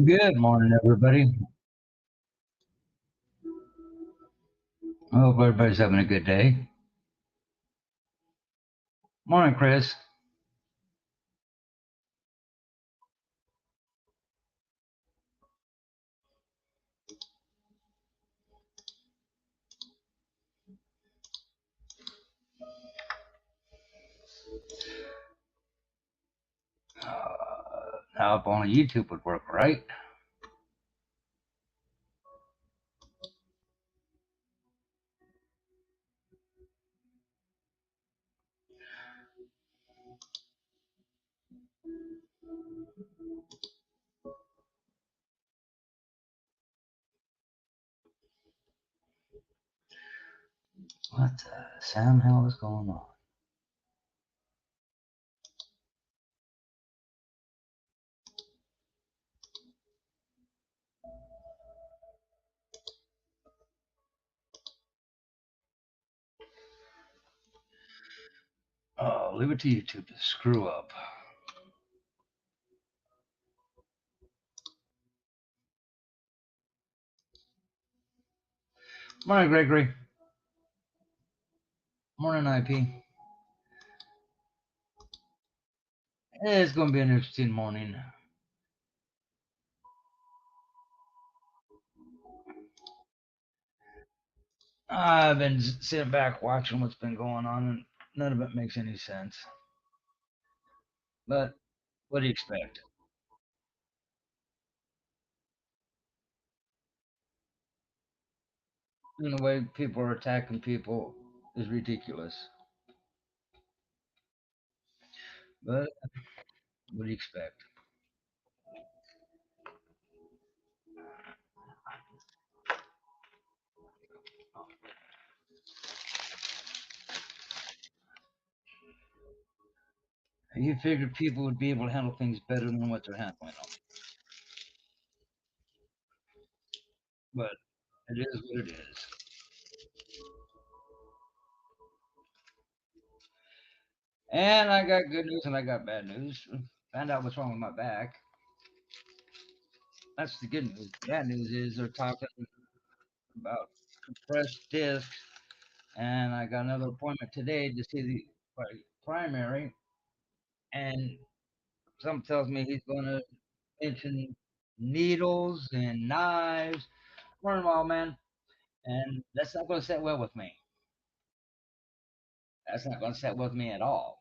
Good morning, everybody. I hope everybody's having a good day. Morning, Chris. Now, if only YouTube would work, right? What the Sam hell is going on? Oh, leave it to YouTube to screw up. Morning, Gregory. Morning, IP. It's going to be an interesting morning. I've been sitting back watching what's been going on, and none of it makes any sense. But what do you expect? And the way people are attacking people is ridiculous. But what do you expect? You figured people would be able to handle things better than what they're handling them. But it is what it is. And I got good news and I got bad news. Found out what's wrong with my back. That's the good news. The bad news is they're talking about compressed discs, and I got another appointment today to see the primary, and something tells me he's going to mention needles and knives. Learn them all, man, and that's not going to sit well with me. That's not going to sit with me at all.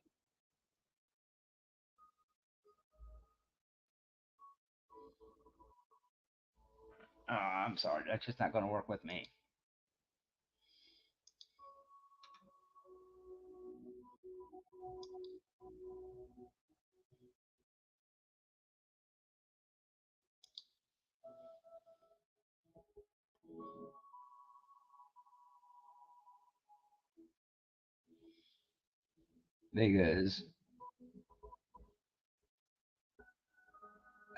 I'm sorry, that's just not going to work with me. Because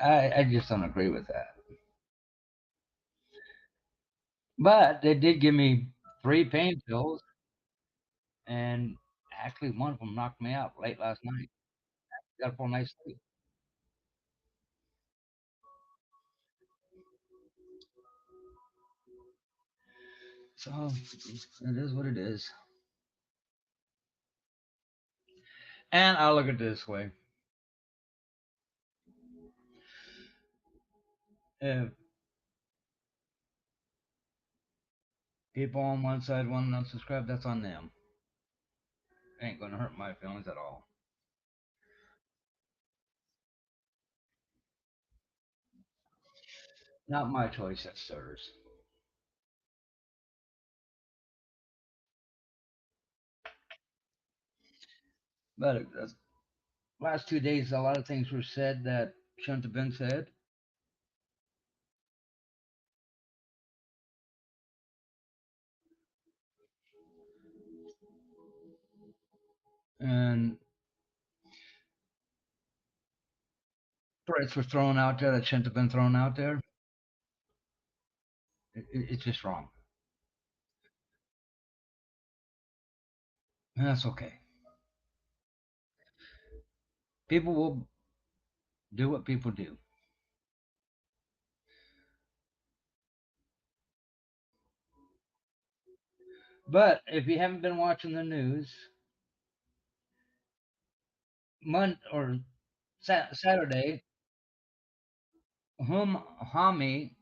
I just don't agree with that. But they did give me 3 pain pills, and actually one of them knocked me out late last night. Got a full night's sleep. So it is what it is. And I look at it this way: if people on one side want to unsubscribe, that's on them. It ain't gonna hurt my feelings at all. Not my choice, that's theirs. But last 2 days, a lot of things were said that shouldn't have been said. And threats were thrown out there that shouldn't have been thrown out there. It's just wrong. And that's okay. People will do what people do. But if you haven't been watching the news, Saturday, Hami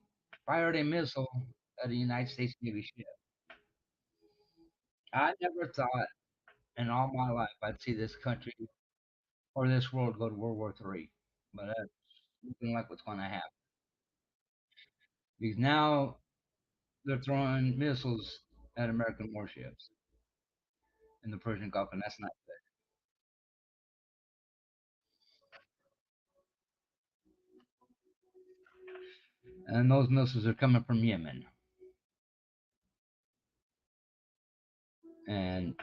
fired a missile at a United States Navy ship. I never thought in all my life I'd see this country or this world go to World War III, but that's looking like what's going to happen because now they're throwing missiles at American warships in the Persian Gulf, and that's not good. And those missiles are coming from Yemen, and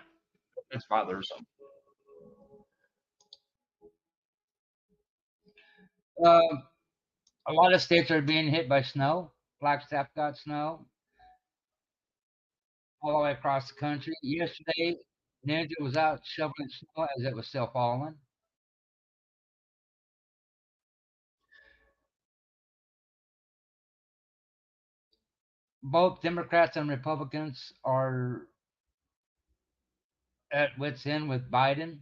it's bothersome. Uh, a lot of states are being hit by snow. Flagstaff got snow all the way across the country. Yesterday, Ninja was out shoveling snow as it was still falling. Both Democrats and Republicans are at wits' end with Biden,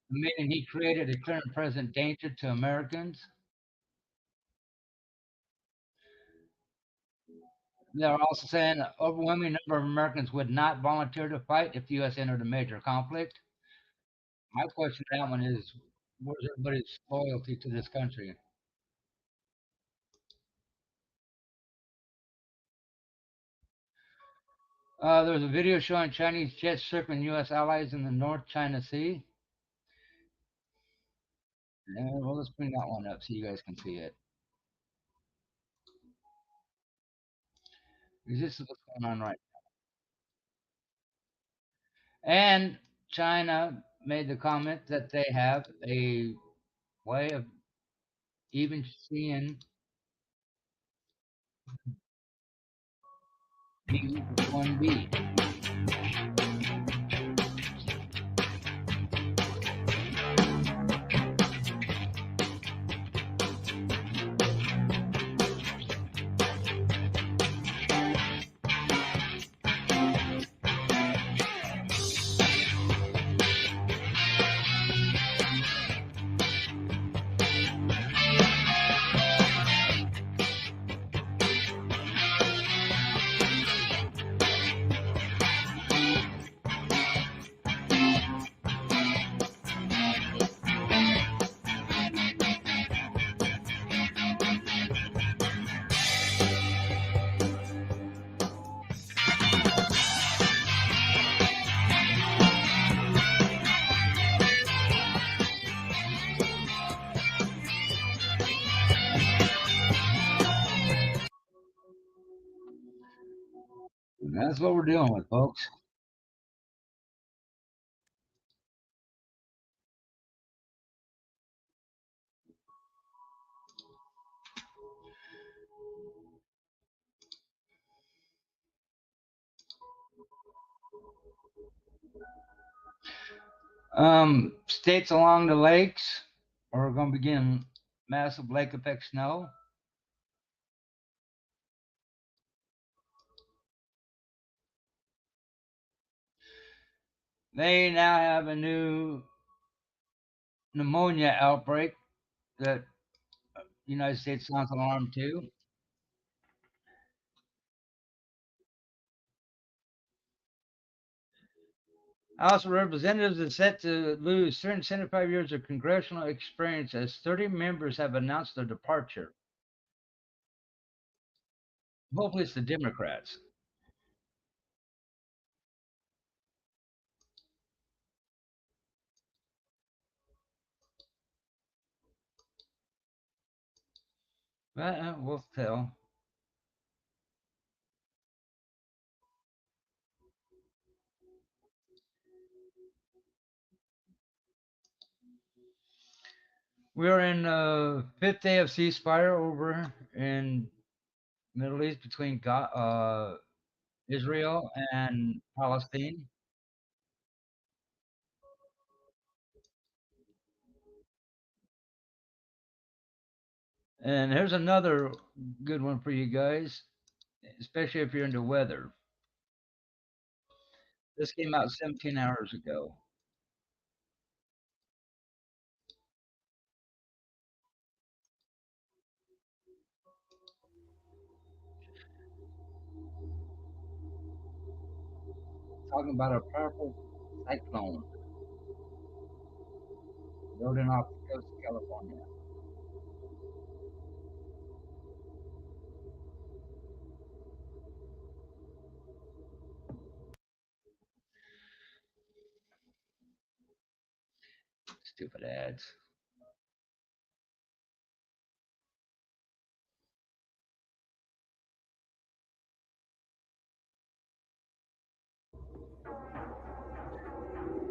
meaning he created a clear and present danger to Americans. They're also saying an overwhelming number of Americans would not volunteer to fight if the U.S. entered a major conflict. My question to that one is, where's everybody's loyalty to this country? There's a video showing Chinese jets circling U.S. allies in the North China Sea. And, well, let's bring that one up so you guys can see it. Because this is what's going on right now. And China made the comment that they have a way of even seeing B-1B. That's what we're dealing with, folks. States along the lakes are going to begin massive lake effect snow. They now have a new pneumonia outbreak that the United States sounds alarm to. House of Representatives is set to lose 375 years of congressional experience as 30 members have announced their departure. Hopefully, it's the Democrats. We'll tell. We are in fifth day of ceasefire over in Middle East between Israel and Palestine. And here's another good one for you guys, especially if you're into weather. This came out 17 hours ago. Talking about a powerful cyclone building off the coast of California. Stupid ads.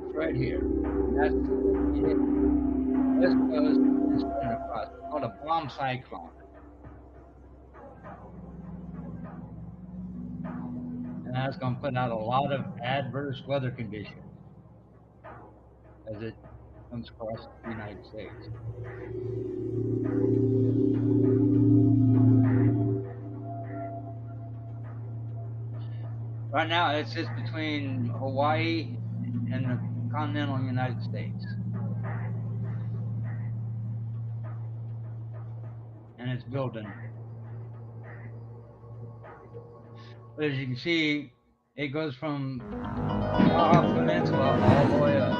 It's right here. That's it. West Coast and spreading across. It's called a bomb cyclone. And that's going to put out a lot of adverse weather conditions as it comes across the United States. Right now, it sits between Hawaii and the continental United States. And it's building. But as you can see, it goes from Baja Peninsula all the way up.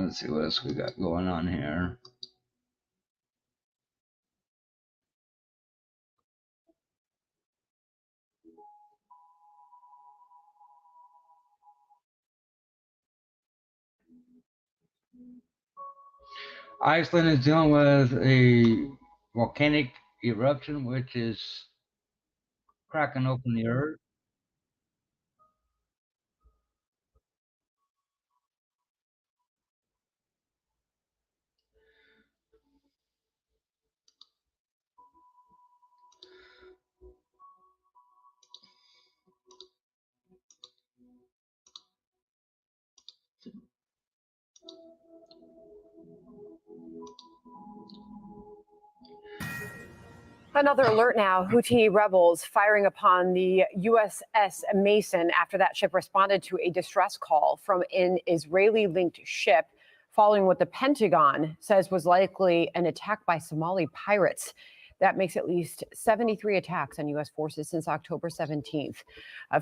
Let's see what else we got going on here. Iceland is dealing with a volcanic eruption, which is cracking open the earth. Another alert now, Houthi rebels firing upon the USS Mason after that ship responded to a distress call from an Israeli-linked ship following what the Pentagon says was likely an attack by Somali pirates. That makes at least 73 attacks on U.S. forces since October 17th.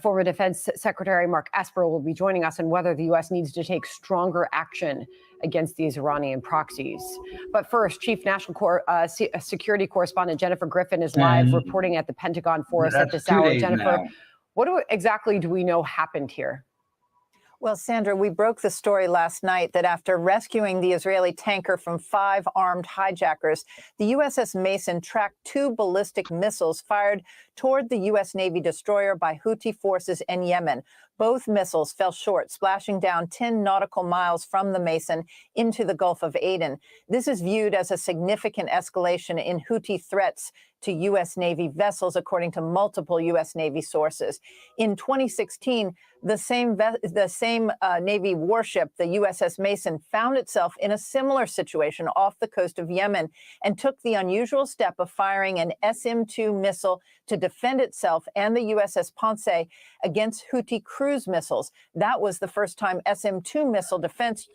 Former Defense Secretary Mark Esper will be joining us on whether the U.S. needs to take stronger action against these Iranian proxies. But first, Chief National Security Correspondent Jennifer Griffin is live reporting at the Pentagon for us at this hour. Jennifer, what exactly do we know happened here? Well, Sandra, we broke the story last night that after rescuing the Israeli tanker from 5 armed hijackers, the USS Mason tracked 2 ballistic missiles fired toward the U.S. Navy destroyer by Houthi forces in Yemen. Both missiles fell short, splashing down 10 nautical miles from the Mason into the Gulf of Aden. This is viewed as a significant escalation in Houthi threats to U.S. Navy vessels, according to multiple U.S. Navy sources. In 2016, the same Navy warship, the USS Mason, found itself in a similar situation off the coast of Yemen and took the unusual step of firing an SM-2 missile to defend itself and the USS Ponce against Houthi cruise missiles. That was the first time SM-2 missile defense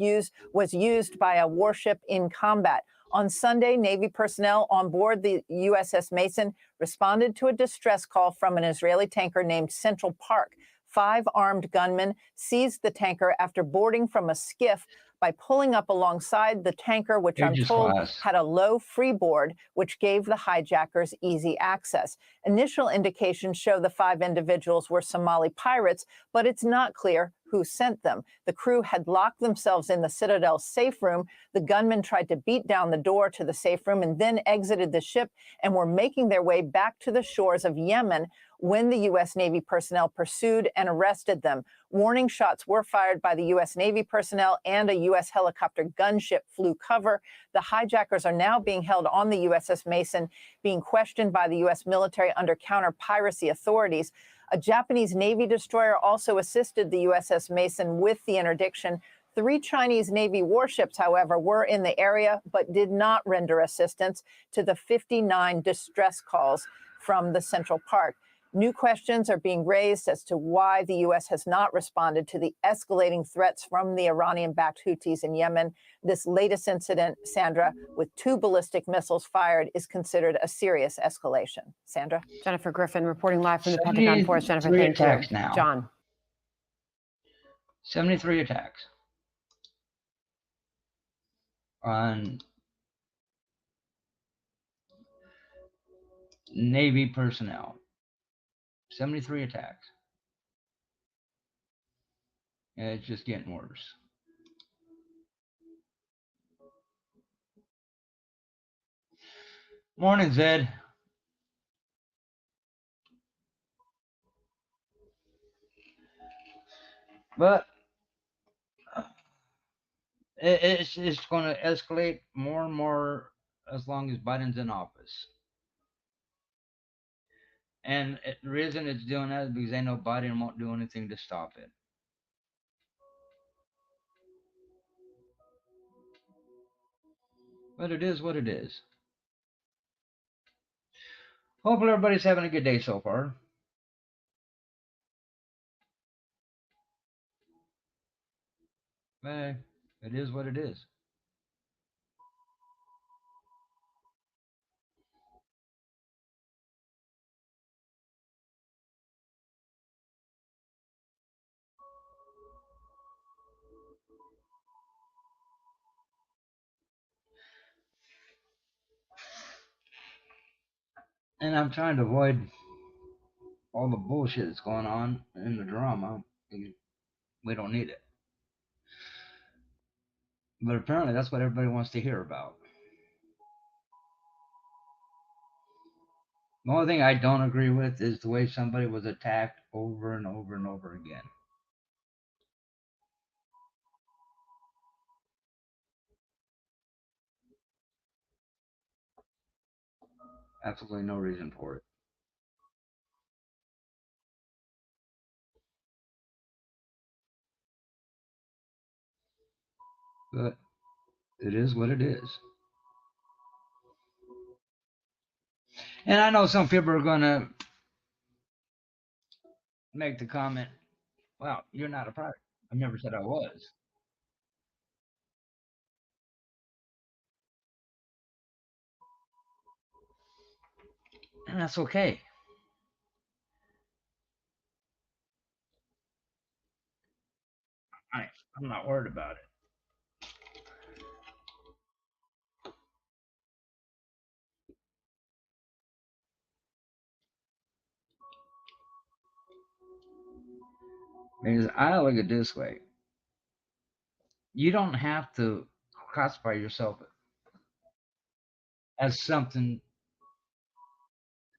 was used by a warship in combat. On Sunday, Navy personnel on board the USS Mason responded to a distress call from an Israeli tanker named Central Park. 5 armed gunmen seized the tanker after boarding from a skiff by pulling up alongside the tanker, which I'm told had a low freeboard, which gave the hijackers easy access. Initial indications show the 5 individuals were Somali pirates, but it's not clear who sent them. The crew had locked themselves in the Citadel's safe room. The gunmen tried to beat down the door to the safe room and then exited the ship and were making their way back to the shores of Yemen when the U.S. Navy personnel pursued and arrested them. Warning shots were fired by the U.S. Navy personnel, and a U.S. helicopter gunship flew cover. The hijackers are now being held on the USS Mason, being questioned by the U.S. military under counter-piracy authorities. A Japanese Navy destroyer also assisted the USS Mason with the interdiction. 3 Chinese Navy warships, however, were in the area but did not render assistance to the 59 distress calls from the Central Park. New questions are being raised as to why the U.S. has not responded to the escalating threats from the Iranian-backed Houthis in Yemen. This latest incident, Sandra, with 2 ballistic missiles fired, is considered a serious escalation. Sandra? Jennifer Griffin reporting live from the Pentagon Force. Jennifer, thank attacks you. Now. John. 73 attacks on Navy personnel. 73 attacks. And it's just getting worse. Morning, Zed. But it's going to escalate more and more as long as Biden's in office. And the reason it's doing that is because they know Biden won't do anything to stop it. But it is what it is. Hopefully everybody's having a good day so far. But it is what it is. And I'm trying to avoid all the bullshit that's going on and the drama. We don't need it. But apparently that's what everybody wants to hear about. The only thing I don't agree with is the way somebody was attacked over and over and over again. Absolutely no reason for it. But it is what it is. And I know some people are going to make the comment, well, you're not a pirate. I never said I was. And that's okay. I'm not worried about it. Because I look at it this way. You don't have to classify yourself as something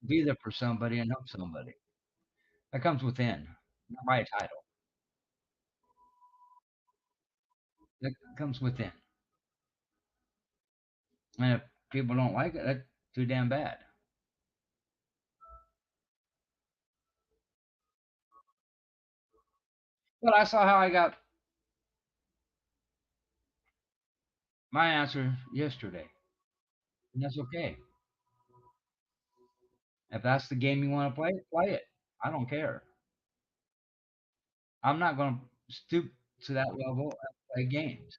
to be there for somebody and help somebody. That comes within, not by a title. That comes within. And if people don't like it, that's too damn bad. But I saw how I got my answer yesterday. And that's okay. If that's the game you want to play, play it. I don't care. I'm not going to stoop to that level and play games.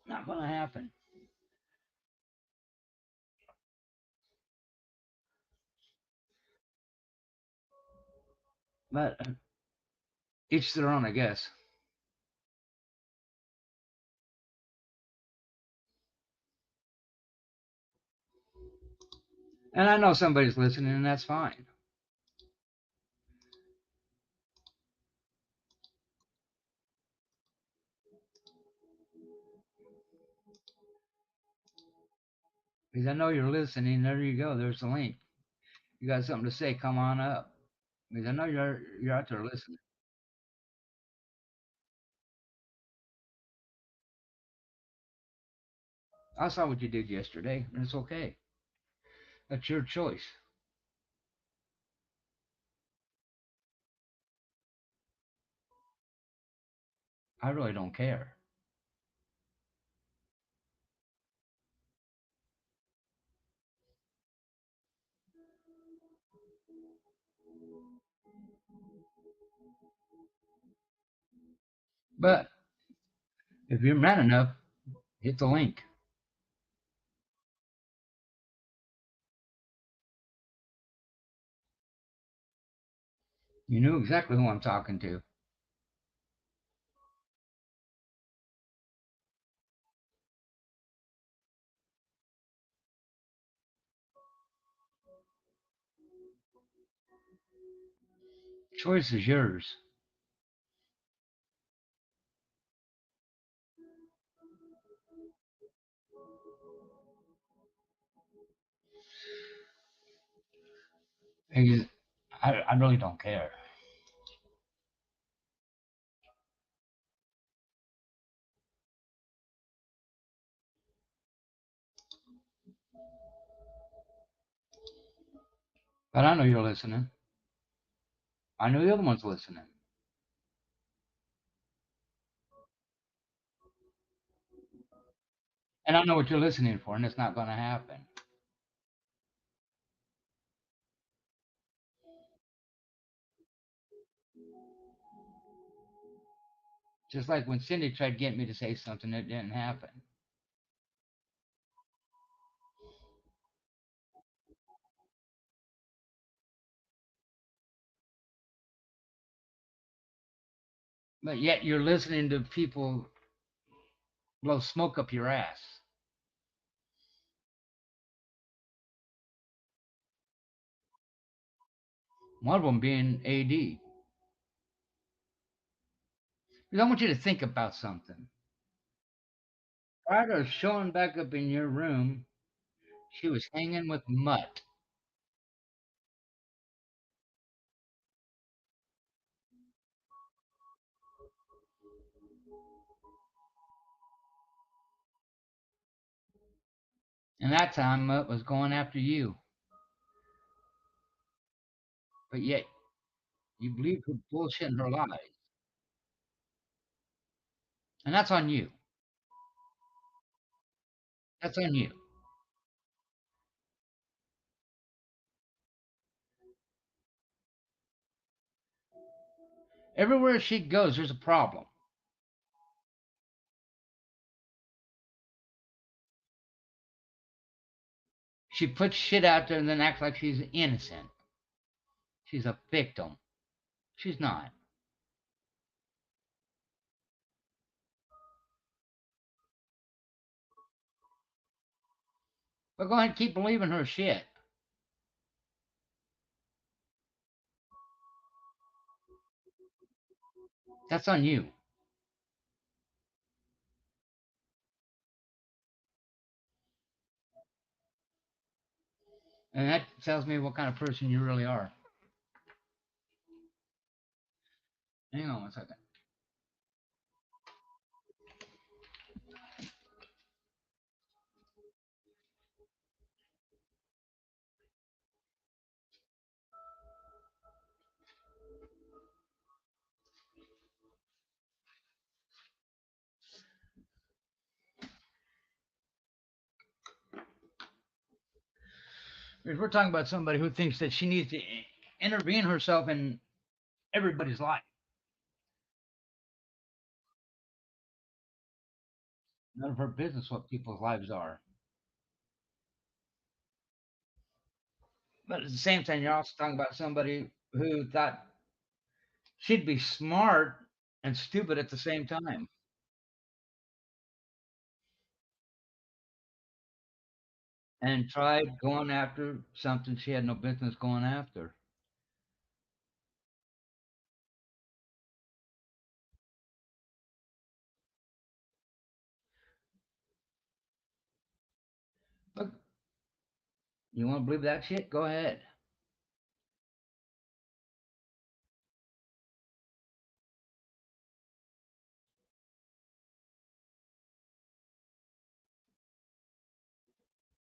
Not going to happen. But each their own, I guess. And I know somebody's listening, and that's fine. Because I know you're listening. There you go. There's the link. You got something to say? Come on up. Because I know you're out there listening. I saw what you did yesterday, and it's okay. That's your choice. I really don't care. But if you're man enough, hit the link. You knew exactly who I'm talking to. Choice is yours. And I really don't care. But I know you're listening. I know the other one's listening. And I know what you're listening for, and it's not going to happen. Just like when Cindy tried to get me to say something, it didn't happen. But yet you're listening to people blow smoke up your ass. One of them being AD. Because I want you to think about something. Prior to showing back up in your room, she was hanging with Mutt. And that time Mutt was going after you. But yet you believe her bullshit and her lies. And that's on you. That's on you. Everywhere she goes, there's a problem. She puts shit out there and then acts like she's innocent. She's a victim. She's not. But go ahead and keep believing her shit. That's on you. And that tells me what kind of person you really are. Hang on one second. Because we're talking about somebody who thinks that she needs to intervene herself in everybody's life. None of her business what people's lives are. But at the same time, you're also talking about somebody who thought she'd be smart and stupid at the same time. and tried going after something she had no business going after. Look, you want to believe that shit? Go ahead.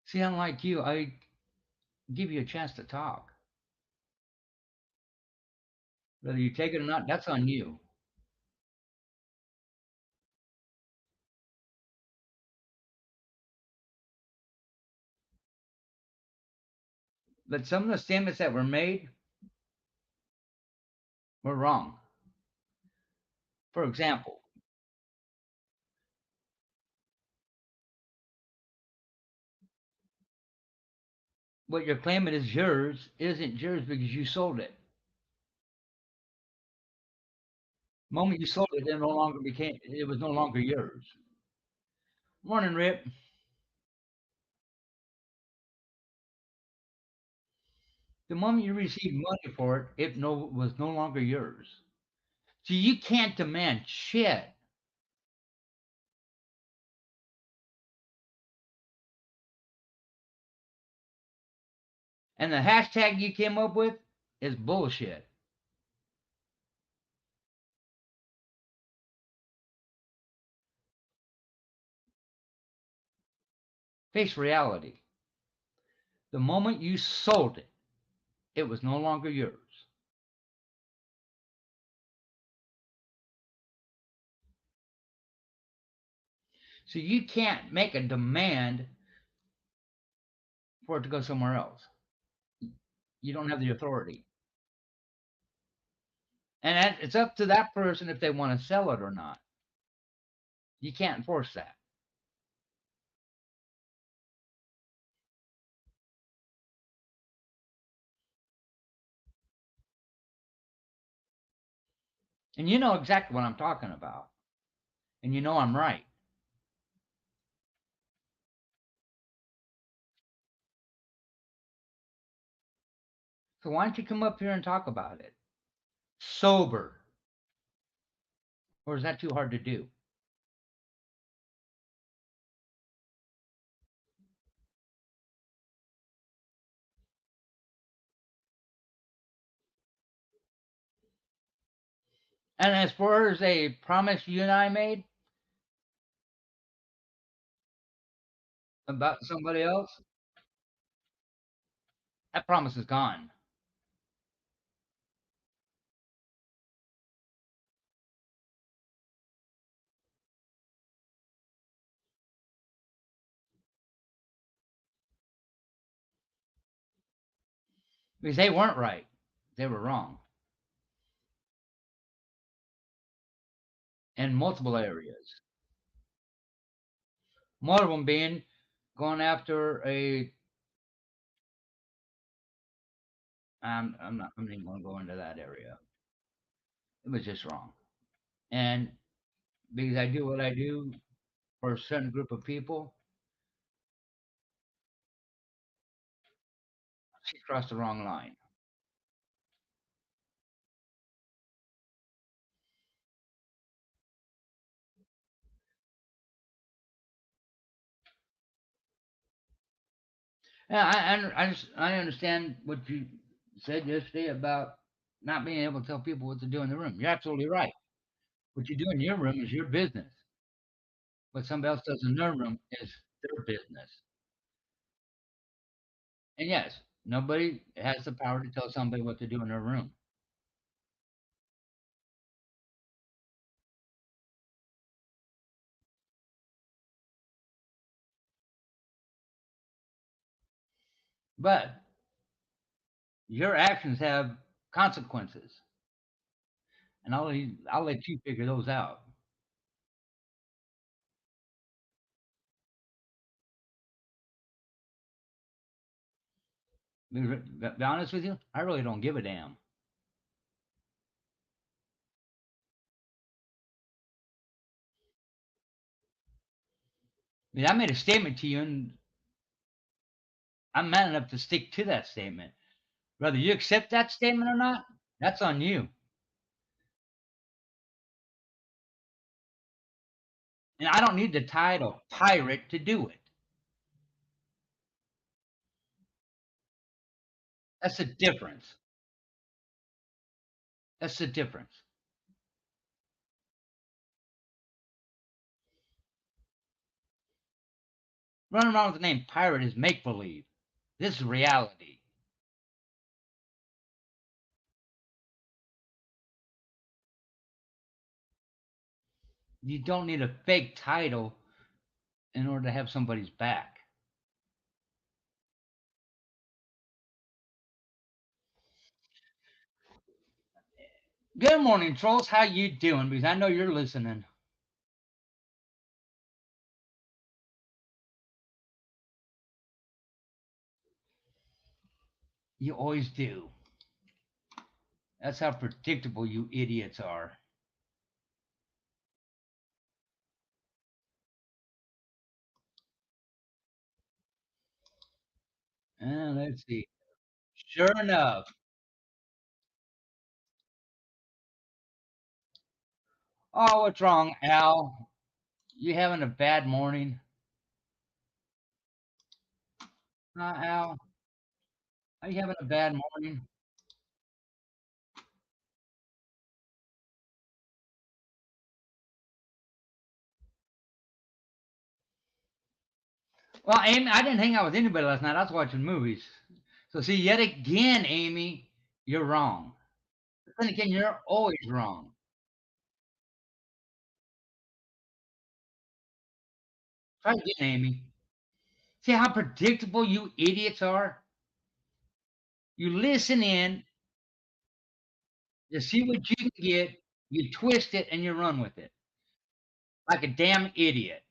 See, unlike you, I give you a chance to talk. Whether you take it or not, that's on you. But some of the statements that were made were wrong. For example, what you're claiming is yours isn't yours because you sold it. The moment you sold it, it was no longer yours. Morning, Rip. The moment you received money for it, was no longer yours. So you can't demand shit. And the hashtag you came up with is bullshit. Face reality. The moment you sold it, it was no longer yours. So you can't make a demand for it to go somewhere else. You don't have the authority. And it's up to that person if they want to sell it or not. You can't force that. And you know exactly what I'm talking about. And you know I'm right. So why don't you come up here and talk about it? Sober. Or is that too hard to do? And as far as a promise you and I made about somebody else, that promise is gone. Because they weren't right. They were wrong. In multiple areas. One of them being going after a I'm not even going to go into that area. It was just wrong. And because I do what I do for a certain group of people, she crossed the wrong line. Yeah, I understand what you said yesterday about not being able to tell people what to do in the room. You're absolutely right. What you do in your room is your business. What somebody else does in their room is their business. And yes, nobody has the power to tell somebody what to do in their room. But your actions have consequences, and I'll let you figure those out. Be honest with you, I really don't give a damn. I mean, I made a statement to you, and I'm man enough to stick to that statement. Whether you accept that statement or not, that's on you. And I don't need the title pirate to do it. That's the difference. That's the difference. Running around with the name pirate is make believe. This is reality. You don't need a fake title in order to have somebody's back. Good morning, trolls. How you doing? Because I know you're listening. You always do. That's how predictable you idiots are. And let's see. Sure enough. Oh, what's wrong, Al? You having a bad morning? Huh, Al? Are you having a bad morning? Well, Amy, I didn't hang out with anybody last night. I was watching movies. So, see, yet again, Amy, you're wrong. But then again, you're always wrong. Try again, Amy. See how predictable you idiots are? You listen in, you see what you can get, you twist it, and you run with it like a damn idiot.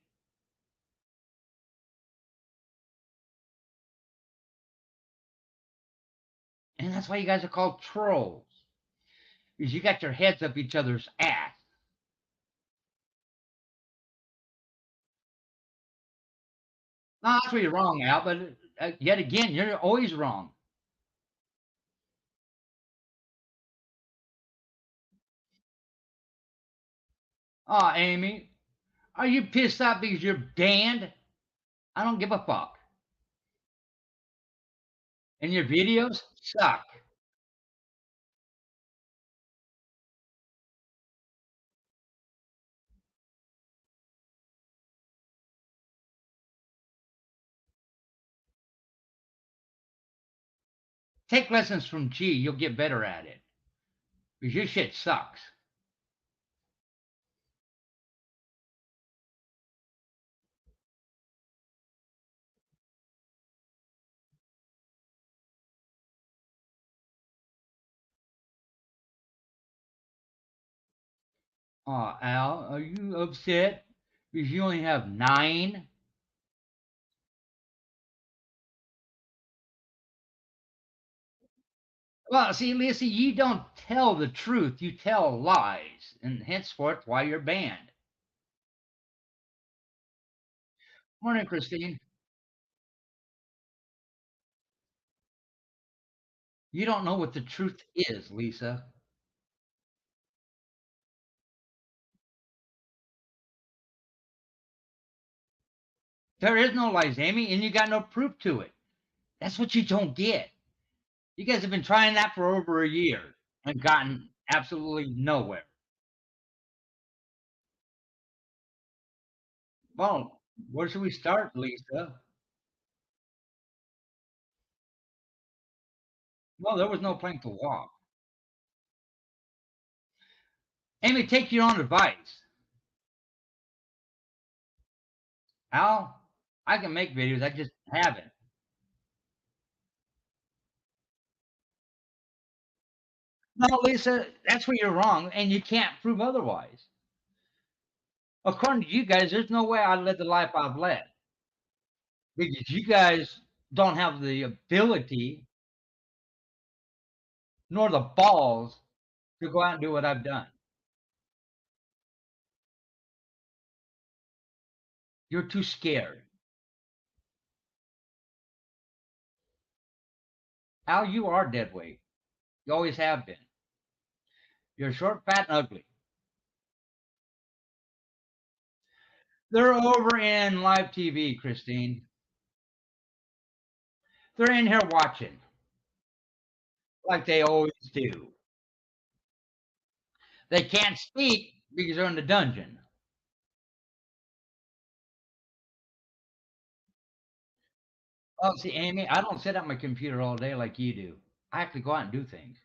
And that's why you guys are called trolls, because you got your heads up each other's ass. No, that's where you're wrong, Al, but yet again, you're always wrong. Oh, Amy, are you pissed off because you're banned? I don't give a fuck. And your videos suck. Take lessons from G. You'll get better at it. Because your shit sucks. Oh, Al, are you upset because you only have 9? Well, see, Lisa, you don't tell the truth. You tell lies. And henceforth, why you're banned. Morning, Christine. You don't know what the truth is, Lisa. There is no lies, Amy, and you got no proof to it. That's what you don't get. You guys have been trying that for over a year and gotten absolutely nowhere. Well, where should we start, Lisa? Well, there was no plank to walk. Amy, take your own advice. Al, I can make videos, I just haven't. No, Lisa, that's where you're wrong, and you can't prove otherwise. According to you guys, there's no way I'd live the life I've led because you guys don't have the ability nor the balls to go out and do what I've done. You're too scared. Al, you are dead weight. You always have been. You're short, fat, and ugly. They're over in live TV, Christine. They're in here watching like they always do. They can't speak because they're in the dungeon. Oh, see, Amy, I don't sit at my computer all day like you do. I actually go out and do things.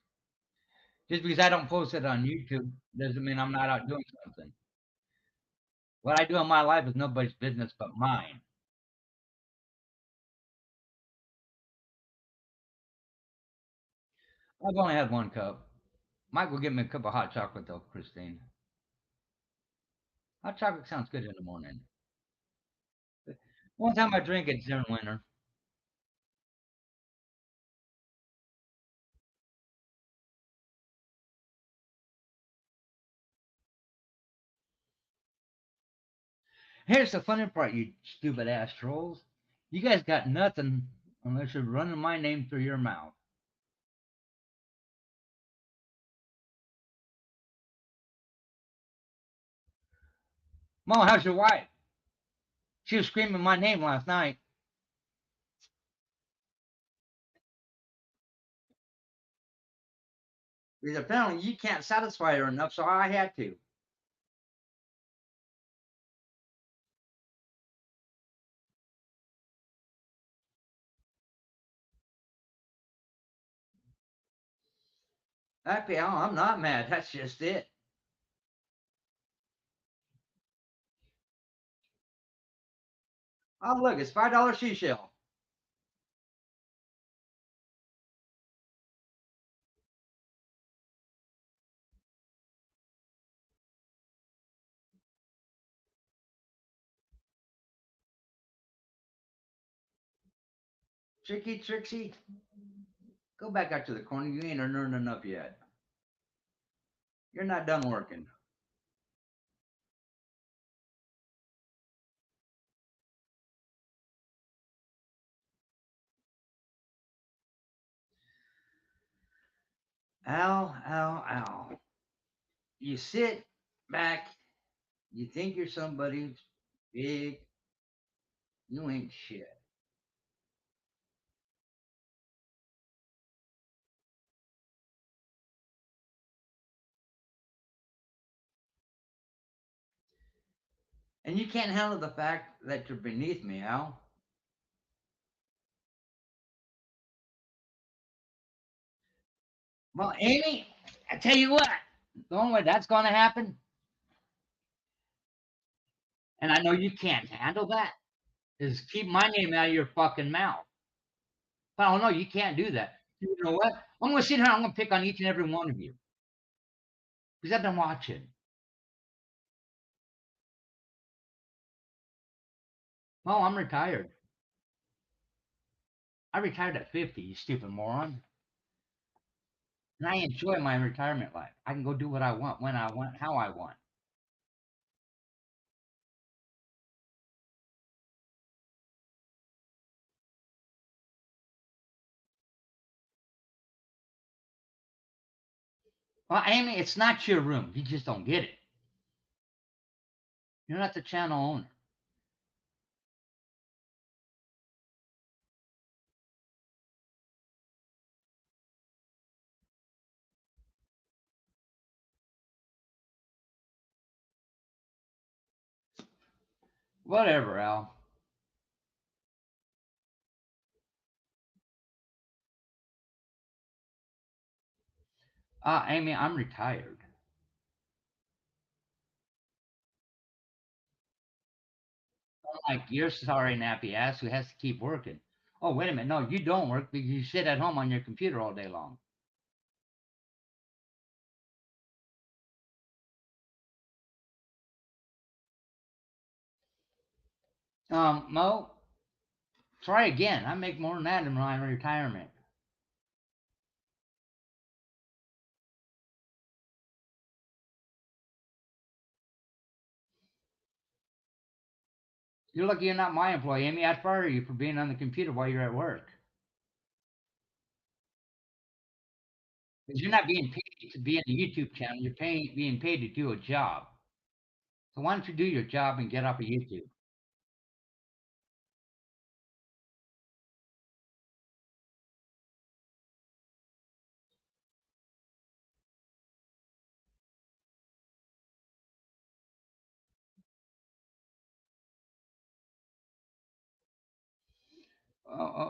Just because I don't post it on YouTube doesn't mean I'm not out doing something. What I do in my life is nobody's business but mine. I've only had one cup. Mike will give me a cup of hot chocolate though, Christine. Hot chocolate sounds good in the morning. One time I drink it during winter. Here's the funny part, you stupid ass trolls. You guys got nothing unless you're running my name through your mouth. Mo, how's your wife? She was screaming my name last night. Because apparently you can't satisfy her enough, so I had to. Actually, I'm not mad. That's just it. Oh, look, it's $5 seashell. Tricky Trixie, go back out to the corner. You ain't earned enough yet. You're not done working. Ow, ow, ow. You sit back, you think you're somebody big, you ain't shit. And you can't handle the fact that you're beneath me, Al. Well, Amy, I tell you what, the only way that's going to happen, and I know you can't handle that, is keep my name out of your fucking mouth. But oh no, you can't do that. You know what? I'm going to sit here. I'm going to pick on each and every one of you because I've been watching. Oh, I'm retired. I retired at 50. You stupid moron. And I enjoy my retirement life. I can go do what I want, when I want, how I want. Well, Amy, it's not your room. You just don't get it. You're not the channel owner. Whatever, Al. Amy, I'm retired. Like you're sorry, nappy ass who has to keep working. Oh, wait a minute. No, you don't work because you sit at home on your computer all day long. Mo, try again. I make more than that in my retirement. You're lucky you're not my employee, Amy. I'd fire you for being on the computer while you're at work. Because you're not being paid to be in the YouTube channel. You're being paid to do a job. So why don't you do your job and get off of YouTube?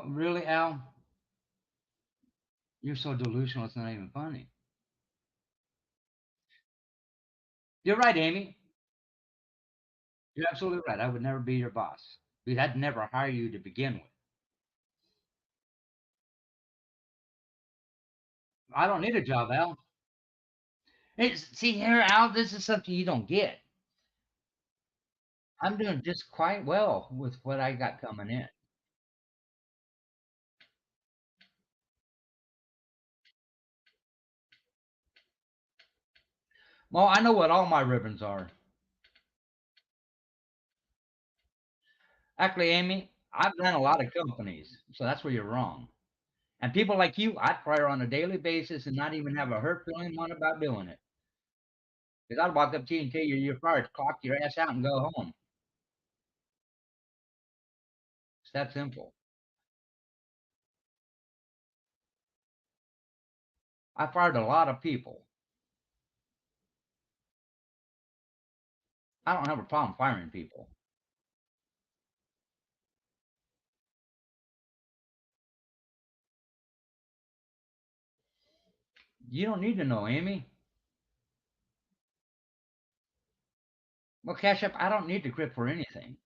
Really, Al? You're so delusional. It's not even funny. You're right, Amy. You're absolutely right. I would never be your boss. Because I'd never hire you to begin with. I don't need a job, Al. See here, Al, this is something you don't get. I'm doing just quite well with what I got coming in. Well, I know what all my ribbons are. Actually, Amy, I've run a lot of companies, so that's where you're wrong. And people like you, I'd fire on a daily basis and not even have a hurt feeling one about doing it. Because I'd walk up to you and tell you you're fired, clock your ass out, and go home. It's that simple. I fired a lot of people. I don't have a problem firing people. You don't need to know, Amy. Well, Cash App, I don't need to quit for anything.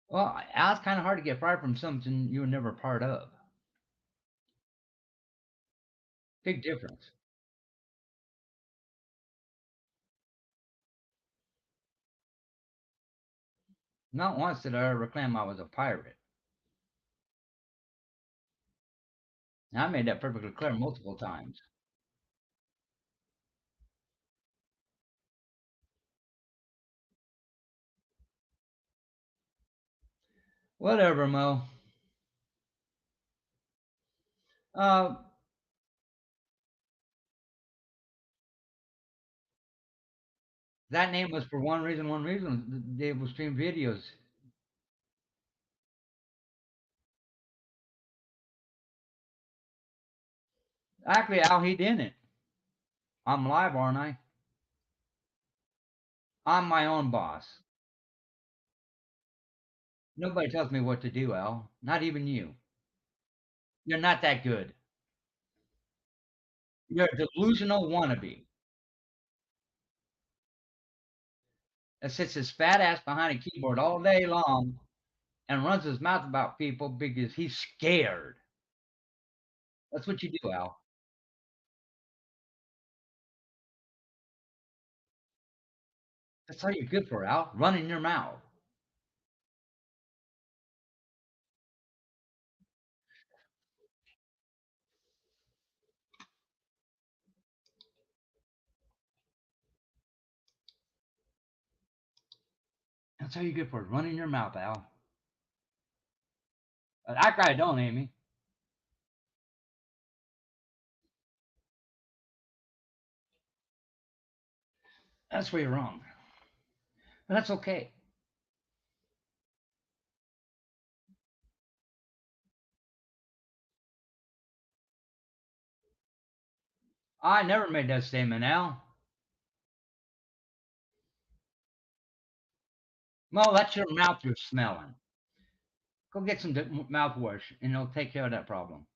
Well, it's kind of hard to get fired from something you were never part of. Big difference. Not once did I ever claim I was a pirate. And I made that perfectly clear multiple times. Whatever, Mo. Uh, that name was for one reason. One reason they will stream videos. Actually, Al, he didn't. I'm live, aren't I? I'm my own boss. Nobody tells me what to do, Al. Not even you. You're not that good. You're a delusional wannabe that sits his fat ass behind a keyboard all day long and runs his mouth about people because he's scared. That's what you do, Al. That's all you're good for, Al. Running your mouth. That's all you're good for. Running your mouth, Al. That guy don't, Amy. That's where you're wrong. But that's okay. I never made that statement, Al. Well, that's your mouth you're smelling. Go get some mouthwash and it'll take care of that problem.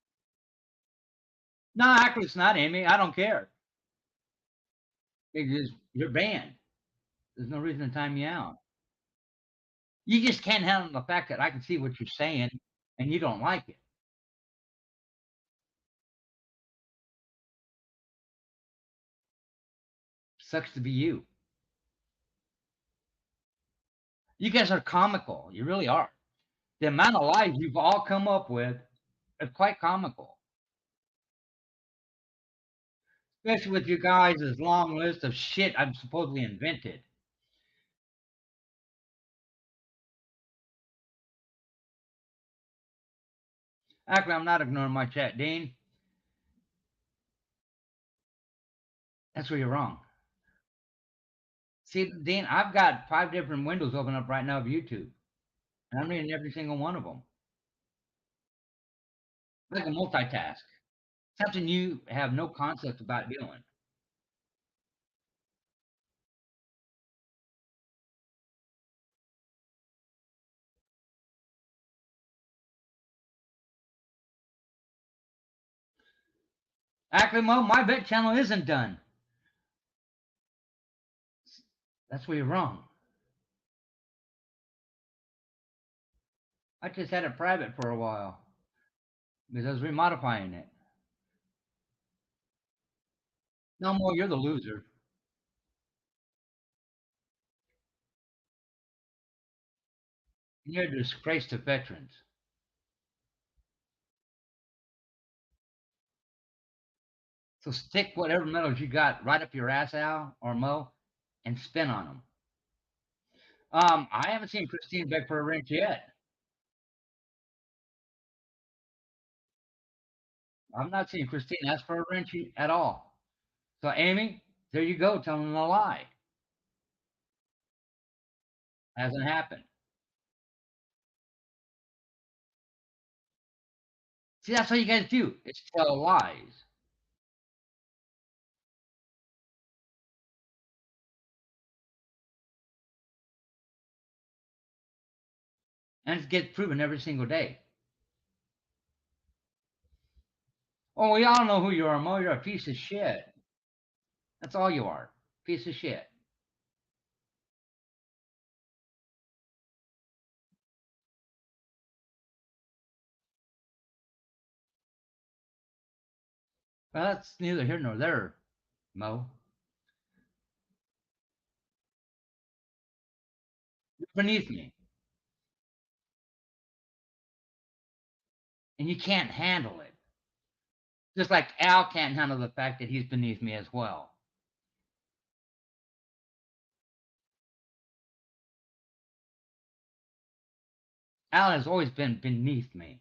No, actually, it's not, Amy. I don't care. Because you're banned. There's no reason to time you out. You just can't handle the fact that I can see what you're saying and you don't like it. Sucks to be you. You guys are comical. You really are. The amount of lies you've all come up with is quite comical. Especially with you guys' long list of shit I've supposedly invented. Actually, I'm not ignoring my chat, Dean. That's where you're wrong. See, Dean, I've got 5 different windows open up right now of YouTube, and I'm reading every single one of them. I can multitask. Something you have no concept about doing. Actually, Mo, my bet channel isn't done. That's where you're wrong. I just had it private for a while because I was remodifying it. No more, you're the loser. You're a disgrace to veterans. So stick whatever medals you got right up your ass, Al or Mo, and spin on them. I haven't seen Christine beg for a wrench yet. I've not seen Christine ask for a wrench at all. So Amy, there you go, telling a lie. Hasn't happened. See, that's what you guys do. It's tell lies. And it gets proven every single day. Oh, we all know who you are, Mo. You're a piece of shit. That's all you are. Piece of shit. Well, that's neither here nor there, Mo. You're beneath me. And you can't handle it. Just like Al can't handle the fact that he's beneath me as well. Al has always been beneath me.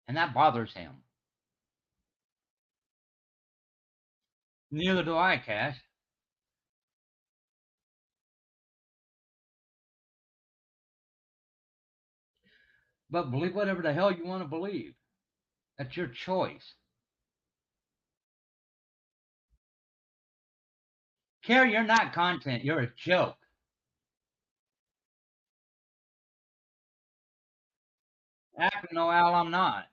And that bothers him. Neither do I, Cash. But believe whatever the hell you want to believe. That's your choice. Carrie, you're not content. You're a joke. Actually, no, Al, I'm not.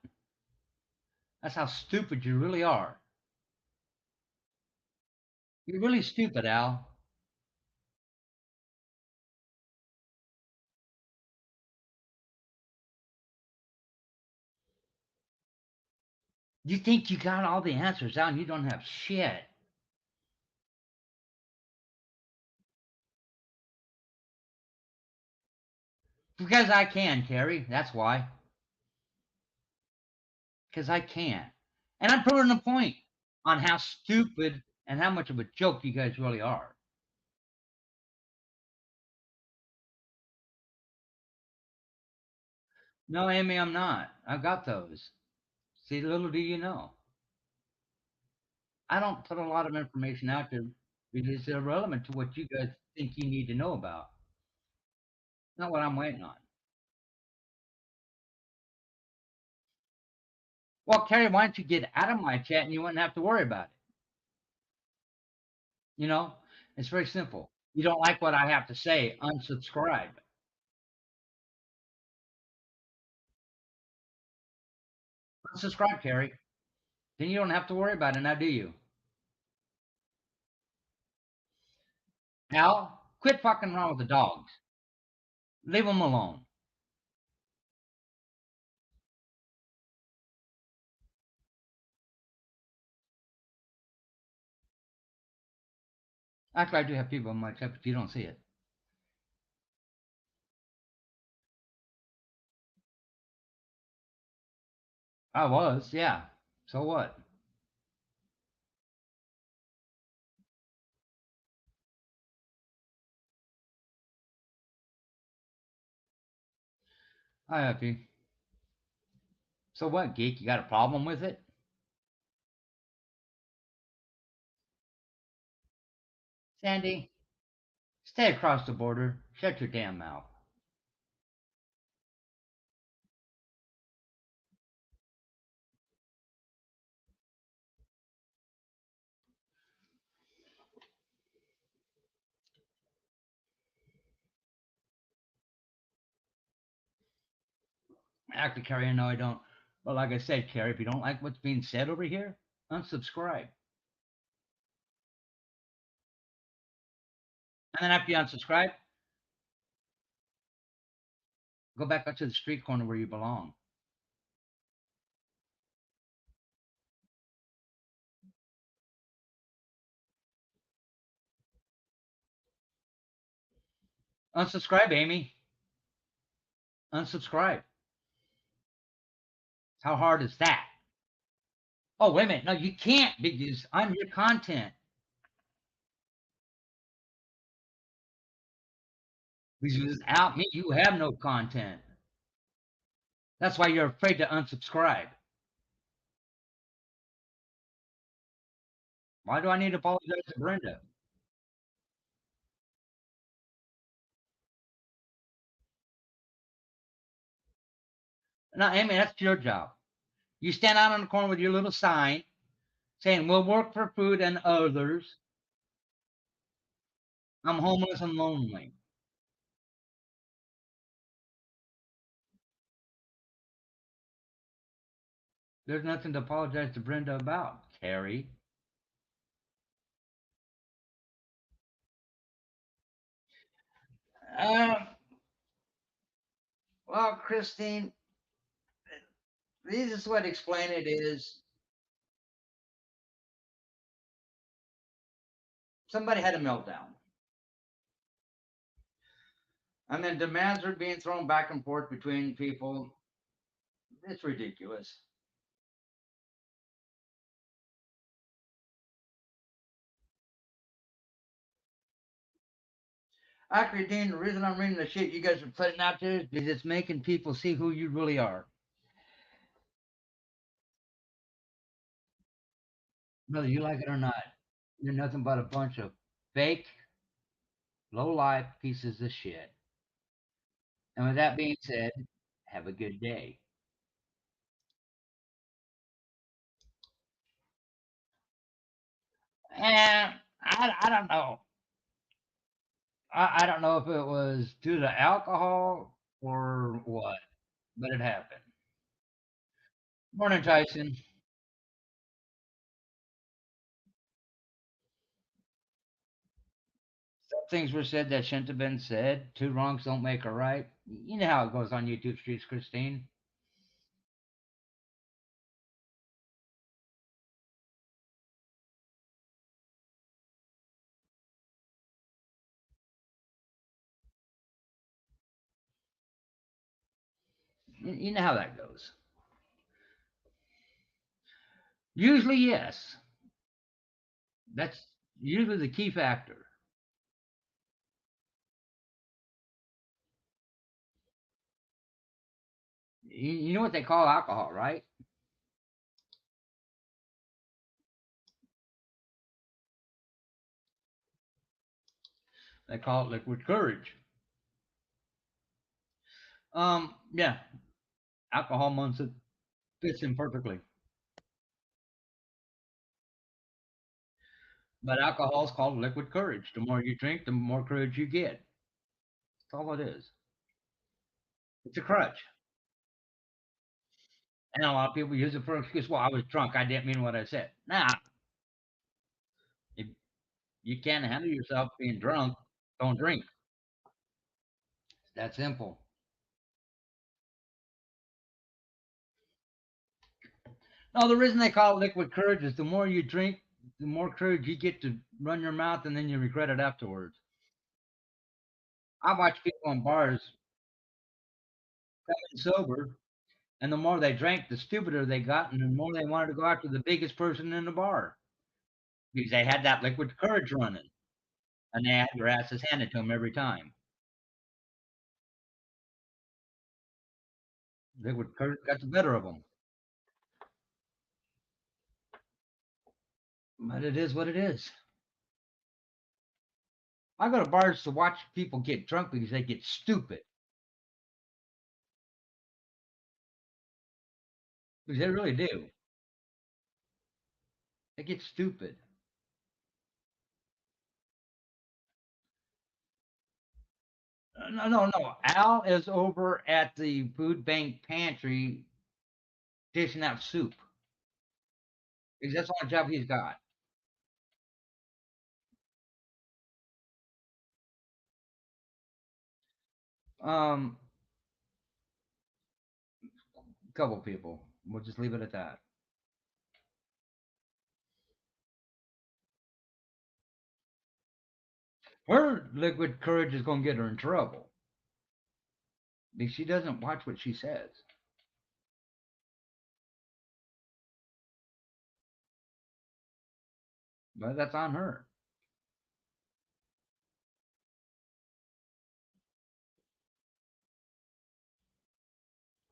That's how stupid you really are. You're really stupid, Al. You think you got all the answers out and you don't have shit. Because I can, Carrie. That's why. Because I can. And I'm proving a point on how stupid and how much of a joke you guys really are. No, Amy, I'm not. I've got those. See, little do you know. I don't put a lot of information out there because it's irrelevant to what you guys think you need to know about. Not what I'm waiting on. Well, Carrie, why don't you get out of my chat and you wouldn't have to worry about it? You know, it's very simple. You don't like what I have to say, unsubscribe. Unsubscribe, Carrie. Then you don't have to worry about it now, do you? Al, quit fucking around with the dogs. Leave them alone. Actually, I do have people on my chat, but you don't see it. I was, yeah. So what? Hi, Happy. So what, geek? You got a problem with it? Sandy, stay across the border. Shut your damn mouth. Actually, Carrie, I know I don't. But like I said, Carrie, if you don't like what's being said over here, unsubscribe. And then after you unsubscribe, go back up to the street corner where you belong. Unsubscribe, Amy. Unsubscribe. How hard is that? Oh, wait a minute. No, you can't because I'm your content. Because without me, you have no content. That's why you're afraid to unsubscribe. Why do I need to apologize to Brenda? No, Amy, that's your job. You stand out on the corner with your little sign saying, we'll work for food and others. I'm homeless and lonely. There's nothing to apologize to Brenda about, Carrie. Uh, well, Christine, the easiest way to explain it is somebody had a meltdown. And then demands are being thrown back and forth between people. It's ridiculous. Actually, Dean, the reason I'm reading the shit you guys are putting out there is because it's making people see who you really are. Whether you like it or not, you're nothing but a bunch of fake, low life pieces of shit. And with that being said, have a good day. And I don't know. I don't know if it was due to alcohol or what, but it happened. Morning, Tyson. Some things were said that shouldn't have been said. Two wrongs don't make a right. You know how it goes on YouTube streets, Christine. You know how that goes. Usually, yes. That's usually the key factor. You know what they call alcohol, right? They call it liquid courage. Yeah, alcohol months it fits in perfectly. But alcohol is called liquid courage. The more you drink, the more courage you get. That's all it is. It's a crutch. And a lot of people use it for excuse. Well, I was drunk. I didn't mean what I said. Nah, if you can't handle yourself being drunk, don't drink. It's that simple. No, the reason they call it liquid courage is the more you drink, the more courage you get to run your mouth, and then you regret it afterwards. I watch people in bars coming sober, and the more they drank, the stupider they got, and the more they wanted to go after the biggest person in the bar because they had that liquid courage running, and they had their asses handed to them every time. Liquid courage got the better of them. But it is what it is. I go to bars to watch people get drunk because they get stupid. Because they really do. They get stupid. No, no, no. Al is over at the food bank pantry dishing out soup. Because that's the only job he's got. Um, a couple people. We'll just leave it at that. Her liquid courage is going to get her in trouble because she doesn't watch what she says. But that's on her.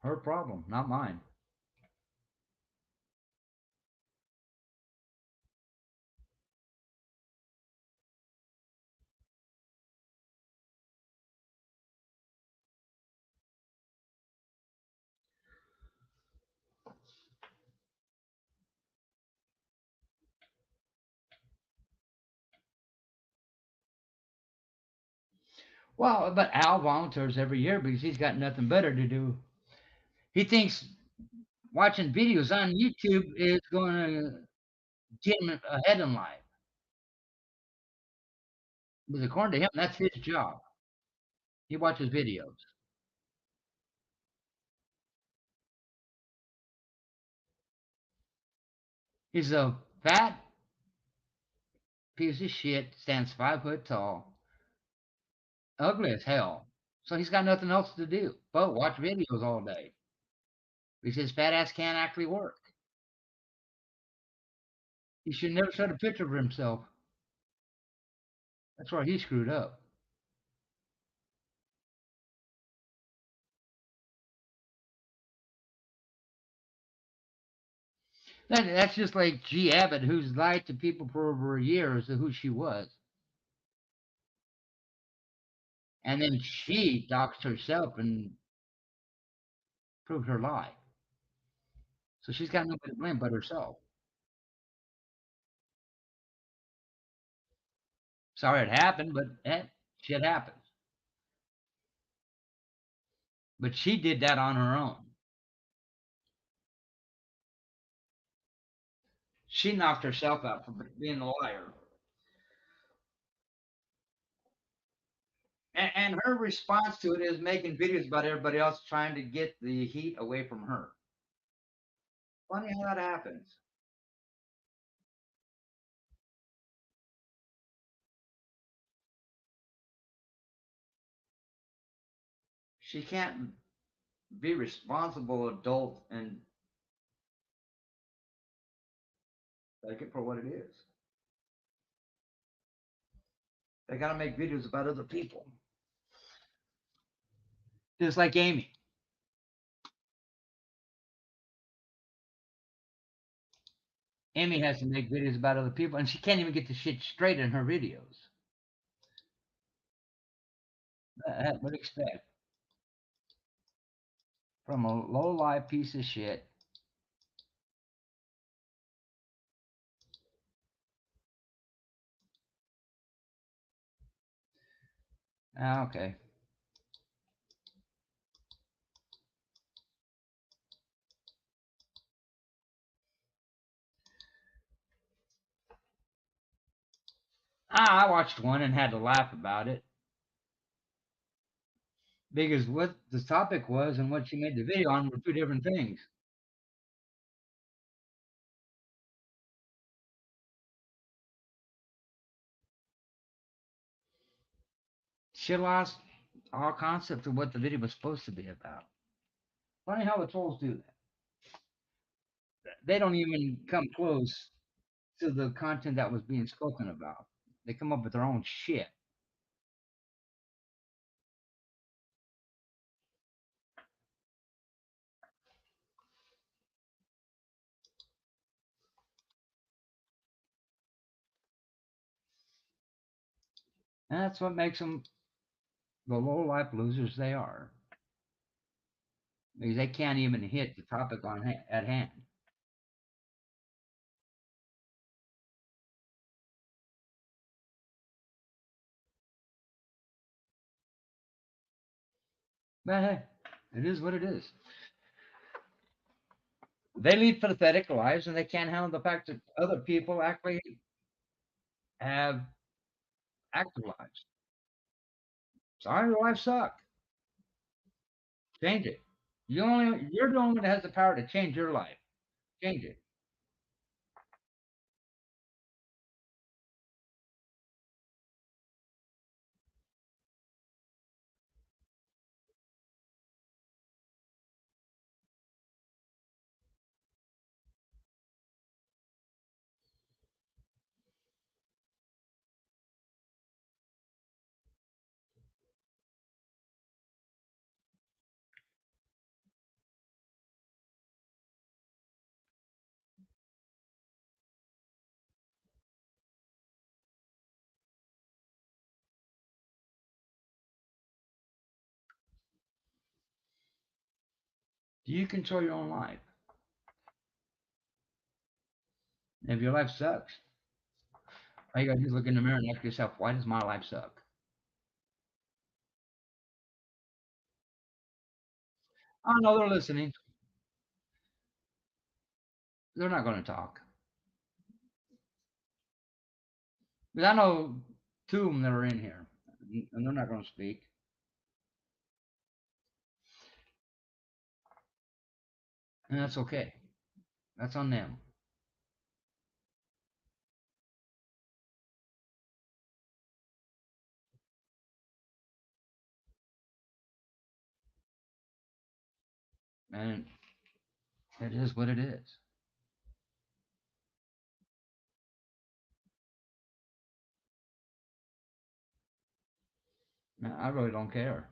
Her problem, not mine. Well, but Al volunteers every year because he's got nothing better to do. He thinks watching videos on YouTube is going to get him ahead in life. Because according to him, that's his job. He watches videos. He's a fat piece of shit, stands 5 foot tall, ugly as hell. So he's got nothing else to do but watch videos all day. Because his fat ass can't actually work. He should never showed a picture of himself. That's where he screwed up. That's just like G. Abbott, who's lied to people for over a year as to who she was. And then she doxed herself and proved her lie. So she's got nobody to blame but herself. Sorry it happened, but shit happens. But she did that on her own. She knocked herself out for being a liar. And her response to it is making videos about everybody else trying to get the heat away from her. Funny how that happens. She can't be responsible adult and take it for what it is. They got to make videos about other people. Just like Amy. Amy has to make videos about other people, and she can't even get the shit straight in her videos. What do you expect? From a low life piece of shit. Okay. I watched one and had to laugh about it because what the topic was and what she made the video on were two different things. She lost all concept of what the video was supposed to be about. Funny how the trolls do that. They don't even come close to the content that was being spoken about. They come up with their own shit. And that's what makes them the low life losers they are. Because they can't even hit the topic at hand. But hey, it is what it is. They lead pathetic lives and they can't handle the fact that other people actually have active lives. Sorry, your life suck. Change it. You're the only one that has the power to change your life. Change it. Do you control your own life? If your life sucks, all you gotta do is look in the mirror and ask yourself, why does my life suck? I know they're listening. They're not going to talk. But I know two of them that are in here, and they're not going to speak. And that's okay. That's on them. And it is what it is. I really don't care.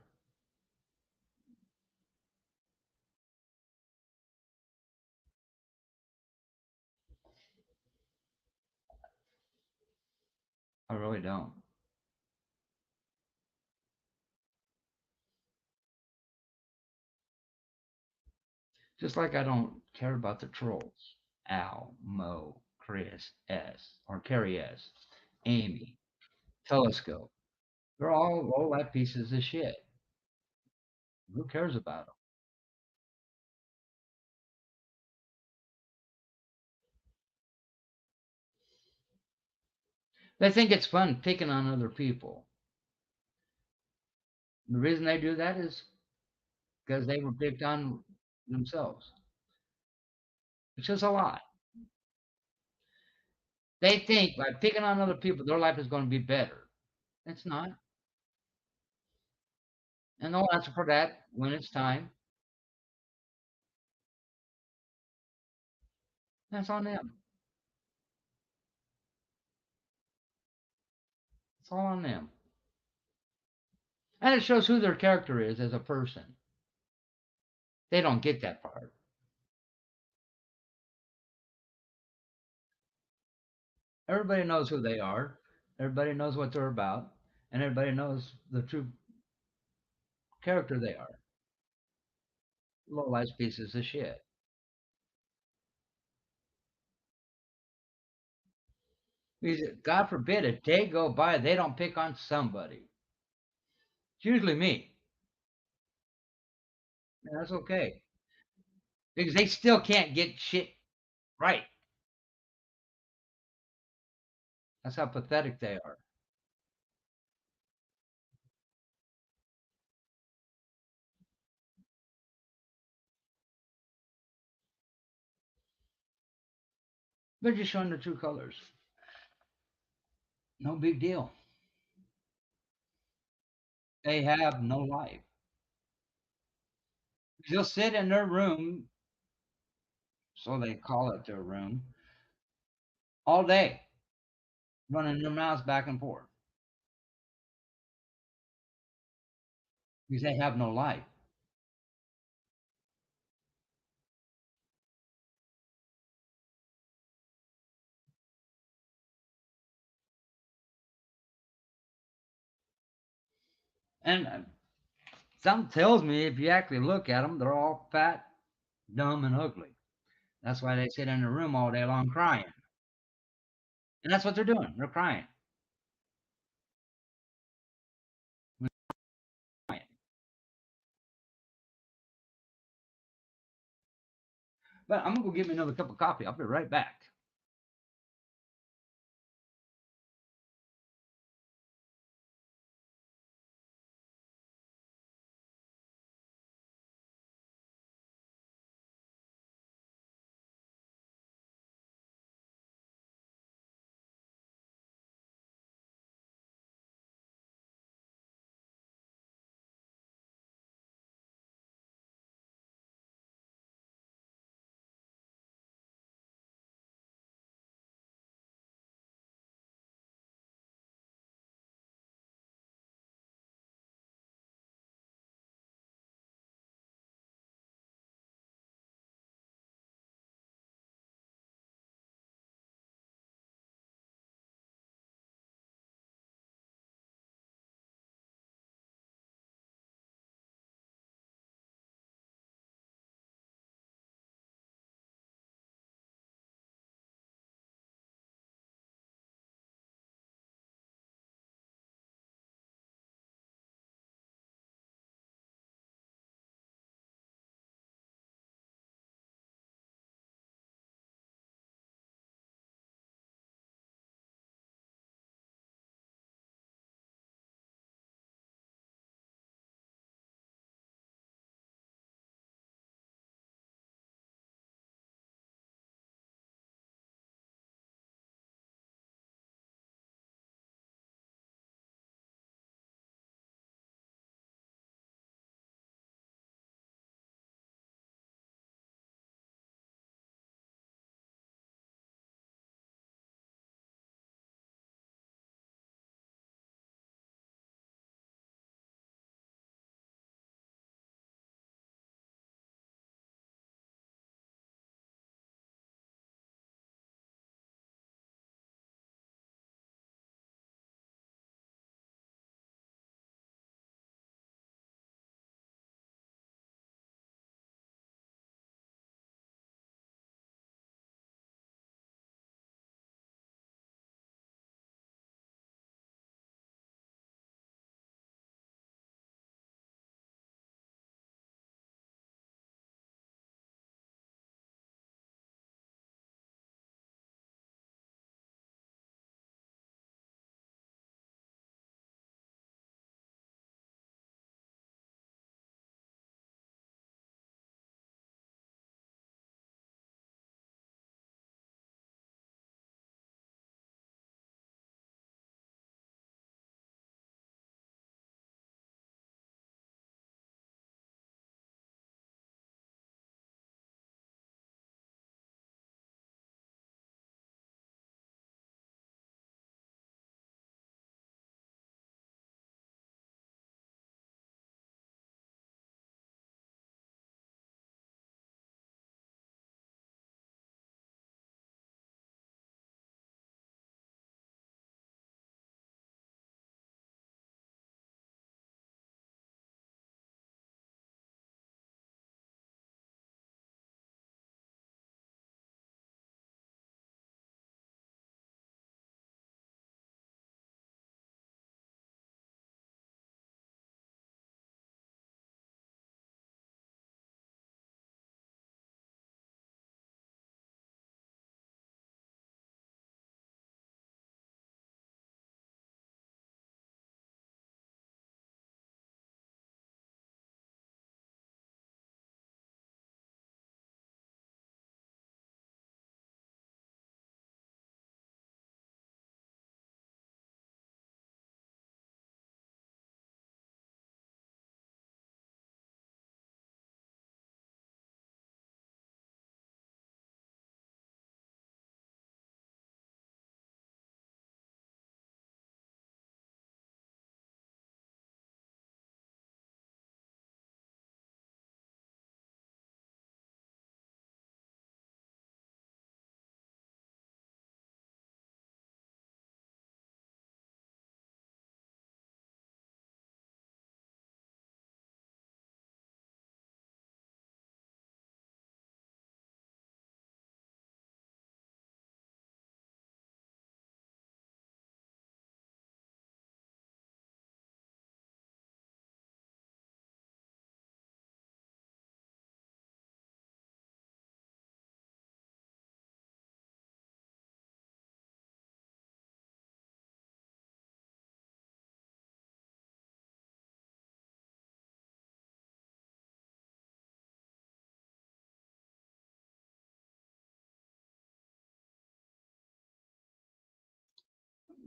I really don't. Just like I don't care about the trolls. Al, Mo, Chris, S, or Carrie S, Amy, Telescope. They're all low life pieces of shit. Who cares about them? They think it's fun picking on other people. The reason they do that is because they were picked on themselves, which is a lot. They think by picking on other people, their life is going to be better. It's not. And they'll answer for that when it's time. That's on them. It's all on them. And it shows who their character is as a person. They don't get that part. Everybody knows who they are. Everybody knows what they're about. And everybody knows the true character they are. Low life pieces of shit. Because God forbid a day go by they don't pick on somebody. It's usually me. And that's okay. Because they still can't get shit right. That's how pathetic they are. They're just showing their true colors. No big deal. They have no life. They'll sit in their room, so they call it their room, all day, running their mouths back and forth because they have no life. And something tells me if you actually look at them, they're all fat, dumb, and ugly. That's why they sit in a room all day long crying. And that's what they're doing. They're crying. But I'm going to go get me another cup of coffee. I'll be right back.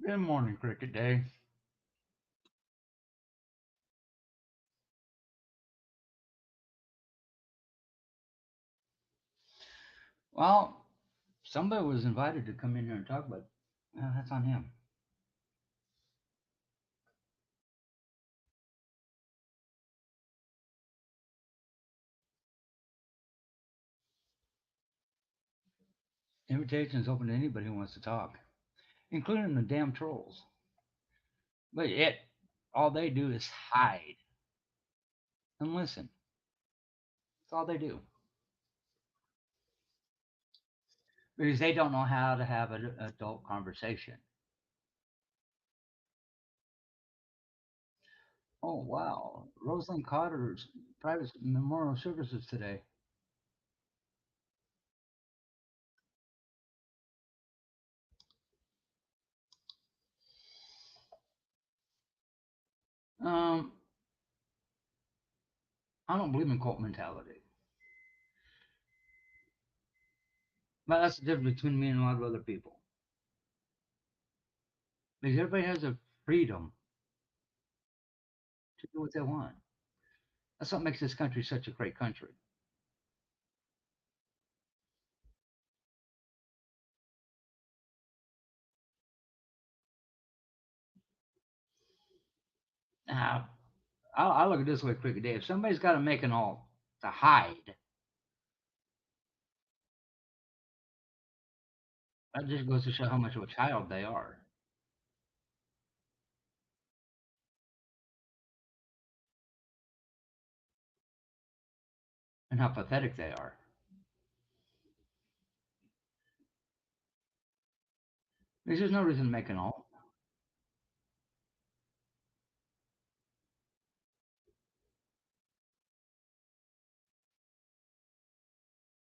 Good morning, Cricket Day. Well, somebody was invited to come in here and talk, but that's on him. Invitation is open to anybody who wants to talk, including the damn trolls. But yet, all they do is hide and listen. That's all they do because they don't know how to have an adult conversation. Oh wow, Rosalind Carter's private memorial services today. Um, I don't believe in cult mentality, but that's the difference between me and a lot of other people. Because everybody has a freedom to do what they want. That's what makes this country such a great country. Now, I look at this way, Cricket Day. If somebody's got to make an alt to hide, that just goes to show how much of a child they are and how pathetic they are. There's just no reason to make an alt.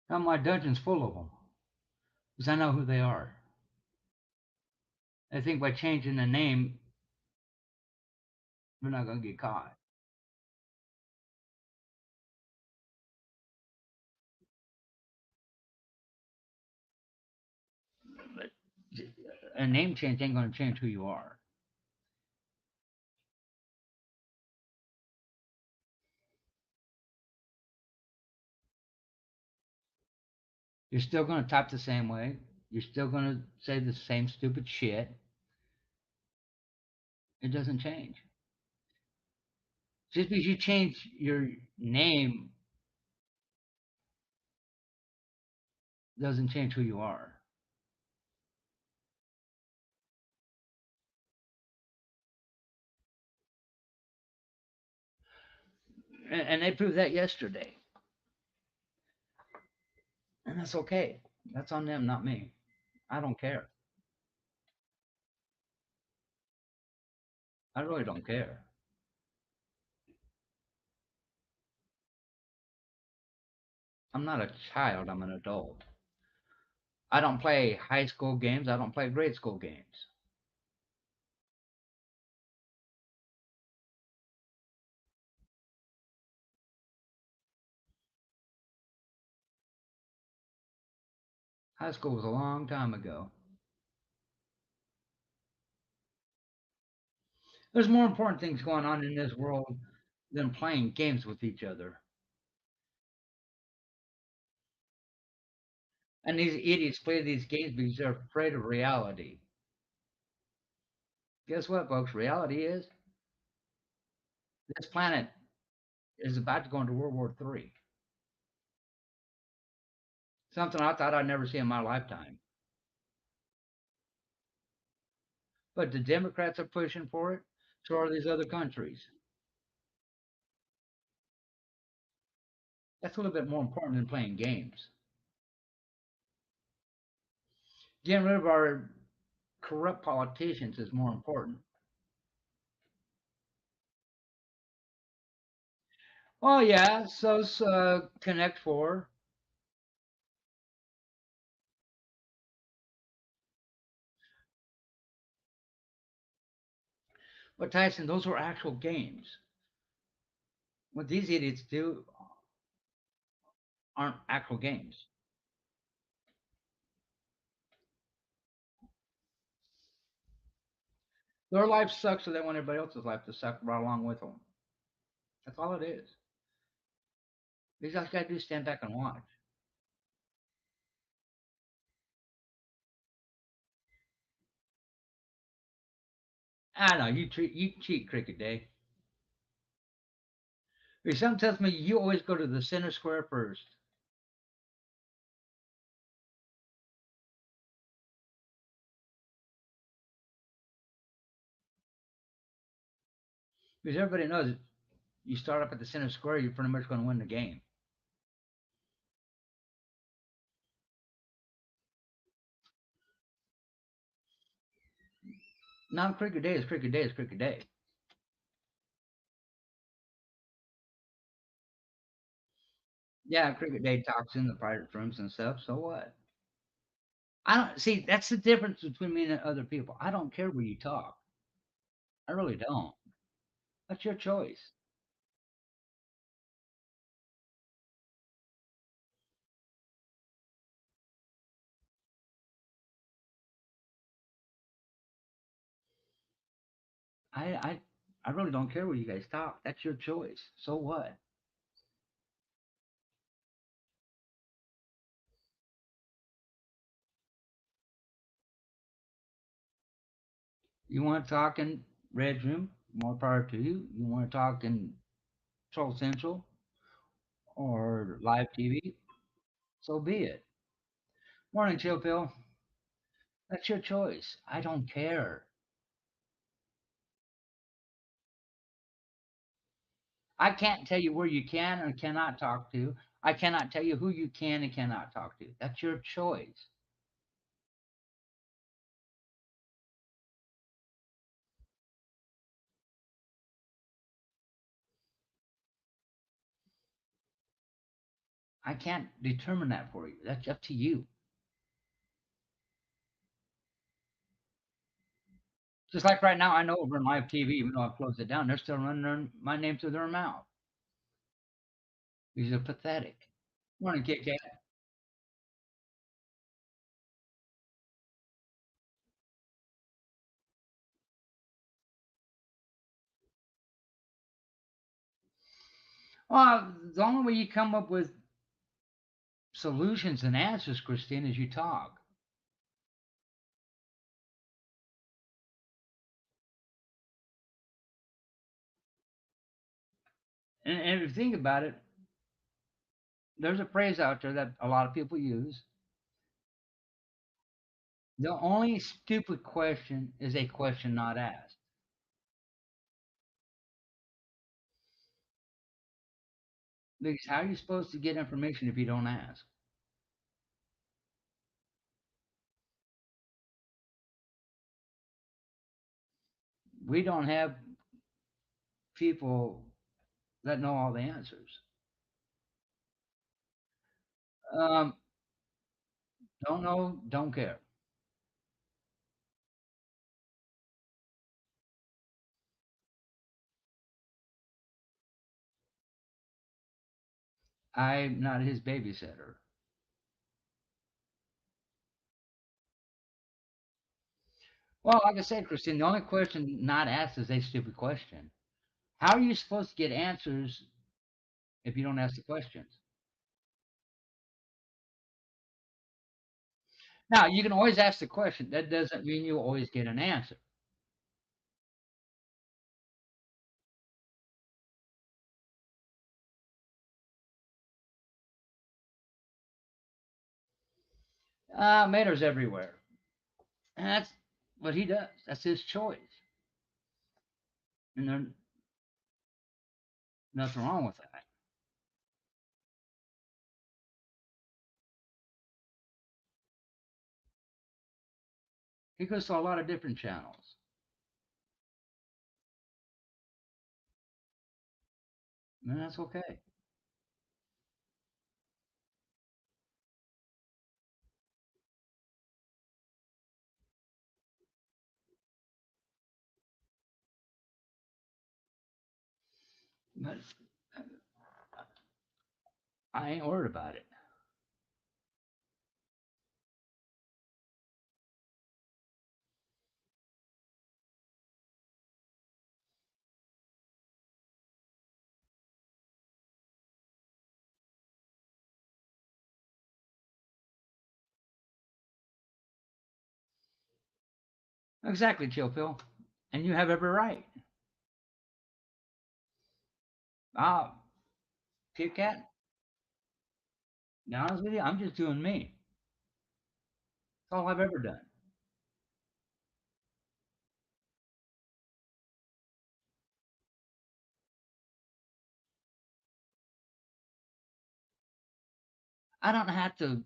Now my dungeon's full of them because I know who they are. I think by changing the name, we're not going to get caught. But a name change ain't going to change who you are. You're still going to type the same way. You're still going to say the same stupid shit. It doesn't change. Just because you change your name doesn't change who you are. And they proved that yesterday. And that's okay. That's on them, not me. I don't care. I really don't care. I'm not a child, I'm an adult. I don't play high school games, I don't play grade school games. High school was a long time ago. There's more important things going on in this world than playing games with each other. And these idiots play these games because they're afraid of reality. Guess what, folks? Reality is this planet is about to go into World War III. Something I thought I'd never see in my lifetime. But the Democrats are pushing for it. So are these other countries. That's a little bit more important than playing games. Getting rid of our corrupt politicians is more important. Oh yeah, so's Connect Four. But Tyson, those were actual games. What these idiots do aren't actual games. Their life sucks, so they want everybody else's life to suck right along with them. That's all it is. These guys got to do is stand back and watch. I know you cheat, Cricket Day. If something tells me you always go to the center square first. Because everybody knows you start up at the center square, you're pretty much going to win the game. Not Cricket Day is Cricket Day is Cricket Day. Yeah, Cricket Day talks in the private rooms and stuff. So what? I don't see. That's the difference between me and other people. I don't care where you talk. I really don't. That's your choice. I I I really don't care where you guys talk. That's your choice. So what? You want to talk in Red Room? More power to you. You want to talk in Troll Central or live TV? So be it. Morning, Chill Pill. That's your choice. I don't care. I can't tell you where you can or cannot talk to. I cannot tell you who you can and cannot talk to. That's your choice. I can't determine that for you. That's up to you. Just like right now, I know over in live TV, even though I've closed it down, they're still running my name through their mouth. These are pathetic. Morning, Kit Kat. Well, the only way you come up with solutions and answers, Christine, is you talk. And if you think about it, there's a phrase out there that a lot of people use. The only stupid question is a question not asked. Because how are you supposed to get information if you don't ask? We don't have people that know all the answers. Um, don't know, don't care. I'm not his babysitter. Well, like I said, Christine, the only question not asked is a stupid question. How are you supposed to get answers if you don't ask the questions? Now, you can always ask the question. That doesn't mean you always get an answer. Mater's everywhere. And that's what he does. That's his choice. And there's nothing wrong with that. He goes to a lot of different channels. And that's okay. But I ain't worried about it. Exactly, Chill Pill. And you have every right. Ah, Kit Kat, to be honest with you, I'm just doing me. That's all I've ever done. I don't have to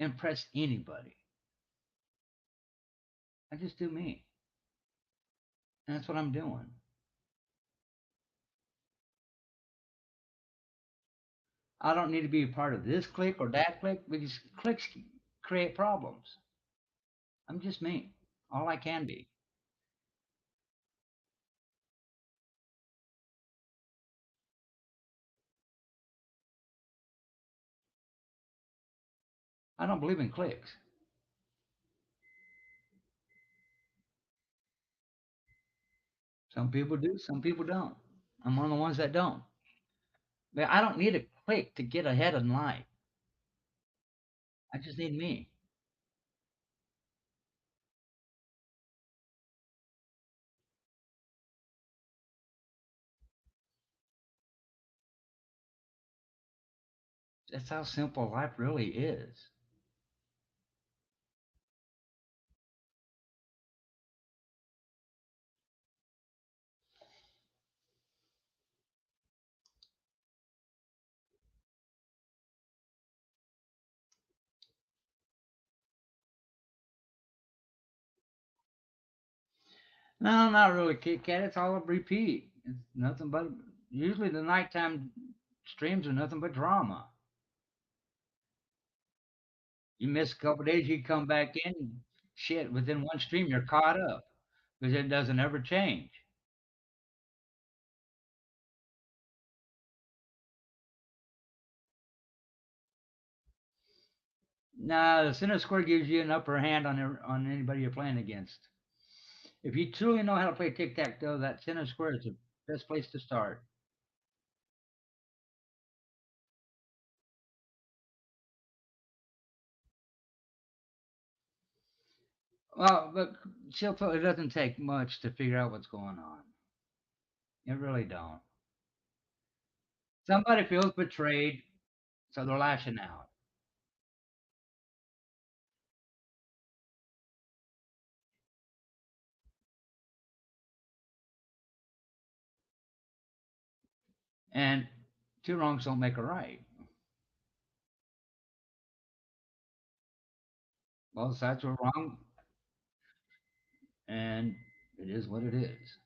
impress anybody. I just do me. And that's what I'm doing. I don't need to be a part of this clique or that clique because cliques create problems. I'm just me. All I can be. I don't believe in cliques. Some people do, some people don't. I'm one of the ones that don't. But I don't need a clique to get ahead in life. I just need me. That's how simple life really is. No, not really Kit Kat. It's all a repeat. It's nothing but usually the nighttime streams are nothing but drama. You miss a couple days, you come back in, shit, within one stream, you're caught up because it doesn't ever change. Nah, the center square gives you an upper hand on anybody you're playing against. If you truly know how to play tic tac toe, that center square is the best place to start. Well, but chill pill, it doesn't take much to figure out what's going on. It really don't. Somebody feels betrayed, so they're lashing out. And two wrongs don't make a right. Both sides were wrong, and it is what it is.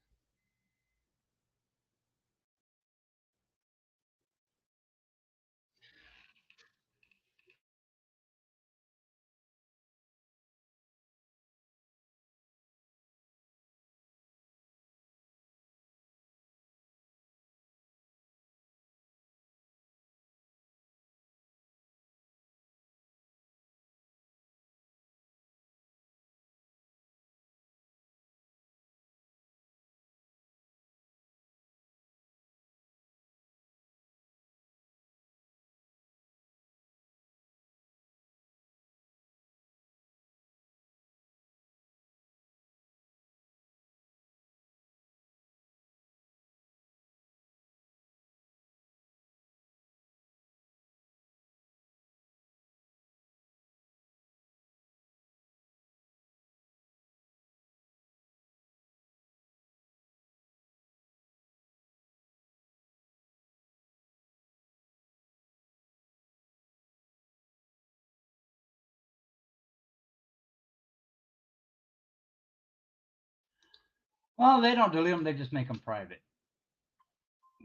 Well, they don't delete them; they just make them private.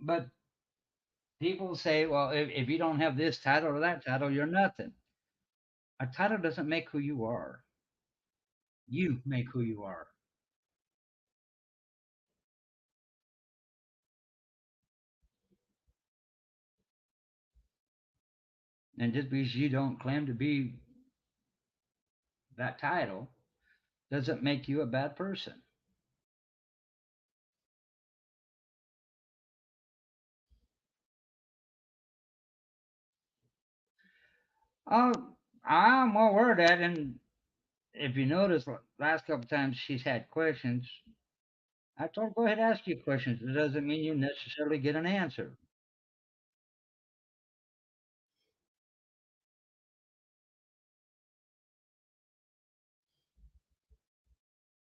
But people say, well, if you don't have this title or that title, you're nothing. A title doesn't make who you are. You make who you are. And just because you don't claim to be that title doesn't make you a bad person. Oh, I'm well aware of that, and if you notice, last couple times she's had questions, I told her, go ahead, ask you questions. It doesn't mean you necessarily get an answer.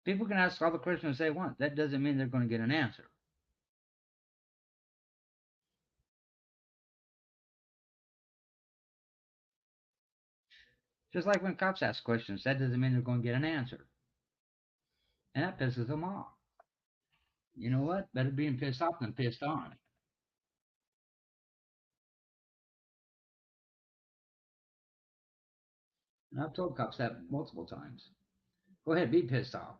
People can ask all the questions they want. That doesn't mean they're going to get an answer. Just like when cops ask questions, that doesn't mean they're going to get an answer. And that pisses them off. You know what? Better being pissed off than pissed on. And I've told cops that multiple times. Go ahead, be pissed off.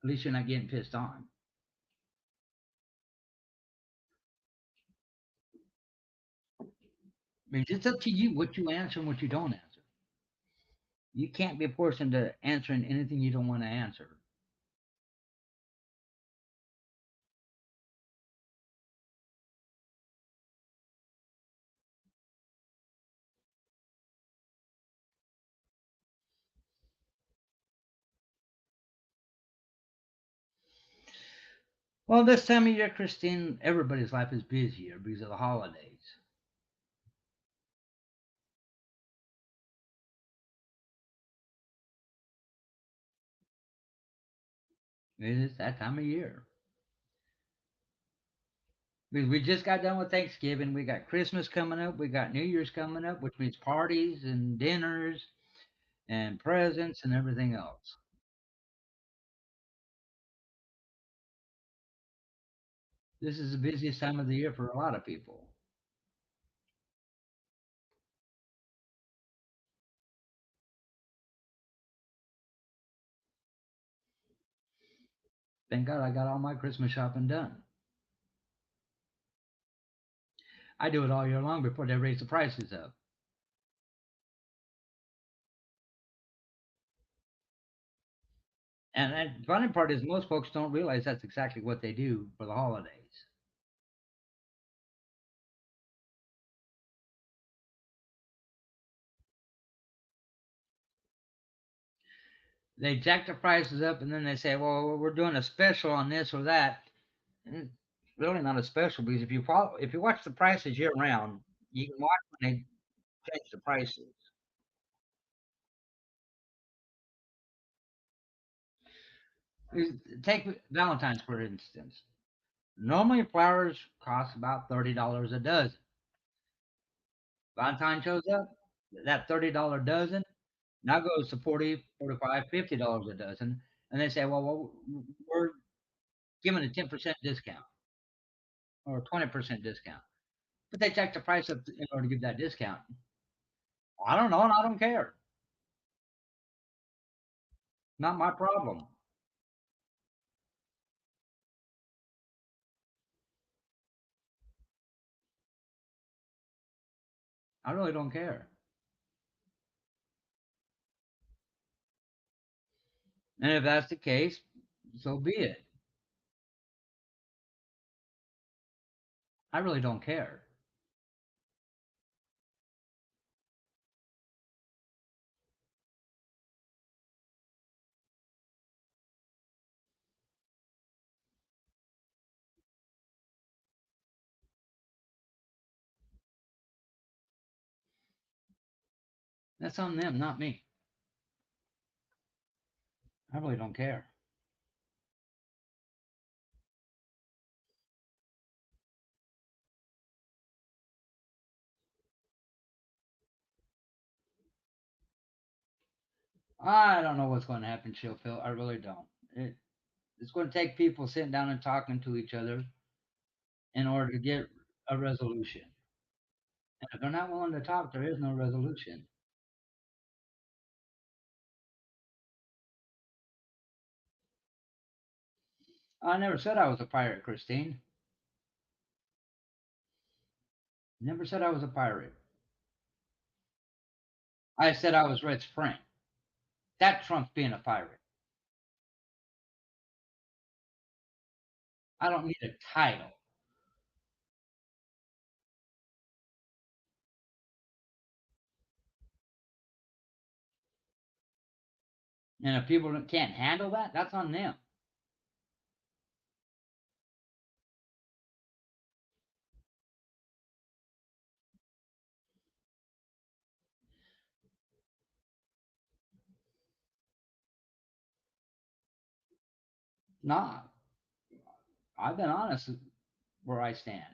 At least you're not getting pissed on. I mean, it's up to you what you answer and what you don't answer. You can't be forced into answering anything you don't want to answer. Well, this time of year, Christine, everybody's life is busier because of the holidays. It is that time of year. We just got done with Thanksgiving. We got Christmas coming up. We got New Year's coming up, which means parties and dinners and presents and everything else. This is the busiest time of the year for a lot of people. Thank God I got all my Christmas shopping done. I do it all year long before they raise the prices up. And the funny part is most folks don't realize that's exactly what they do for the holidays. They jack the prices up and then they say, well, we're doing a special on this or that. And it's really not a special because if you watch the prices year round, you can watch when they change the prices. Take Valentine's for instance. Normally flowers cost about $30 a dozen. Valentine shows up, that $30 dozen now goes to 40, 45, $50 a dozen. And they say, well, we're giving a 10% discount or a 20% discount. But they jack the price up in order to give that discount. I don't know, and I don't care. Not my problem. I really don't care. And if that's the case, so be it. I really don't care. That's on them, not me. I really don't care. I don't know what's going to happen, Phil. I really don't. It's going to take people sitting down and talking to each other in order to get a resolution. And if they're not willing to talk, there is no resolution. I never said I was a pirate, Christine. Never said I was a pirate. I said I was Red's friend. That trumps being a pirate. I don't need a title. And if people can't handle that, that's on them. Nah, I've been honest where I stand.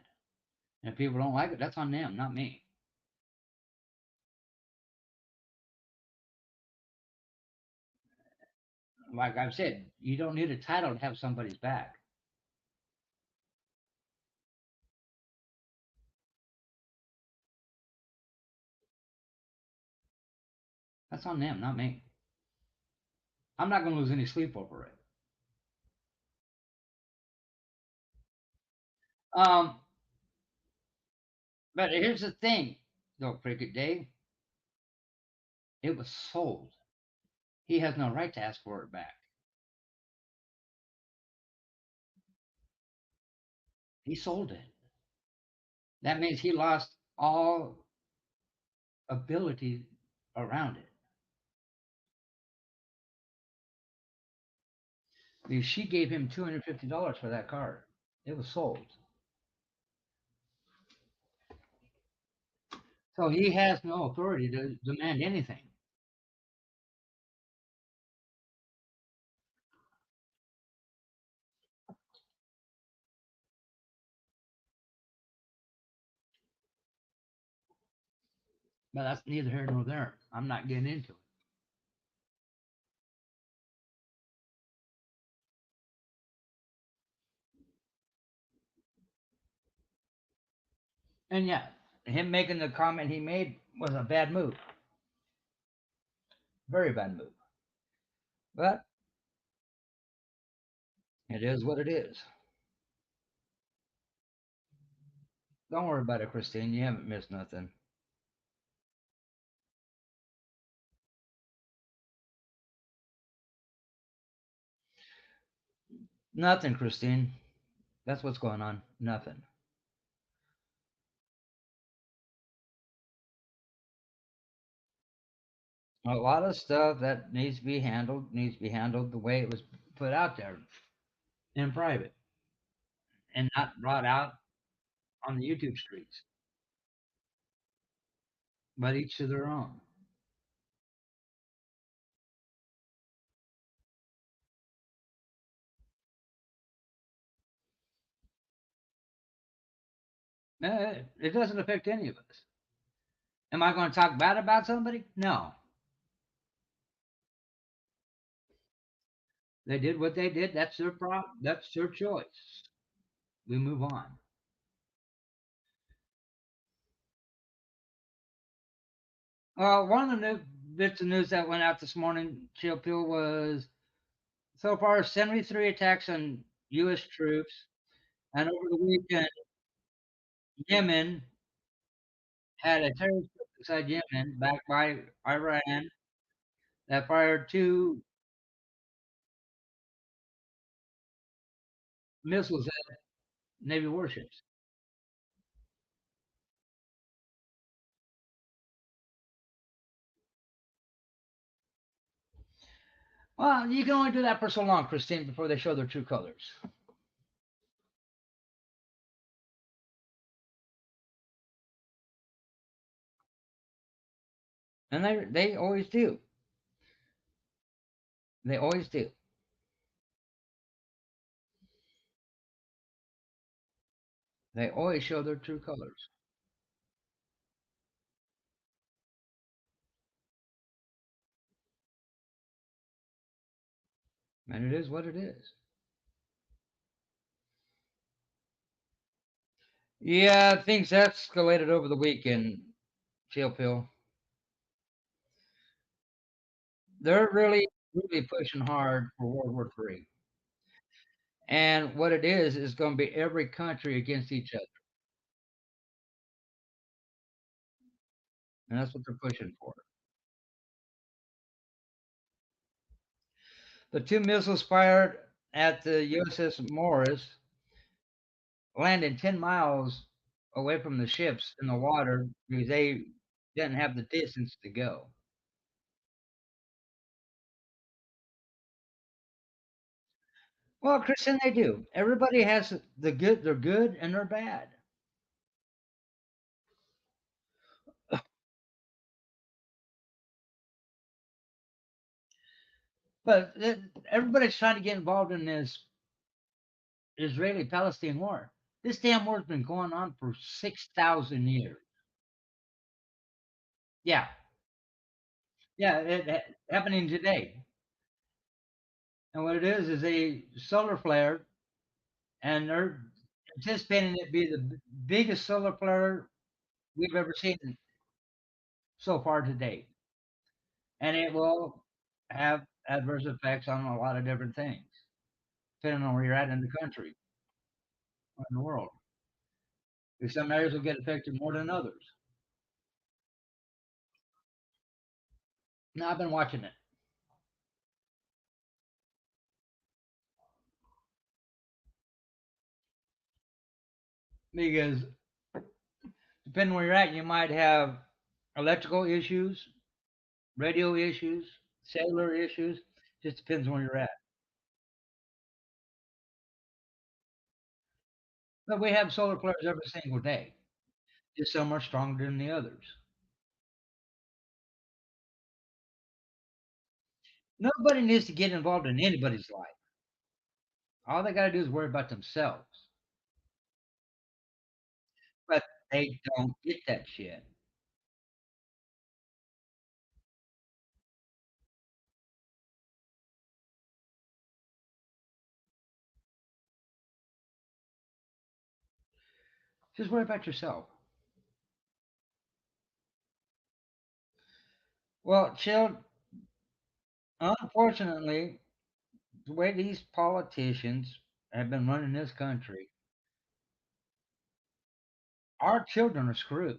And if people don't like it, that's on them, not me. Like I've said, you don't need a title to have somebody's back. That's on them, not me. I'm not going to lose any sleep over it. Um, but here's the thing, though, Cricket Dave. It was sold. He has no right to ask for it back. He sold it. That means he lost all ability around it. Because she gave him $250 for that car. It was sold. So he has no authority to demand anything. But that's neither here nor there. I'm not getting into it. And yeah, him making the comment he made was a bad move. Very bad move. But it is what it is. Don't worry about it, Christine. You haven't missed nothing. Nothing, Christine. That's what's going on. Nothing. A lot of stuff that needs to be handled the way it was put out there in private and not brought out on the YouTube streets. But each to their own. It doesn't affect any of us. Am I going to talk bad about somebody? No. They did what they did. That's their problem. That's their choice. We move on. One of the new bits of news that went out this morning, Chill Pill, was so far 73 attacks on U.S. troops. And over the weekend, Yemen had a terrorist group inside Yemen, backed by Iran, that fired two missiles at Navy warships. Well, you can only do that for so long, Christine, before they show their true colors. And they always do. They always do. They always show their true colors. And it is what it is. Yeah, things escalated over the weekend, Chill Pill. They're really pushing hard for World War III. And what it is going to be every country against each other. And that's what they're pushing for. The two missiles fired at the USS Morris landed 10 miles away from the ships in the water because they didn't have the distance to go. Well, Christian, they do. Everybody has the good. They're good and they're bad. But everybody's trying to get involved in this Israeli-Palestine war. This damn war's been going on for 6,000 years. Yeah, yeah, happening today. And what it is a solar flare, and they're anticipating it be the biggest solar flare we've ever seen so far to date. And it will have adverse effects on a lot of different things, depending on where you're at in the country or in the world. Because some areas will get affected more than others. Now, I've been watching it because depending where you're at, you might have electrical issues, radio issues, cellular issues. Just depends on where you're at. But we have solar flares every single day. Just some are stronger than the others. Nobody needs to get involved in anybody's life. All they got to do is worry about themselves. But they don't get that shit. Just worry about yourself. Well, child, unfortunately, the way these politicians have been running this country, our children are screwed.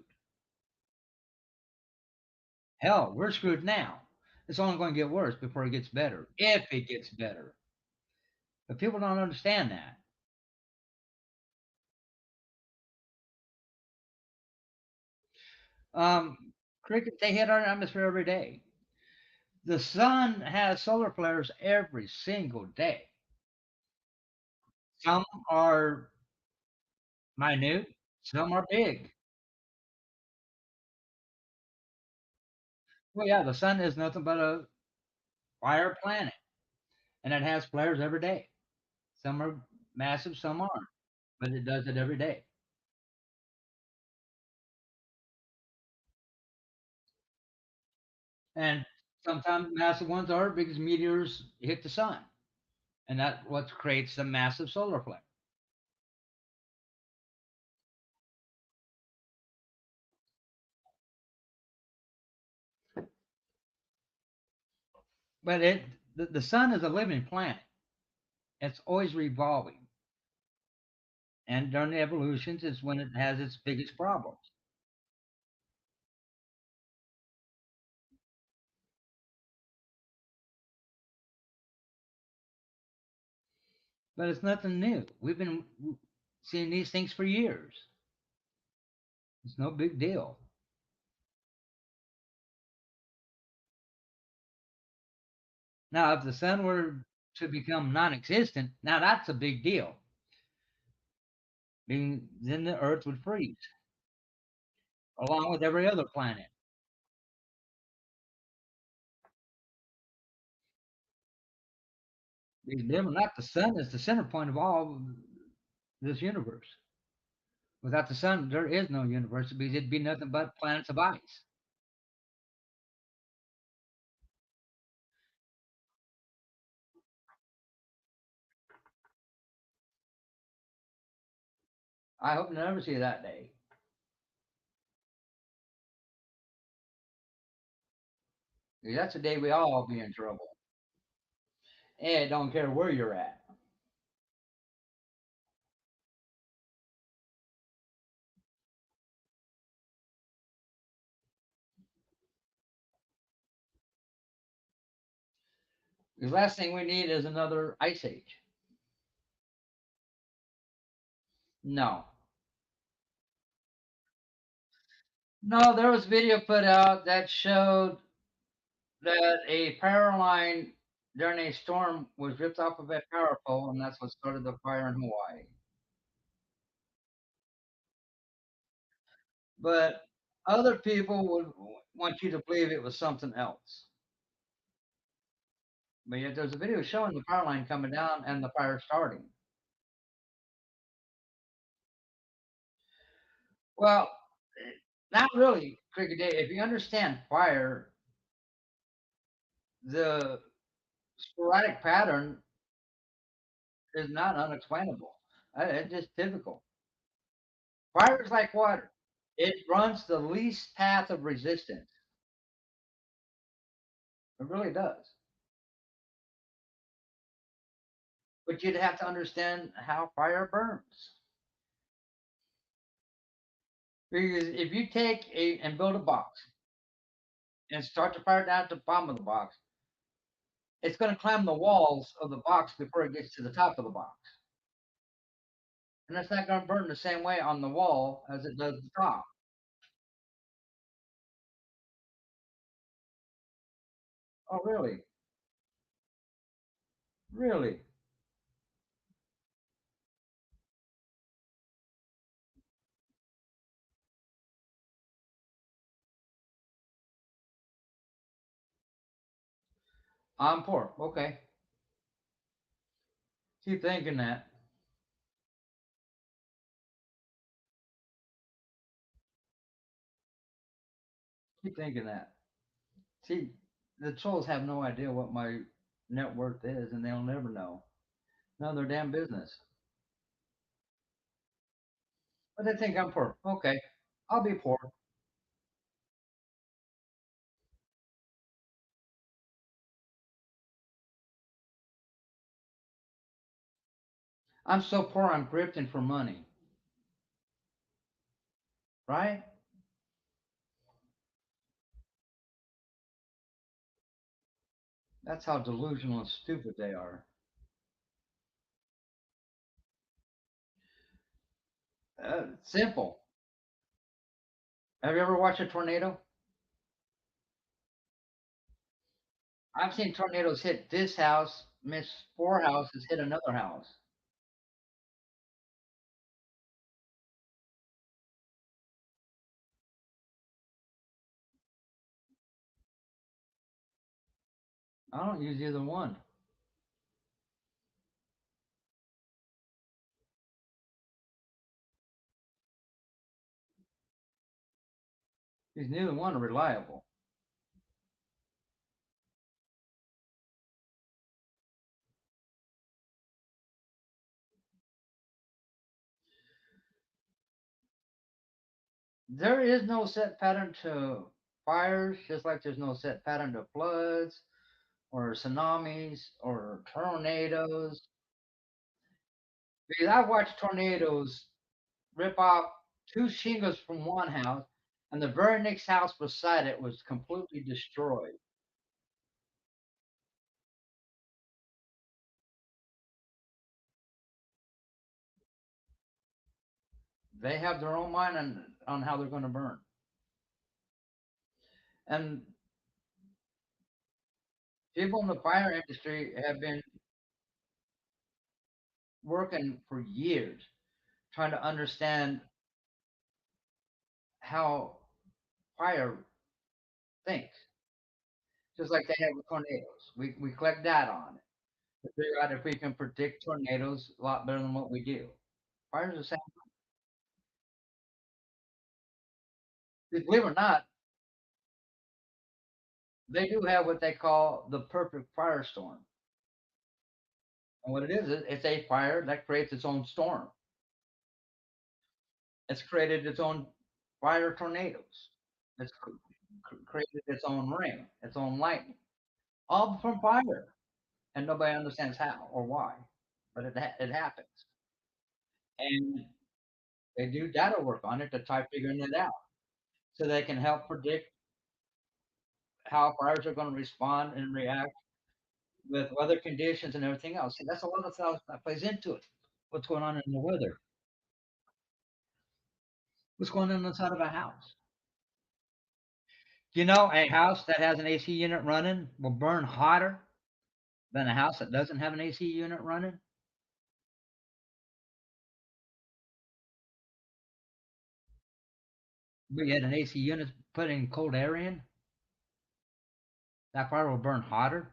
Hell, we're screwed now. It's only going to get worse before it gets better, if it gets better. But people don't understand that. Cricket, they hit our atmosphere every day. The sun has solar flares every single day. Some are minute, some are big. Well, yeah, the sun is nothing but a fire planet, and it has flares every day. Some are massive, some aren't, but it does it every day. And sometimes massive ones are because meteors hit the sun, and that's what creates the massive solar flare. But the sun is a living planet. It's always revolving, and during the evolutions is when it has its biggest problems. But it's nothing new. We've been seeing these things for years. It's no big deal. Now, if the sun were to become non-existent, now that's a big deal. Being then the Earth would freeze, along with every other planet. Because believe it or not, the sun is the center point of all this universe. Without the sun, there is no universe because it'd be nothing but planets of ice. I hope to never see that day. Because that's the day we all be in trouble. And don't care where you're at. The last thing we need is another ice age. No. No, there was video put out that showed that a power line during a storm was ripped off of a power pole, and that's what started the fire in Hawaii. But other people would want you to believe it was something else. But yet there's a video showing the power line coming down and the fire starting. Well, not really, Cricket Day. If you understand fire, the sporadic pattern is not unexplainable. It's just typical. Fire is like water. It runs the least path of resistance. It really does. But you'd have to understand how fire burns. Because if you take a and build a box and start to fire down at the bottom of the box, it's going to climb the walls of the box before it gets to the top of the box. And it's not going to burn the same way on the wall as it does the top. Oh, really? Really? I'm poor. Okay. Keep thinking that. Keep thinking that. See, the trolls have no idea what my net worth is, and they'll never know. None of their damn business. But they think I'm poor. Okay. I'll be poor. I'm so poor I'm grifting for money. Right? That's how delusional and stupid they are. Simple. Have you ever watched a tornado? I've seen tornadoes hit this house, miss four houses, hit another house. I don't use either one. Because neither one are reliable. There is no set pattern to fires, just like there's no set pattern to floods or tsunamis or tornadoes. Because I've watched tornadoes rip off two shingles from one house, and the very next house beside it was completely destroyed. They have their own mind on how they're going to burn. And people in the fire industry have been working for years trying to understand how fire thinks, just like they have with tornadoes. We collect data on it to figure out if we can predict tornadoes a lot better than what we do. Fire's the same. Believe it or not, they do have what they call the perfect firestorm. And what it is, it's a fire that creates its own storm. It's created its own fire tornadoes. It's created its own rain, its own lightning, all from fire, and nobody understands how or why, but it happens. And they do data work on it to try figuring it out, so they can help predict how fires are going to respond and react with weather conditions and everything else. See, that's a lot of stuff that plays into it. What's going on in the weather? What's going on inside of a house? You know, a house that has an AC unit running will burn hotter than a house that doesn't have an AC unit running? But yet an AC unit putting cold air in, that fire will burn hotter.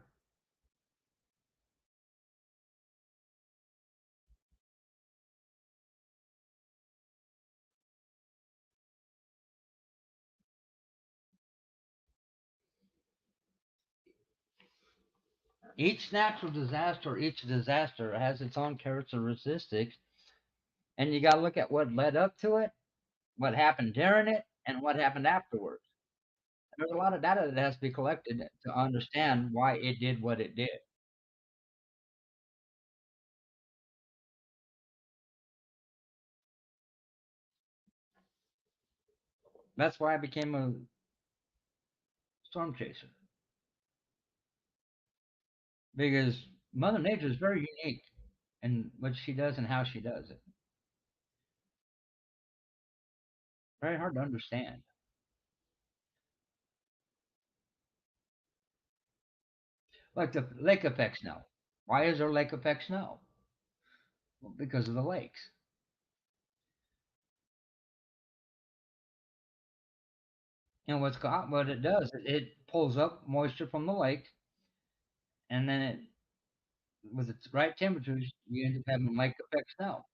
Each natural disaster, each disaster has its own characteristics, and you got to look at what led up to it, what happened during it, and what happened afterwards. There's a lot of data that has to be collected to understand why it did what it did. That's why I became a storm chaser, because Mother Nature is very unique in what she does and how she does it. Very hard to understand. Like the lake effect snow. Why is there lake effect snow? Well, because of the lakes. And what it does, it pulls up moisture from the lake, and then it, with its right temperatures, you end up having lake effect snow.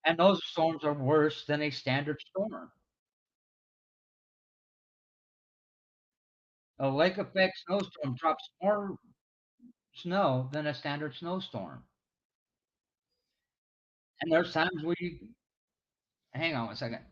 And those storms are worse than a standard storm. A lake effect snowstorm drops more snow than a standard snowstorm. And there's times where you hang on 1 second.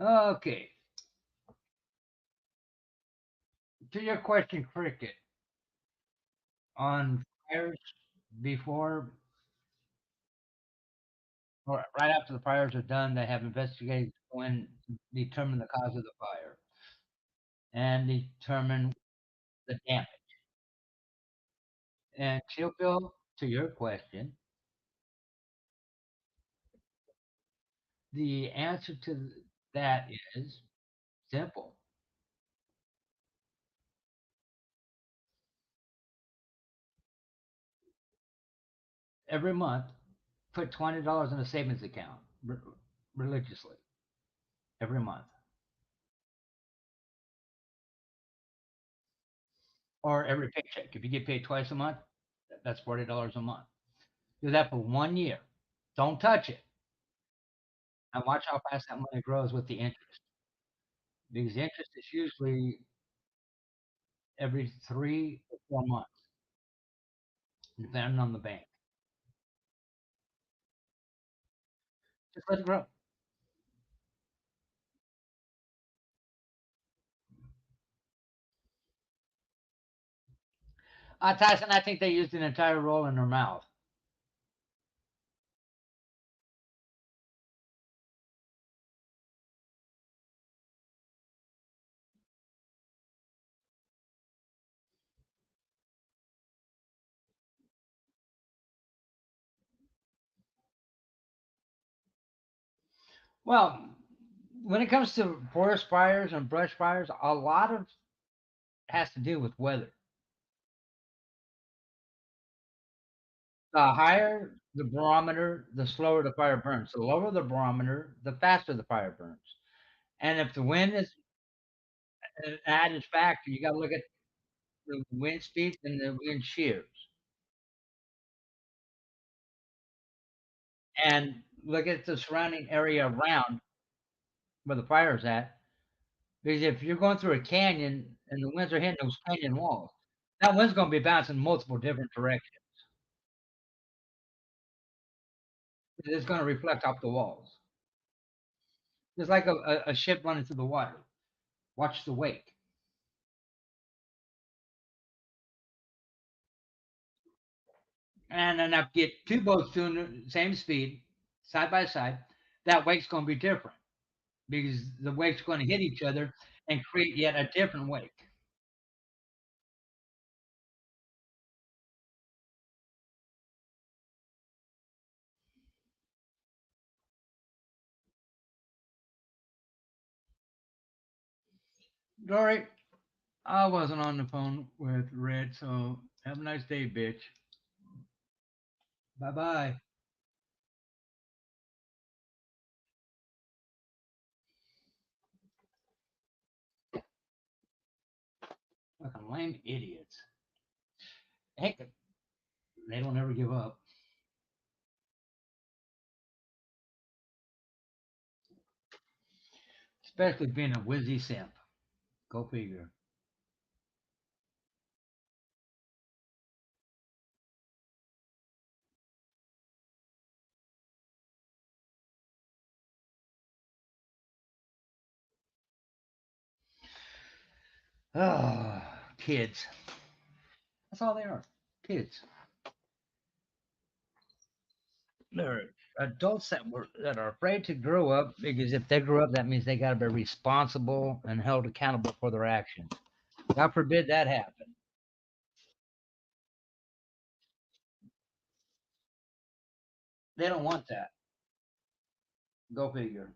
Okay, to your question, Cricket, on fires before or right after the fires are done, they have investigators go in to determine the cause of the fire and determine the damage. And Chillville, to your question, the answer to that is simple. Every month, put $20 in a savings account religiously every month, or every paycheck. If you get paid twice a month, that's $40 a month. Do that for 1 year. Don't touch it, and watch how fast that money grows with the interest. Because interest is usually every 3 or 4 months, depending on the bank. Just let it grow. Tyson, I think they used an entire roll in their mouth. Well, when it comes to forest fires and brush fires, a lot of has to do with weather. The higher the barometer, the slower the fire burns. The lower the barometer, the faster the fire burns. And if the wind is an added factor, you got to look at the wind speeds and the wind shears, and look at the surrounding area around where the fire's at. Because if you're going through a canyon and the winds are hitting those canyon walls, that wind's going to be bouncing multiple different directions. It's going to reflect off the walls. It's like a ship running through the water. Watch the wake. And then if you get two boats doing the same speed, side by side, that wake's going to be different because the wake's going to hit each other and create yet a different wake. Dory, I wasn't on the phone with Red, so have a nice day, bitch. Bye bye. Fucking lame idiots. Heck, they don't ever give up. Especially being a whizzy simp. Go figure. Oh, kids. That's all they are. Kids. They're adults that are afraid to grow up because if they grow up, that means they got to be responsible and held accountable for their actions. God forbid that happen. They don't want that. Go figure.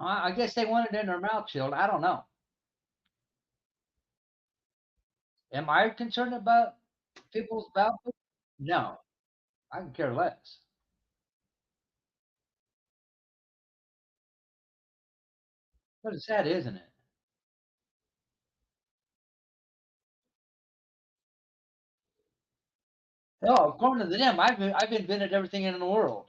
I guess they want it in their mouth chilled. I don't know. Am I concerned about people's mouth? No, I can care less. But it's sad, isn't it? Oh, according to them, I've invented everything in the world.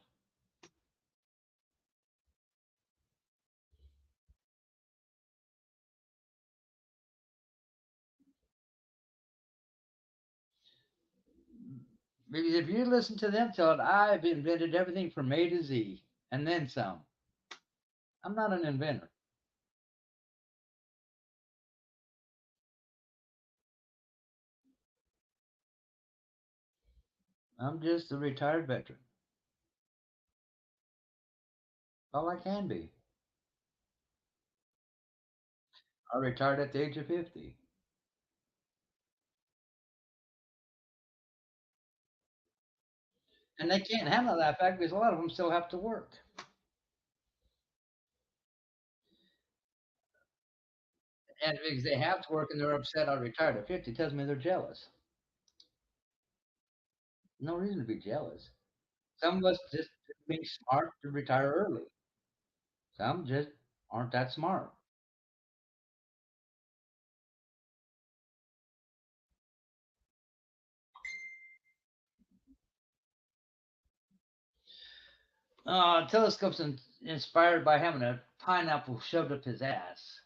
Because if you listen to them tell it, I've invented everything from A to Z and then some. I'm not an inventor. I'm just a retired veteran. All I can be. I retired at the age of 50. And they can't handle that fact because a lot of them still have to work. And because they have to work and they're upset I retired at 50 tells me they're jealous. No reason to be jealous. Some of us just being smart to retire early. Some just aren't that smart. Telescope's inspired by having a pineapple shoved up his ass.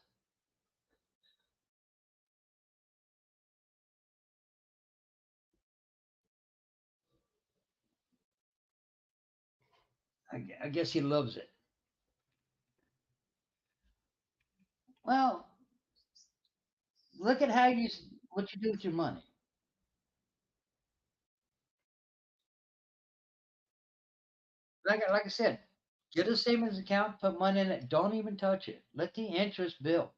I guess he loves it. Well, look at how what you do with your money. Like I said, get a savings account, put money in it. Don't even touch it. Let the interest build,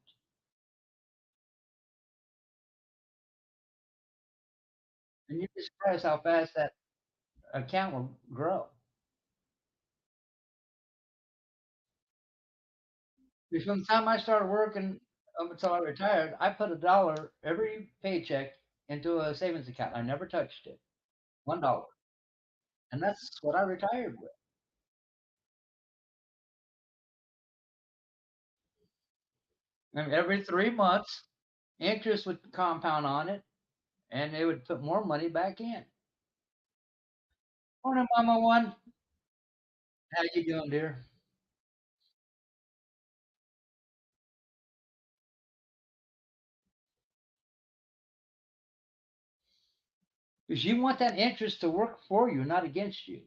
and you'd be surprised how fast that account will grow. Because from the time I started working up until I retired, I put $1 every paycheck into a savings account. I never touched it. $1, and that's what I retired with. And every 3 months, interest would compound on it, and they would put more money back in. Morning, Mama One. How you doing, dear? Because you want that interest to work for you, not against you.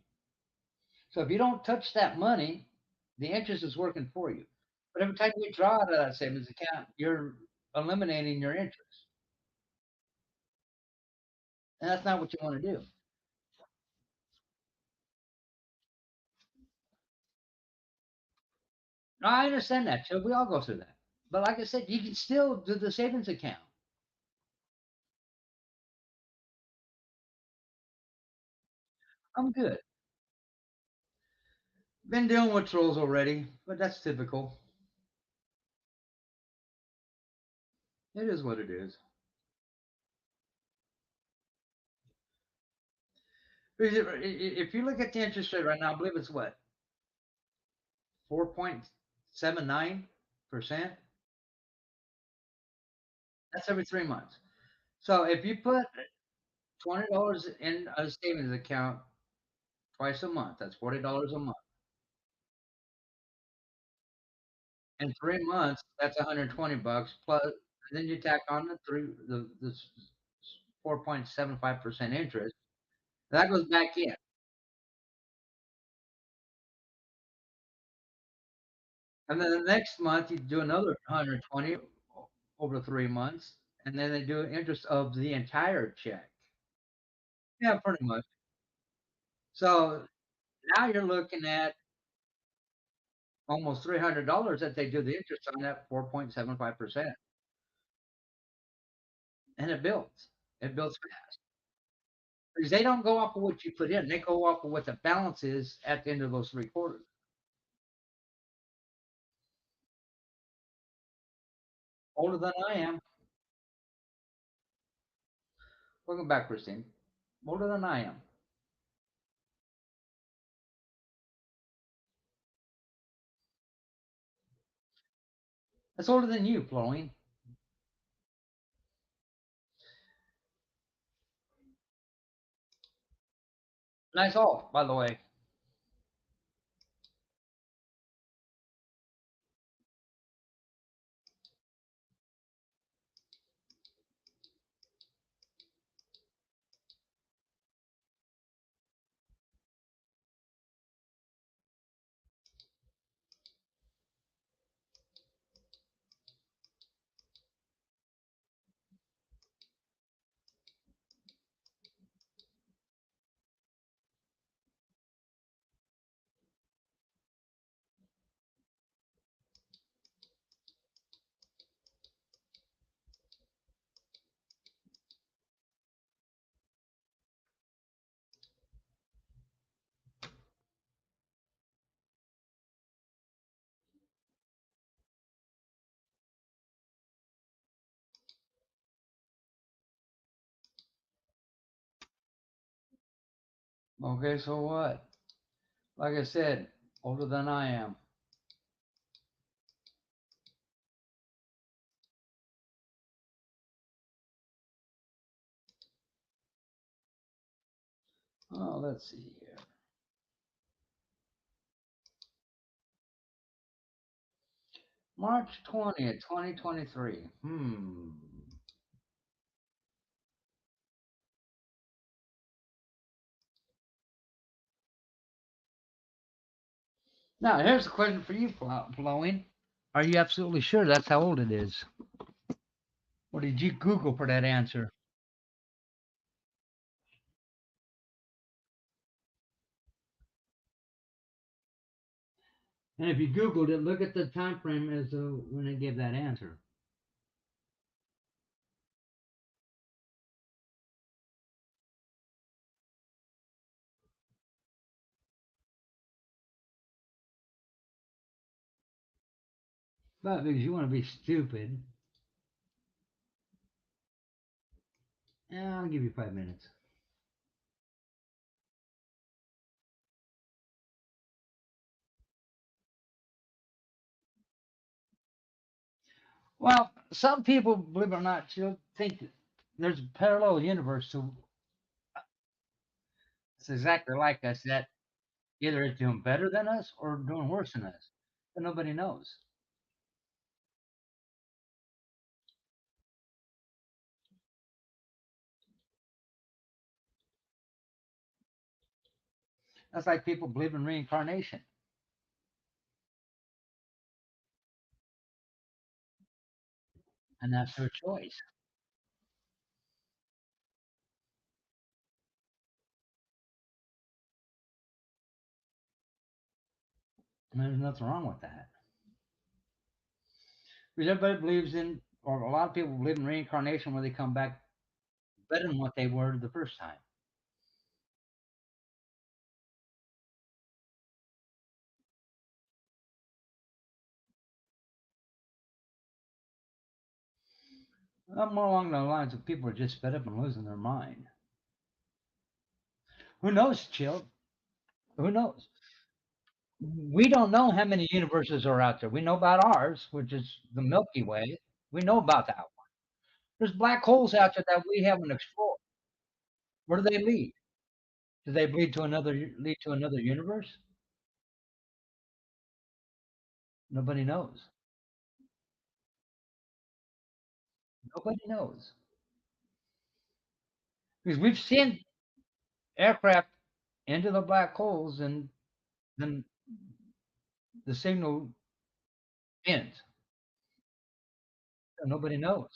So if you don't touch that money, the interest is working for you. But every time you draw out of that savings account, you're eliminating your interest. And that's not what you want to do. No, I understand that. So we all go through that. But like I said, you can still do the savings account. I'm good. Been dealing with trolls already, but that's typical. It is what it is. If you look at the interest rate right now, I believe it's what, 4.79%? That's every 3 months. So if you put $20 in a savings account twice a month, that's $40 a month. In 3 months, that's 120 bucks plus, and then you tack on the 4.75% interest. That goes back in. And then the next month, you do another 120 over 3 months, and then they do interest of the entire check. Yeah, pretty much. So now you're looking at almost $300 that they do the interest on that 4.75%, and it builds. It builds fast because they don't go off of what you put in; they go off of what the balance is at the end of those 3 quarters. Older than I am. Welcome back, Christine. Older than I am. That's older than you, Chloe. Nice all, by the way. Okay, so what? Like I said, older than I am. Oh, let's see here. March 20th, 2023. Now, here's a question for you, Flowing. Are you absolutely sure that's how old it is? Or did you Google for that answer? And if you Googled it, look at the time frame as to when they gave that answer. But because you want to be stupid, I'll give you 5 minutes. Well, some people, believe it or not, still think that there's a parallel universe to it's exactly like us that either it's doing better than us or doing worse than us, but nobody knows. That's like people believe in reincarnation, and that's their choice. And there's nothing wrong with that. Because everybody believes in, or a lot of people believe in reincarnation where they come back better than what they were the first time. More along the lines of people are just fed up and losing their mind. Who knows, Chill? Who knows? We don't know how many universes are out there. We know about ours, which is the Milky Way. We know about that one. There's black holes out there that we haven't explored. Where do they lead? Do they lead to another universe? Nobody knows. Nobody knows. Because we've sent aircraft into the black holes and then the signal ends. So nobody knows.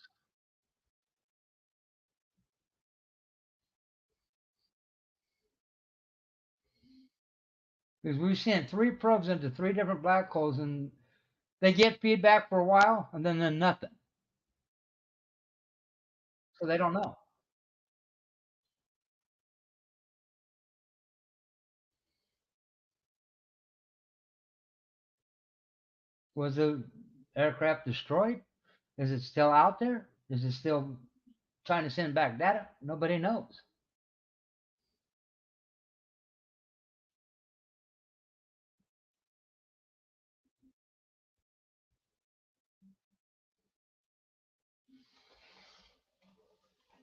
Because we've sent three probes into three different black holes and they get feedback for a while and then nothing. So they don't know. Was the aircraft destroyed? Is it still out there? Is it still trying to send back data? Nobody knows.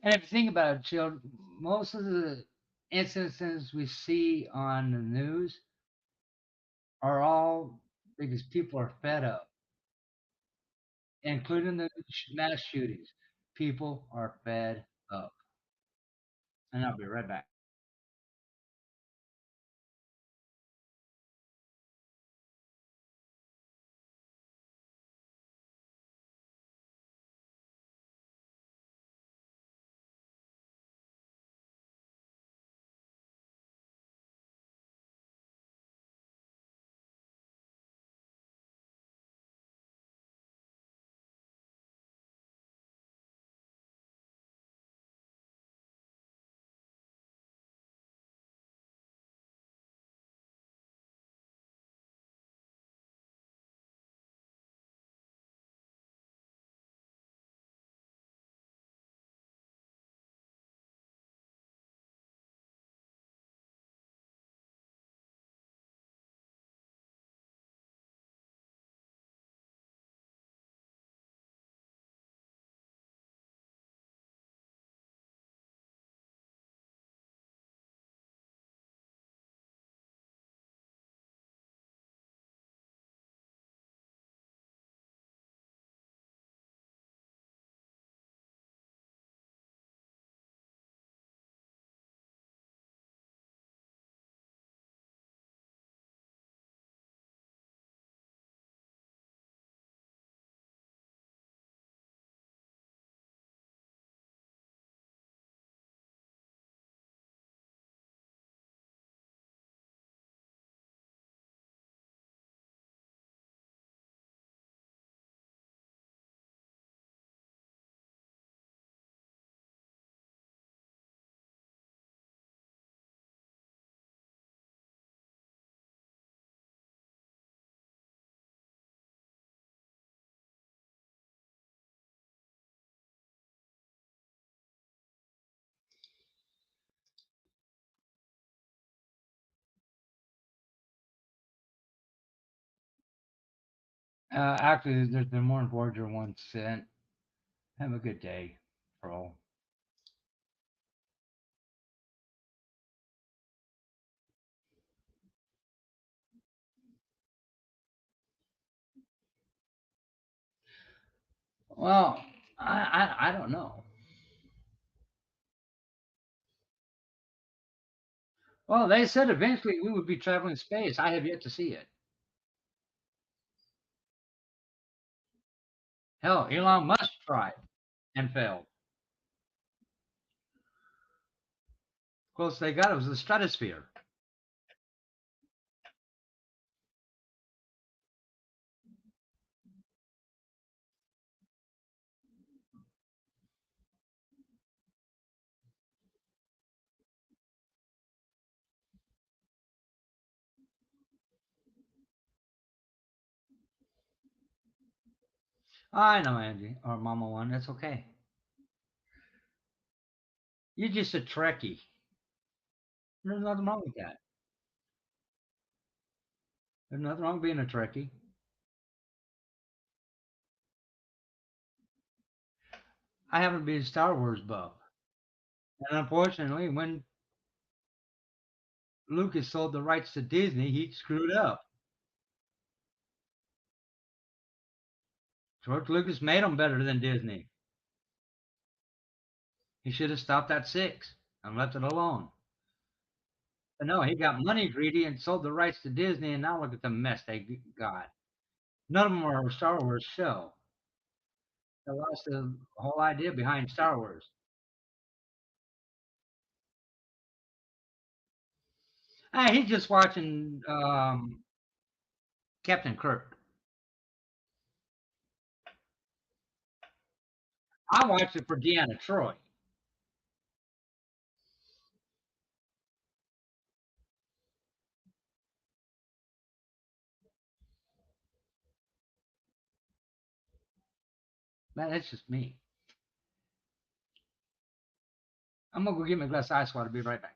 And if you think about it, Jill, most of the instances we see on the news are all because people are fed up, including the mass shootings. People are fed up. And I'll be right back. Actually, there's been more than Voyager 1 sent. Have a good day, Pearl. Well, I don't know. Well, they said eventually we would be traveling space. I have yet to see it. Hell, Elon Musk tried and failed. Close they got it was the stratosphere. I know, Angie, or Mama One. That's okay. You're just a Trekkie. There's nothing wrong with that. There's nothing wrong with being a Trekkie. I happen to be a Star Wars buff. And unfortunately, when Lucas sold the rights to Disney, he screwed up. George Lucas made them better than Disney. He should have stopped at 6 and left it alone. But no, he got money greedy and sold the rights to Disney, and now look at the mess they got. None of them are a Star Wars show. They lost the whole idea behind Star Wars. He's just watching Captain Kirk. I watched it for Deanna Troy. Man, that's just me. I'm gonna go get my glass of ice water. Be right back.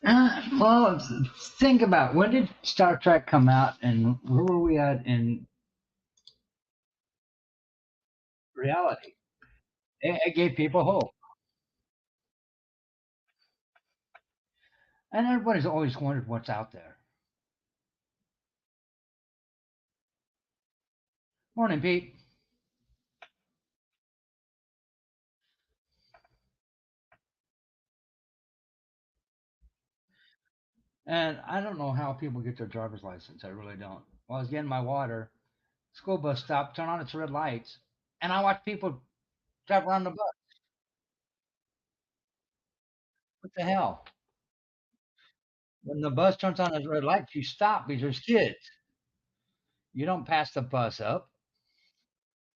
Well, think about when did Star Trek come out, and where were we at in reality? It gave people hope, and everybody's always wondered what's out there. Morning, Pete. And I don't know how people get their driver's license. I really don't. While I was getting my water, school bus stopped, turned on its red lights, and I watched people drive around the bus. What the hell? When the bus turns on its red lights, you stop because there's kids. You don't pass the bus up.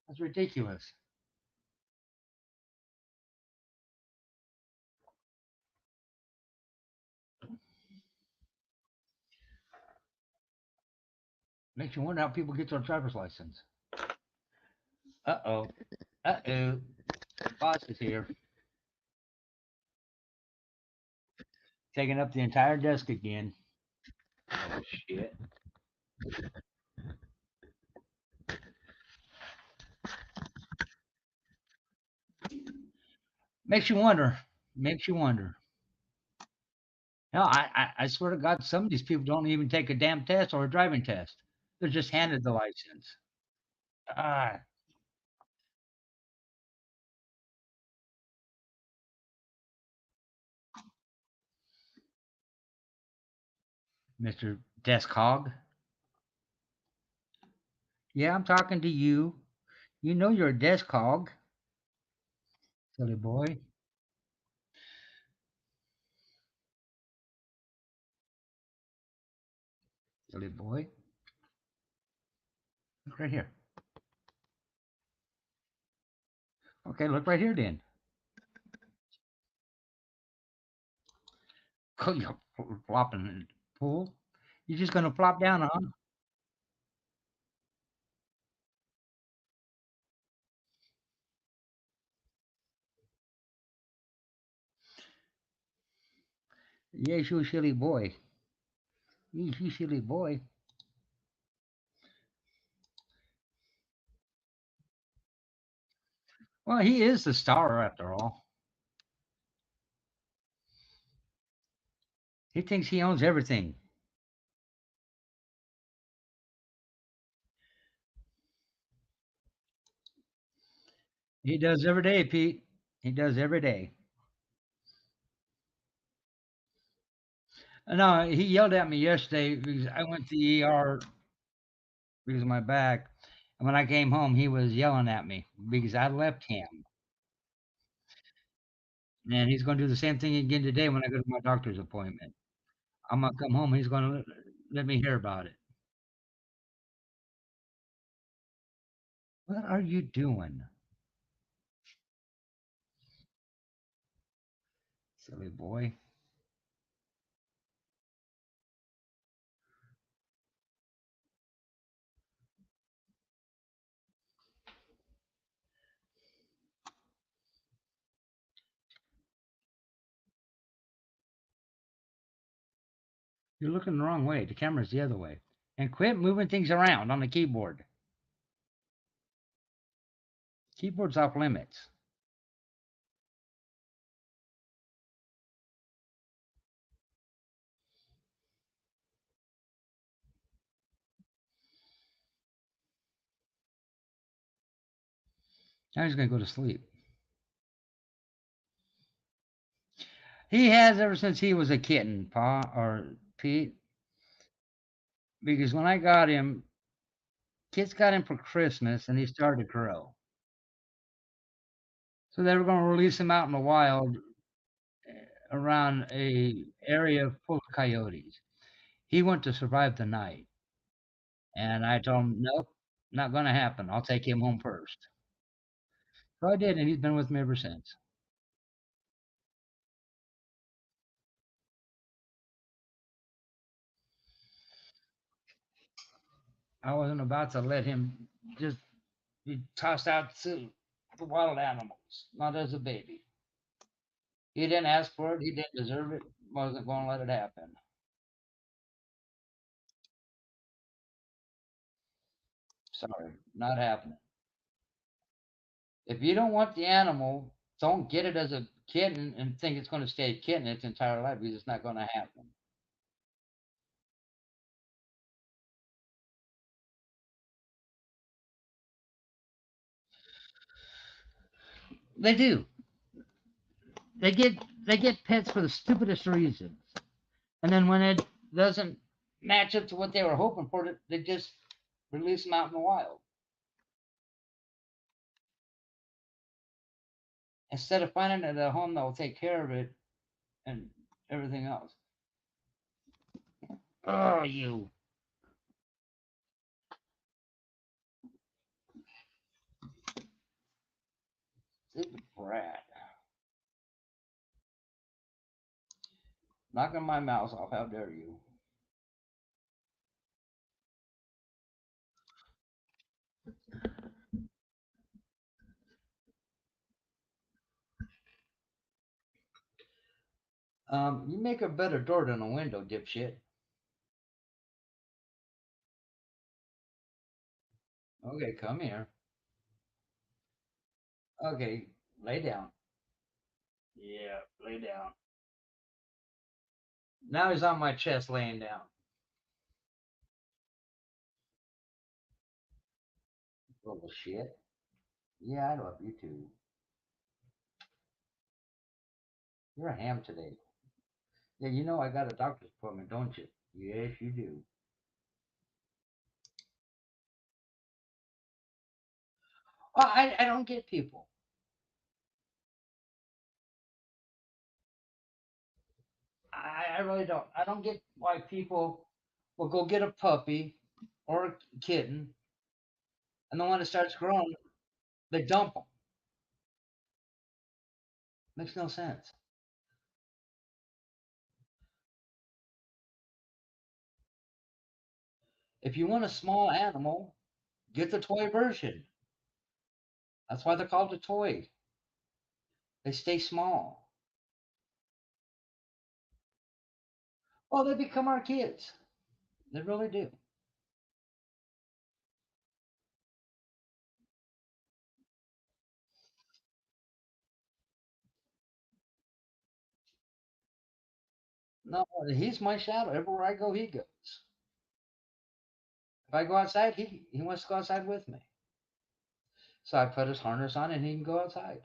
That's ridiculous. Makes you wonder how people get their driver's license. Uh oh. Uh oh. Boss is here. Taking up the entire desk again. Oh, shit. Makes you wonder. Makes you wonder. No, I swear to God, some of these people don't even take a damn test or a driving test. They're just handed the license. Ah, Mr. Desk Hog. Yeah, I'm talking to you. You know you're a desk hog, silly boy. Silly boy. Look right here. Okay, look right here then. Oh, you're flopping in the pool. You're just gonna flop down, huh? Yes, you silly boy. You silly boy. Well, he is the star after all. He thinks he owns everything. He does every day, Pete. He does every day. No, he yelled at me yesterday because I went to the ER because of my back. And when I came home, he was yelling at me because I left him. And he's going to do the same thing again today when I go to my doctor's appointment. I'm going to come home. He's going to let me hear about it. What are you doing, silly boy? You're looking the wrong way. The camera's the other way. And quit moving things around on the keyboard. Keyboard's off limits. Now he's going to go to sleep. He has ever since he was a kitten, Pa or Pete. Because when I got him, kids got him for Christmas and he started to grow. So they were going to release him out in the wild around a area full of coyotes. He went to survive the night. And I told him, nope, not going to happen. I'll take him home first. So I did, and he's been with me ever since. I wasn't about to let him just be tossed out to the wild animals, not as a baby. He didn't ask for it. He didn't deserve it. wasn't going to let it happen. Sorry, not happening. If you don't want the animal, don't get it as a kitten and think it's going to stay a kitten its entire life because it's not going to happen. They do. They get pets for the stupidest reasons, and then when it doesn't match up to what they were hoping for, they just release them out in the wild instead of finding it a home that will take care of it and everything else. Oh, you stupid brat! Knocking my mouse off. How dare you? You make a better door than a window, dipshit. Okay, come here. Okay, lay down. Yeah, lay down. Now he's on my chest laying down. Little shit. Yeah, I love you too. You're a ham today. Yeah, you know I got a doctor's appointment, don't you? Yes, you do. Well, I don't get people. I really don't. I don't get why people will go get a puppy or a kitten, and then when it starts growing, they dump them. Makes no sense. If you want a small animal, get the toy version. That's why they're called a toy. They stay small. Oh, they become our kids. They really do. No, he's my shadow. Everywhere I go, he goes. If I go outside, he wants to go outside with me. So I put his harness on and he can go outside.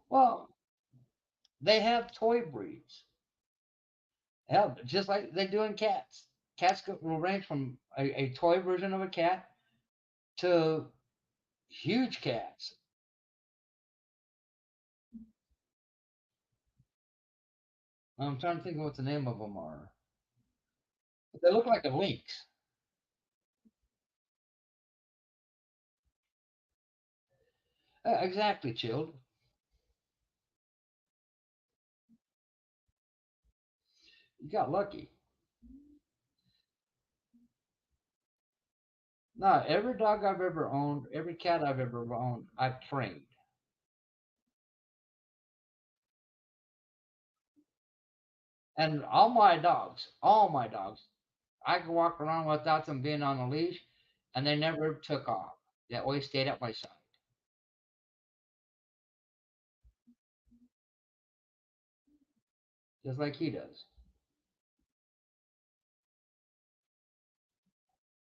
Well, they have toy breeds. Hell, just like they do in cats. Will range from a toy version of a cat to huge cats. I'm trying to think of what the name of them are. They look like a lynx. Exactly, chilled. You got lucky. No, every dog I've ever owned, every cat I've ever owned, I've trained. And all my dogs, I could walk around without them being on a leash, and they never took off. They always stayed at my side, just like he does.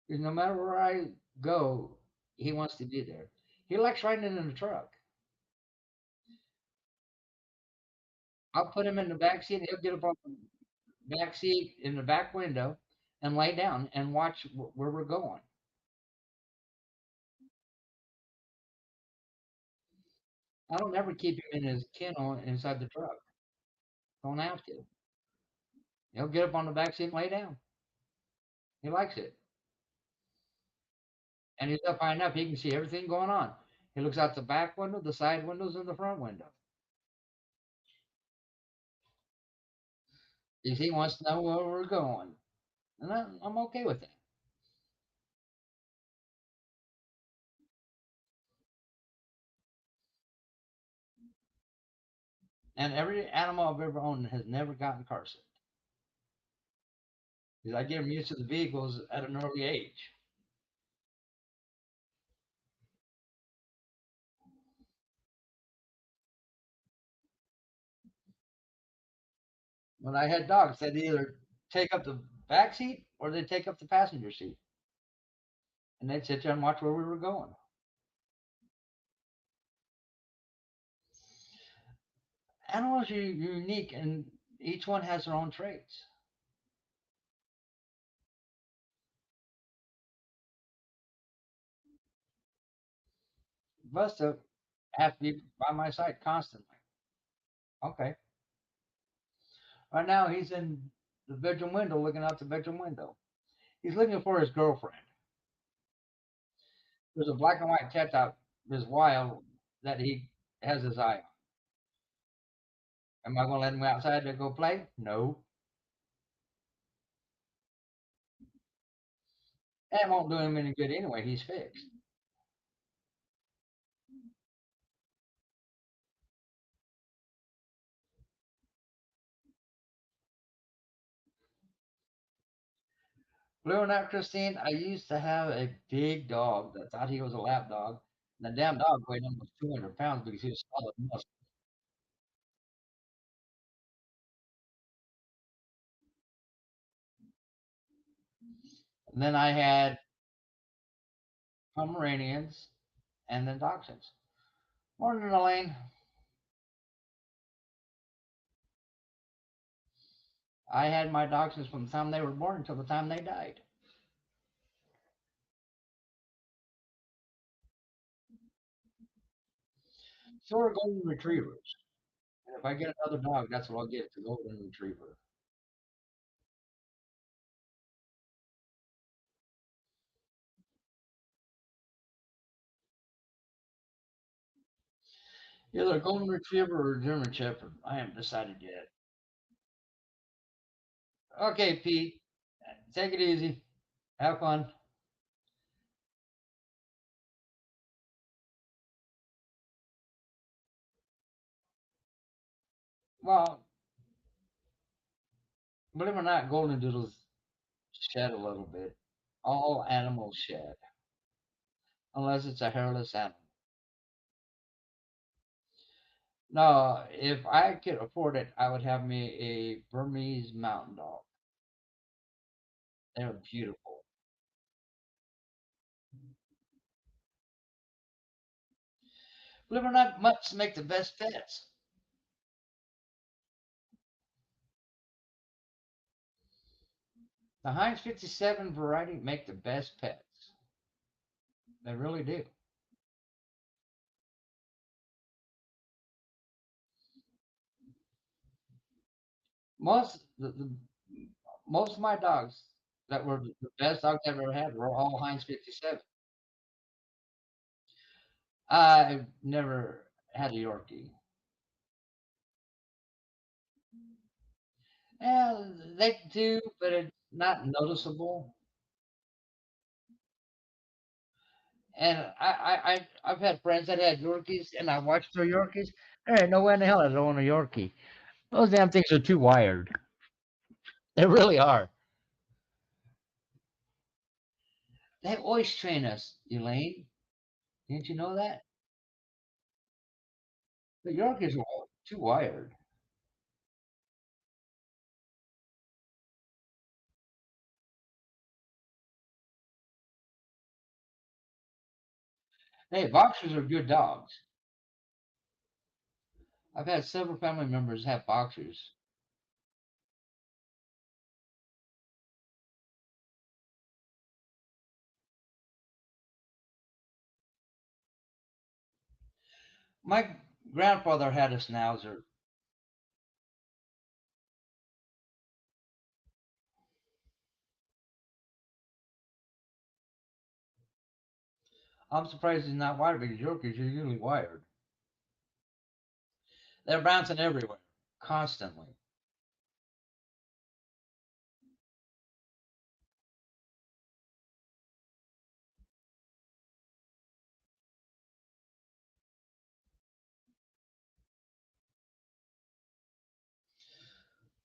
Because no matter where I go, he wants to be there. He likes riding in the truck. I'll put him in the back seat. He'll get up on the back seat in the back window and lay down and watch where we're going. I don't ever keep him in his kennel inside the truck. Don't have to. He'll get up on the back seat and lay down. He likes it. And he's up high enough he can see everything going on. He looks out the back window, the side windows, and the front window. Because he wants to know where we're going. And I'm okay with that. And every animal I've ever owned has never gotten car sick. Because I get them used to the vehicles at an early age. When I had dogs, they'd either take up the back seat or they'd take up the passenger seat. And they'd sit there and watch where we were going. Animals are unique and each one has their own traits. Busta have to be by my side constantly. Okay. Right now he's in the bedroom window, looking out the bedroom window. He's looking for his girlfriend. There's a black and white cat out this wild that he has his eye on. Am I going to let him outside to go play? No. That won't do him any good anyway. He's fixed. Believe it or not, Christine, I used to have a big dog that thought he was a lap dog. And the damn dog weighed almost 200 pounds because he was solid muscle. And then I had Pomeranians and then Dachshunds. Morning, Elaine. I had my Dachshunds from the time they were born until the time they died. So are golden retrievers. And if I get another dog, that's what I'll get, the golden retriever. Either a golden retriever or a German shepherd. I haven't decided yet. Okay, Pete, take it easy. Have fun. Well, believe it or not, golden doodles shed a little bit. All animals shed, unless it's a hairless animal. No, if I could afford it, I would have me a Burmese mountain dog. They're beautiful. Believe it or not, mutts make the best pets. The Heinz 57 variety make the best pets. They really do. The most of my dogs that were the best dogs I've ever had were all Heinz 57. I've never had a Yorkie. Yeah, they do, but it's not noticeable. And I've had friends that had Yorkies, and I watched their Yorkies. There ain't no way in the hell I'd own a Yorkie. Those damn things are too wired. They really are. They always train us, Elaine. Didn't you know that? The Yorkies are all too wired. Hey, boxers are good dogs. I've had several family members have boxers. My grandfather had a schnauzer. I'm surprised he's not wired because Yorkies are usually wired. They're bouncing everywhere, constantly.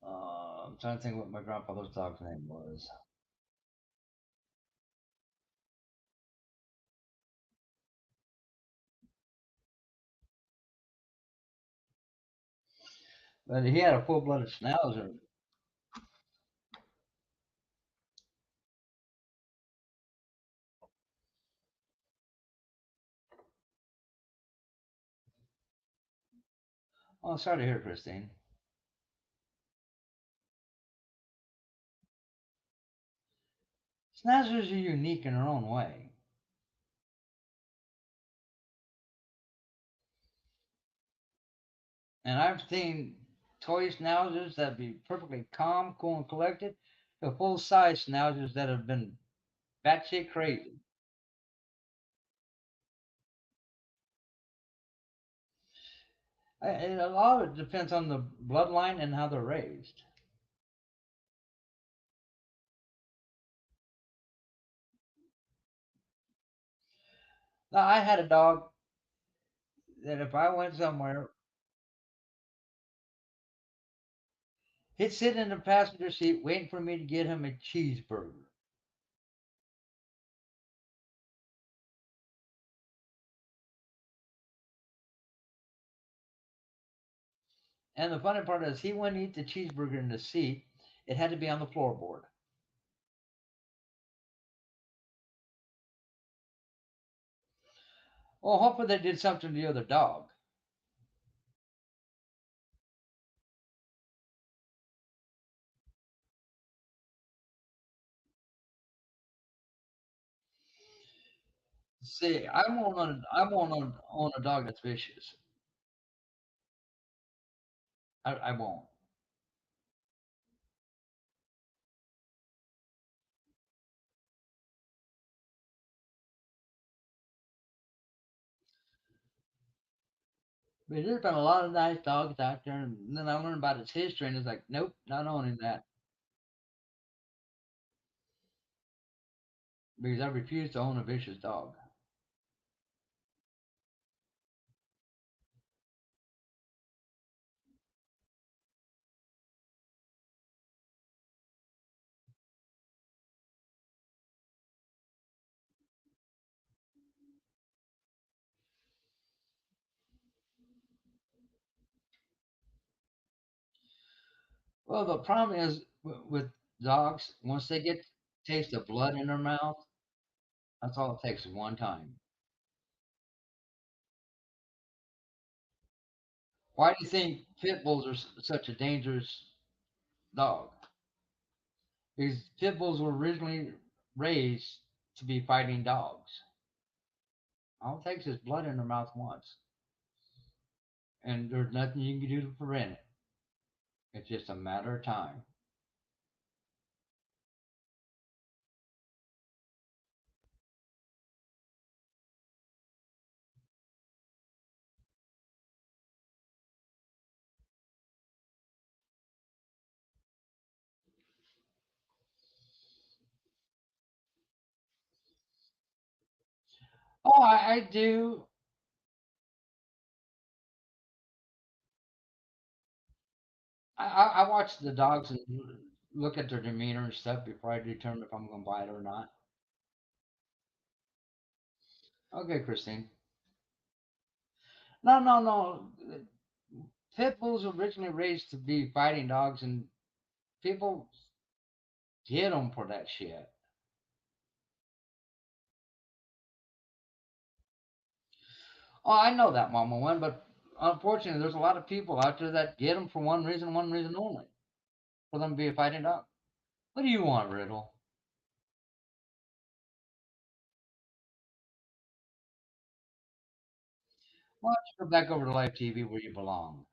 I'm trying to think what my grandfather's dog's name was. But he had a full-blooded schnauzer. Oh, sorry to hear, Christine. Schnauzers are unique in their own way. And I've seen toy schnauzers that be perfectly calm, cool, and collected, to full-size schnauzers that have been batshit crazy. And a lot of it depends on the bloodline and how they're raised. Now, I had a dog that if I went somewhere, he'd sit in the passenger seat waiting for me to get him a cheeseburger. And the funny part is, he wouldn't eat the cheeseburger in the seat. It had to be on the floorboard. Well, hopefully they did something to the other dog. See, I won't own a dog that's vicious. I won't. But there's been a lot of nice dogs out there, and then I learned about its history, and it's like, nope, not owning that because I refuse to own a vicious dog. Well, the problem is with dogs, once they get taste of blood in their mouth, that's all it takes is one time. Why do you think pit bulls are such a dangerous dog? Because pit bulls were originally raised to be fighting dogs. All it takes is blood in their mouth once, and there's nothing you can do to prevent it. It's just a matter of time. Oh, I do. I watch the dogs and look at their demeanor and stuff before I determine if I'm going to buy it or not. Okay, Christine. No, no, no. Pit bulls were originally raised to be fighting dogs, and people get them for that shit. Oh, I know that, Mama One, but unfortunately, there's a lot of people out there that get them for one reason only, for them to be a fighting dog. What do you want, Riddle? Why don't you go back over to live TV where you belong?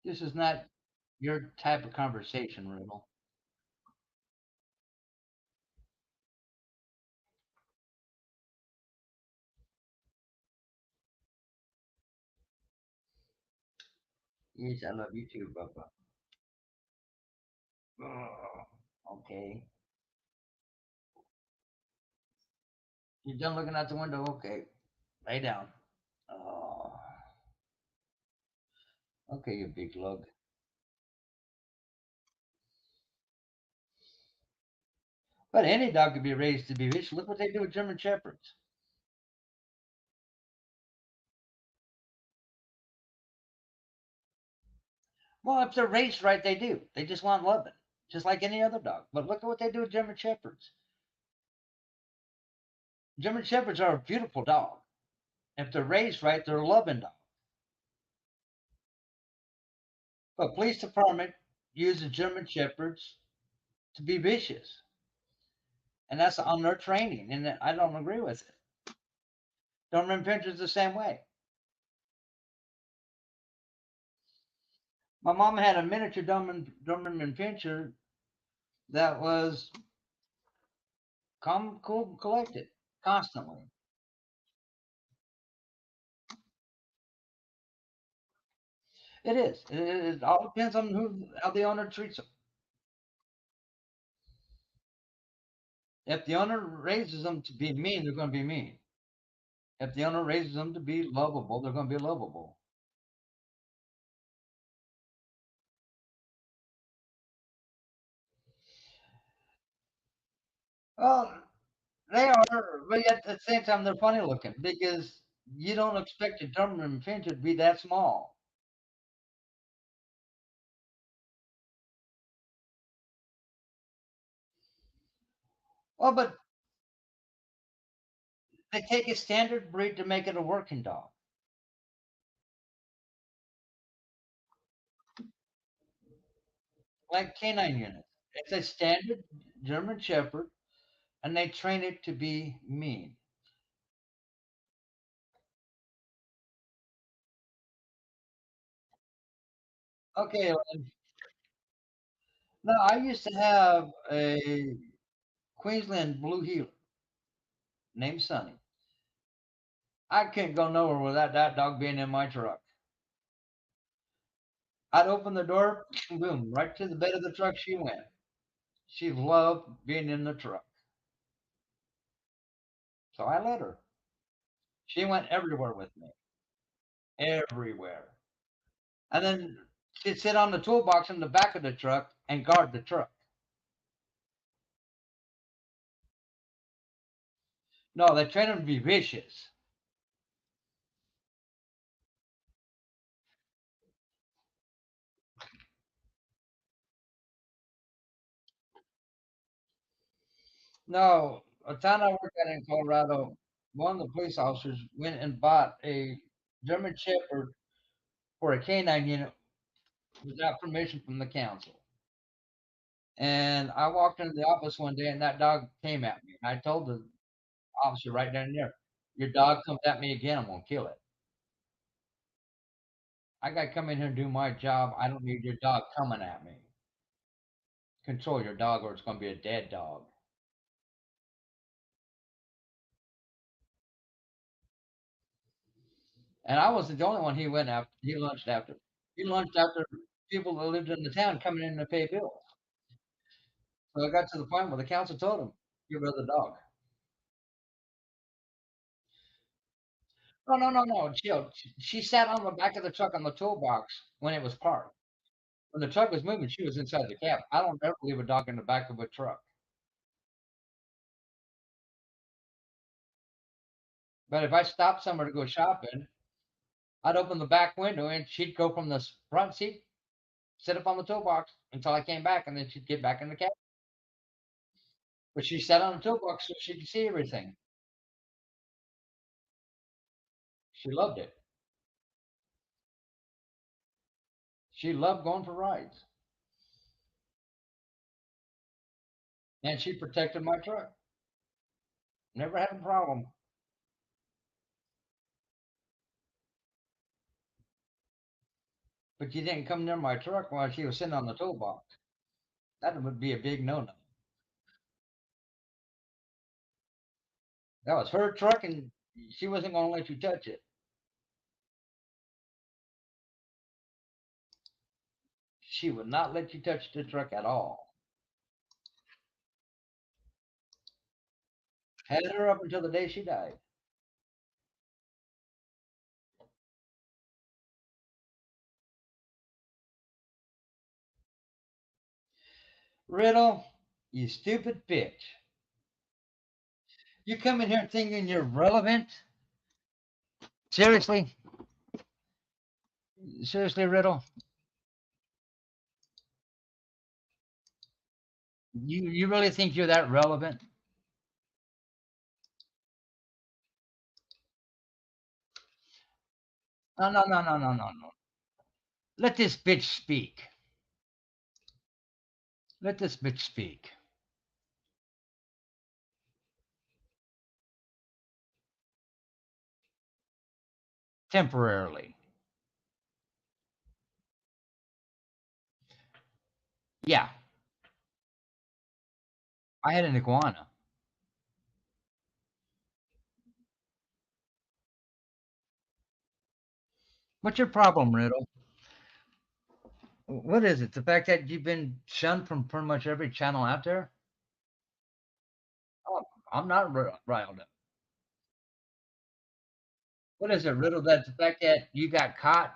This is not your type of conversation, Riddle. Yes, I love you too, Bubba. Ugh, okay. You done looking out the window? Okay. Lay down. Oh. Okay, you big lug. But any dog could be raised to be vicious. Look what they do with German Shepherds. Well, if they're raised right, they do. They just want loving, just like any other dog. But look at what they do with German Shepherds. German Shepherds are a beautiful dog. If they're raised right, they're a loving dog. But police department uses German Shepherds to be vicious, and that's on their training, and I don't agree with it. Doberman Pinschers the same way. My mom had a miniature Doberman Pinscher that was calm, cool, collected constantly. It is. It all depends on how the owner treats them. If the owner raises them to be mean, they're going to be mean. If the owner raises them to be lovable, they're going to be lovable. Well, they are, but yet at the same time, they're funny looking because you don't expect a Doberman Pinscher to be that small. Well, but they take a standard breed to make it a working dog, like canine units. It's a standard German Shepherd, and they train it to be mean. Okay, now I used to have a Queensland Blue Heeler named Sonny. I couldn't go nowhere without that dog being in my truck. I'd open the door, boom, right to the bed of the truck she went. She loved being in the truck. So I let her. She went everywhere with me. Everywhere. And then she'd sit on the toolbox in the back of the truck and guard the truck. No, they train them to be vicious. No, a town I worked at in Colorado, one of the police officers went and bought a German Shepherd for a canine unit without permission from the council. And I walked into the office one day and that dog came at me. I told the officer right down there, your dog comes at me again, I'm gonna kill it. I gotta come in here and do my job. I don't need your dog coming at me. Control your dog or it's gonna be a dead dog. And I wasn't the only one he went after. He lunched after. He lunched after people that lived in the town coming in to pay bills. So it got to the point where the council told him, get rid of the dog. No, no, no, no, chill. She sat on the back of the truck on the toolbox when it was parked. When the truck was moving, she was inside the cab. I don't ever leave a dog in the back of a truck. But if I stopped somewhere to go shopping, I'd open the back window and she'd go from the front seat, sit up on the toolbox until I came back, and then she'd get back in the cab. But she sat on the toolbox so she could see everything. She loved it. She loved going for rides, and she protected my truck. Never had a problem. But you didn't come near my truck while she was sitting on the toolbox. That would be a big no-no. That was her truck, and she wasn't going to let you touch it. She would not let you touch the truck at all. Had her up until the day she died. Riddle, you stupid bitch. You come in here thinking you're relevant? Seriously? Seriously, Riddle? You really think you're that relevant? No, no, no, no, no, no, no. Let this bitch speak. Let this bitch speak. Temporarily. Yeah, I had an iguana. What's your problem, Riddle? What is it? The fact that you've been shunned from pretty much every channel out there? Oh, I'm not riled up. What is it, Riddle? That the fact that you got caught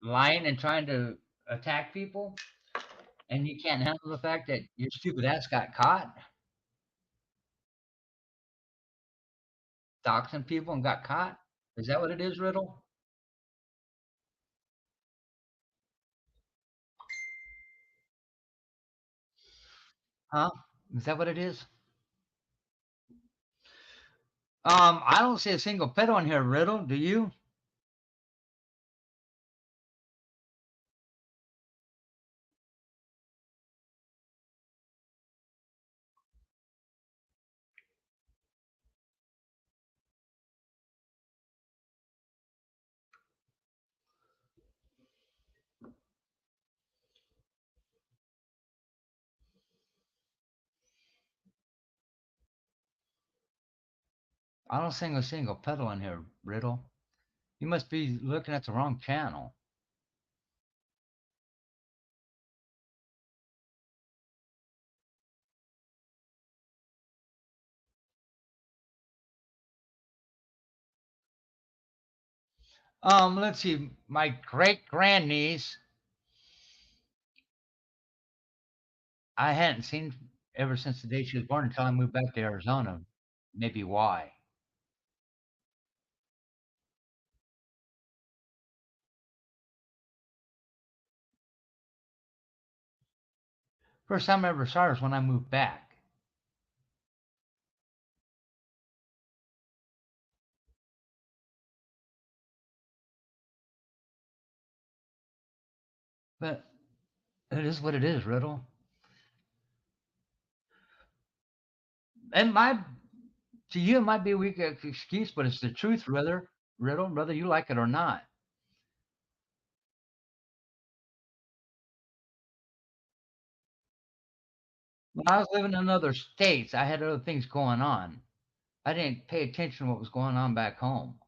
lying and trying to attack people, and you can't handle the fact that your stupid ass got caught doxing people and got caught? Is that what it is, Riddle? Huh? Is that what it is? I don't see a single pet on here, Riddle. Do you? I don't see a single pet on here, Riddle. You must be looking at the wrong channel. Let's see. My great grandniece, I hadn't seen ever since the day she was born until I moved back to Arizona. Maybe why? First time I ever saw her was when I moved back. But it is what it is, Riddle. And my to you it might be a weak excuse, but it's the truth, Riddle, whether you like it or not. When I was living in other states, I had other things going on. I didn't pay attention to what was going on back home.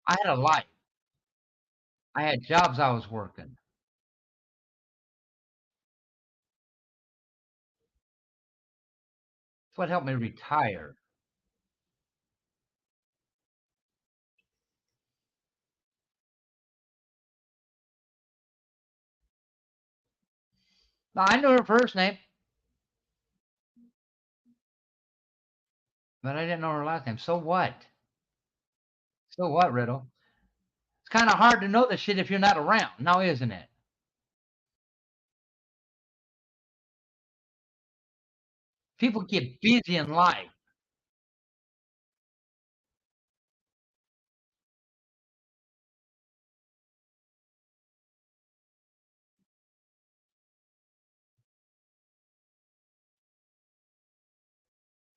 I had a life. I had jobs I was working. It's what helped me retire. Now, I knew her first name, but I didn't know her last name. So what? So what, Riddle? It's kind of hard to know this shit if you're not around, now isn't it? People get busy in life.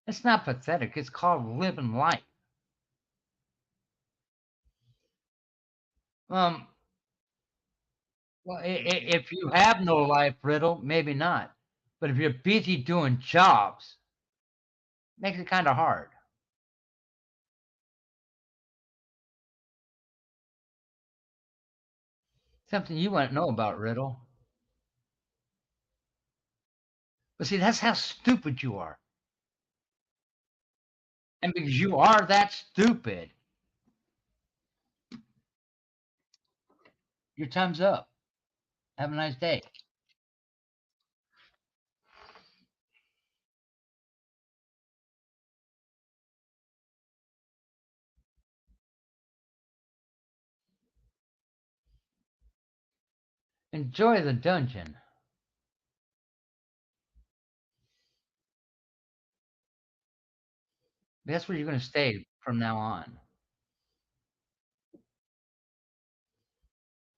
It's not pathetic. It's called living life. Um, well, if you have no life, Riddle, maybe not. But if you're busy doing jobs, makes it kind of hard. Something you wouldn't know about, Riddle. But see, that's how stupid you are. And because you are that stupid, your time's up. Have a nice day. Enjoy the dungeon. That's where you're going to stay from now on.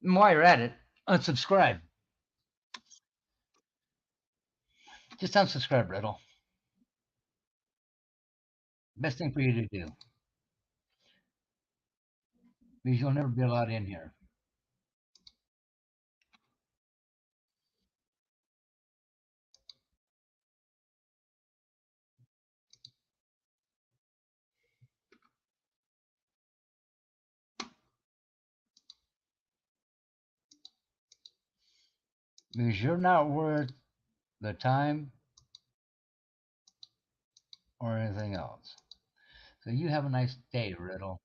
And while you're at it, unsubscribe. Just unsubscribe, Riddle. Best thing for you to do. Because you'll never be allowed in here. Because you're not worth the time or anything else. So you have a nice day, Riddle.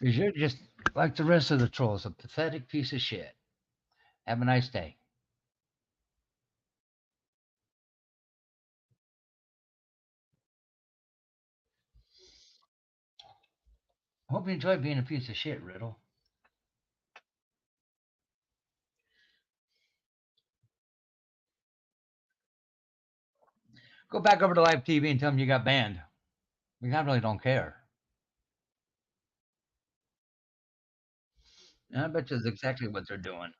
Because you're just like the rest of the trolls, a pathetic piece of shit. Have a nice day. Hope you enjoy being a piece of shit, Riddle. Go back over to live TV and tell them you got banned. Because I really don't care. And I bet you that's exactly what they're doing.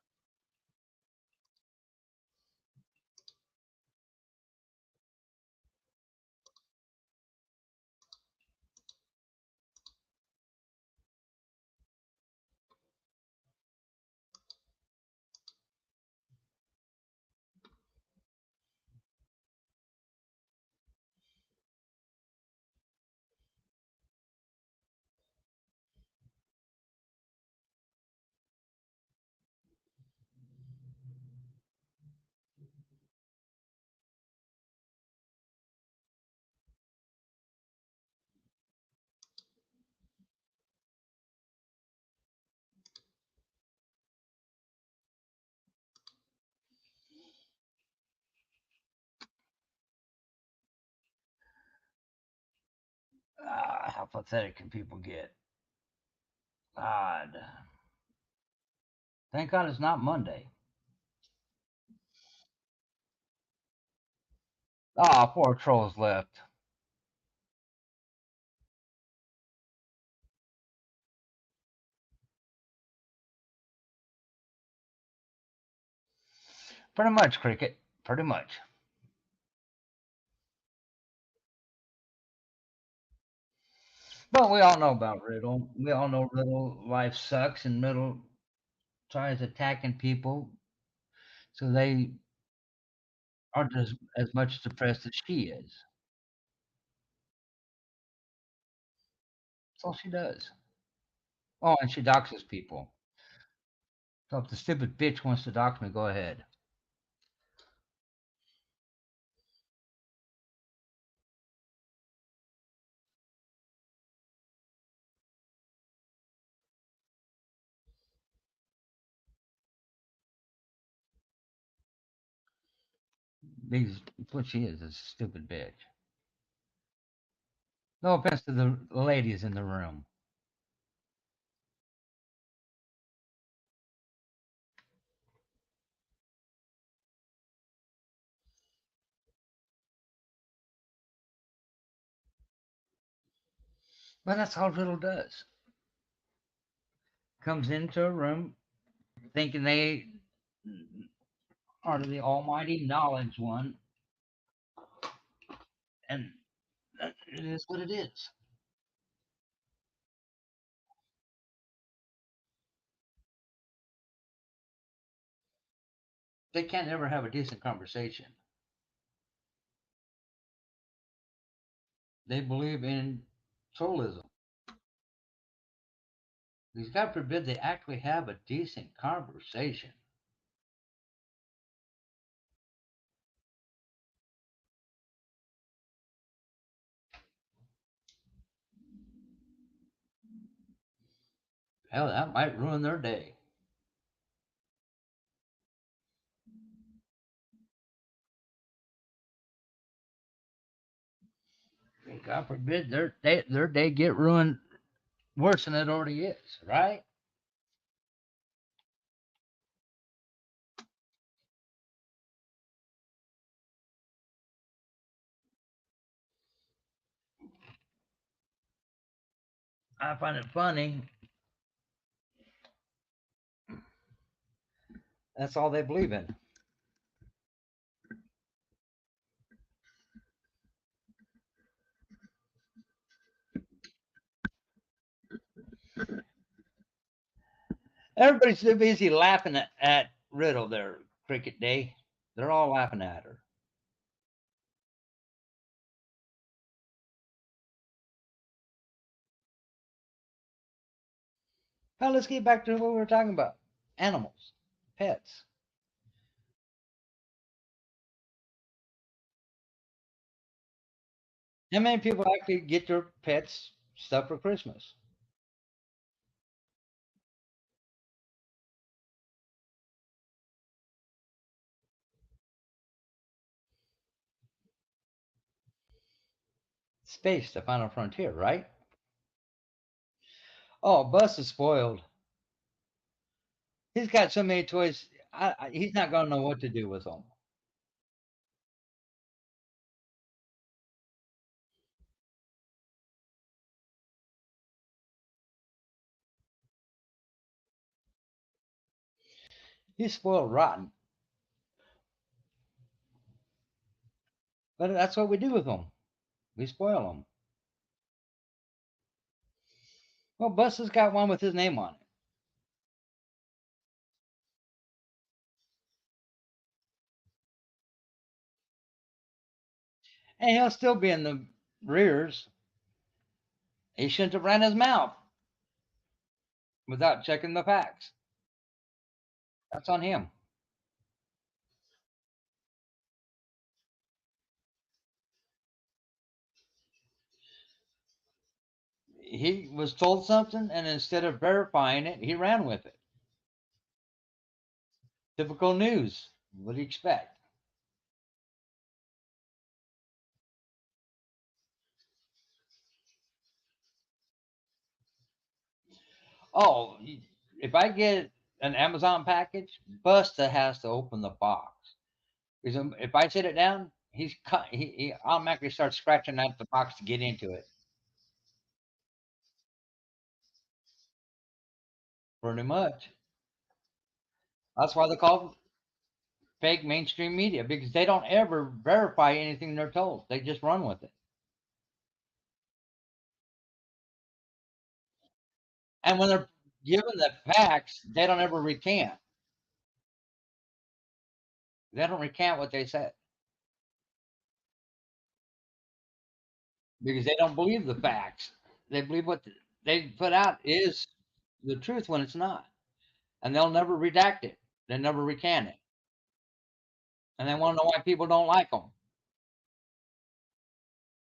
How pathetic can people get? God. Thank God it's not Monday. Ah, 4 trolls left. Pretty much, Cricket. Pretty much. But we all know about Riddle. We all know Riddle life sucks and Riddle tries attacking people so they aren't as much depressed as she is. That's all she does. Oh, and she doxes people. So if the stupid bitch wants to dox me, go ahead. Because what she is a stupid bitch. No offense to the ladies in the room. But that's all Riddle does. Comes into a room thinking they are the almighty knowledge one, and it is what it is. They can't ever have a decent conversation. They believe in trollism. Because God forbid they actually have a decent conversation. Hell, that might ruin their day. God forbid their day get ruined worse than it already is, right? I find it funny. That's all they believe in. Everybody's so busy laughing at Riddle there, Cricket Day. They're all laughing at her. Now let's get back to what we were talking about. Animals, pets. How many people actually get their pets stuff for Christmas? Space, the final frontier, right? Oh, Bus is spoiled. He's got so many toys. He's not going to know what to do with them. He's spoiled rotten. But that's what we do with them. We spoil them. Well, Bus has got one with his name on it. And he'll still be in the rears. He shouldn't have ran his mouth without checking the facts. That's on him. He was told something, and instead of verifying it, he ran with it. Typical news. What do you expect? Oh, if I get an Amazon package, Busta has to open the box. Because if I sit it down, he automatically starts scratching at the box to get into it. Pretty much. That's why they call fake mainstream media because they don't ever verify anything they're told. They just run with it. And when they're given the facts, they don't ever recant. They don't recant what they said because they don't believe the facts. They believe what they put out is the truth when it's not. And they'll never redact it. They never recant it. And they want to know why people don't like them.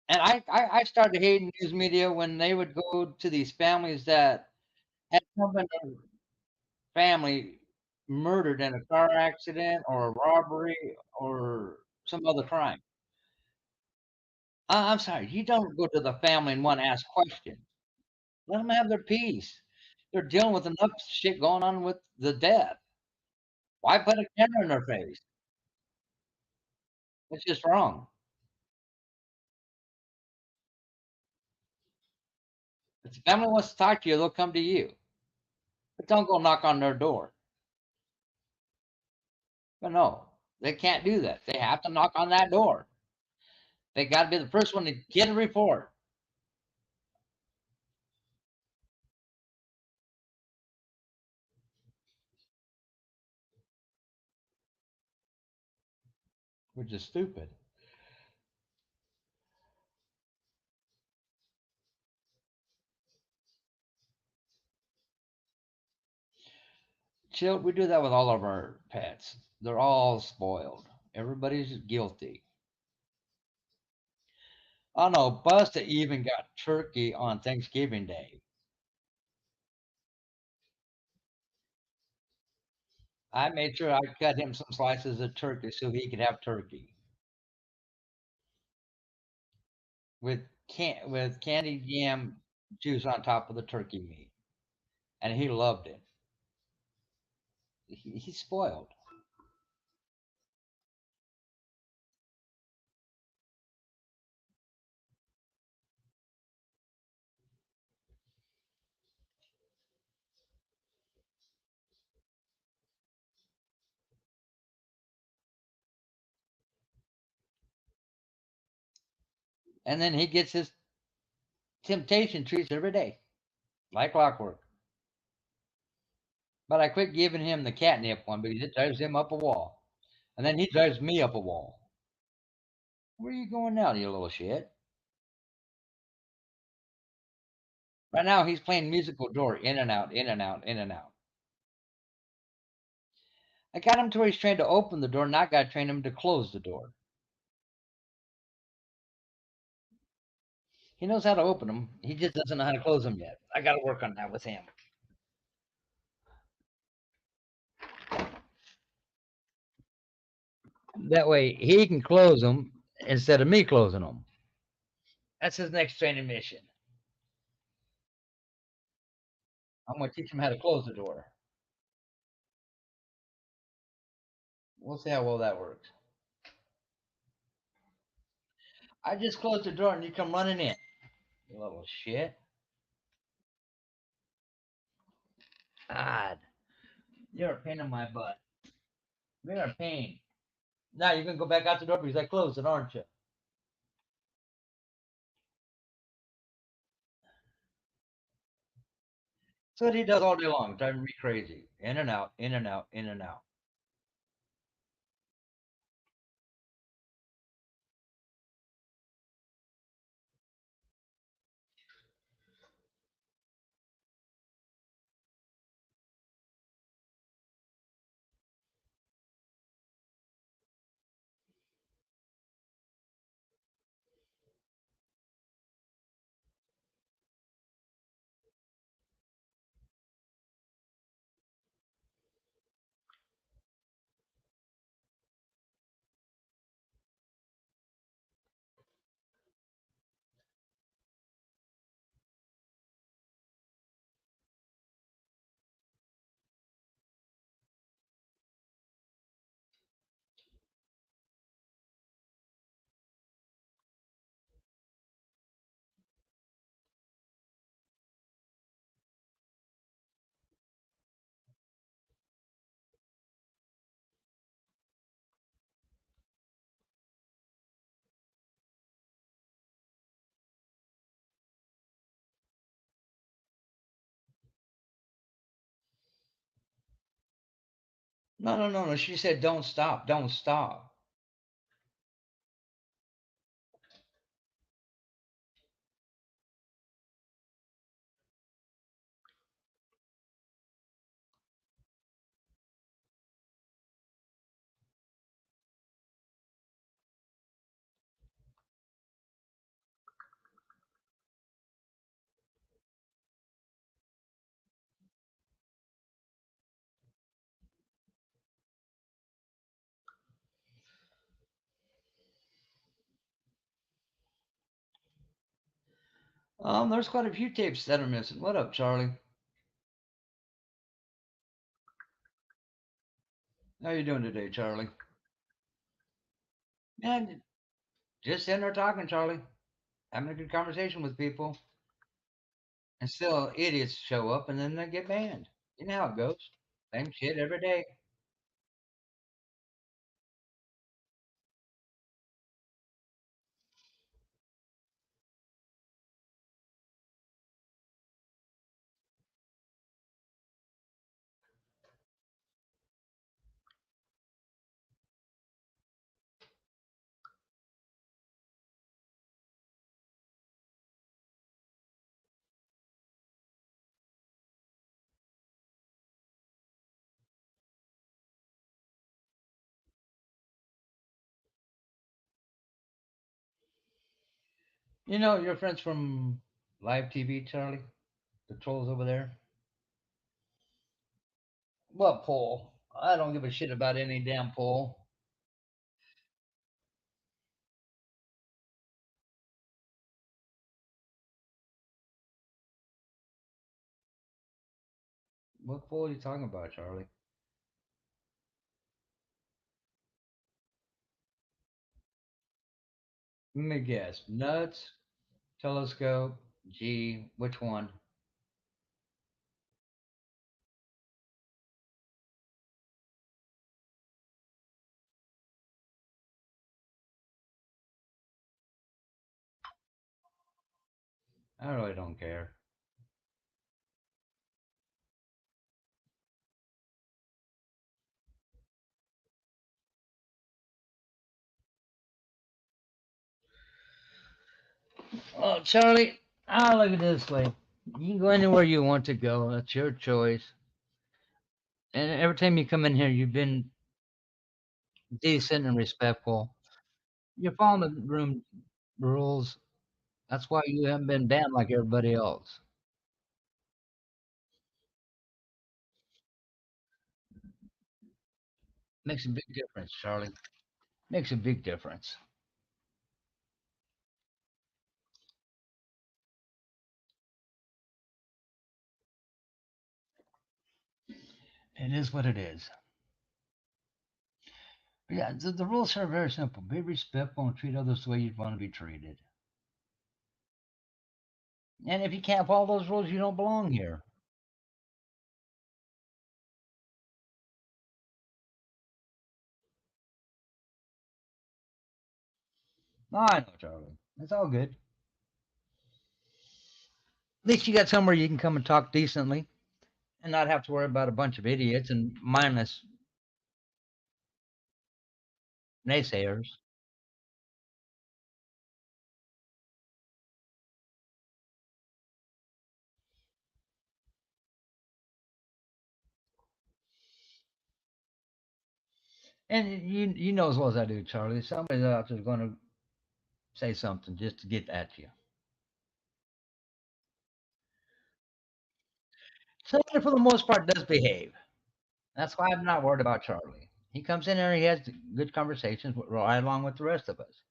And I started hating news media when they would go to these families that had someone in their family murdered in a car accident or a robbery or some other crime. I'm sorry, you don't go to the family and want to ask questions. Let them have their peace. They're dealing with enough shit going on with the death. Why put a camera in their face? It's just wrong. If the family wants to talk to you, they'll come to you. But don't go knock on their door. But no, they can't do that. They have to knock on that door. They got to be the first one to get a report. Which is stupid. Chill, we do that with all of our pets. They're all spoiled. Everybody's guilty. Oh no, Busta even got turkey on Thanksgiving Day. I made sure I cut him some slices of turkey so he could have turkey with candied yam juice on top of the turkey meat, and he loved it. He's spoiled. And then he gets his temptation treats every day, like clockwork. But I quit giving him the catnip one because it drives him up a wall. And then he drives me up a wall. Where are you going now, you little shit? Right now he's playing musical door in and out, in and out, in and out. I got him to where he's trained to open the door, not got to train him to close the door. He knows how to open them. He just doesn't know how to close them yet. I got to work on that with him. That way he can close them instead of me closing them. That's his next training mission. I'm going to teach him how to close the door. We'll see how well that works. I just closed the door and you come running in. You little shit. God. You're a pain in my butt. You're a pain. Now you're going to go back out the door because I closed it, aren't you? That's what he does all day long, driving me crazy. In and out, in and out, in and out. No, no, no, no. She said, don't stop, don't stop. There's quite a few tapes that are missing. What up, Charlie? How you doing today, Charlie? Man, just sitting there talking, Charlie. Having a good conversation with people. And still idiots show up and then they get banned. You know how it goes. Same shit every day. You know, your friends from live TV, Charlie? The trolls over there? What poll? I don't give a shit about any damn poll. What poll are you talking about, Charlie? Let me guess. Nuts, telescope, G. Which one? I really don't care. Well, Charlie, I look at it this way. You can go anywhere you want to go. That's your choice. And every time you come in here, you've been decent and respectful. You're following the room rules. That's why you haven't been banned like everybody else. Makes a big difference, Charlie. Makes a big difference. It is what it is. But yeah, the rules are very simple. Be respectful and treat others the way you'd want to be treated. And if you can't follow those rules, you don't belong here. No, I know, Charlie. It's all good. At least you got somewhere you can come and talk decently and not have to worry about a bunch of idiots and mindless naysayers. And you know as well as I do, Charlie, somebody out there's going to say something just to get at you. Somebody, for the most part, does behave. That's why I'm not worried about Charlie. He comes in there, he has good conversations right along with the rest of us.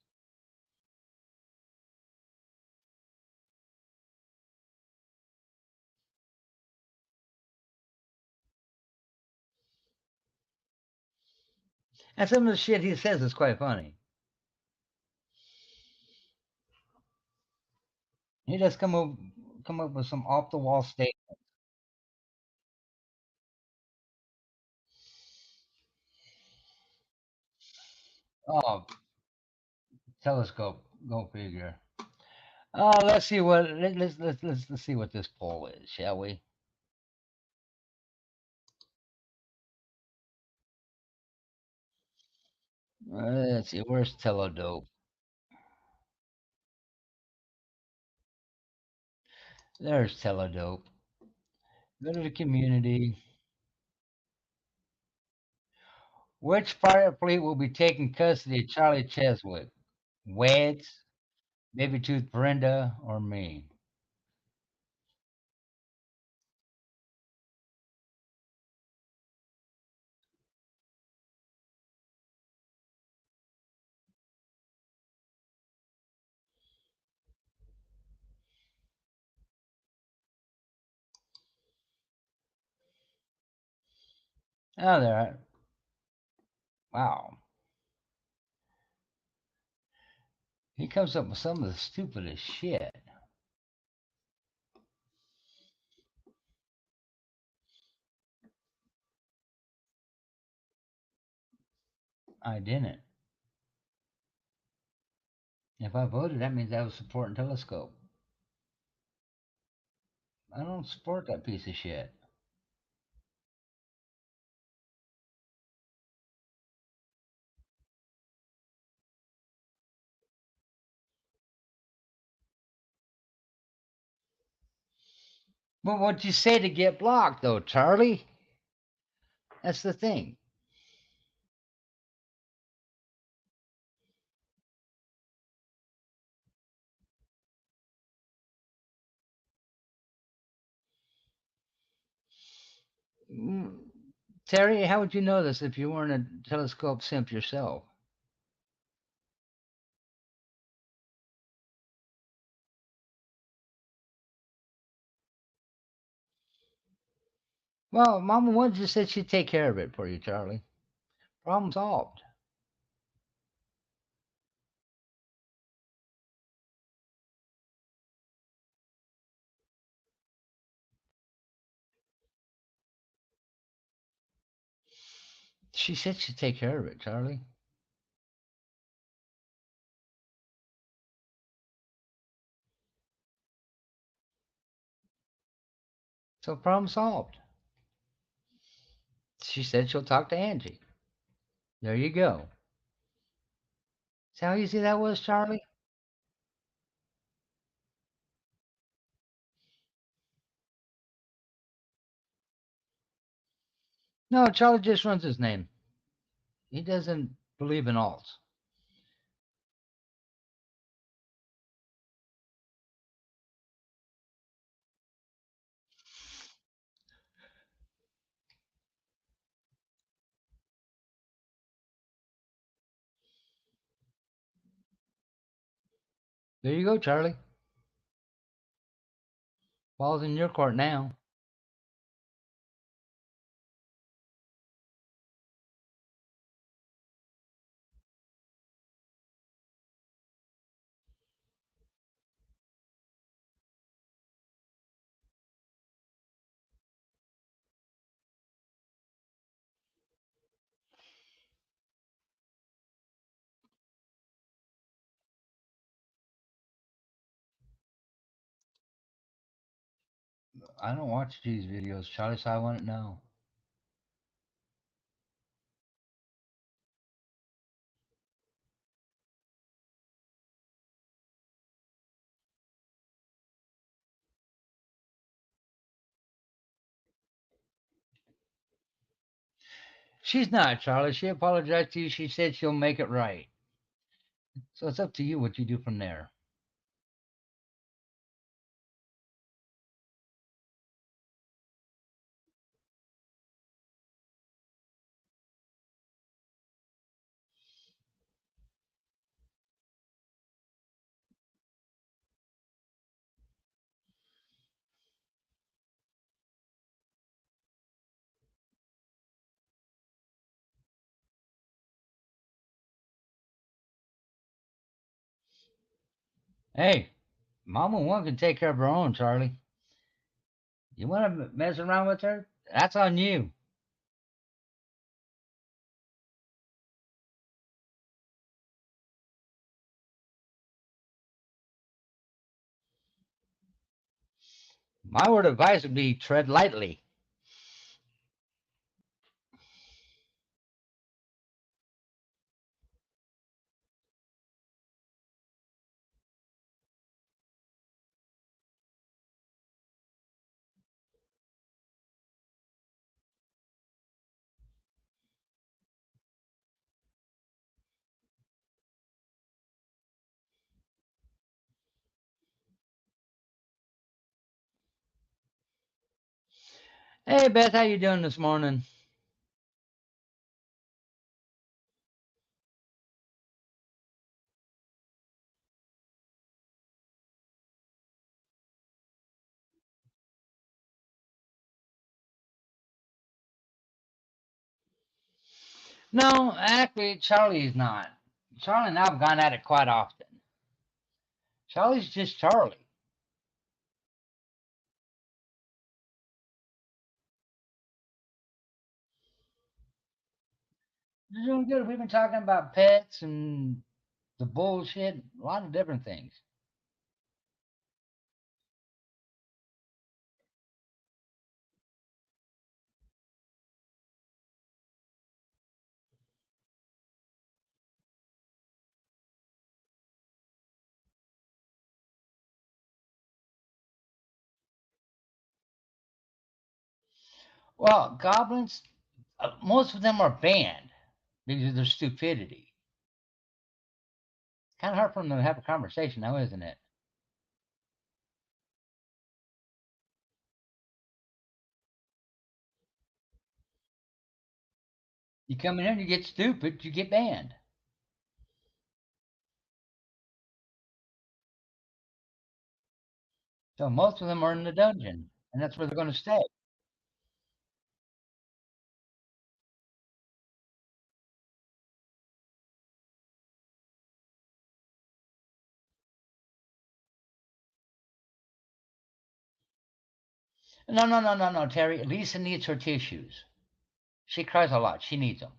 And some of the shit he says is quite funny. He does come up with some off the wall statement. Oh, telescope, go figure. Oh, let's see what let's see what this poll is, shall we? Let's see. Where's Teledope? There's Teledope. Go to the community. Which pirate fleet will be taking custody of Charlie Cheswick? Weds, Baby Tooth Brenda, or me? Oh, there. Wow. He comes up with some of the stupidest shit. I didn't. If I voted, that means I was supporting Telescope. I don't support that piece of shit. But what'd you say to get blocked, though, Charlie? That's the thing. Mm, Terry, how would you know this if you weren't a telescope simp yourself? Well, Mama One just said she'd take care of it for you, Charlie. Problem solved. She said she'd take care of it, Charlie. So problem solved. She said she'll talk to Angie. There you go. See how easy that was, Charlie? No, Charlie just runs his name. He doesn't believe in alts. There you go, Charlie. Ball's in your court now. I don't watch these videos, Charlie, so I wouldn't know. She's not, Charlie. She apologized to you. She said she'll make it right. So it's up to you what you do from there. Hey, Mama One can take care of her own, Charlie. You want to mess around with her? That's on you. My word of advice would be tread lightly. Hey, Beth, how you doing this morning? No, actually, Charlie's not. Charlie and I've gone at it quite often. Charlie's just Charlie. You're doing good. We've been talking about pets and the bullshit, a lot of different things. Well, goblins, most of them are banned because of their stupidity. Kind of hard for them to have a conversation now, isn't it? You come in here, you get stupid, you get banned. So most of them are in the dungeon, and that's where they're going to stay. No, no, no, no, no, Terry. Lisa needs her tissues. She cries a lot. She needs them.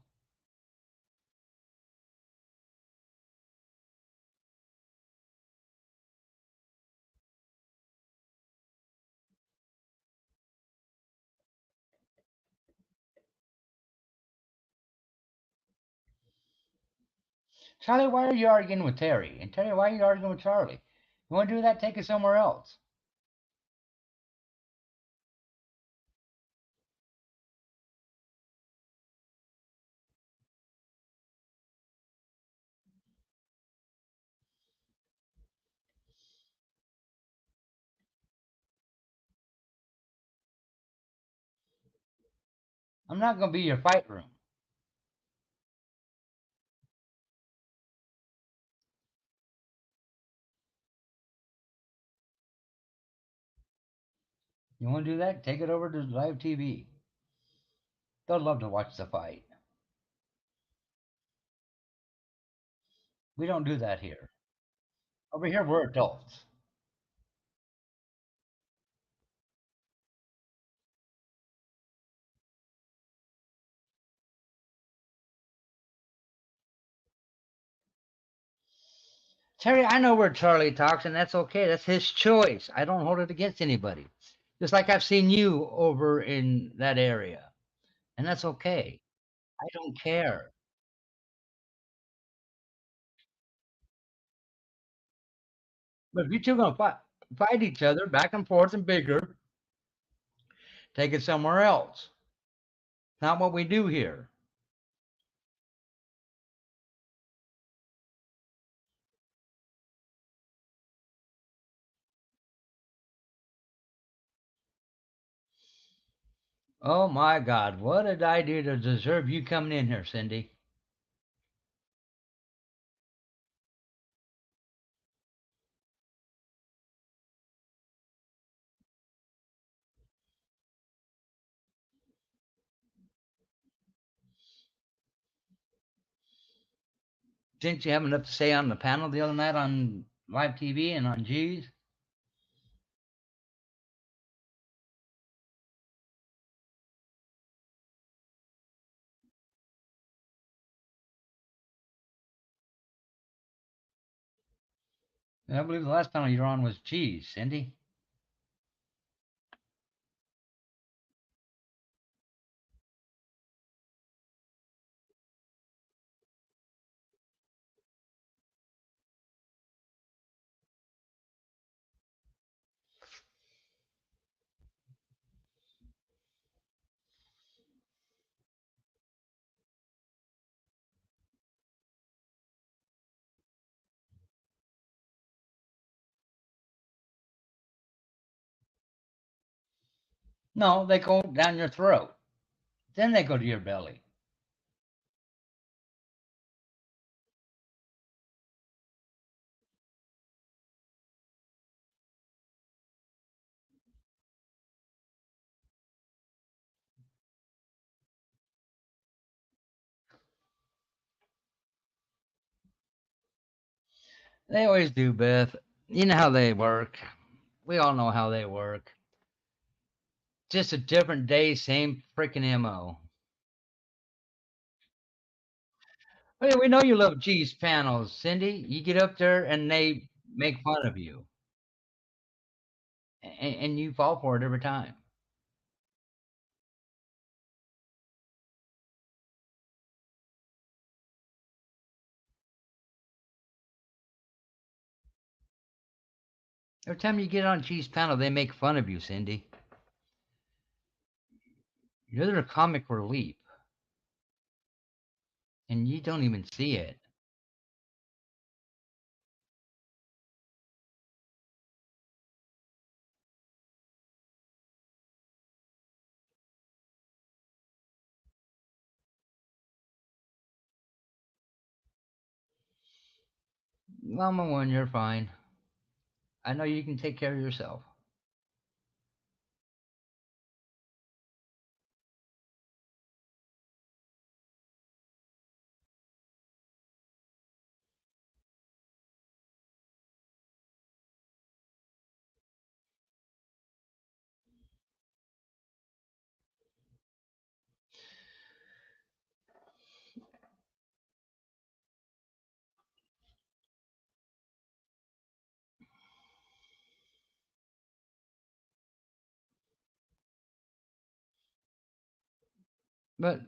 Charlie, why are you arguing with Terry? And Terry, why are you arguing with Charlie? You want to do that? Take it somewhere else. I'm not going to be your fight room. You want to do that? Take it over to live TV. They'll love to watch the fight. We don't do that here. Over here, we're adults. Terry, I know where Charlie talks, and that's okay. That's his choice. I don't hold it against anybody. Just like I've seen you over in that area, and that's okay. I don't care. But if you two gonna fight each other back and forth and bigger, take it somewhere else. Not what we do here. Oh my God, what did I do to deserve you coming in here, Cindy? Didn't you have enough to say on the panel the other night on live TV and on G's? I believe the last panel you're on was G's, Cindy. No, they go down your throat. Then they go to your belly. They always do, Beth. You know how they work. We all know how they work. Just a different day, same freaking MO. Hey, we know you love G's panels, Cindy. You get up there and they make fun of you, and you fall for it every time. Every time you get on G's panel, they make fun of you, Cindy. You're their comic relief, and you don't even see it. Mama One, you're fine. I know you can take care of yourself. But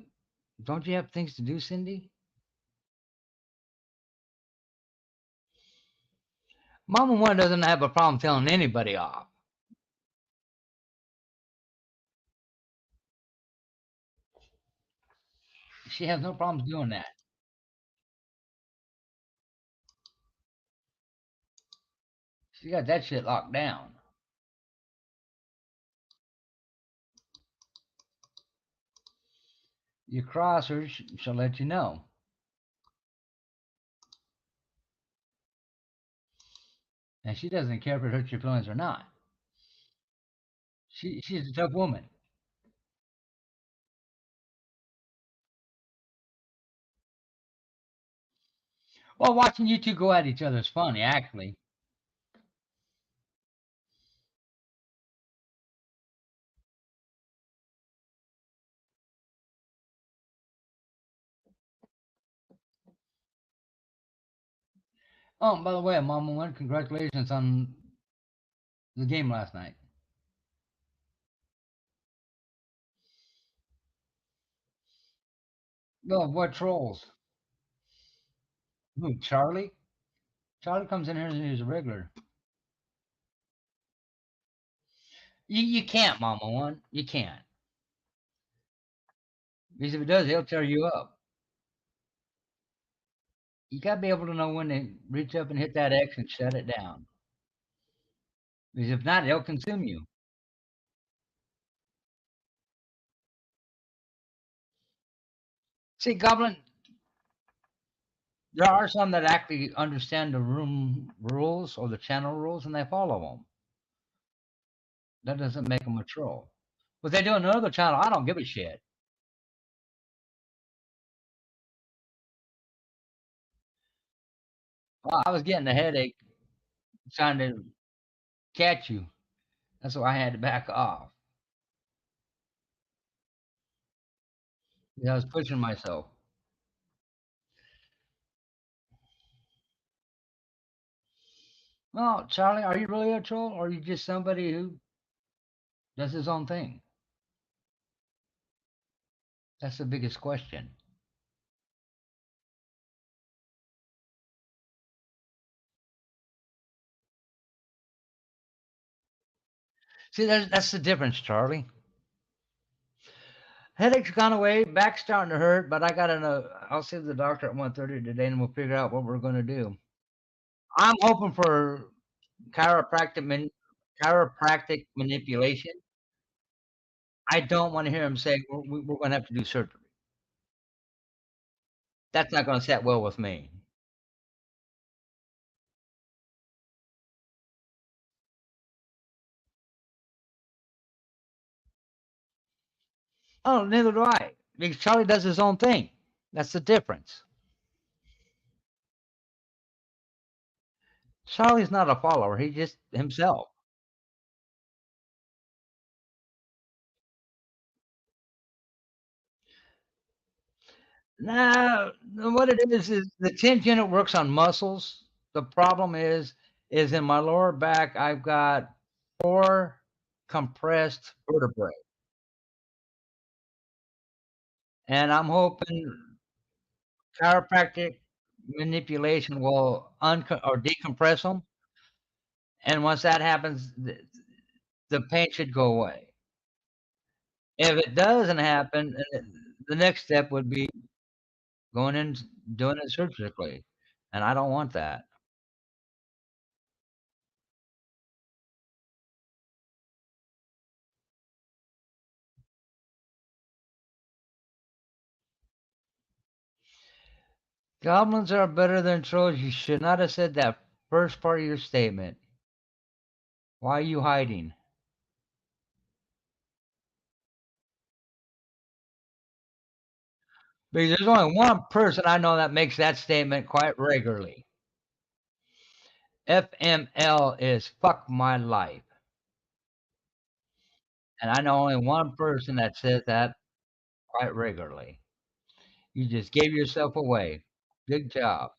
don't you have things to do, Cindy? Mama One doesn't have a problem telling anybody off. She has no problems doing that. She got that shit locked down. You cross her, she'll let you know. And she doesn't care if it hurts your feelings or not. She's a tough woman. Well, watching you two go at each other is funny, actually. Oh, by the way, Mama One, congratulations on the game last night. Well, what trolls? Who, Charlie? Charlie comes in here and he's a regular. You can't, Mama One. You can't. Because if it does, he'll tear you up. You got to be able to know when to reach up and hit that X and shut it down. Because if not, he'll consume you. See, Goblin, there are some that actually understand the room rules or the channel rules and they follow them. That doesn't make them a troll. What they do on another channel, I don't give a shit. Well, I was getting a headache trying to catch you. That's why I had to back off. Yeah, I was pushing myself. Well, Charlie, are you really a troll or are you just somebody who does his own thing? That's the biggest question. See, that's the difference, Charlie. Headache's gone away, back's starting to hurt, but I got an. I'll see the doctor at 1:30 today, and we'll figure out what we're going to do. I'm hoping for chiropractic chiropractic manipulation. I don't want to hear him say we're going to have to do surgery. That's not going to set well with me. Oh, neither do I, because Charlie does his own thing. That's the difference. Charlie's not a follower; he's just himself. Now, what it is the 10th unit works on muscles. The problem is in my lower back, I've got 4 compressed vertebrae, and I'm hoping chiropractic manipulation will or decompress them. And once that happens, the pain should go away. If it doesn't happen, the next step would be going in doing it surgically, and I don't want that. Goblins are better than trolls. You should not have said that first part of your statement. Why are you hiding? Because there's only one person I know that makes that statement quite regularly. FML is fuck my life. And I know only one person that says that quite regularly. You just gave yourself away. Good job.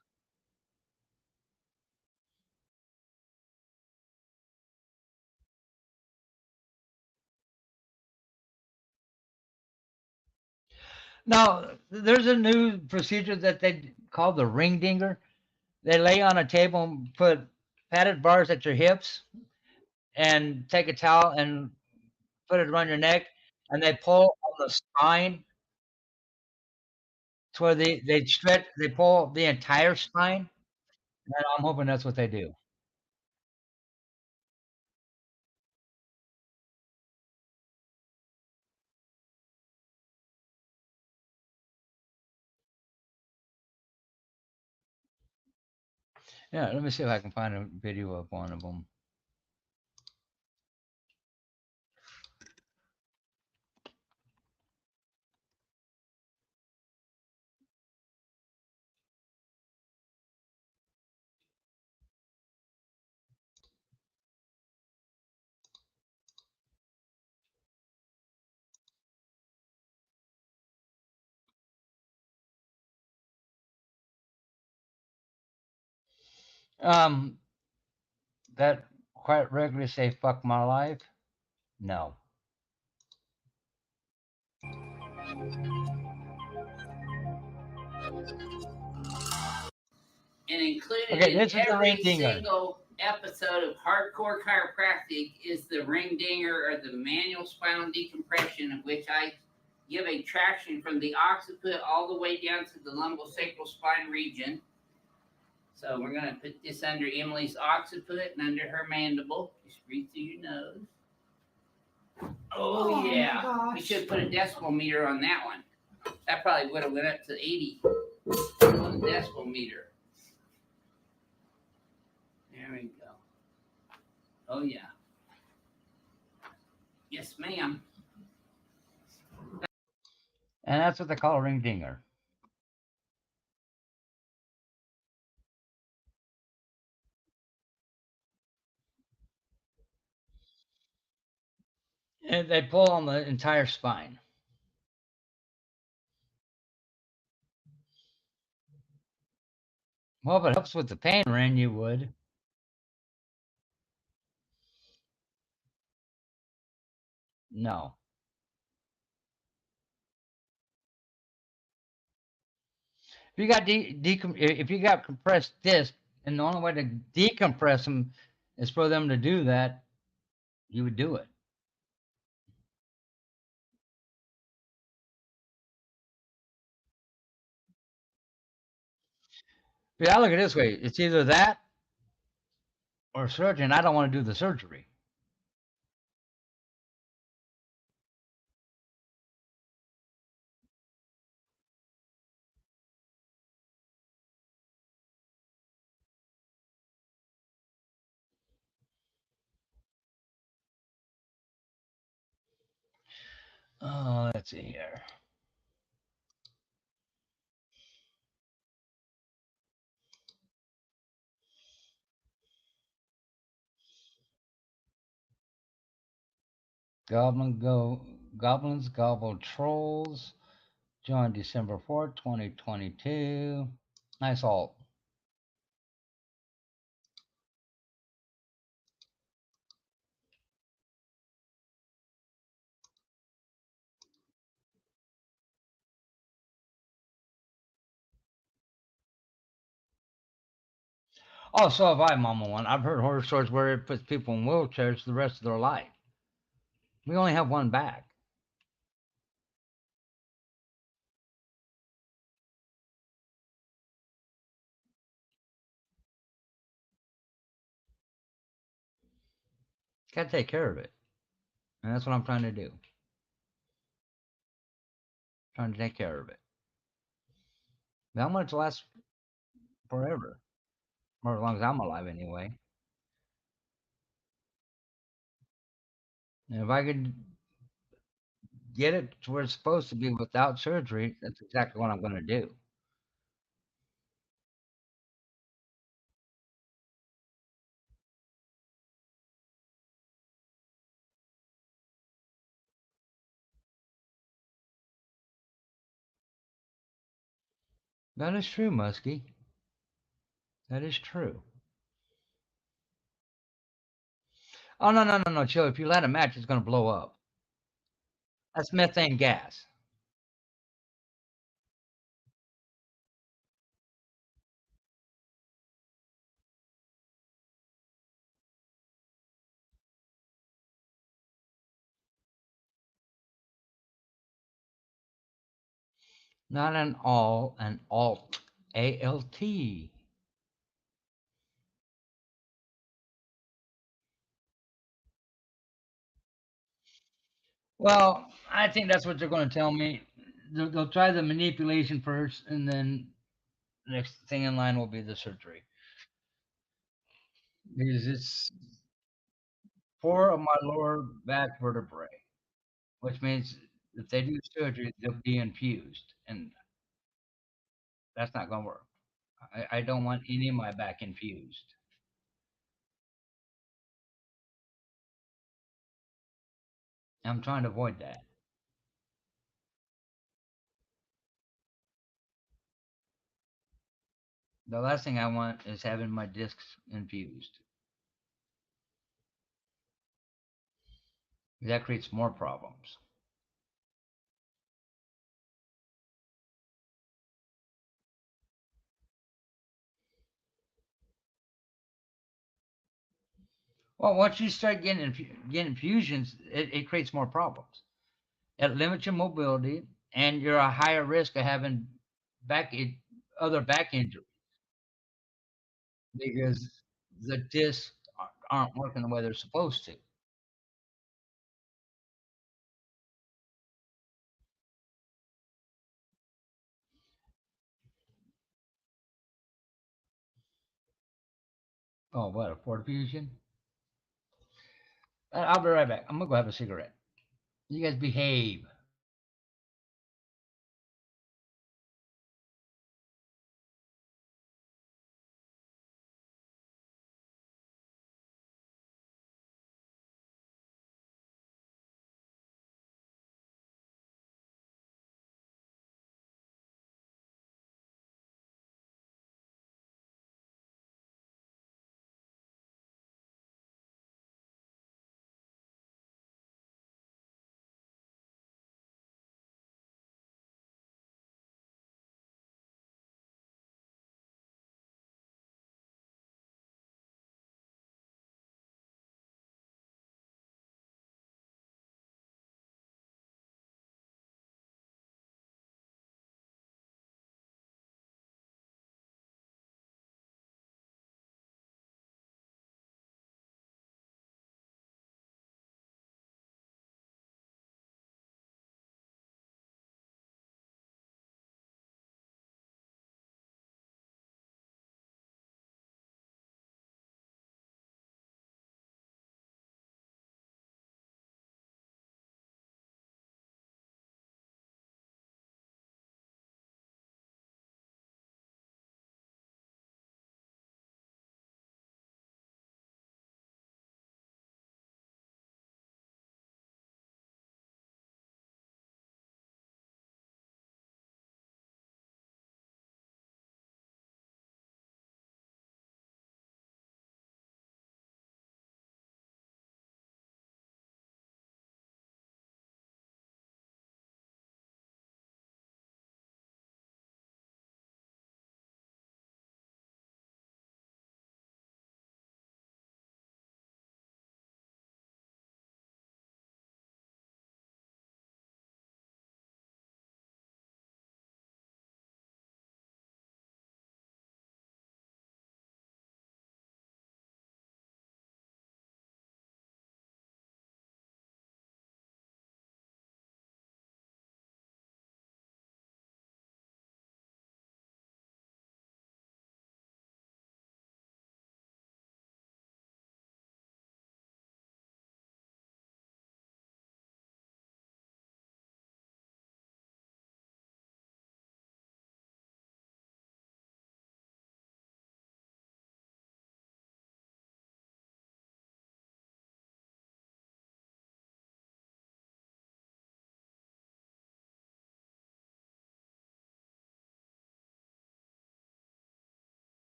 Now, there's a new procedure that they call the ring dinger. They lay on a table and put padded bars at your hips and take a towel and put it around your neck, and they pull on the spine to where they stretch, they pull the entire spine, and I'm hoping that's what they do. Yeah, let me see if I can find a video of one of them. Um, that quite regularly say "fuck my life." No. And included Okay, in this is the ring every dinger. single episode of Hardcore Chiropractic is the ring dinger or the manual spinal decompression, of which I give a traction from the occiput all the way down to the lumbosacral spine region. So we're going to put this under Emily's occiput and under her mandible. Just breathe through your nose. Oh yeah. We should put a decibel meter on that one. That probably would have went up to 80 on the decibel meter. There we go. Oh yeah. Yes, ma'am. And that's what they call a ring dinger. And they pull on the entire spine. Well, if it helps with the pain, Ren, you would. No. If you got if you got compressed disc, and the only way to decompress them is for them to do that, you would do it. But I look at it this way: it's either that or surgery, and I don't want to do the surgery. Oh, let's see here. Goblins gobble trolls. Join December 4th, 2022. Nice alt. Oh, so have I, Mama One. I've heard horror stories where it puts people in wheelchairs the rest of their life. We only have one back. Got to take care of it. And that's what I'm trying to do. Trying to take care of it. How much last forever, or as long as I'm alive anyway. And if I could get it to where it's supposed to be without surgery, that's exactly what I'm going to do. That is true, Muskie. That is true. Oh no, no, no, no, chill. If you light a match, it's going to blow up. That's methane gas. Not an all, an alt. ALT. Well, I think that's what they're going to tell me. They'll try the manipulation first, and then the next thing in line will be the surgery. Because it's four of my lower back vertebrae, which means if they do surgery, they'll be infused, and that's not going to work. I don't want any of my back infused. I'm trying to avoid that. The last thing I want is having my discs infused. That creates more problems. Well, once you start getting infusions, it creates more problems. It limits your mobility, and you're a higher risk of having back other back injury because the discs aren't working the way they're supposed to. Oh, what a port fusion! I'll be right back. I'm gonna go have a cigarette. You guys behave.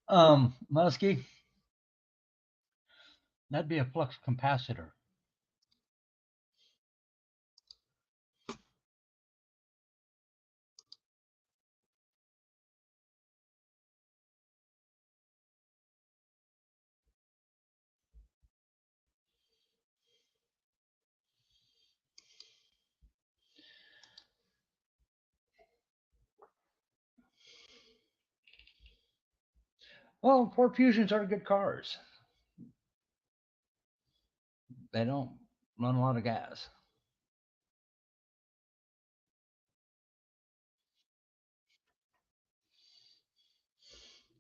Muskie, that'd be a flux capacitor. Well, Ford Fusions are good cars. They don't run a lot of gas.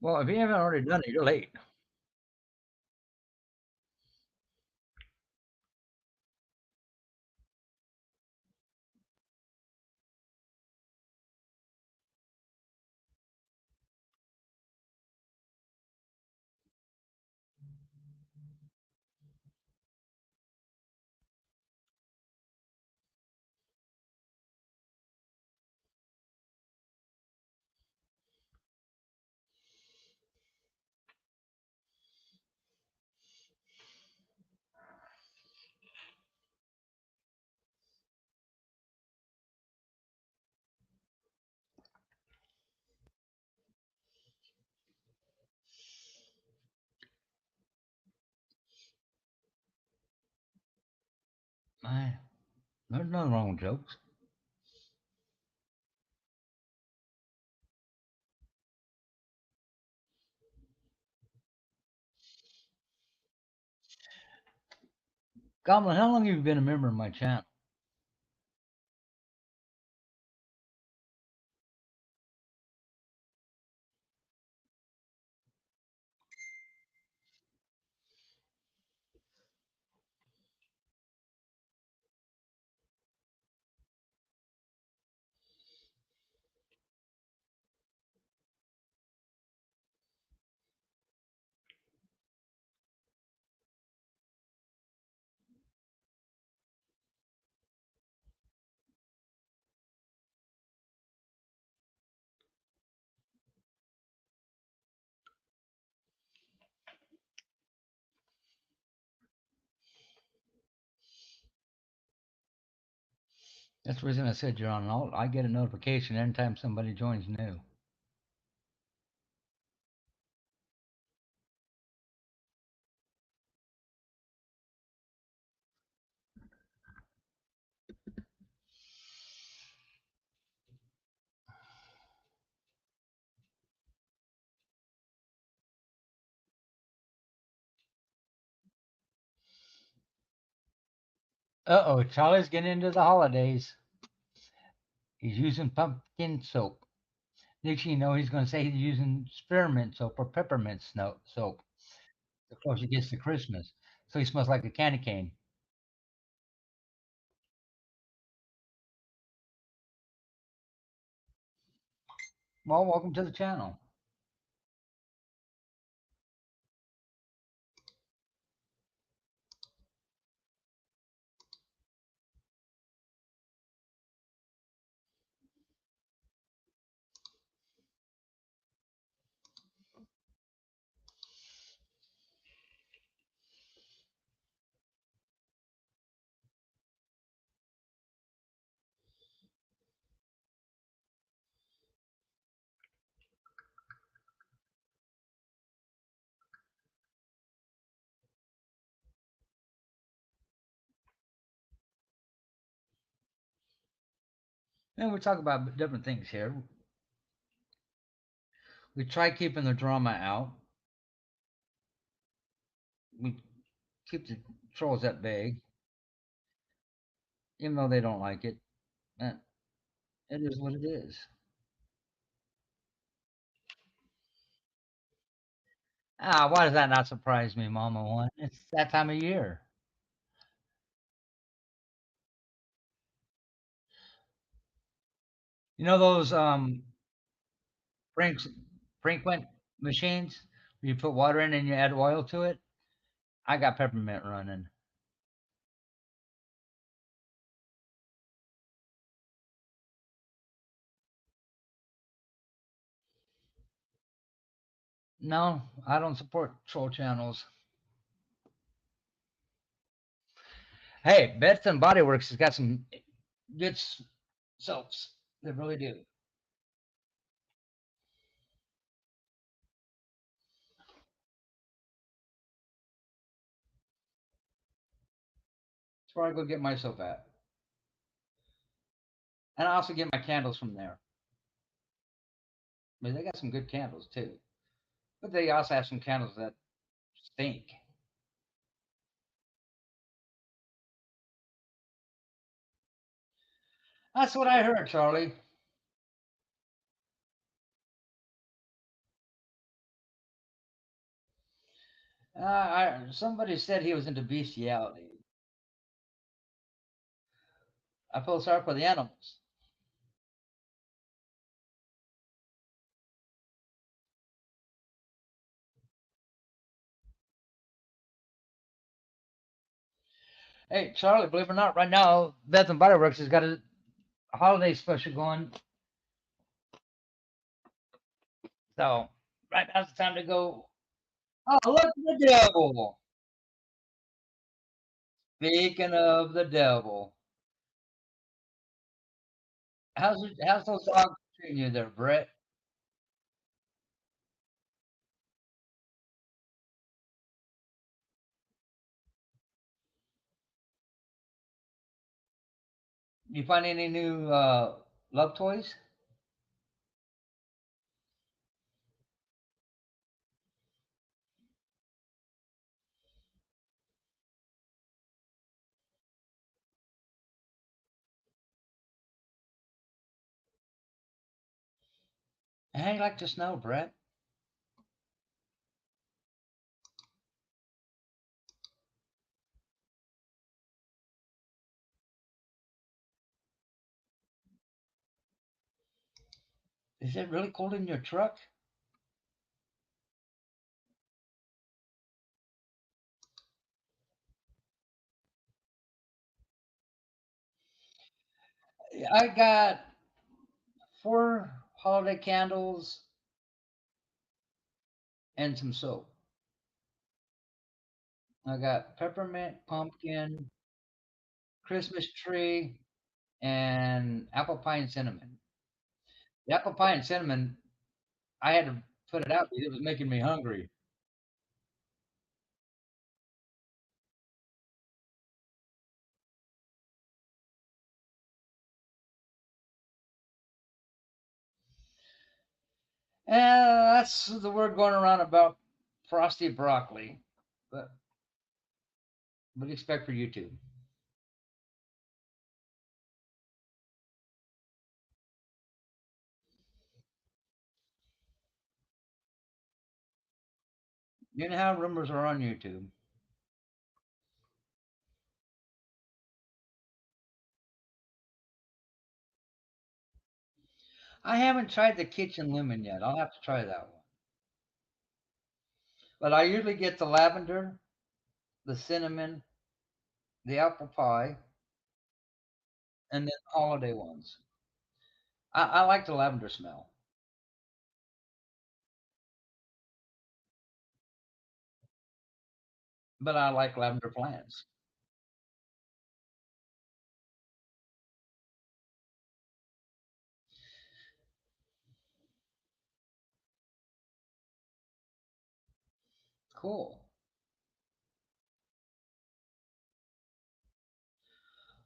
Well, if you haven't already done it, you're late. My, there's nothing wrong with jokes. Goblin, how long have you been a member of my channel? That's the reason I said you're on an alt. I get a notification anytime somebody joins new. Uh-oh, Charlie's getting into the holidays. He's using pumpkin soap. Next thing you know, he's going to say he's using spearmint soap or peppermint soap. The closer he gets to Christmas. So he smells like a candy cane. Well, welcome to the channel. And we talk about different things here. We try keeping the drama out. We keep the trolls at bay, even though they don't like it. Eh, it is what it is. Ah, why does that not surprise me, Mama One? It's that time of year. You know those Franks frequent machines where you put water in and you add oil to it? I got peppermint running. No, I don't support troll channels. Hey, Bath and Body Works has got some good soaps. They really do. That's where I go get my soap at. And I also get my candles from there. I mean, they got some good candles too. But they also have some candles that stink. That's what I heard, Charlie. Somebody said he was into bestiality. I feel sorry for the animals. Hey, Charlie, believe it or not, right now, Bath and Body Works has got a holiday special going. So, right now's the time to go. Oh, look at the devil. Speaking of the devil, how's those dogs treating you there, Brett? You find any new love toys? How you like the snow, Brett? Is it really cold in your truck? I got 4 holiday candles and some soap. I got peppermint, pumpkin, Christmas tree, and apple pie and cinnamon. The apple pie and cinnamon, I had to put it out because it was making me hungry. And that's the word going around about frosty broccoli. But what do you expect for YouTube? You know how rumors are on YouTube. I haven't tried the kitchen lemon yet. I'll have to try that one. But I usually get the lavender, the cinnamon, the apple pie, and then holiday ones. I like the lavender smell, but I like lavender plants. Cool.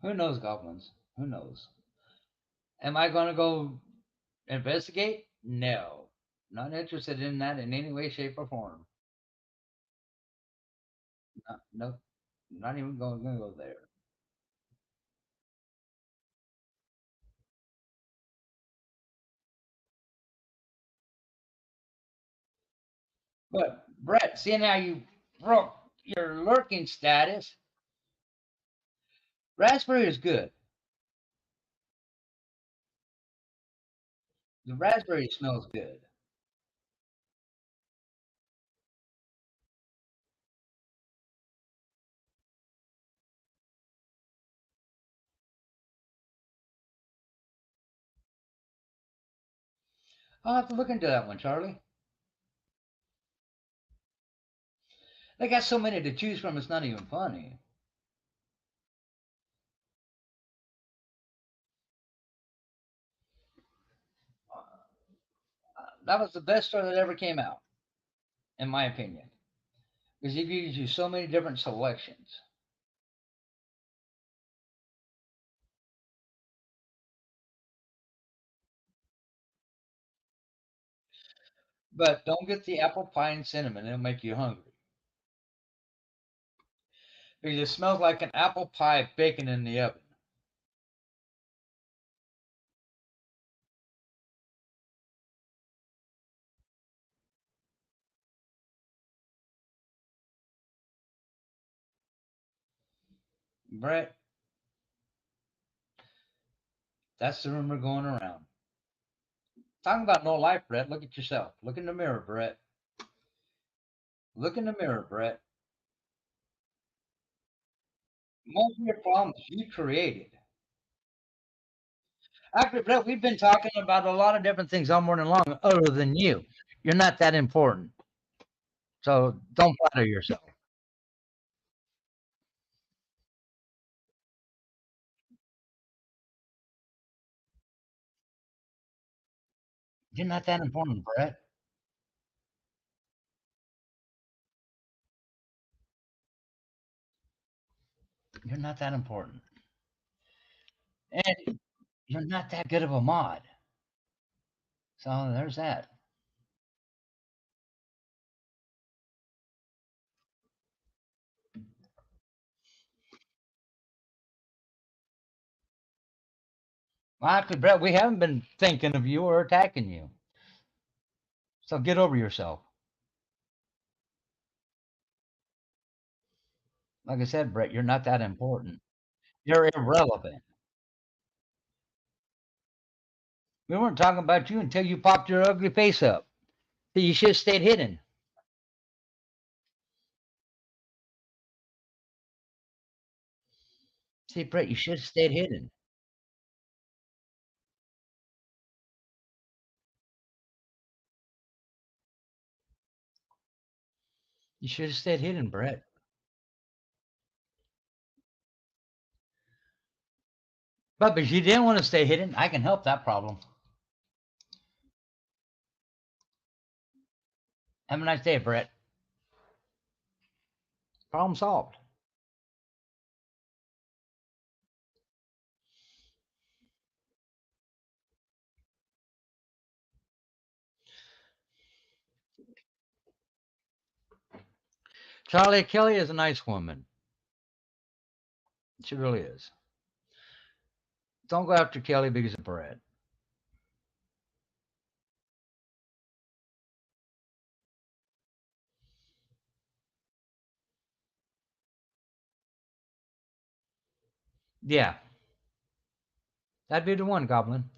Who knows goblins? Who knows? Am I going to go investigate? No. Not interested in that in any way, shape, or form. No, not even going to go there. But Brett, seeing how you broke your lurking status, raspberry is good. The raspberry smells good. I'll have to look into that one, Charlie. They got so many to choose from, it's not even funny. That was the best story that ever came out, in my opinion, because it gives you so many different selections. But don't get the apple pie and cinnamon; it'll make you hungry. Because it smells like an apple pie baking in the oven. Brett, that's the rumor going around. Talking about no life, Brett. Look at yourself. Look in the mirror, Brett. Look in the mirror, Brett. Most of your problems you created. Actually, Brett, we've been talking about a lot of different things all morning long, other than you. You're not that important. So don't flatter yourself. You're not that important, Brett. You're not that important. And you're not that good of a mod. So there's that. Well, actually, Brett, we haven't been thinking of you or attacking you. So get over yourself. Like I said, Brett, you're not that important. You're irrelevant. We weren't talking about you until you popped your ugly face up. So you should have stayed hidden. See, Brett, you should have stayed hidden. You should have stayed hidden, Brett. But if you didn't want to stay hidden, I can help that problem. Have a nice day, Brett. Problem solved. Charlie Kelly is a nice woman. She really is. Don't go after Kelly because of Brett. Yeah, that'd be the one, Goblin.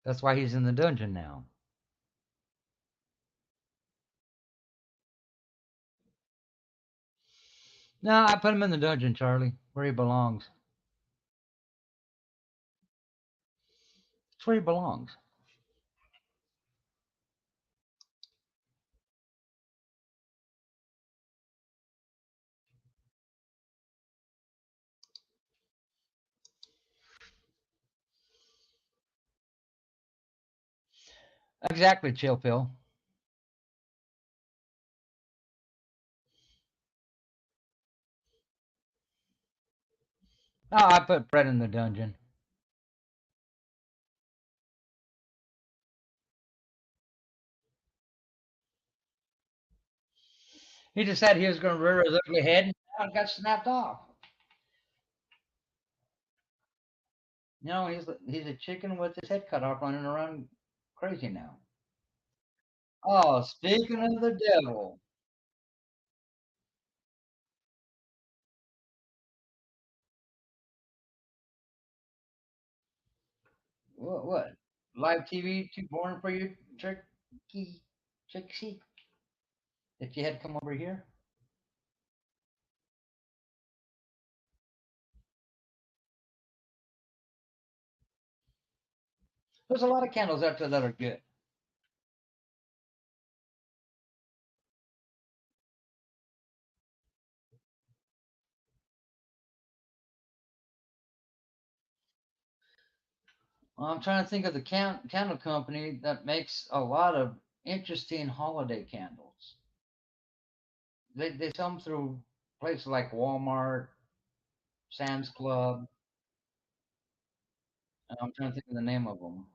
That's why he's in the dungeon now. No, I put him in the dungeon, Charlie, where he belongs. It's where he belongs. Exactly, Chill Pill. Oh, I put Brett in the dungeon. He decided he was going to rear his ugly head, and now it got snapped off. You know, he's a chicken with his head cut off, running around crazy now. Oh, speaking of the devil, what? Live TV too boring for you, Tricky, Trixie? That you had to come over here? There's a lot of candles out there that are good. Well, I'm trying to think of the candle company that makes a lot of interesting holiday candles. They sell them through places like Walmart, Sam's Club. And I'm trying to think of the name of them.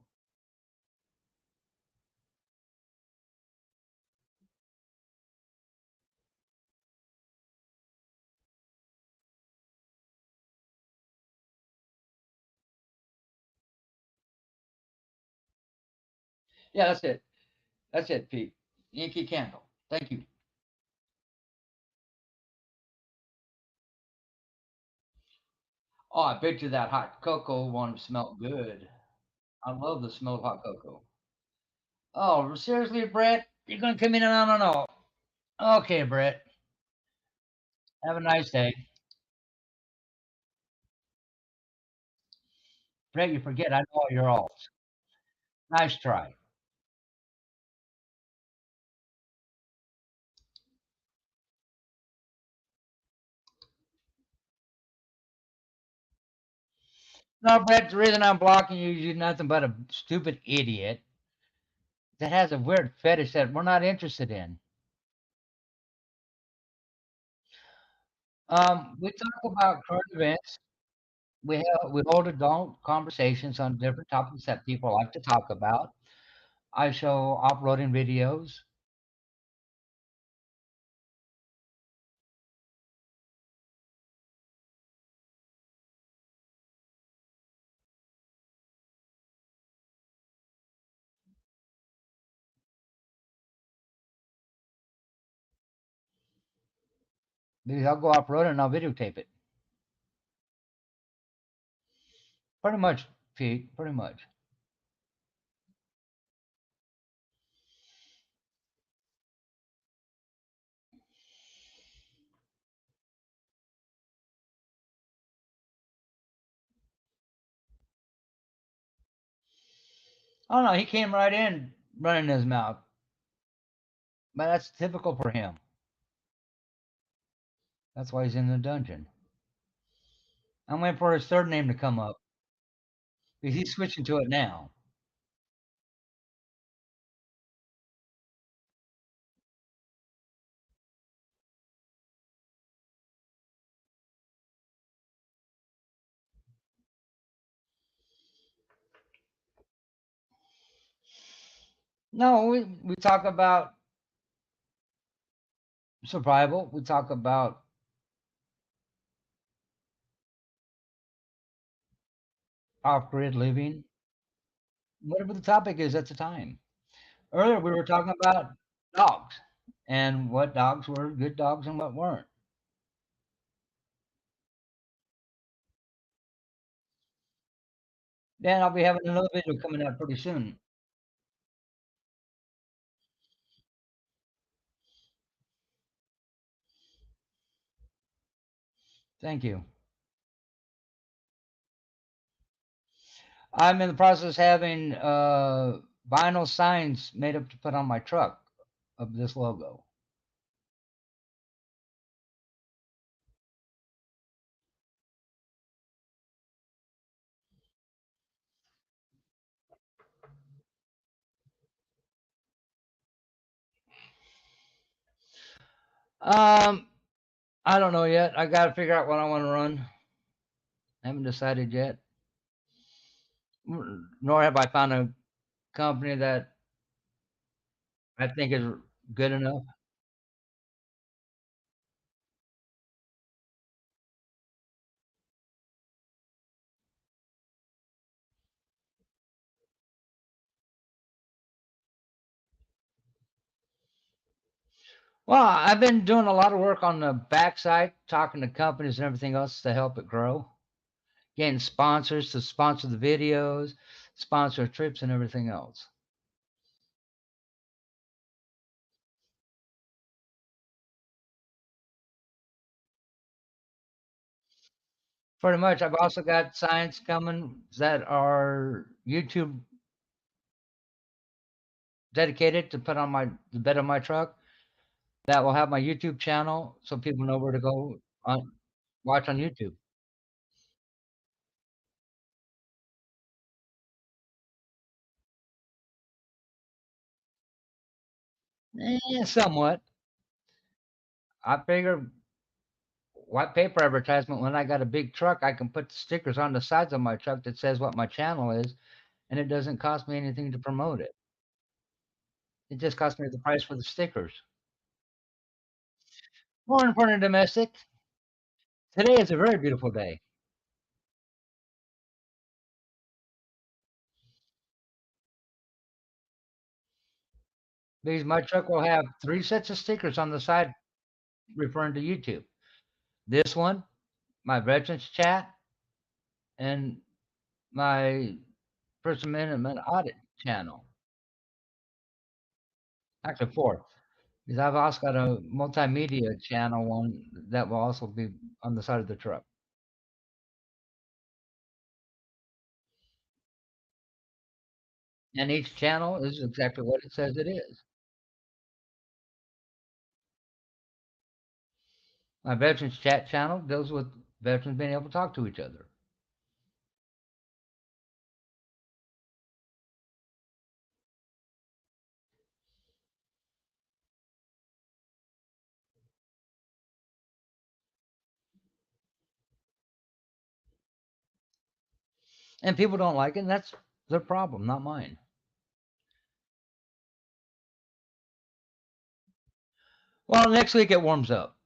Yeah, that's it. That's it, Pete. Yankee Candle. Thank you. Oh, I bet you that hot cocoa one smelled good. I love the smell of hot cocoa. Oh, seriously, Brett? You're gonna come in and I don't know. Okay, Brett. Have a nice day. Brett, you forget I know all your alts. Nice try. No, Brett, the reason I'm blocking you is you're nothing but a stupid idiot that has a weird fetish that we're not interested in. We talk about current events. We hold adult conversations on different topics that people like to talk about. I show uploading videos. Because I'll go off road and I'll videotape it. Pretty much, Pete. Pretty much. Oh no, he came right in running his mouth. But that's typical for him. That's why he's in the dungeon. I'm waiting for his third name to come up. Because he's switching to it now. No, we talk about survival. We talk about off grid living. Whatever the topic is at the time. Earlier we were talking about dogs and what dogs were good dogs and what weren't. Then I'll be having another video coming out pretty soon. Thank you. I'm in the process of having vinyl signs made up to put on my truck of this logo. Um, I don't know yet. I got to figure out what I want to run. I haven't decided yet. Nor have I found a company that I think is good enough. Well, I've been doing a lot of work on the backside, talking to companies and everything else to help it grow, getting sponsors to sponsor the videos, sponsor trips, and everything else. Pretty much. I've also got signs coming that are YouTube dedicated to put on the bed of my truck. That will have my YouTube channel, so people know where to go on watch on YouTube. Somewhat. I figure white paper advertisement, when I got a big truck, I can put stickers on the sides of my truck that says what my channel is, and it doesn't cost me anything to promote it. It just costs me the price for the stickers. More important domestic, today is a very beautiful day because my truck will have 3 sets of stickers on the side referring to YouTube. This one, my veterans chat, and my First Amendment audit channel. Actually, 4, because I've also got a multimedia channel one that will also be on the side of the truck. And each channel is exactly what it says it is. My veterans chat channel deals with veterans being able to talk to each other. And people don't like it, and that's their problem, not mine. Well, next week it warms up.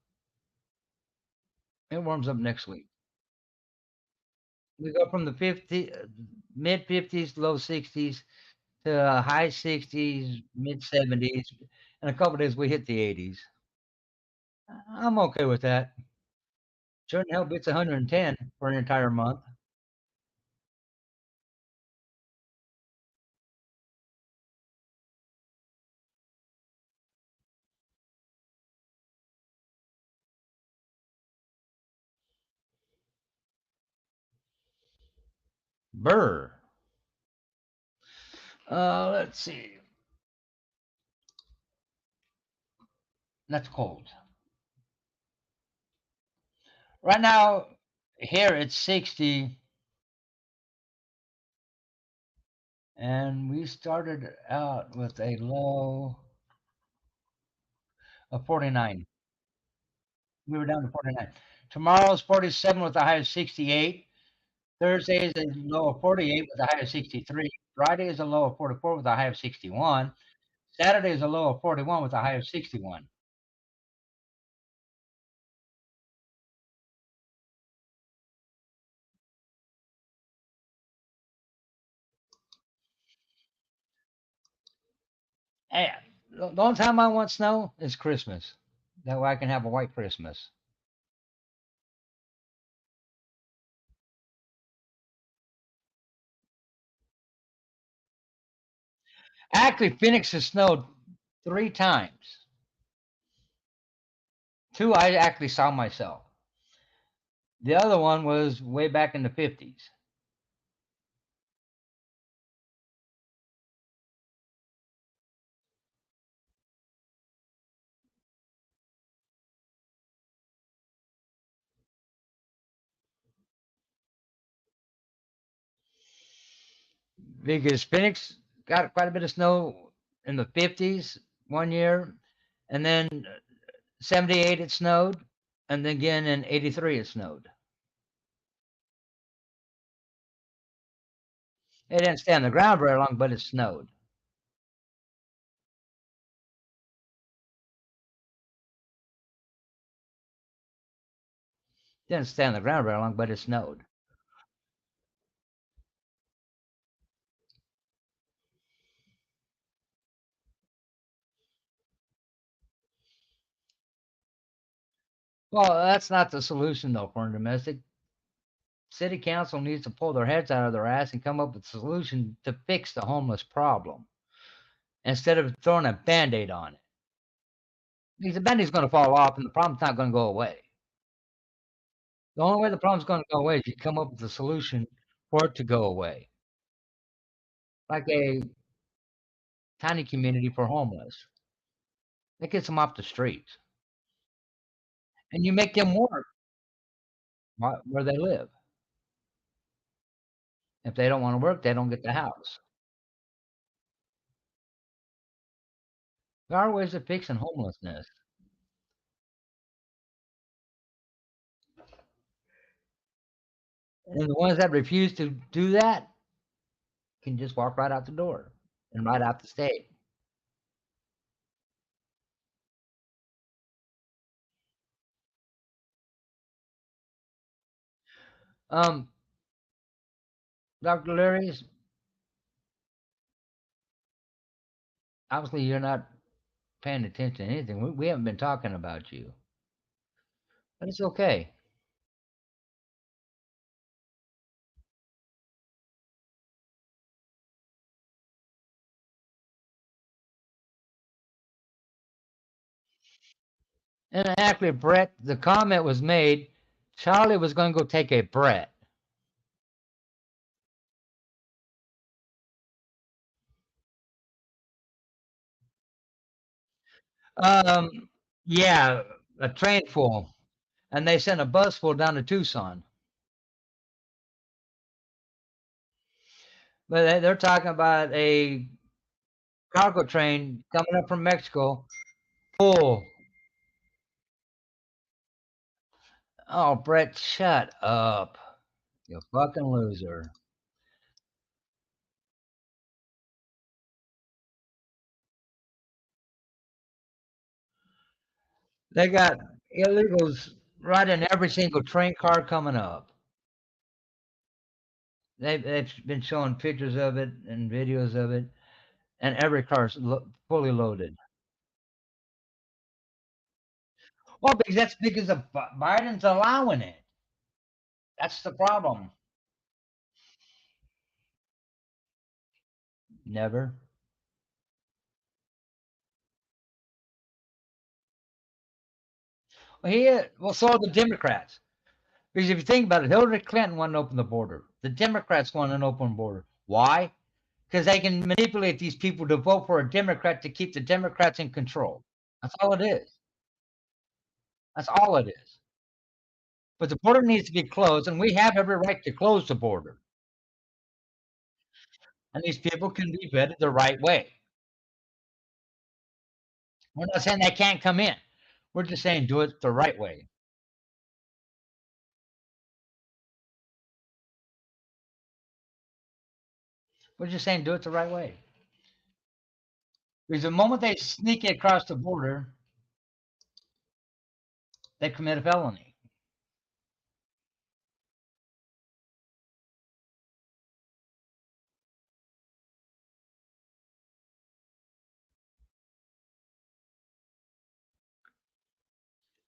It warms up next week. We go from the mid 50s, low 60s to high 60s, mid 70s. In a couple days, we hit the 80s. I'm okay with that. Sure in hell beats 110 for an entire month. Burr. Let's see. That's cold. Right now, here it's 60, and we started out with a low of 49. We were down to 49. Tomorrow's 47 with a high of 68. Thursday is a low of 48 with a high of 63. Friday is a low of 44 with a high of 61. Saturday is a low of 41 with a high of 61. Hey, the only time I want snow is Christmas. That way I can have a white Christmas. Actually, Phoenix has snowed 3 times. 2 I actually saw myself. The other one was way back in the 50s. Because Phoenix got quite a bit of snow in the 50s one year, and then 78 it snowed, and then again in 83 it snowed. It didn't stay on the ground very long, but it snowed. Didn't stay on the ground very long, but it snowed. Well, that's not the solution though for domestic. City council needs to pull their heads out of their ass and come up with a solution to fix the homeless problem instead of throwing a band-aid on it. Because the band-aid's going to fall off and the problem's not going to go away. The only way the problem's going to go away is you come up with a solution for it to go away, like a tiny community for homeless. That gets them off the streets, and you make them work where they live. If they don't want to work, they don't get the house. There are ways of fixing homelessness. And the ones that refuse to do that can just walk right out the door and right out the state. Um, Dr. Larry's, obviously you're not paying attention to anything. We haven't been talking about you, but it's okay. And actually, Brett, the comment was made. Charlie was going to go take a Brett. Yeah, a train full, and they sent a bus full down to Tucson. But they're talking about a cargo train coming up from Mexico full. Oh, Brett, shut up. You fucking loser. They got illegals right in every single train car coming up. They've been showing pictures of it and videos of it, and every car's fully loaded. Well, because that's because of Biden's allowing it. That's the problem. Never. Well, so are the Democrats. Because if you think about it, Hillary Clinton wanted to open the border. The Democrats want an open border. Why? Because they can manipulate these people to vote for a Democrat to keep the Democrats in control. That's all it is. That's all it is. But the border needs to be closed, and we have every right to close the border. And these people can be vetted the right way. We're not saying they can't come in. We're just saying do it the right way. We're just saying do it the right way. Because the moment they sneak it across the border, they commit a felony.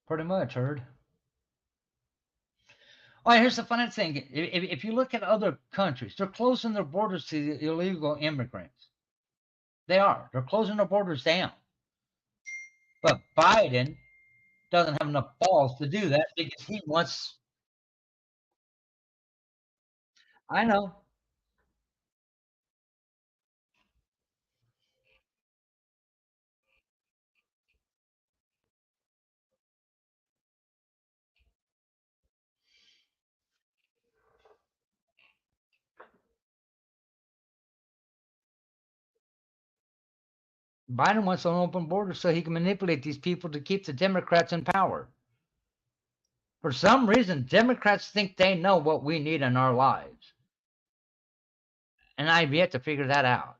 Pretty much, heard. Well, here's the funny thing. If you look at other countries, they're closing their borders to the illegal immigrants. They are. They're closing their borders down. But Biden doesn't have enough balls to do that because he wants. I know. Biden wants an open border so he can manipulate these people to keep the Democrats in power. For some reason, Democrats think they know what we need in our lives. And I've yet to figure that out.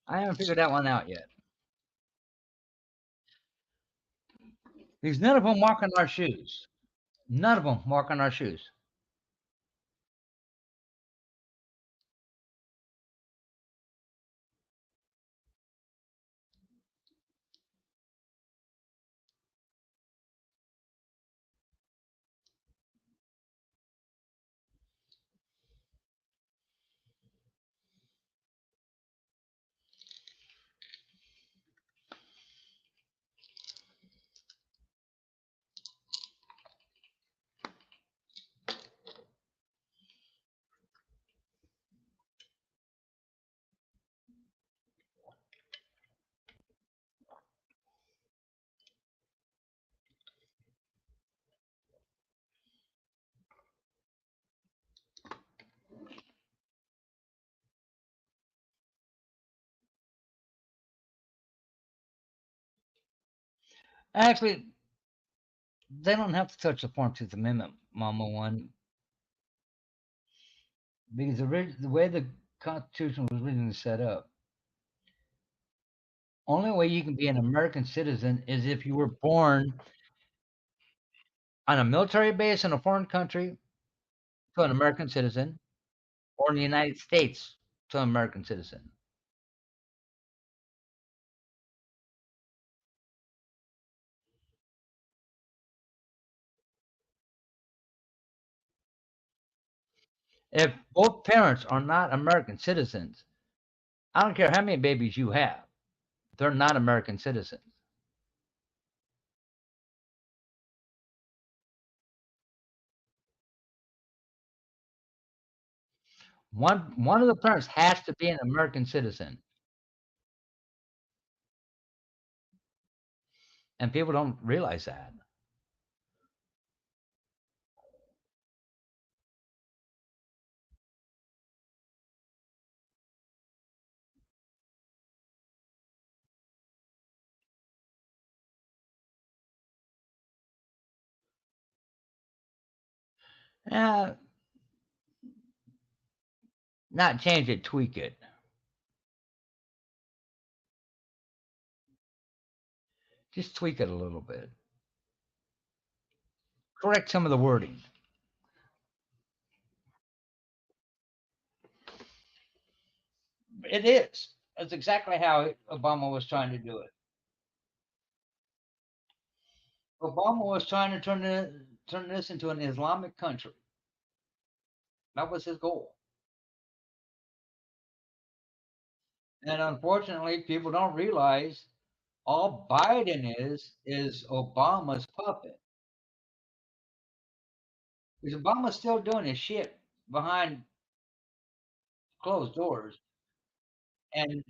I haven't figured that one out yet. Because none of them walk in our shoes. None of them walk in our shoes. Actually, they don't have to touch the 14th Amendment, Mama One, because the way the Constitution was originally set up, only way you can be an American citizen is if you were born on a military base in a foreign country to an American citizen, or in the United States to an American citizen. If both parents are not American citizens, I don't care how many babies you have, they're not American citizens. One of the parents has to be an American citizen, and people don't realize that. Uh, Not change it, tweak it. Just tweak it a little bit. Correct some of the wording. It is. That's exactly how Obama was trying to do it. Obama was trying to turn this into an Islamic country. That was his goal. And unfortunately, people don't realize all Biden is Obama's puppet. Because Obama's still doing his shit behind closed doors, and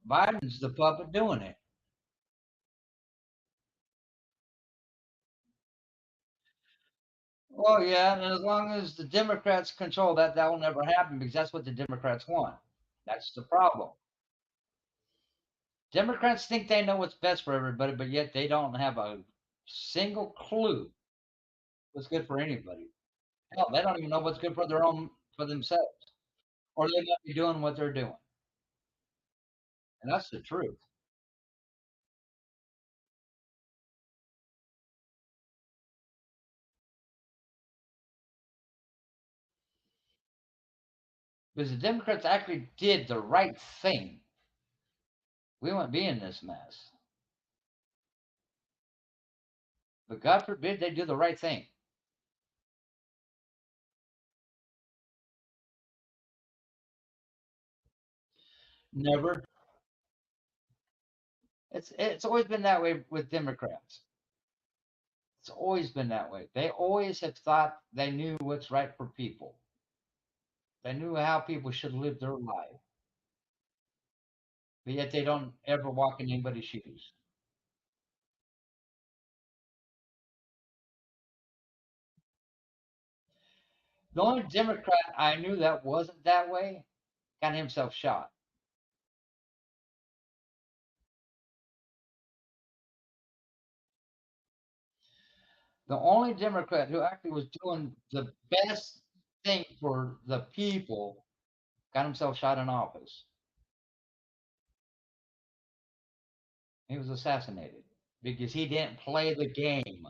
Biden's the puppet doing it. Well, yeah, and as long as the Democrats control that, that will never happen because that's what the Democrats want. That's the problem. Democrats think they know what's best for everybody, but yet they don't have a single clue what's good for anybody. Hell, they don't even know what's good for their own for themselves, or they might be doing what they're doing, and that's the truth. Because the Democrats actually did the right thing, we wouldn't be in this mess. But God forbid they do the right thing. Never. It's always been that way with Democrats. It's always been that way. They always have thought they knew what's right for people. They knew how people should live their life, but yet they don't ever walk in anybody's shoes. The only Democrat I knew that wasn't that way got himself shot. The only Democrat who actually was doing the best thing for the people got himself shot in office. He was assassinated because he didn't play the game.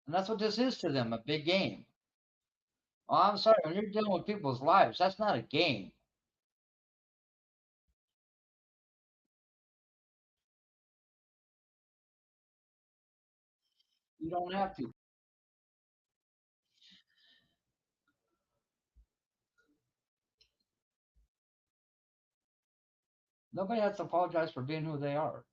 And that's what this is to them, a big game. Oh, I'm sorry, when you're dealing with people's lives, that's not a game. You don't have to. Nobody has to apologize for being who they are.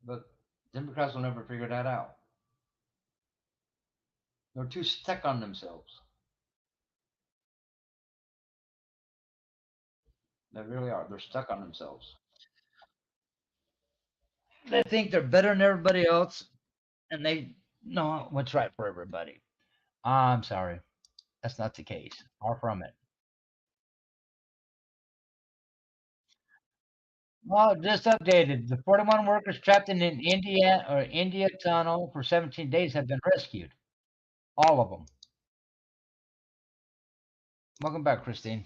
But Democrats will never figure that out. They're too stuck on themselves. They really are. They're stuck on themselves. They think they're better than everybody else, and they know what's right for everybody. I'm sorry. That's not the case. Far from it. Well, just updated. The 41 workers trapped in an India tunnel for 17 days have been rescued. All of them. Welcome back, Christine.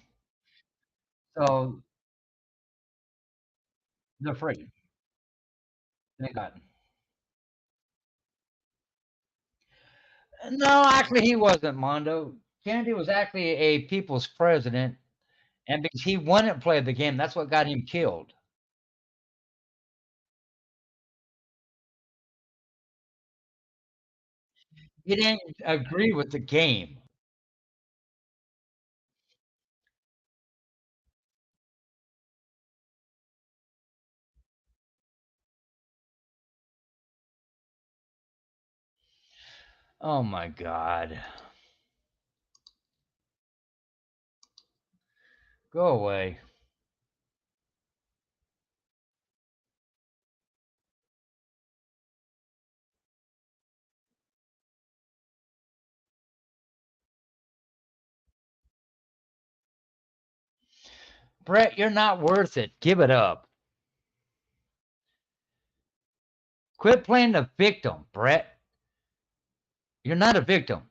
So they're free. Thank God. No, actually, he wasn't, Mondo. Kennedy was actually a people's president, and because he wouldn't play the game, that's what got him killed. He didn't agree with the game. Oh my God. Go away. Brett, you're not worth it. Give it up. Quit playing the victim, Brett. You're not a victim.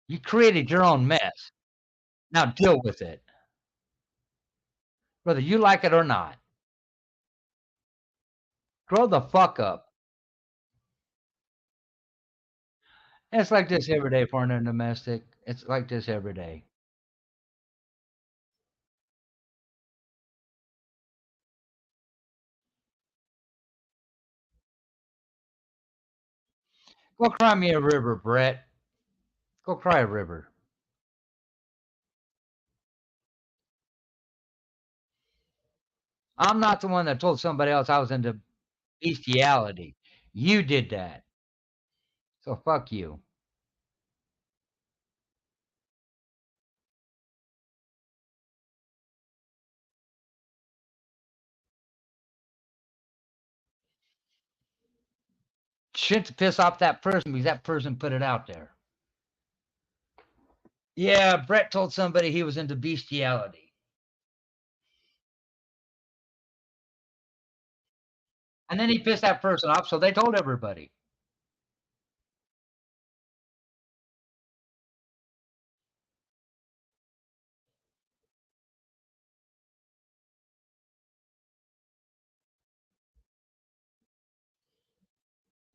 You created your own mess. Now deal with it, whether you like it or not. Grow the fuck up. It's like this every day, foreign and domestic. It's like this every day. Go cry me a river, Brett. Go cry a river. I'm not the one that told somebody else I was into bestiality. You did that. So fuck you. Shouldn't piss off that person because that person put it out there. Yeah, Brett told somebody he was into bestiality. And then he pissed that person off, so they told everybody.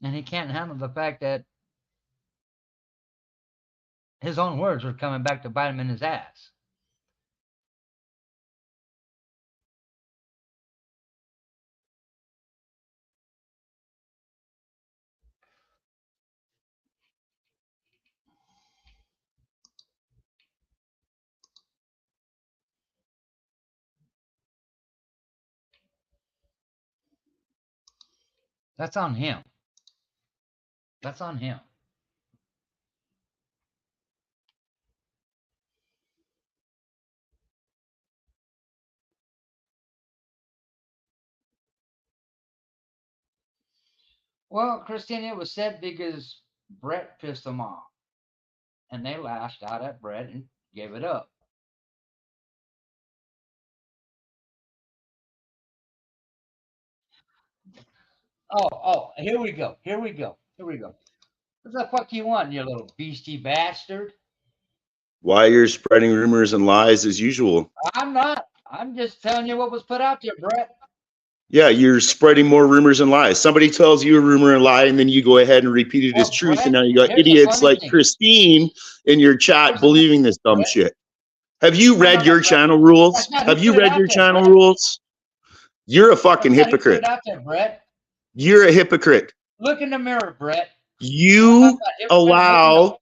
And he can't handle the fact that his own words were coming back to bite him in his ass. That's on him. That's on him. Well, Christine, it was said because Brett pissed them off. And they lashed out at Brett and gave it up. Oh, here we go. Here we go. Here we go. What the fuck you want, you little beastie bastard? Why you're spreading rumors and lies as usual. I'm not. I'm just telling you what was put out there, Brett. Yeah, you're spreading more rumors and lies. Somebody tells you a rumor and lie, and then you go ahead and repeat it as truth, Brett, and now you got here's the idiots funny like thing. Christine in your chat believing this dumb Brett. shit. Have you read your channel rules? Have you read your channel rules? You're a fucking hypocrite. Out there, Brett. You're a hypocrite. Look in the mirror, Brett. You allow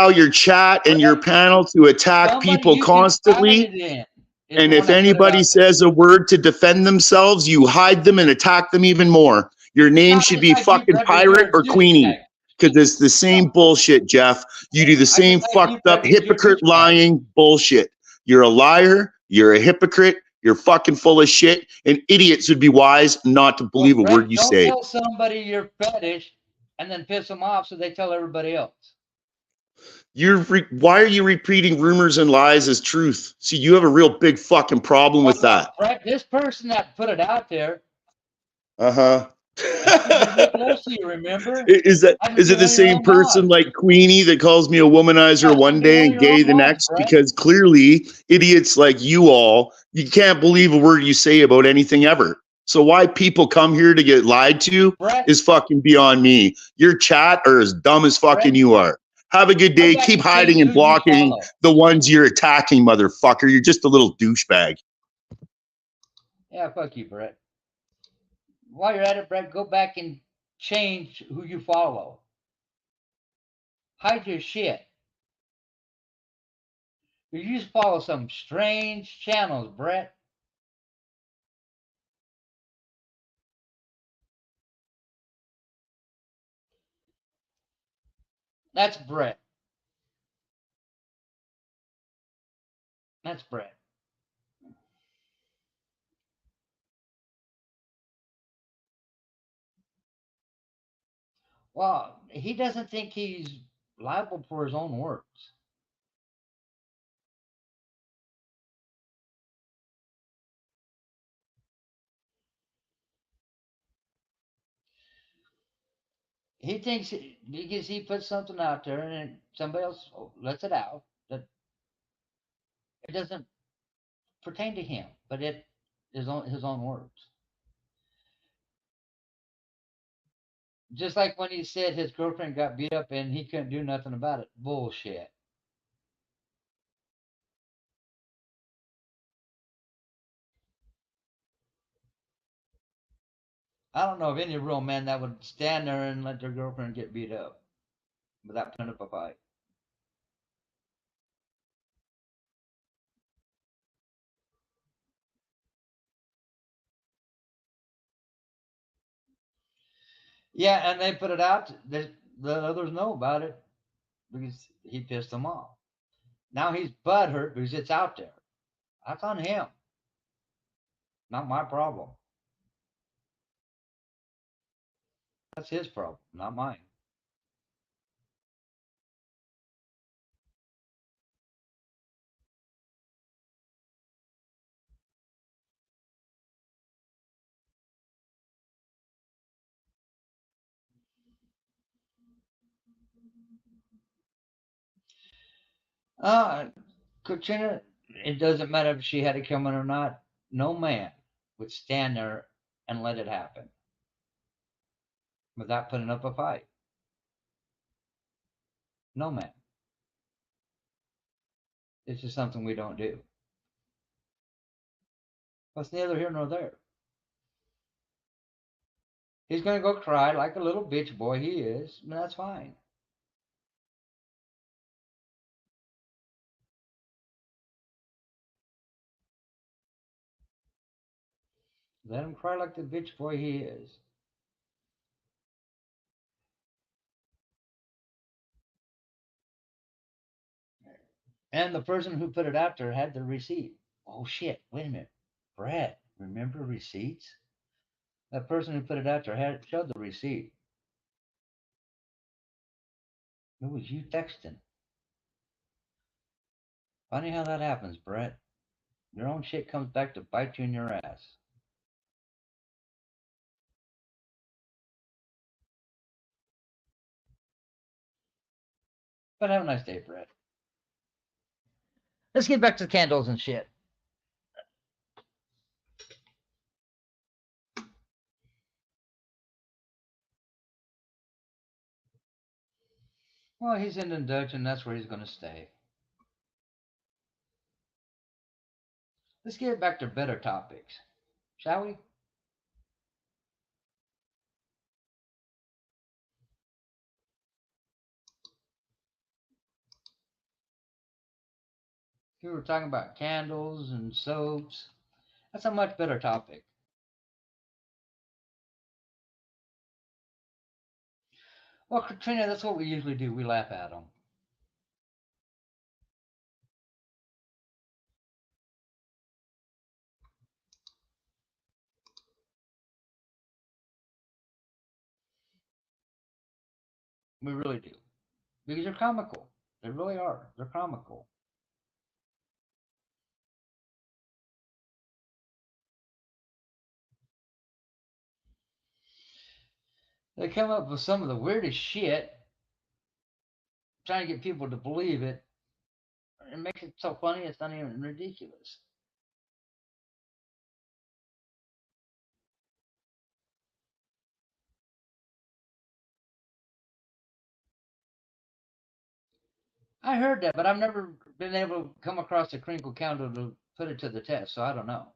your chat and your panel to attack people constantly. And if anybody says a word to defend themselves, you hide them and attack them even more. Your name should be fucking Pirate or Queenie, because it's the same bullshit, Jeff. You do the same fucked up hypocrite lying bullshit. You're a liar. You're a hypocrite. You're fucking full of shit. And idiots would be wise not to believe a word you don't say. tell somebody you're fetish and then piss them off so they tell everybody else. Why are you repeating rumors and lies as truth? See, you have a real big fucking problem with that. Brett, this person that put it out there. Uh-huh. Real close to you, remember? Is it the same person like Queenie that calls me a womanizer one day and gay the next? Because clearly idiots like you all, you can't believe a word you say about anything ever. So why people come here to get lied to is fucking beyond me. Your chat are as dumb as fucking you are. Have a good day. Keep hiding and blocking the ones you're attacking, motherfucker. You're just a little douchebag. Yeah, fuck you, Brett. While you're at it, Brett, go back and change who you follow. Hide your shit. You just follow some strange channels, Brett. That's Brett. That's Brett. Well, he doesn't think he's liable for his own words. He thinks because he puts something out there and somebody else lets it out that it doesn't pertain to him, but it is his own words. Just like when he said his girlfriend got beat up and he couldn't do nothing about it. Bullshit. I don't know of any real man that would stand there and let their girlfriend get beat up without putting up a fight. Yeah, and they put it out. The others know about it because he pissed them off. Now he's butthurt because it's out there. That's on him. Not my problem. That's his problem, not mine. Katrina, it doesn't matter if she had it coming or not. No man would stand there and let it happen without putting up a fight. No man. It's just something we don't do. That's neither here nor there. He's going to go cry like a little bitch boy he is, and that's fine. Let him cry like the bitch boy he is. And the person who put it out there had the receipt. Oh shit, wait a minute. Brett, remember receipts? That person who put it out there showed the receipt. It was you texting. Funny how that happens, Brett. Your own shit comes back to bite you in your ass. But have a nice day, Brett. Let's get back to candles and shit. Well, he's in Dutch, and that's where he's going to stay. Let's get back to better topics, shall we? We were talking about candles and soaps. That's a much better topic. Well, Katrina, that's what we usually do. We laugh at them. We really do. Because they're comical. They really are. They're comical. They come up with some of the weirdest shit, trying to get people to believe it. It makes it so funny, it's not even ridiculous. I heard that, but I've never been able to come across a crinkle counter to put it to the test, so I don't know.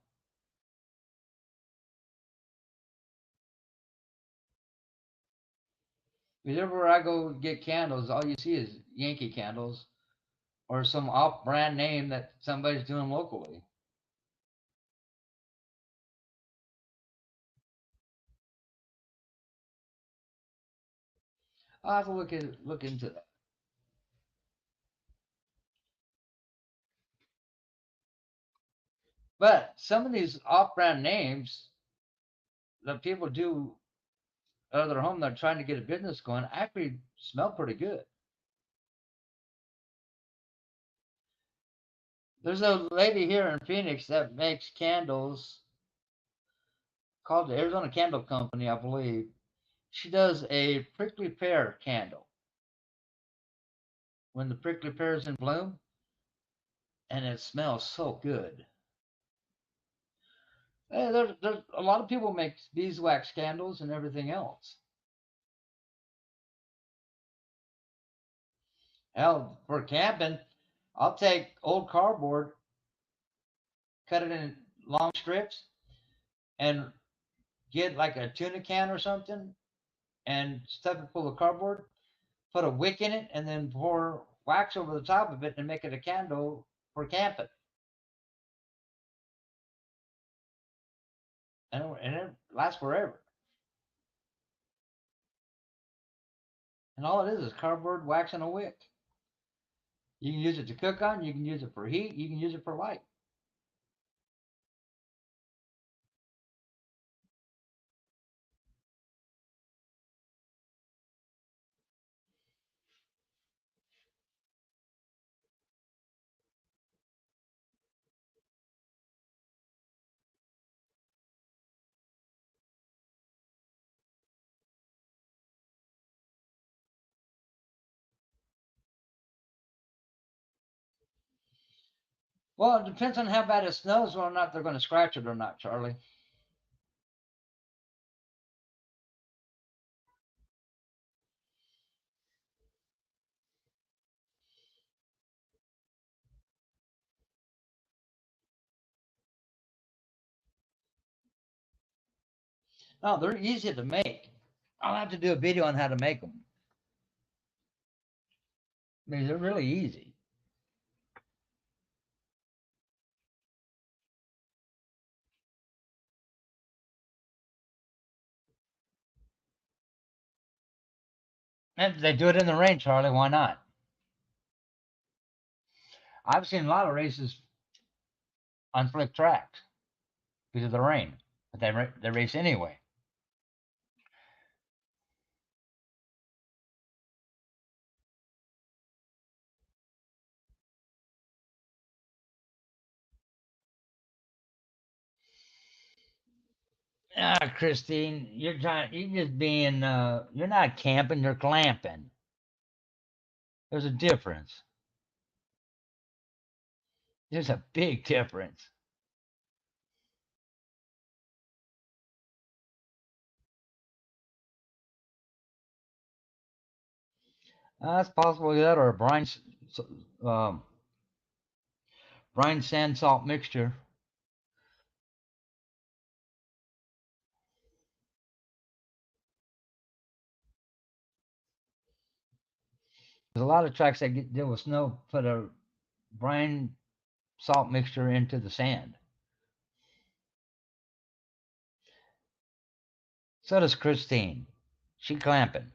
Because everywhere I go get candles, all you see is Yankee candles or some off brand name that somebody's doing locally. I'll have to look into that. But some of these off brand names that people do out of their home, they're trying to get a business going, actually smell pretty good. There's a lady here in Phoenix that makes candles called the Arizona Candle Company, I believe. She does a prickly pear candle when the prickly pear is in bloom, and it smells so good. There's a lot of people make beeswax candles and everything else. Hell, for camping, I'll take old cardboard, cut it in long strips, and get like a tuna can or something, and stuff it full of cardboard, put a wick in it, and then pour wax over the top of it and make it a candle for camping. And it lasts forever. And all it is cardboard, wax, and a wick. You can use it to cook on, you can use it for heat, you can use it for light. Well, it depends on how bad it snows, whether or not they're going to scratch it or not, Charlie. No, they're easy to make. I'll have to do a video on how to make them. I mean, they're really easy. And they do it in the rain, Charlie. Why not? I've seen a lot of races on slick tracks because of the rain, but they race anyway. Ah, Christine, you're just being, you're not camping, you're clamping. There's a difference. There's a big difference. It's possible that or a um, brine sand salt mixture. There's a lot of tracks that deal with snow put a brine salt mixture into the sand. So does Christine. She clamping.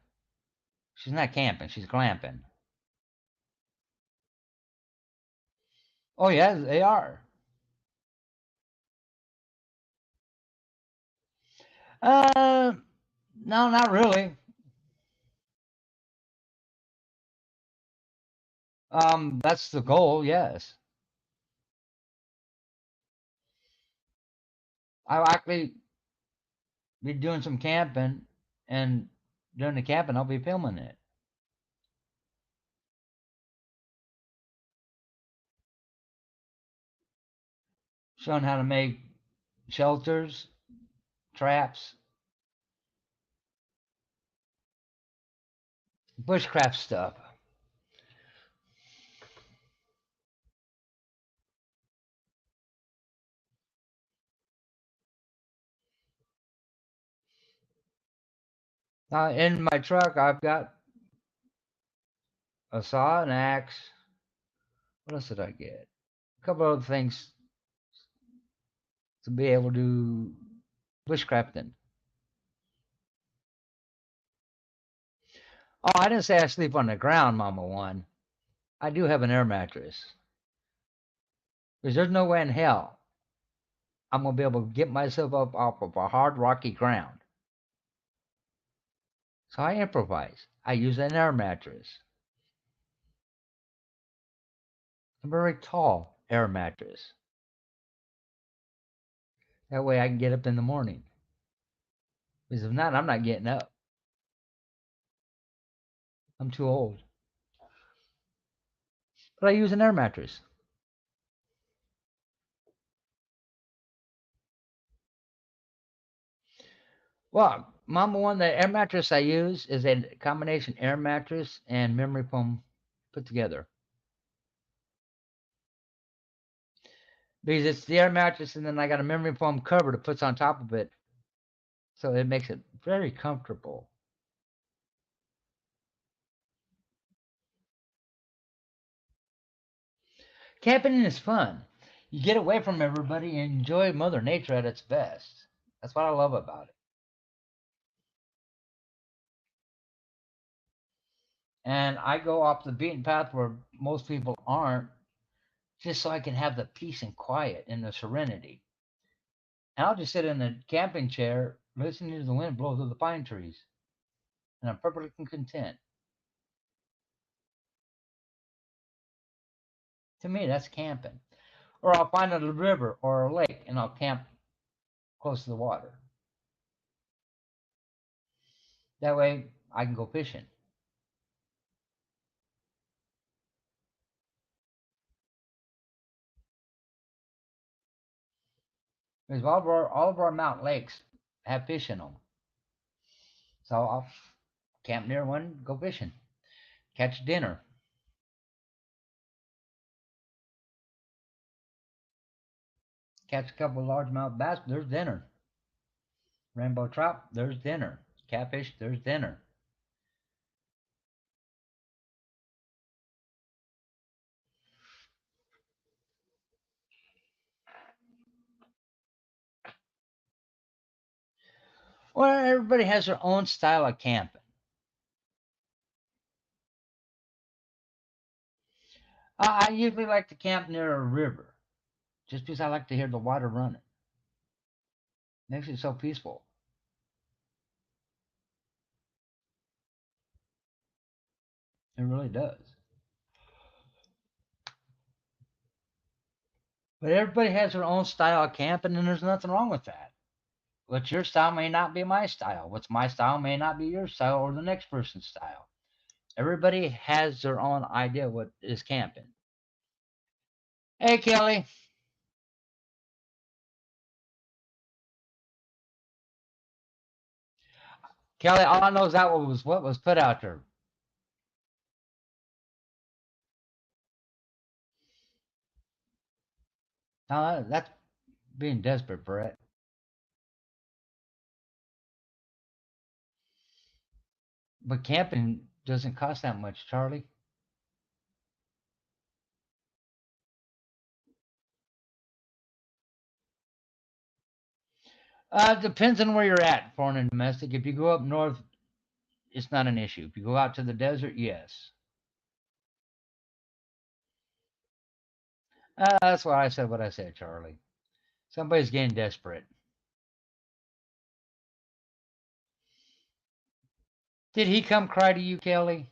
She's not camping. She's clamping. Oh yeah, they are. Uh, no, not really. That's the goal, yes. I'll actually be doing some camping, and during the camping, I'll be filming it. Showing how to make shelters, traps, bushcraft stuff. In my truck, I've got a saw, an axe. What else did I get? A couple other things to be able to bushcrafting. Oh, I didn't say I sleep on the ground, Mama One. I do have an air mattress. Because there's no way in hell I'm going to be able to get myself up off of a hard, rocky ground. So I improvise. I use an air mattress. A very tall air mattress. That way I can get up in the morning. Because if not, I'm not getting up. I'm too old. But I use an air mattress. Well, Mama One, the air mattress I use is a combination air mattress and memory foam put together. Because it's the air mattress and then I got a memory foam cover that puts on top of it. So it makes it very comfortable. Camping is fun. You get away from everybody and enjoy Mother Nature at its best. That's what I love about it. And I go off the beaten path where most people aren't, just so I can have the peace and quiet and the serenity. And I'll just sit in the camping chair listening to the wind blow through the pine trees. And I'm perfectly content. To me, that's camping. Or I'll find a river or a lake and I'll camp close to the water. That way I can go fishing. Because all of our mountain lakes have fish in them. So I'll camp near one, go fishing, catch dinner. Catch a couple of largemouth bass, there's dinner. Rainbow trout, there's dinner. Catfish, there's dinner. Well, everybody has their own style of camping. I usually like to camp near a river, just because I like to hear the water running. Makes it so peaceful. It really does. But everybody has their own style of camping, and there's nothing wrong with that. What's your style may not be my style. What's my style may not be your style or the next person's style. Everybody has their own idea what is camping. Hey, Kelly. Kelly, all I know is that was what was put out there. Now, that's being desperate, Brett. But camping doesn't cost that much, Charlie. Depends on where you're at, foreign and domestic. If you go up north, it's not an issue. If you go out to the desert, yes. That's why I said what I said, Charlie. Somebody's getting desperate. Did he come cry to you, Kelly?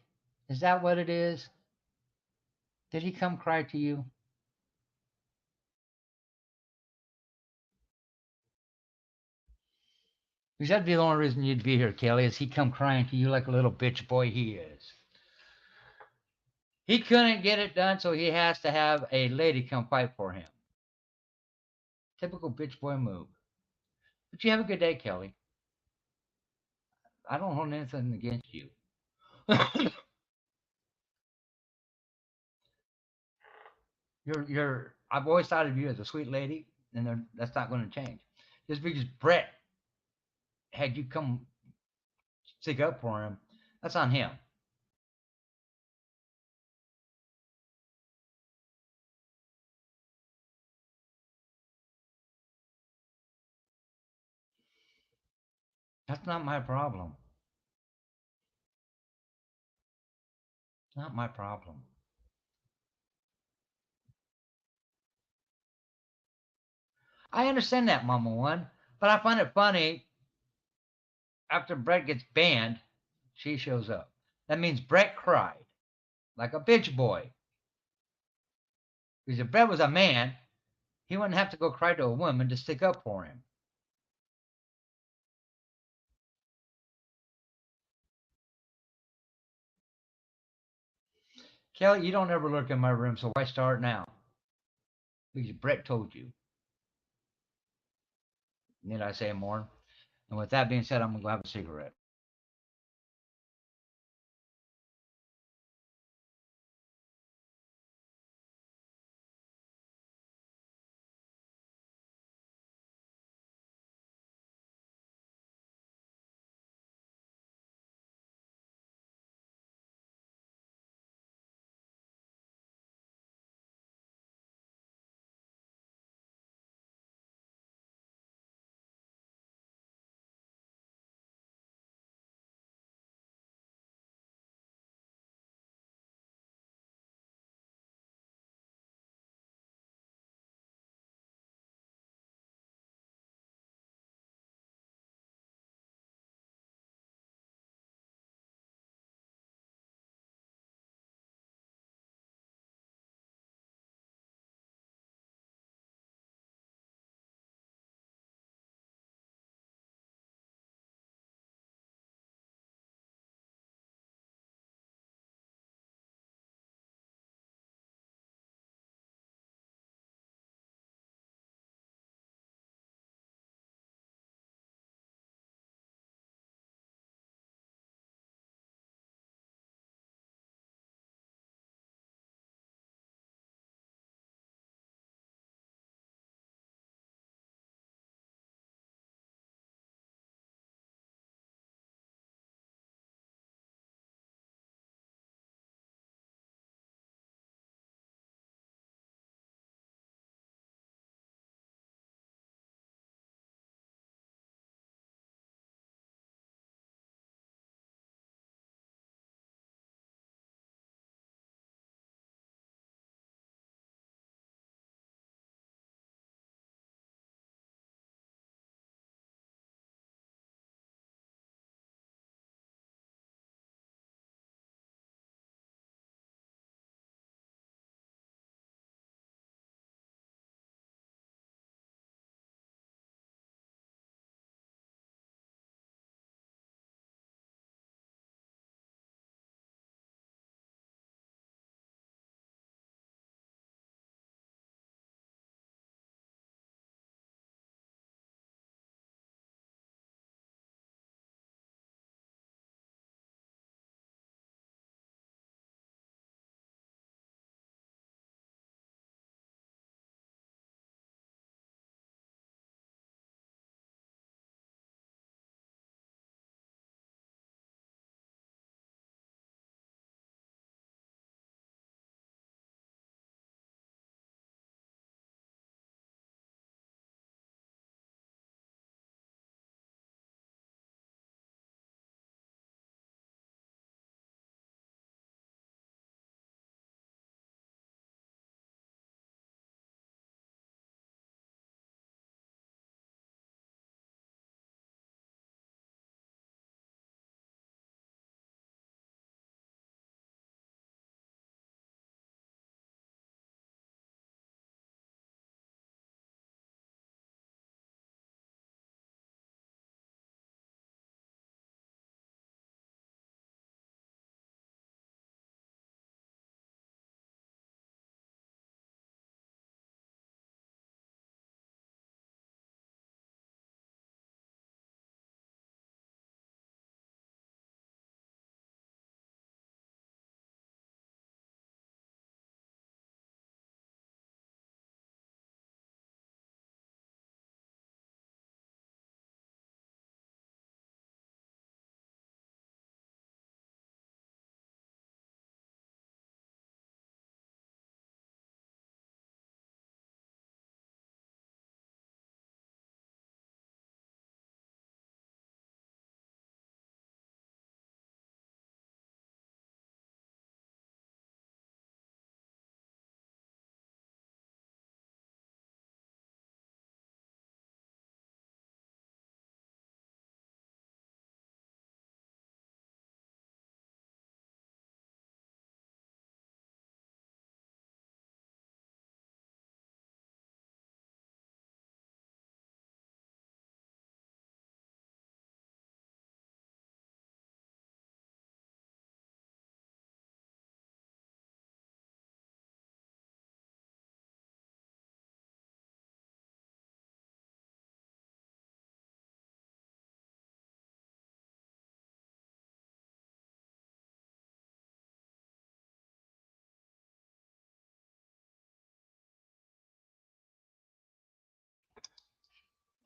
Is that what it is? Did he come cry to you? Because that'd be the only reason you'd be here, Kelly, is he come crying to you like a little bitch boy he is. He couldn't get it done, so he has to have a lady come fight for him. Typical bitch boy move. But you have a good day, Kelly. I don't hold anything against you. I've always thought of you as a sweet lady, and that's not going to change. Just because Brett had you come stick up for him, that's on him. That's not my problem. Not my problem. I understand that, Mama One, but I find it funny after Brett gets banned, she shows up. That means Brett cried like a bitch boy. Because if Brett was a man, he wouldn't have to go cry to a woman to stick up for him. Kelly, you don't ever look in my room, so why start now? Because Brett told you. Need I say more? And with that being said, I'm going to go have a cigarette.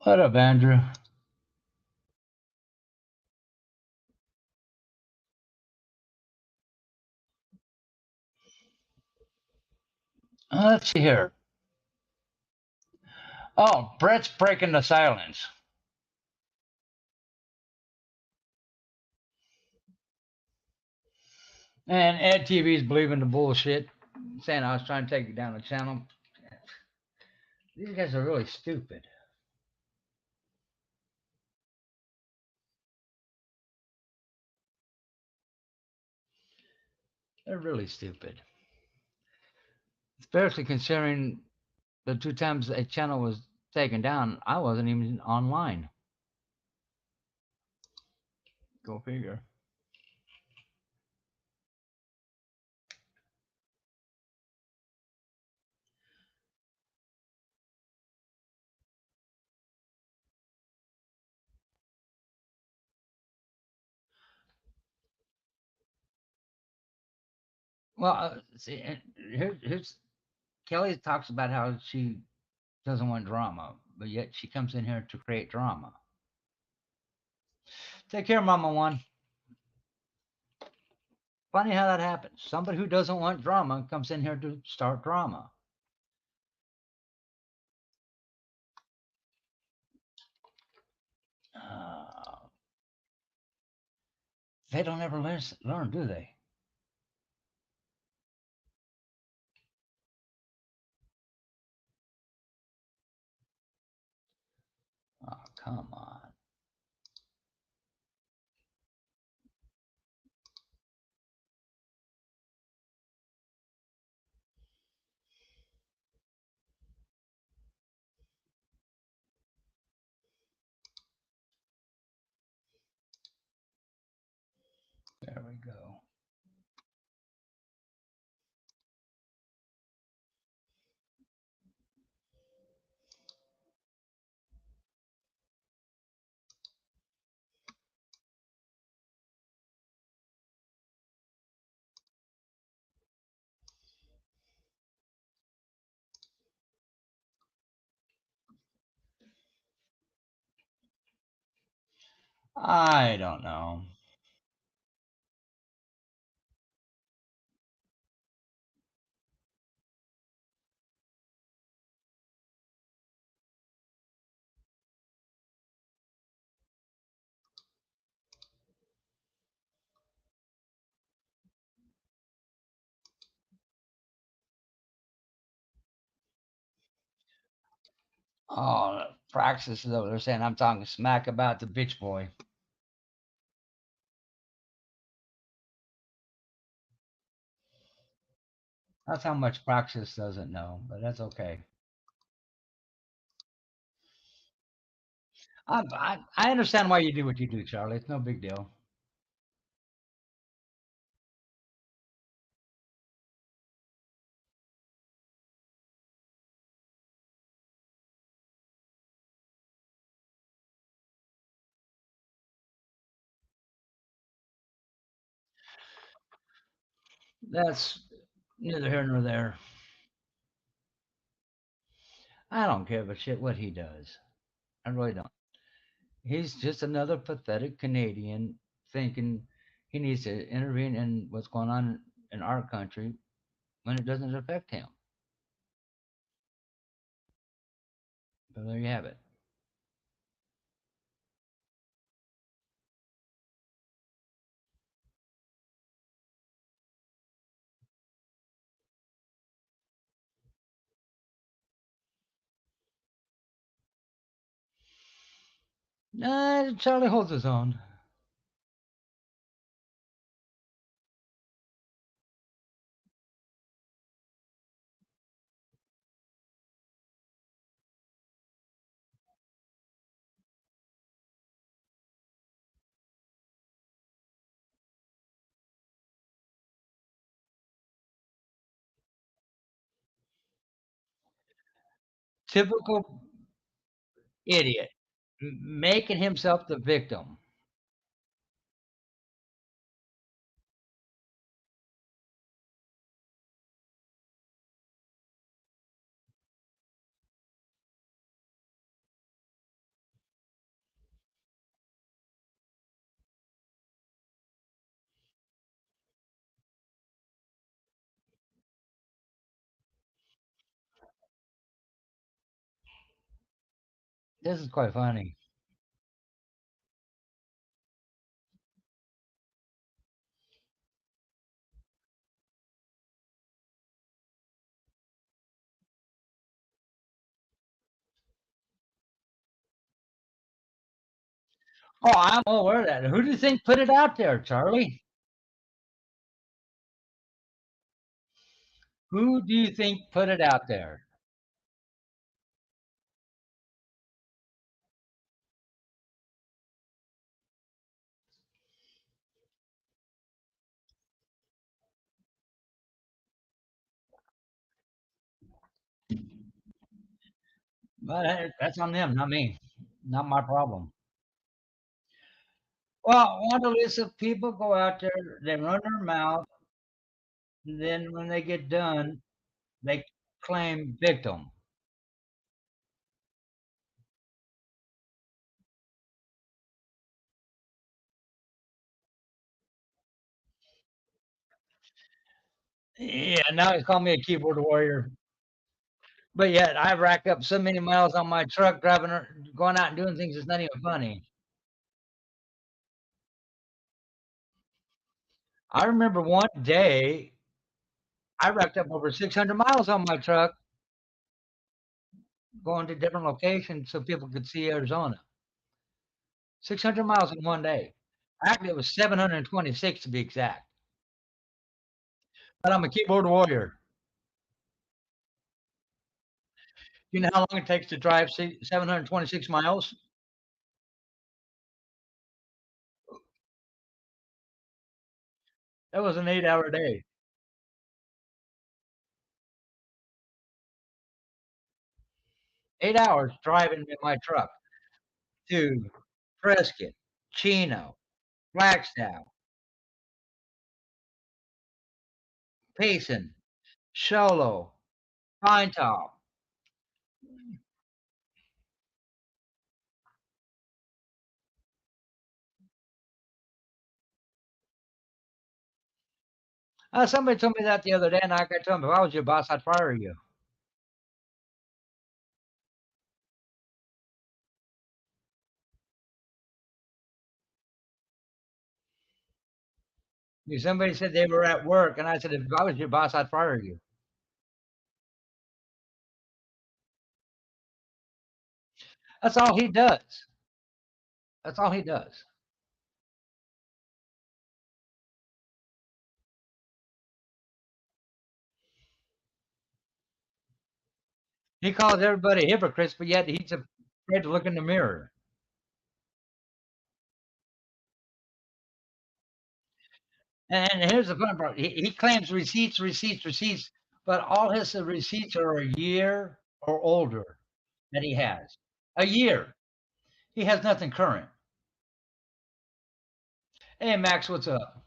What up, Andrew? Let's see here. Oh, Brett's breaking the silence. And Ed TV's believing the bullshit, saying I was trying to take you down the channel. These guys are really stupid. They're really stupid. Especially considering the 2 times a channel was taken down, I wasn't even online. Go figure. Well, see, here's Kelly talks about how she doesn't want drama, but yet she comes in here to create drama. Take care, Mama One. Funny how that happens. Somebody who doesn't want drama comes in here to start drama. They don't ever learn, do they? Oh, come on. There we go. I don't know. Oh, Praxis is over there saying I'm talking smack about the bitch boy. That's how much Praxis doesn't know, but that's okay. I understand why you do what you do, Charlie. It's no big deal. That's neither here nor there. I don't give a shit what he does. I really don't. He's just another pathetic Canadian thinking he needs to intervene in what's going on in our country when it doesn't affect him. But there you have it. Charlie holds his own. Typical idiot, making himself the victim. This is quite funny. Oh, I'm aware of that. Who do you think put it out there, Charlie? Who do you think put it out there? But that's on them, not me. Not my problem. Well, one of the list of people go out there, they run their mouth, and then when they get done, they claim victim. Yeah, now they call me a keyboard warrior. But yet I rack up so many miles on my truck driving, going out and doing things that's not even funny. I remember one day I racked up over 600 miles on my truck going to different locations so people could see Arizona. 600 miles in one day. Actually, it was 726 to be exact. But I'm a keyboard warrior. You know how long it takes to drive 726 miles? That was an 8-hour day. 8 hours driving in my truck to Prescott, Chino, Flagstaff, Payson, Sholo, Pine Top. Somebody told me that the other day, and I told him, if I was your boss, I'd fire you. Somebody said they were at work, and I said, if I was your boss, I'd fire you. That's all he does. That's all he does. He calls everybody hypocrites, but yet he's afraid to look in the mirror. And here's the fun part. He claims receipts, receipts, receipts, but all his receipts are a year or older that he has. A year. He has nothing current. Hey, Max, what's up?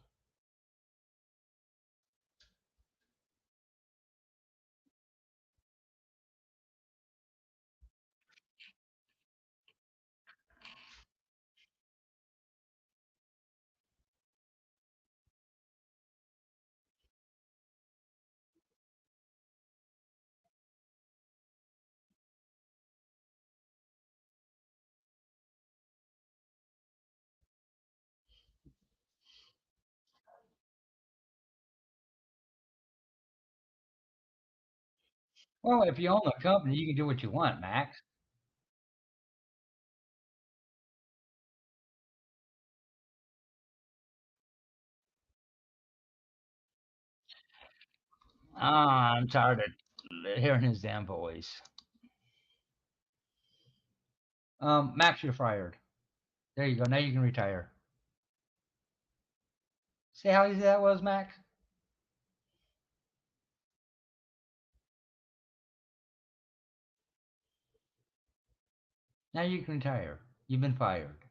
Well, if you own a company, you can do what you want, Max. I'm tired of hearing his damn voice. Max, you're fired. There you go. Now you can retire. See how easy that was, Max? Now you can retire. You've been fired.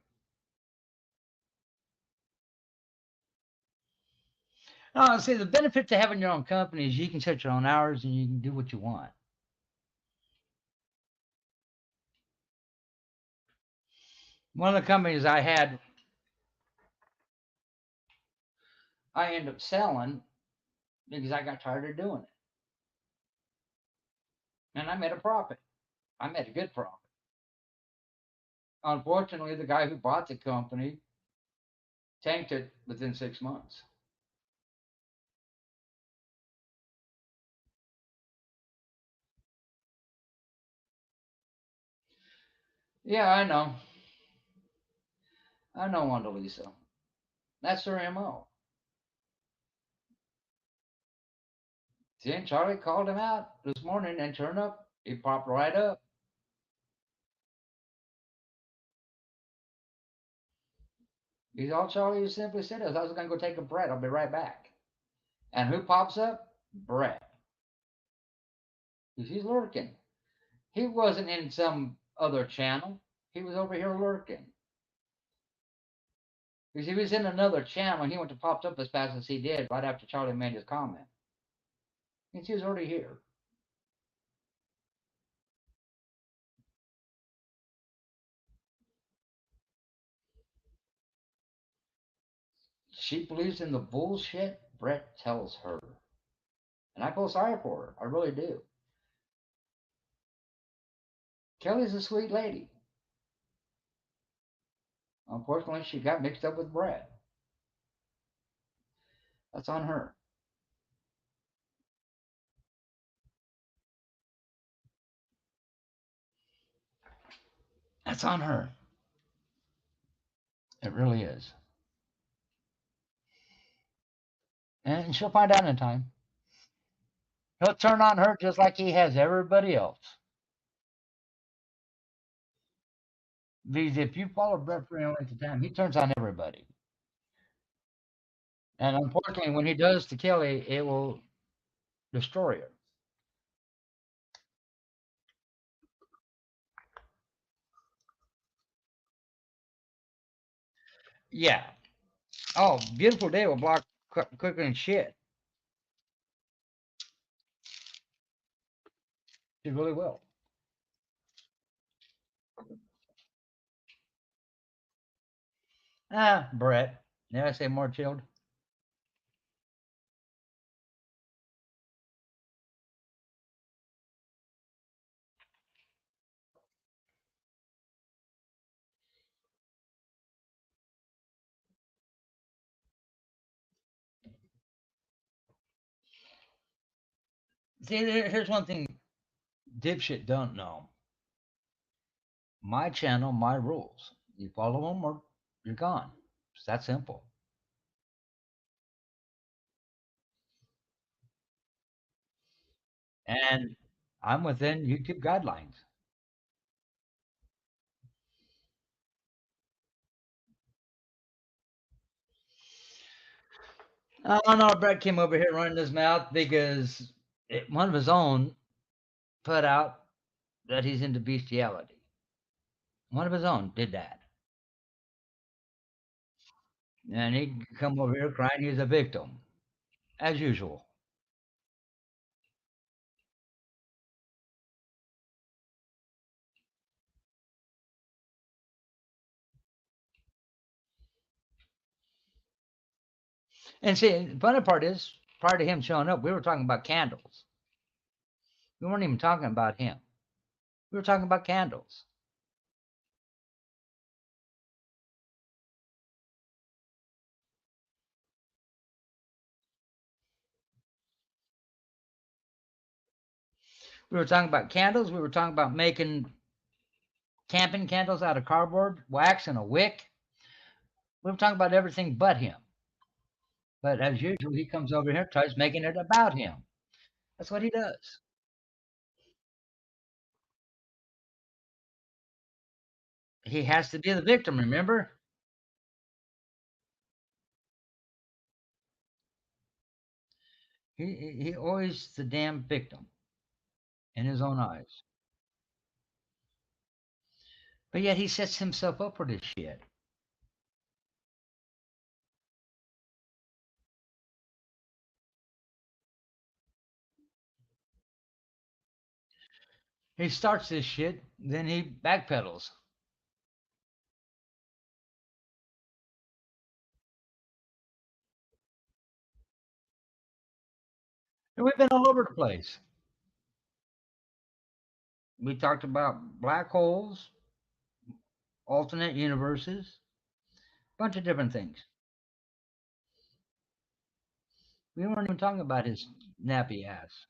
See, the benefit to having your own company is you can set your own hours and you can do what you want. One of the companies I had, I ended up selling because I got tired of doing it. And I made a profit. I made a good profit. unfortunately, the guy who bought the company tanked it within 6 months. Yeah, I know. I know Wanda Lisa. That's her MO. See, and Charlie called him out this morning and turned up. He popped right up. He's all Charlie simply said is, I was going to go take a Brett. I'll be right back. And who pops up? Brett. He's lurking. He wasn't in some other channel. He was over here lurking. Because he was in another channel and he went to popped up as fast as he did right after Charlie made his comment. And he was already here. She believes in the bullshit Brett tells her. And I feel sorry for her. I really do. Kelly's a sweet lady. Unfortunately, she got mixed up with Brett. That's on her. That's on her. It really is. And she'll find out in time. He'll turn on her just like he has everybody else. Because if you follow Brett for any length of time, he turns on everybody. And unfortunately, when he does to Kelly, it will destroy her. Yeah. Oh, beautiful day will block quicker than shit. She really will. Ah, Brett. Did I say more chilled? See, here's one thing dipshit don't know. My channel, my rules. You follow them or you're gone. It's that simple. And I'm within YouTube guidelines. I don't know. Brett came over here running his mouth because one of his own put out that he's into bestiality. One of his own did that. And he come over here crying he's a victim, as usual. And see, the funny part is, prior to him showing up, we were talking about candles. We weren't even talking about him. We were talking about candles. We were talking about candles. We were talking about making camping candles out of cardboard, wax, and a wick. We were talking about everything but him. But as usual, he comes over here, tries making it about him. That's what he does. He has to be the victim, remember? He always the damn victim in his own eyes. But yet he sets himself up for this shit. He starts this shit, then he backpedals. And we've been all over the place. We talked about black holes, alternate universes, bunch of different things. We weren't even talking about his nappy ass.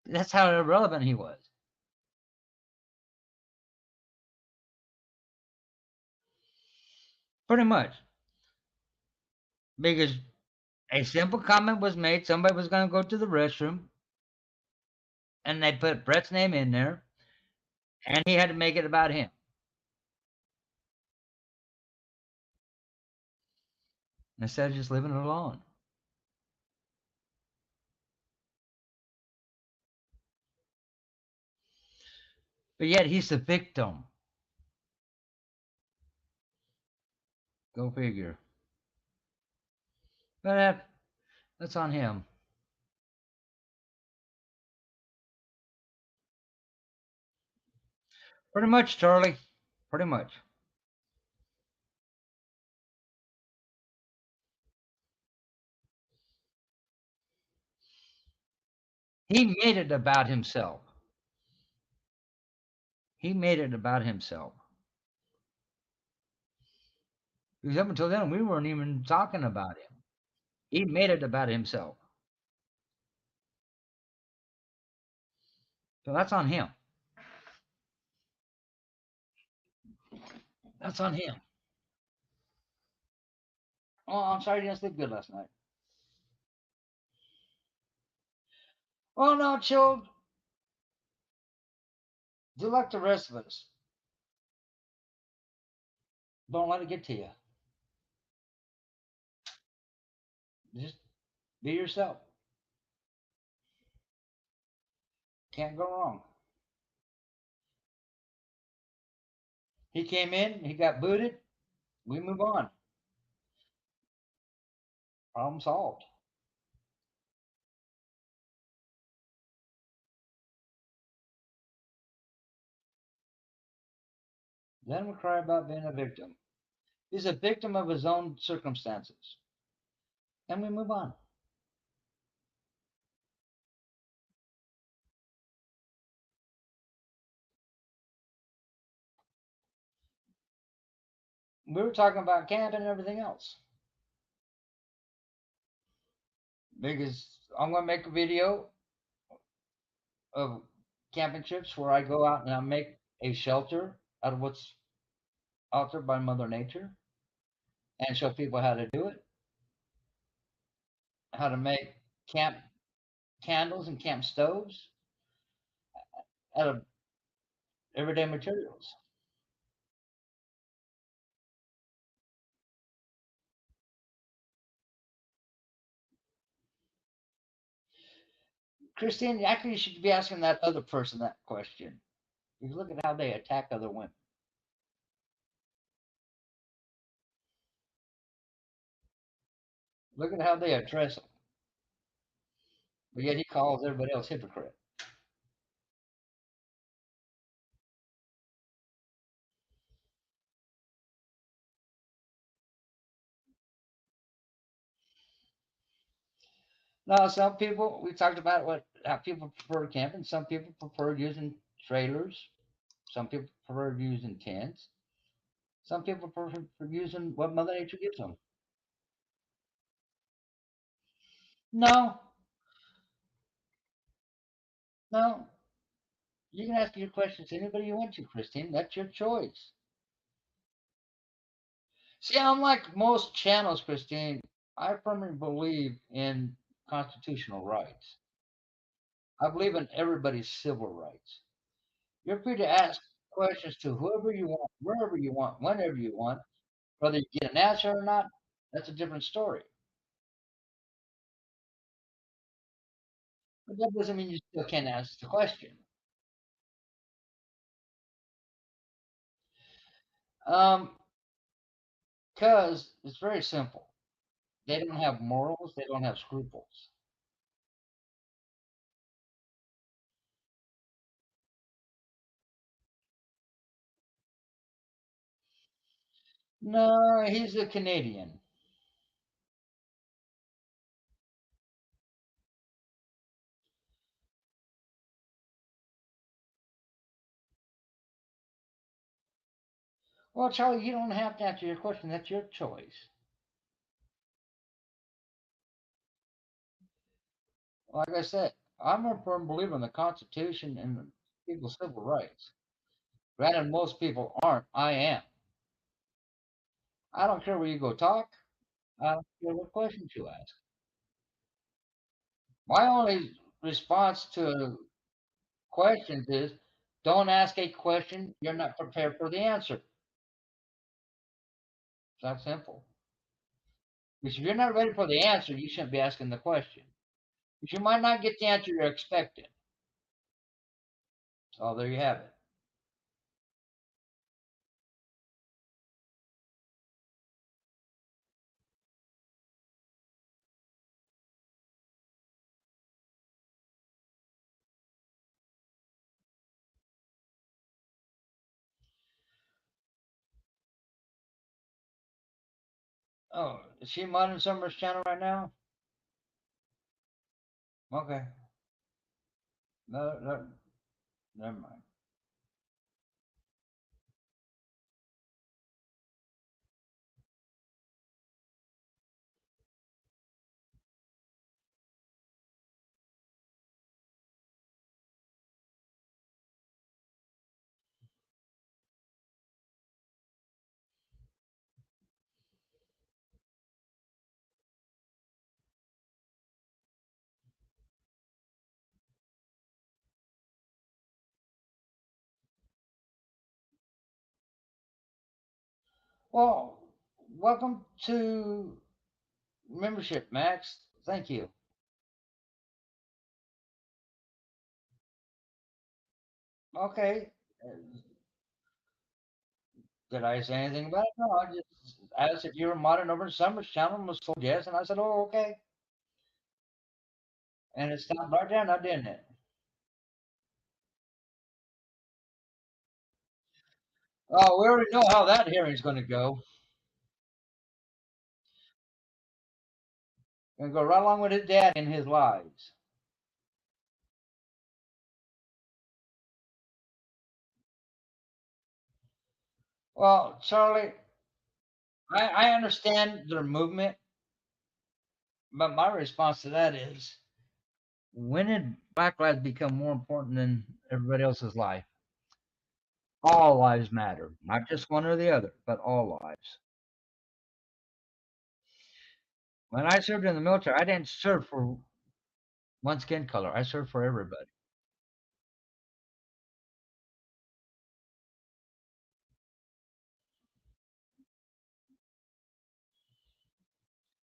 That's how irrelevant he was. Pretty much. Because a simple comment was made, somebody was going to go to the restroom, and they put Brett's name in there, and he had to make it about him. Instead of just leaving it alone. But yet he's the victim. Go figure. But that's on him. Pretty much, Charlie. Pretty much. He made it about himself. He made it about himself. Because up until then, we weren't even talking about him. He made it about himself. So that's on him. That's on him. Oh, I'm sorry you didn't sleep good last night. Oh, no, chilled. Do like the rest of us. Don't let it get to you. Just be yourself. Can't go wrong. He came in, he got booted. We move on. Problem solved. Then we cry about being a victim. He's a victim of his own circumstances. And we move on. We were talking about camping and everything else. Because I'm going to make a video of camping trips where I go out and I make a shelter out of what's out there by Mother Nature and show people how to do it, how to make camp candles and camp stoves out of everyday materials. Christine, actually, you should be asking that other person that question. You look at how they attack other women. Look at how they address them. But yet he calls everybody else hypocrite. Now, some people, we talked about how people prefer camping. Some people prefer using trailers. Some people prefer using tents. Some people prefer using what Mother Nature gives them. No, no. You can ask your questions to anybody you want to, Christine. That's your choice. See, unlike most channels, Christine, I firmly believe in constitutional rights. I believe in everybody's civil rights. You're free to ask questions to whoever you want, wherever you want, whenever you want. Whether you get an answer or not, that's a different story. But that doesn't mean you still can't ask the question. Because it's very simple. They don't have morals, they don't have scruples. No, he's a Canadian. Well, Charlie, you don't have to answer your question. That's your choice. Like I said, I'm a firm believer in the Constitution and people's civil rights. Granted, most people aren't. I am. I don't care where you go talk. I don't care what questions you ask. My only response to questions is don't ask a question you're not prepared for the answer. It's that simple. Because if you're not ready for the answer, you shouldn't be asking the question. Because you might not get the answer you're expecting. So there you have it. Oh, is she Modern Summer's channel right now? Okay. No, no, never mind. Well, welcome to membership, Max. Thank you. Okay. Did I say anything about it? No, I just asked if you were modern over Summer's channel and was told yes, and I said, oh, okay. And it stopped right there, now didn't it? Oh, we already know how that hearing's going to go. Going to go right along with his dad in his lives. Well, Charlie, I understand their movement, but my response to that is when did Black lives become more important than everybody else's life? All lives matter, not just one or the other, but all lives. When I served in the military, I didn't serve for one skin color. I served for everybody.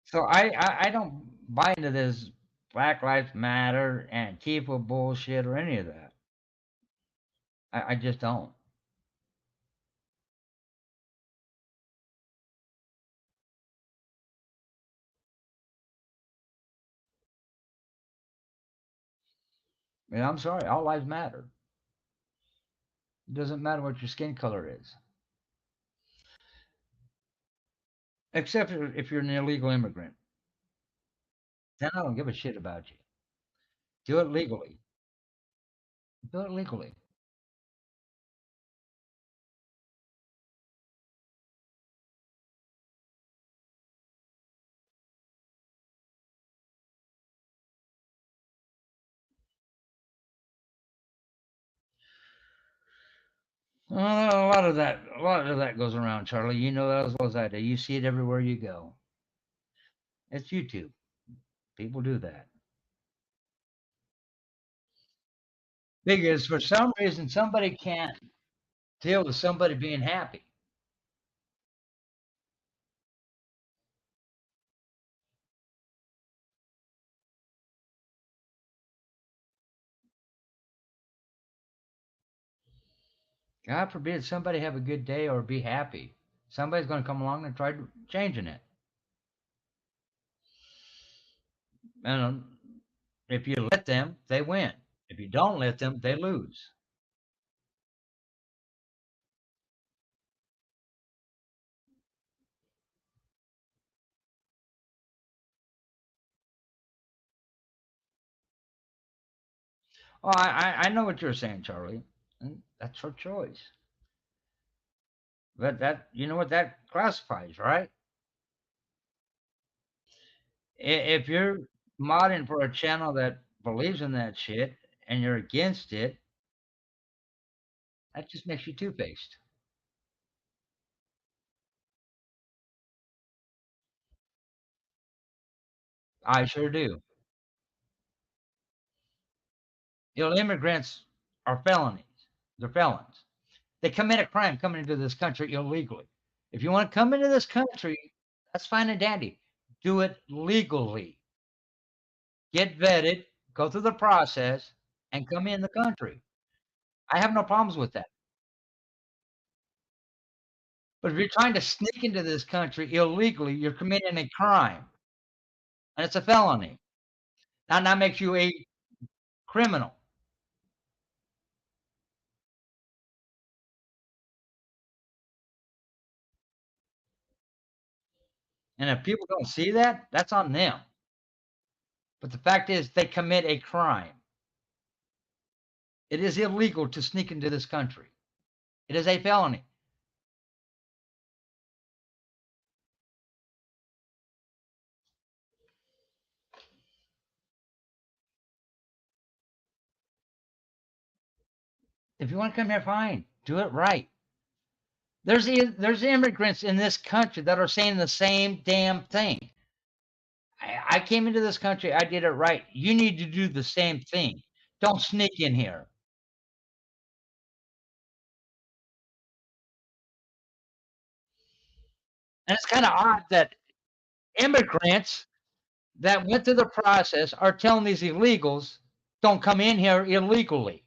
So I don't buy into this Black Lives Matter and Antifa bullshit or any of that. I just don't. And I'm sorry, all lives matter. It doesn't matter what your skin color is, except if you're an illegal immigrant. Then I don't give a shit about you. Do it legally. Do it legally. Well, a lot of that goes around, Charlie. You know that as well as I do. You see it everywhere you go. It's YouTube. People do that because for some reason somebody can't deal with somebody being happy. God forbid somebody have a good day or be happy. Somebody's going to come along and try changing it. And if you let them, they win. If you don't let them, they lose. Oh, I know what you're saying, Charlie. And that's her choice. But that, you know what that classifies, right? If you're modding for a channel that believes in that shit and you're against it, that just makes you two-faced. I sure do. Illegal immigrants are felonies. They're felons. They commit a crime coming into this country illegally. If you want to come into this country, that's fine and dandy. Do it legally. Get vetted, go through the process, and come in the country. I have no problems with that. But if you're trying to sneak into this country illegally, you're committing a crime, and it's a felony. Now that makes you a criminal. And if people don't see that, that's on them. But the fact is, they commit a crime. It is illegal to sneak into this country. It is a felony. If you want to come here, fine. Do it right. There's immigrants in this country that are saying the same damn thing. I came into this country. I did it right. You need to do the same thing. Don't sneak in here. And it's kind of odd that immigrants that went through the process are telling these illegals, don't come in here illegally.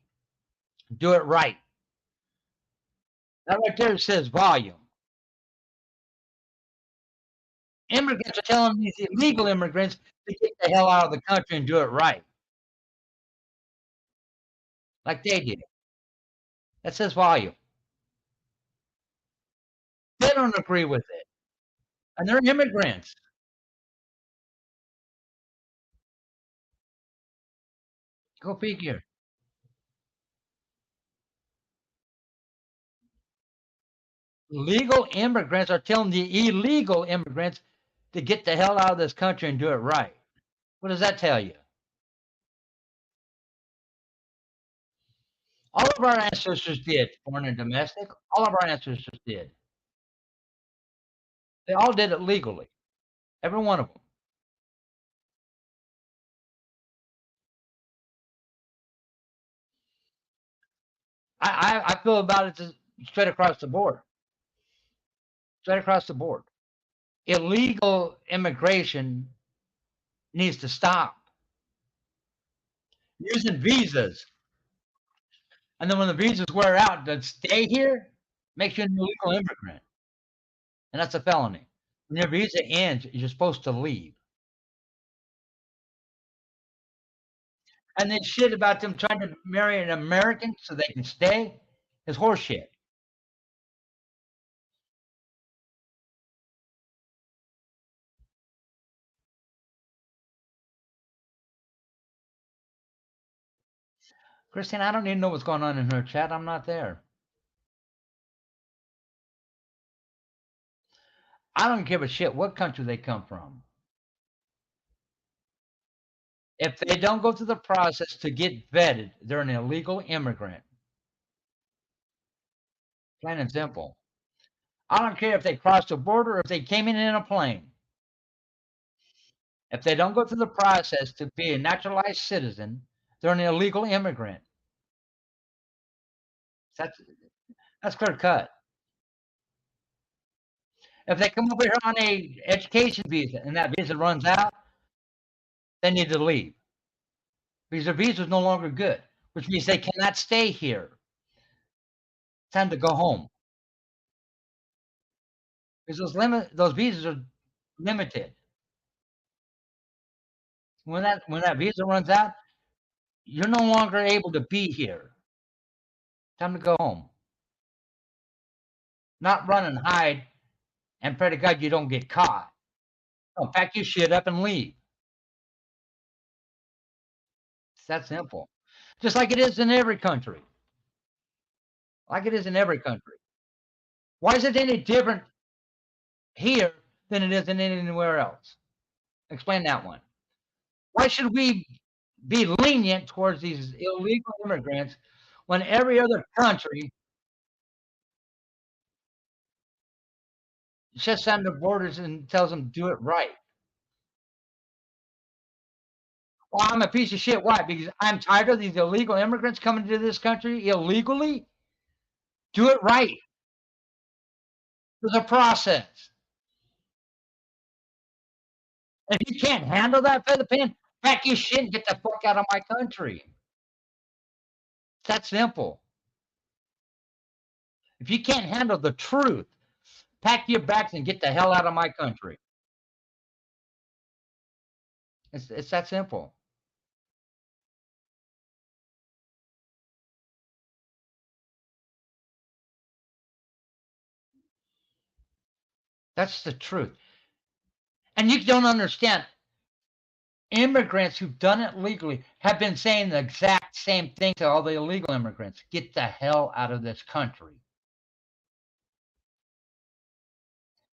Do it right. That right there says volume. Immigrants are telling these illegal immigrants to get the hell out of the country and do it right, like they did. That says volume. They don't agree with it, and they're immigrants. Go figure. Legal immigrants are telling the illegal immigrants to get the hell out of this country and do it right. What does that tell you? All of our ancestors did, foreign and domestic. All of our ancestors did. They all did it legally, every one of them. I feel about it straight across the board. Straight across the board. Illegal immigration needs to stop. Using visas, and then when the visas wear out, to stay here makes you an illegal immigrant, and that's a felony. When your visa ends, you're supposed to leave. And then shit about them trying to marry an American so they can stay is horseshit. Christine, I don't even know what's going on in her chat. I'm not there. I don't give a shit what country they come from. If they don't go through the process to get vetted, they're an illegal immigrant. Plain and simple. I don't care if they crossed the border or if they came in a plane. If they don't go through the process to be a naturalized citizen, they're an illegal immigrant. That's that's clear cut. If they come over here on a education visa and that visa runs out, they need to leave because their visa is no longer good, which means they cannot stay here. It's time to go home because those visas are limited. When that visa runs out, you're no longer able to be here. Time to go home. Not run and hide and pray to God you don't get caught. No, pack your shit up and leave. It's that simple. Just like it is in every country. Like it is in every country. Why is it any different here than it is in anywhere else? Explain that one. Why should we be lenient towards these illegal immigrants when every other country shuts down their borders and tells them do it right? Well, I'm a piece of shit. Why? Because I'm tired of these illegal immigrants coming to this country illegally. Do it right. There's a process. If you can't handle that, feather pen, pack your shit and get the fuck out of my country. It's that simple. If you can't handle the truth, pack your bags and get the hell out of my country. It's that simple. That's the truth. And you don't understand. Immigrants who've done it legally have been saying the exact same thing to all the illegal immigrants. Get the hell out of this country.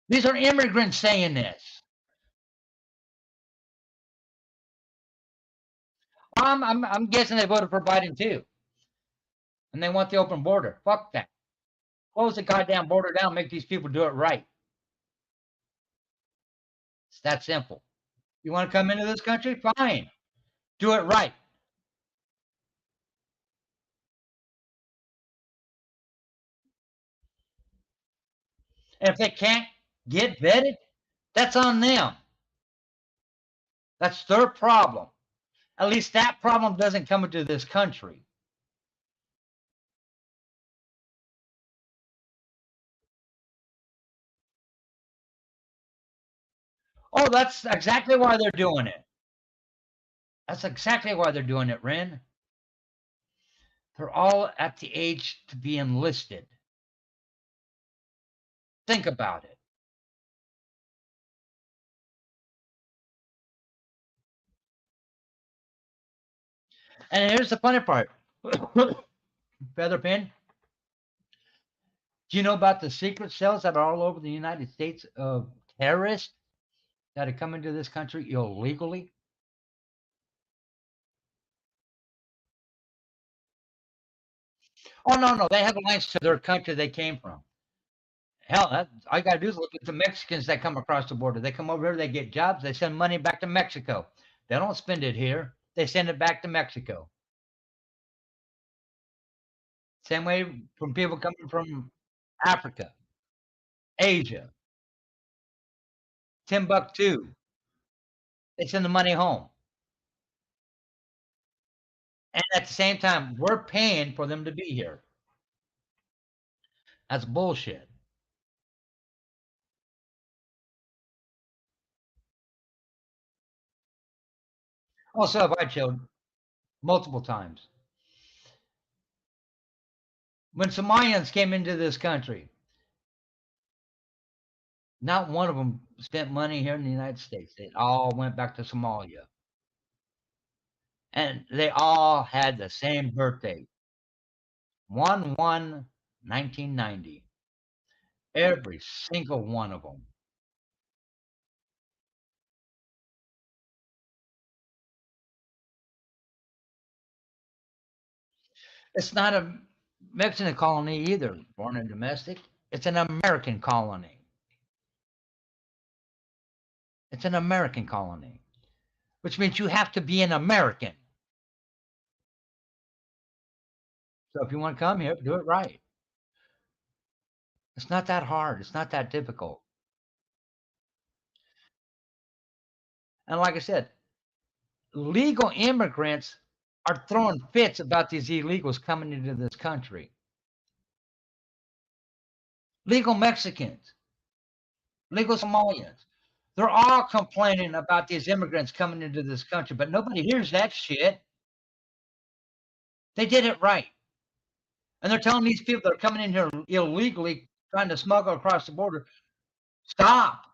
These are immigrants saying this. I'm guessing they voted for Biden too. And they want the open border. Fuck that. Close the goddamn border down, make these people do it right. It's that simple. You want to come into this country? Fine. Do it right. And if they can't get vetted, that's on them. That's their problem. At least that problem doesn't come into this country. Oh, that's exactly why they're doing it. That's exactly why they're doing it, Ren. They're all at the age to be enlisted. Think about it. And here's the funny part. Featherpen, do you know about the secret cells that are all over the United States of terrorists that are coming to this country illegally? Oh, no. They have links to their country they came from. Hell, all you got to do is look at the Mexicans that come across the border. They come over here, they get jobs, they send money back to Mexico. They don't spend it here, they send it back to Mexico. Same way from people coming from Africa, Asia, Timbuktu. They send the money home. And at the same time, we're paying for them to be here. That's bullshit. Also, have I chilled multiple times. When Somalians came into this country, not one of them spent money here in the United States. They all went back to Somalia. And they all had the same birthday, 1/1/1990. Every single one of them. It's not a Mexican colony either, born and domestic. It's an American colony. It's an American colony, which means you have to be an American. So if you want to come here, do it right. It's not that hard. It's not that difficult. And like I said, legal immigrants are throwing fits about these illegals coming into this country. Legal Mexicans, legal Somalians, they're all complaining about these immigrants coming into this country, but nobody hears that shit. They did it right. And they're telling these people that are coming in here illegally, trying to smuggle across the border, stop,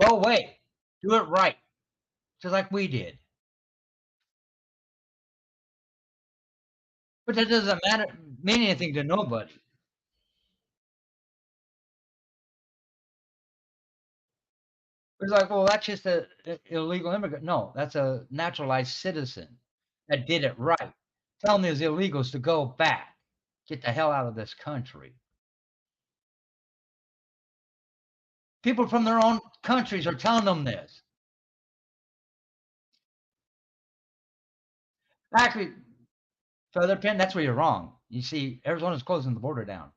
go away, do it right, just like we did. But that doesn't matter, mean anything to nobody. It's like, well, that's just a illegal immigrant. No, that's a naturalized citizen that did it right. Telling these illegals to go back, get the hell out of this country. People from their own countries are telling them this. Actually, Featherpen, that's where you're wrong. You see, Arizona's closing the border down.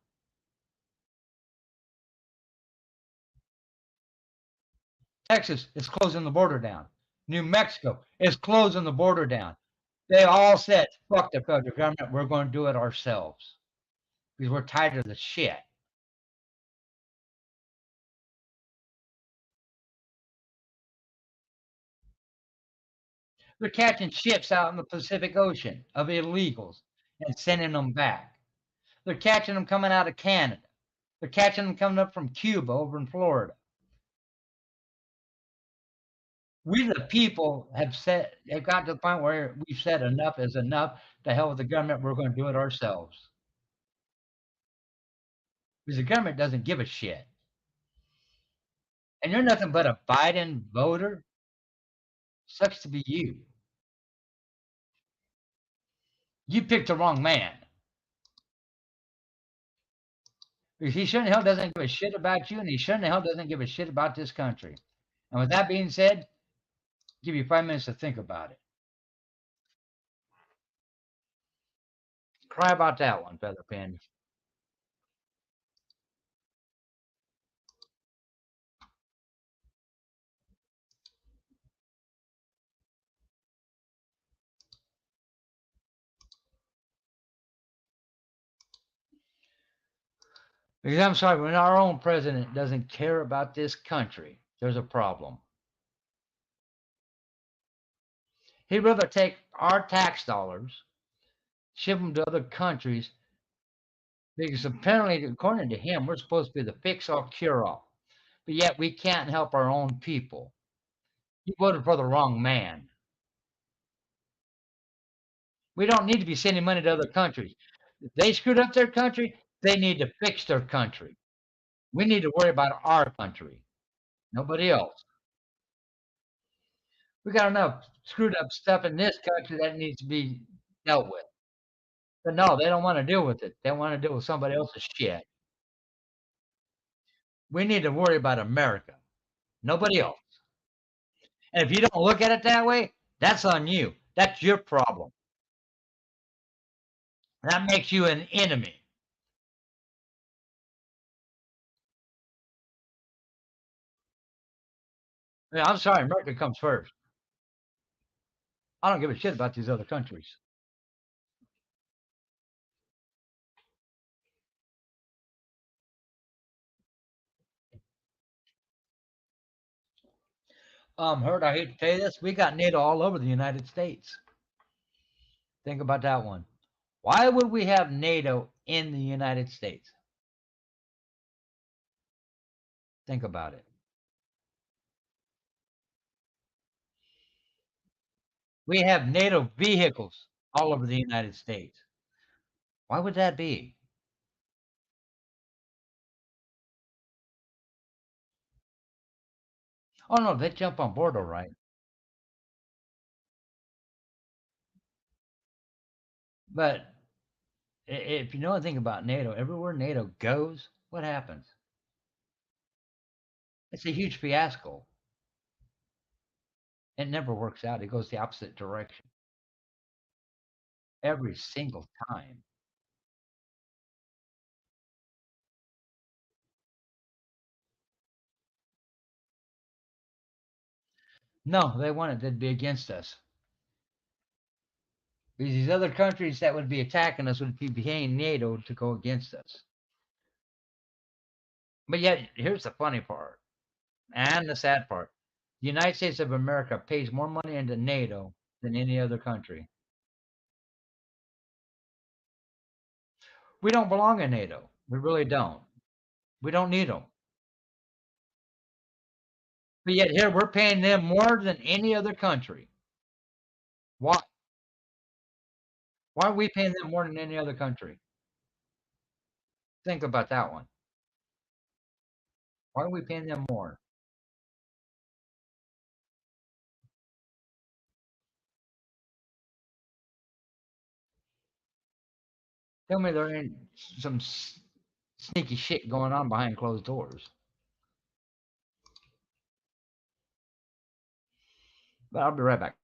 Texas is closing the border down. New Mexico is closing the border down. They all said, fuck the federal government, we're going to do it ourselves because we're tired of the shit. They're catching ships out in the Pacific Ocean of illegals and sending them back. They're catching them coming out of Canada. They're catching them coming up from Cuba over in Florida. We, the people, have got to the point where we've said enough is enough. The hell with the government. We're going to do it ourselves. Because the government doesn't give a shit. And you're nothing but a Biden voter. Sucks to be you. You picked the wrong man. Because he sure in hell doesn't give a shit about you, and he sure in hell doesn't give a shit about this country. And with that being said, I'll give you 5 minutes to think about it. Cry about that one, Featherpen. Because I'm sorry, when our own president doesn't care about this country, there's a problem. He'd rather take our tax dollars, ship them to other countries, because apparently, according to him, we're supposed to be the fix-all, cure-all. But yet we can't help our own people. You voted for the wrong man. We don't need to be sending money to other countries. If they screwed up their country, they need to fix their country. We need to worry about our country, nobody else. We got enough screwed up stuff in this country that needs to be dealt with. But no, they don't want to deal with it. They want to deal with somebody else's shit. We need to worry about America, nobody else. And if you don't look at it that way, that's on you. That's your problem. That makes you an enemy. Yeah, I'm sorry, America comes first. I don't give a shit about these other countries. Hurt, I hate to tell you this, we got NATO all over the United States. Think about that one. Why would we have NATO in the United States? Think about it. We have NATO vehicles all over the United States. Why would that be? Oh no, they jump on board all right. But if you know anything about NATO, everywhere NATO goes, what happens? It's a huge fiasco. It never works out. It goes the opposite direction every single time. No, they want it to be against us. Because these other countries that would be attacking us would be paying NATO to go against us. But yet, here's the funny part and the sad part. The United States of America pays more money into NATO than any other country. We don't belong in NATO. We really don't. We don't need them. But yet here we're paying them more than any other country. Why? Why are we paying them more than any other country? Think about that one. Why are we paying them more? Tell me there ain't some sneaky shit going on behind closed doors. But I'll be right back.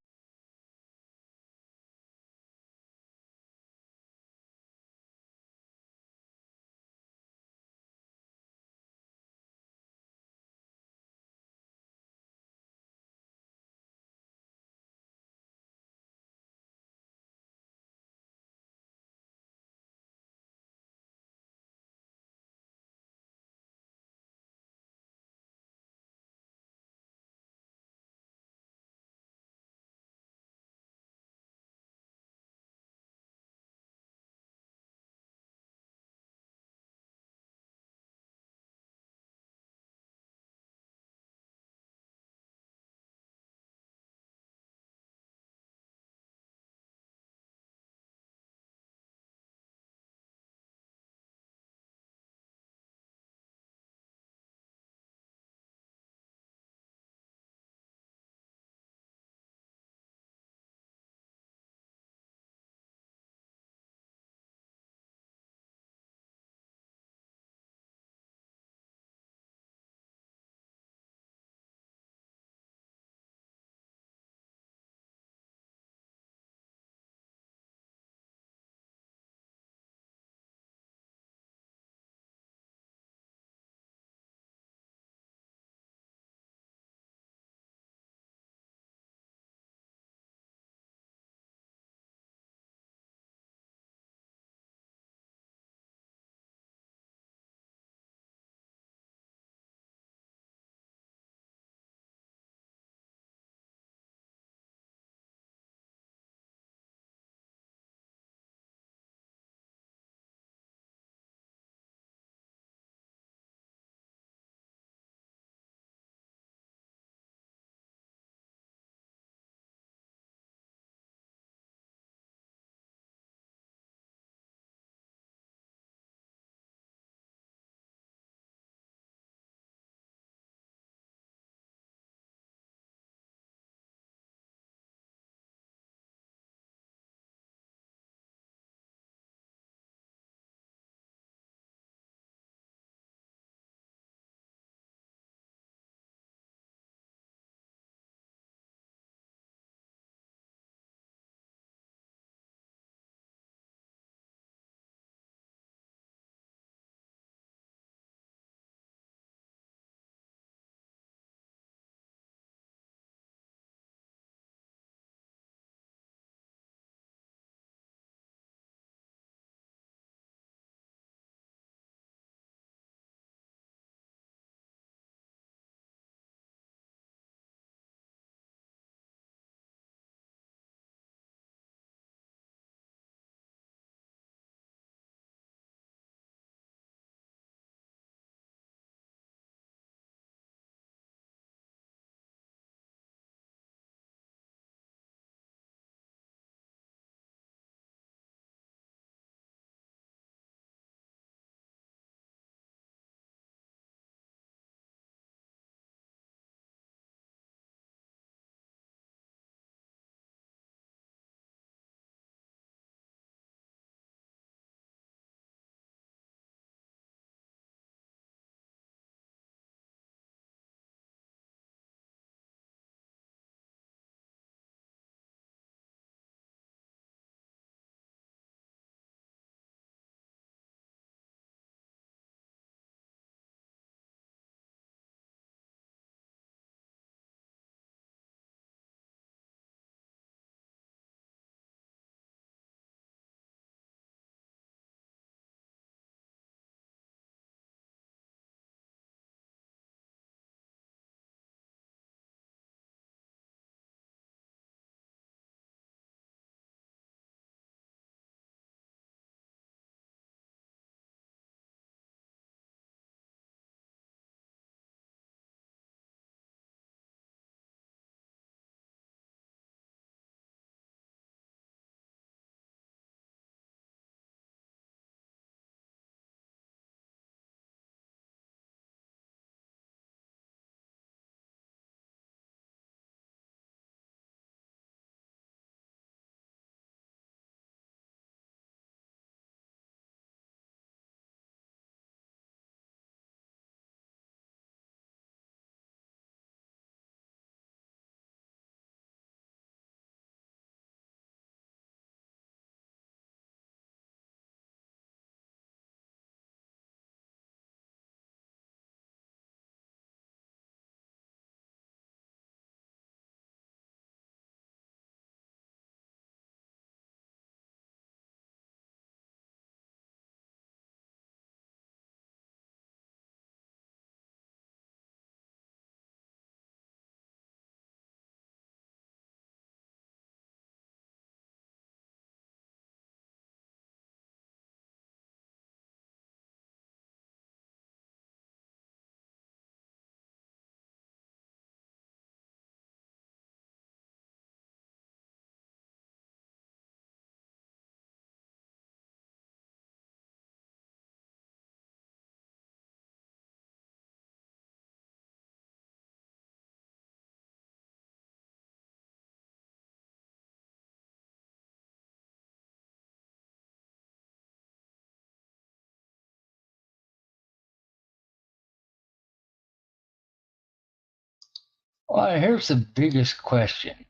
Well, here's the biggest question.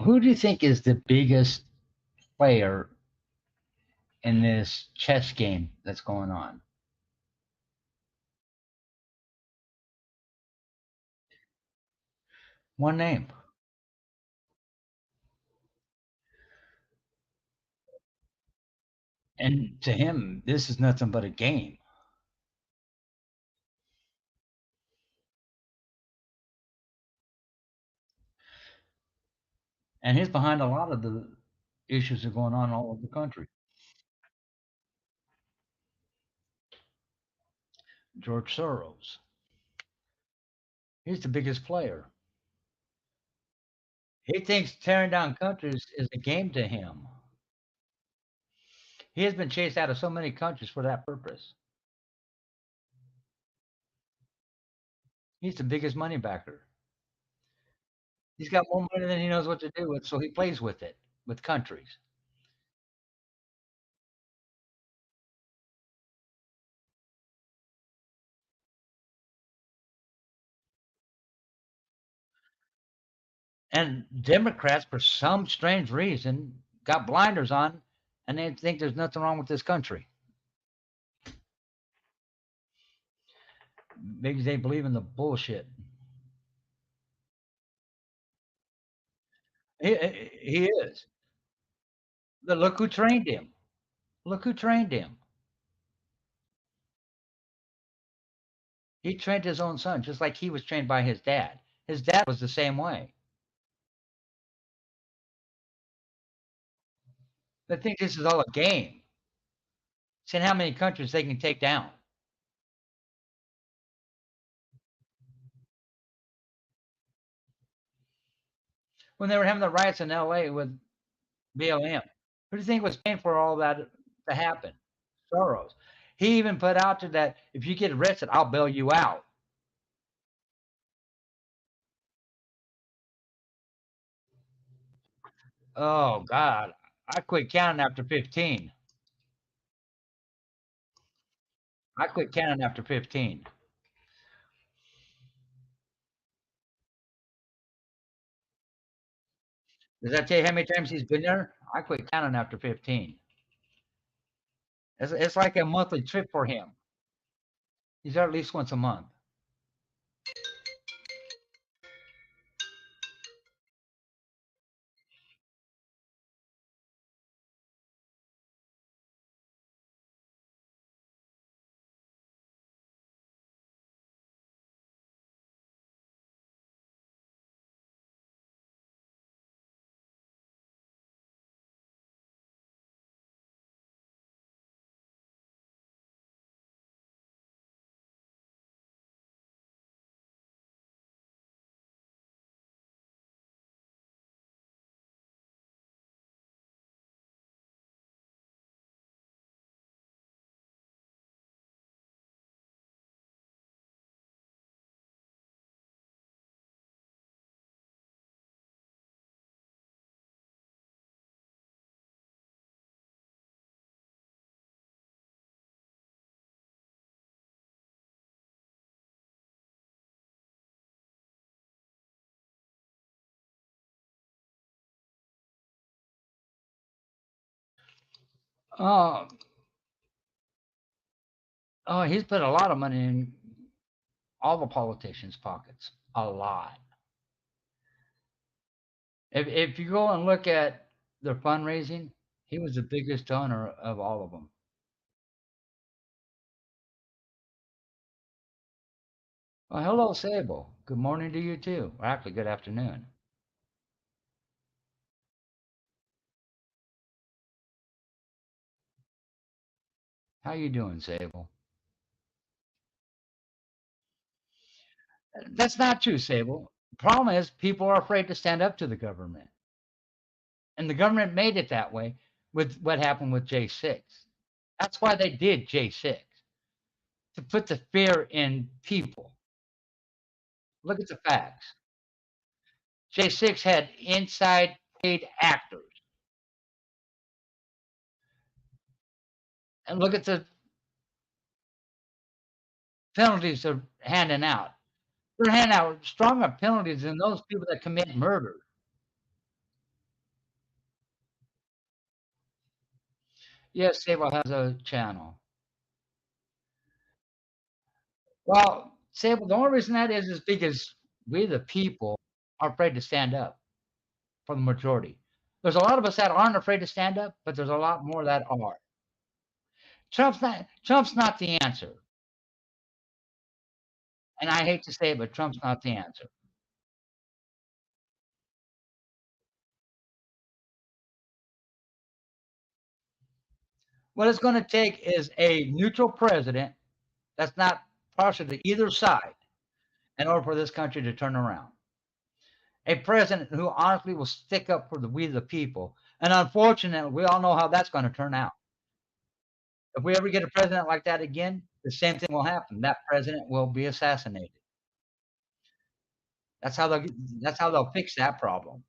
Who do you think is the biggest player in this chess game that's going on? One name. And to him, this is nothing but a game. And he's behind a lot of the issues that are going on all over the country. George Soros. He's the biggest player. He thinks tearing down countries is a game to him. He has been chased out of so many countries for that purpose. He's the biggest money backer. He's got more money than he knows what to do with, so he plays with it, with countries. And Democrats, for some strange reason, got blinders on and they think there's nothing wrong with this country. Maybe they believe in the bullshit. He is. But look who trained him. Look who trained him. He trained his own son just like he was trained by his dad. His dad was the same way. They think this is all a game. Seeing how many countries they can take down. When they were having the riots in LA with BLM, who do you think was paying for all that to happen? Soros. He even put out to that if you get arrested, I'll bail you out. Oh God. I quit counting after 15. I quit counting after 15. Does that tell you how many times he's been there? I quit counting after 15. It's like a monthly trip for him. He's there at least once a month. Oh, oh, he's put a lot of money in all the politicians' pockets. A lot. If you go and look at their fundraising, he was the biggest donor of all of them. Well, hello, Sable. Good morning to you too. Or actually, good afternoon. How you doing, Sable? That's not true, Sable. The problem is people are afraid to stand up to the government. And the government made it that way with what happened with J6. That's why they did J6, to put the fear in people. Look at the facts. J6 had inside paid actors. And look at the penalties they're handing out. They're handing out stronger penalties than those people that commit murder. Yes, Sable has a channel. Well, Sable, the only reason that is because we, the people, are afraid to stand up for the majority. There's a lot of us that aren't afraid to stand up, but there's a lot more that are. Trump's not the answer. And I hate to say it, but Trump's not the answer. What it's going to take is a neutral president that's not partial to either side in order for this country to turn around. A president who honestly will stick up for we the people. And unfortunately, we all know how that's going to turn out. If we ever get a president like that again, the same thing will happen. That president will be assassinated. That's how they'll fix that problem.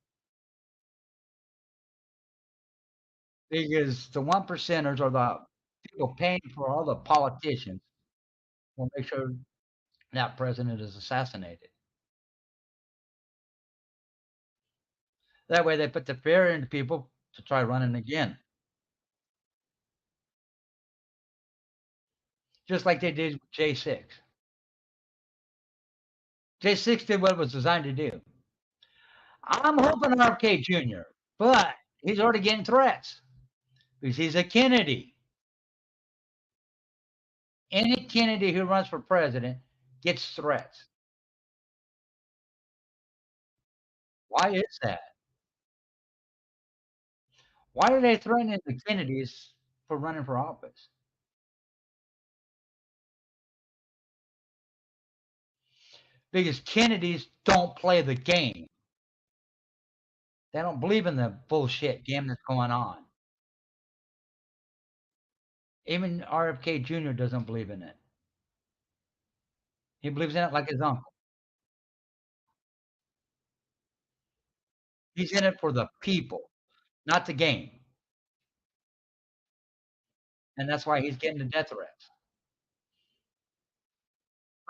Because the one percenters or the people paying for all the politicians will make sure that president is assassinated. That way they put the fear into people to try running again. Just like they did with J6. J6 did what it was designed to do. I'm hoping RFK Jr., but he's already getting threats because he's a Kennedy. Any Kennedy who runs for president gets threats. Why is that? Why are they threatening the Kennedys for running for office? Because Kennedys don't play the game. They don't believe in the bullshit game that's going on. Even RFK Jr. doesn't believe in it. He believes in it like his uncle. He's in it for the people, not the game. And that's why he's getting the death threats.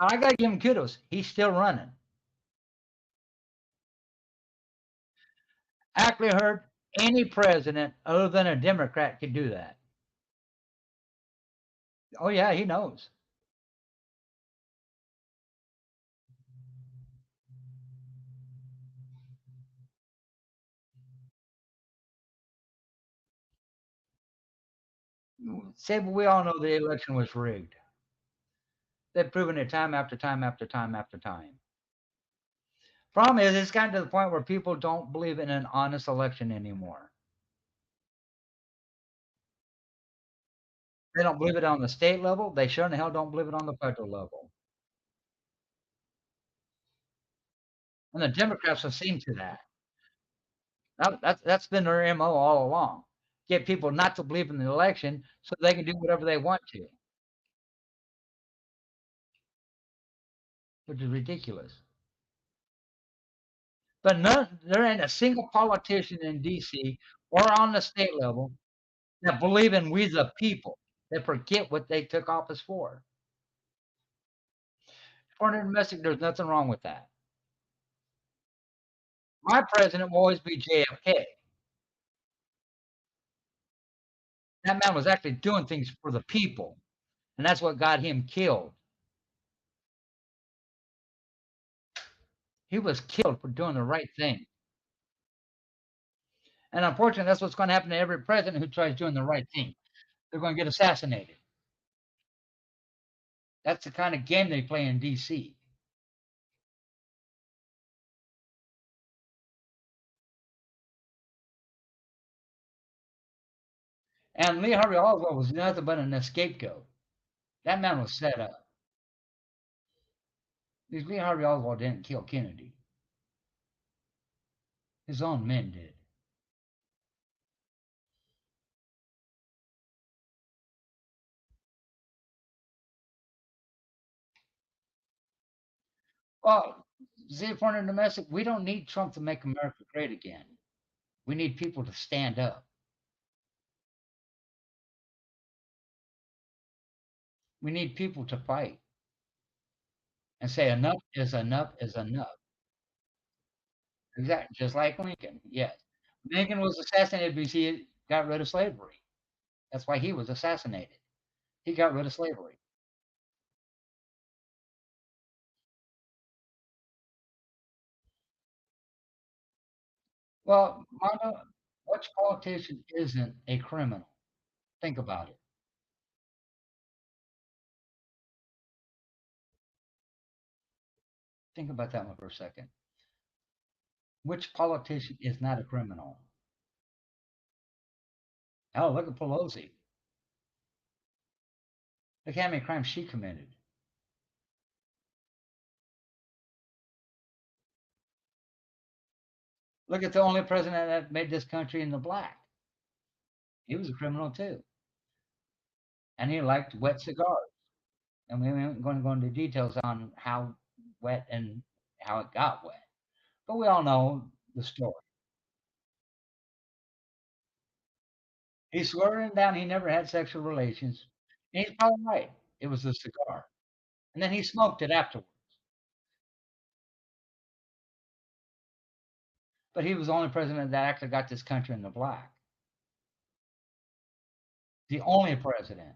I got to give him kudos. He's still running. Actually heard any president other than a Democrat could do that. Oh, yeah, he knows. Say, but we all know the election was rigged. They've proven it time after time after time after time. Problem is, it's gotten to the point where people don't believe in an honest election anymore. They don't believe it on the state level. They sure in the hell don't believe it on the federal level. And the Democrats have seen to that. That's been their MO all along. Get people not to believe in the election so they can do whatever they want to, which is ridiculous. But there ain't a single politician in D.C. or on the state level that believe in we the people. They forget what they took office for. Foreign and domestic, there's nothing wrong with that. My president will always be JFK. That man was actually doing things for the people, and that's what got him killed. He was killed for doing the right thing. And unfortunately, that's what's going to happen to every president who tries doing the right thing. They're going to get assassinated. That's the kind of game they play in D.C. And Lee Harvey Oswald was nothing but an scapegoat. That man was set up. Because Lee Harvey Oswald didn't kill Kennedy. His own men did. Well, see, foreign and domestic, we don't need Trump to make America great again. We need people to stand up. We need people to fight. and say enough is enough is enough. Exactly, just like Lincoln. Yes, Lincoln was assassinated because he got rid of slavery. That's why he was assassinated. He got rid of slavery. Well, Mondo, which politician isn't a criminal? Think about it. Think about that one for a second. Which politician is not a criminal? Oh, look at Pelosi. Look how many crimes she committed. Look at the only president that made this country in the black. He was a criminal too. And he liked wet cigars. And we ain't going to go into details on how wet and how it got wet. But we all know the story. He swore him down he never had sexual relations. And he's probably right. It was a cigar. And then he smoked it afterwards. But he was the only president that actually got this country in the black. The only president.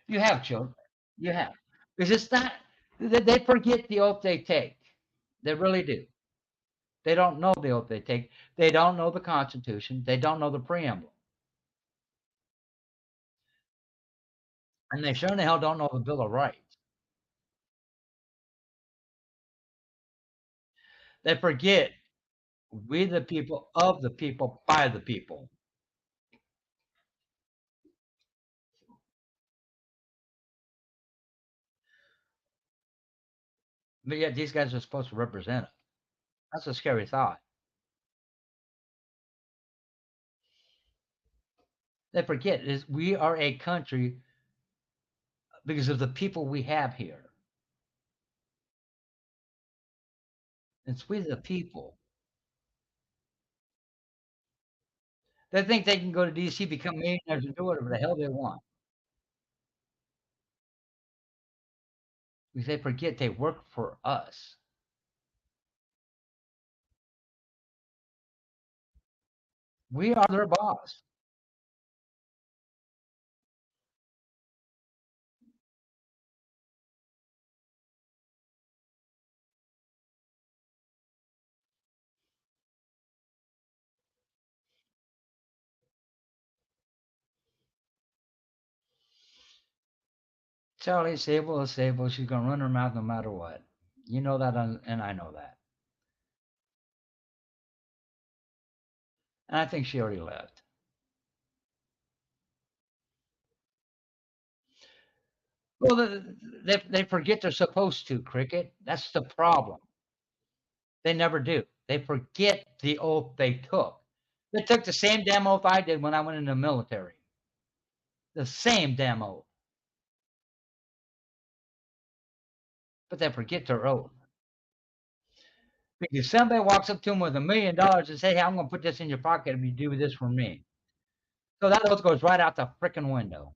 You have children. You have. Because it's not, they forget the oath they take. They really do. They don't know the oath they take. They don't know the Constitution. They don't know the preamble. And they sure in the hell don't know the Bill of Rights. They forget we the people, of the people, by the people. But yet these guys are supposed to represent us. That's a scary thought. They forget is we are a country because of the people we have here. It's we the people. They think they can go to DC, become millionaires, and do whatever the hell they want. Because they forget they work for us. We are their boss. Charlie Sable is Sable. She's gonna run her mouth no matter what. You know that, and I know that. And I think she already left. Well, they forget they're supposed to, Cricket. That's the problem. They never do. They forget the oath they took. They took the same damn oath I did when I went in the military. The same damn oath. But they forget their oath. Because somebody walks up to them with $1 million and say, hey, I'm going to put this in your pocket if you do this for me. So that oath goes right out the freaking window.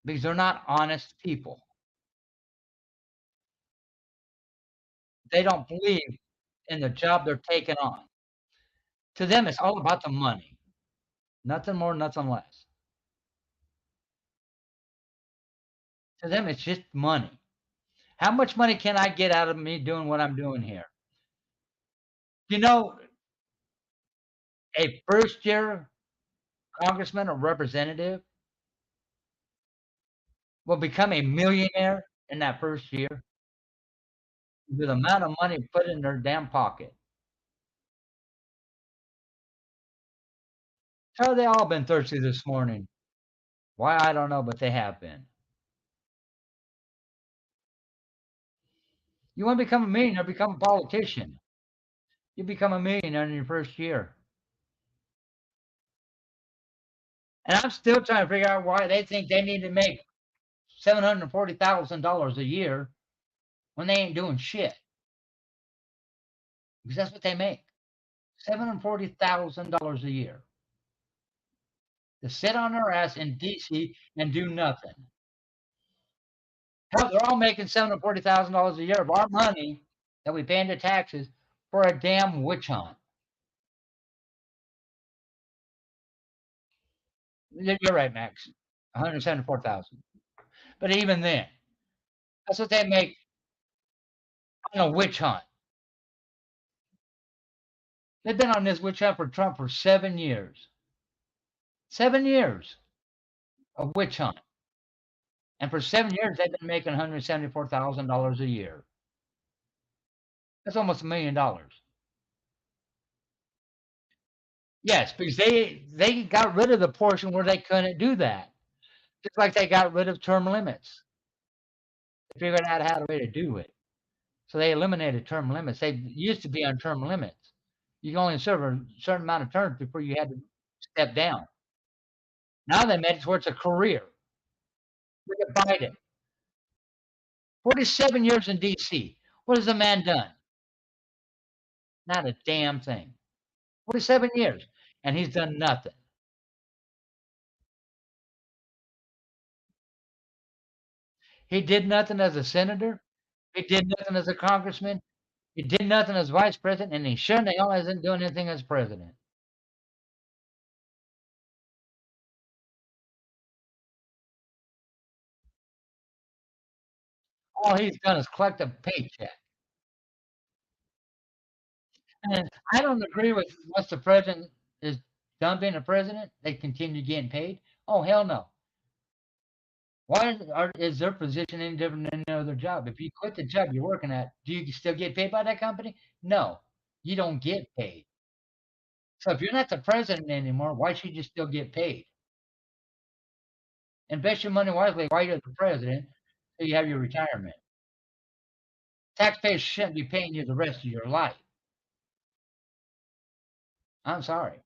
Because they're not honest people. They don't believe in the job they're taking on. To them, it's all about the money. Nothing more, nothing less. To them, it's just money. How much money can I get out of me doing what I'm doing here? You know, a first year congressman or representative will become a millionaire in that first year with the amount of money put in their damn pocket. So they all been thirsty this morning. Why, I don't know, but they have been. You want to become a millionaire, become a politician. You become a millionaire in your first year. And I'm still trying to figure out why they think they need to make $740,000 a year when they ain't doing shit. Because that's what they make. $740,000 a year to sit on their ass in DC and do nothing. Hell, they're all making $740,000 a year of our money that we pay into taxes for a damn witch hunt. You're right, Max. 174,000. But even then, that's what they make on a witch hunt. They've been on this witch hunt for Trump for 7 years. 7 years of witch hunt. And for 7 years, they've been making $174,000 a year. That's almost $1 million. Yes, because they got rid of the portion where they couldn't do that. Just like they got rid of term limits. They figured out how to do it. So they eliminated term limits. They used to be on term limits. You can only serve a certain amount of terms before you had to step down. Now they made it where it's a career. Look at Biden. 47 years in D.C. What has the man done? Not a damn thing. 47 years. And he's done nothing. He did nothing as a senator. He did nothing as a congressman. He did nothing as vice president. And he sure the hell isn't doing anything as president. All he's done is collect a paycheck. And I don't agree with what the president is done being a president. They continue getting paid. Oh, hell no. Why is their position any different than any other job? If you quit the job you're working at, do you still get paid by that company? No, you don't get paid. So if you're not the president anymore, why should you still get paid? Invest your money wisely while you're the president so you have your retirement. Taxpayers shouldn't be paying you the rest of your life. I'm sorry.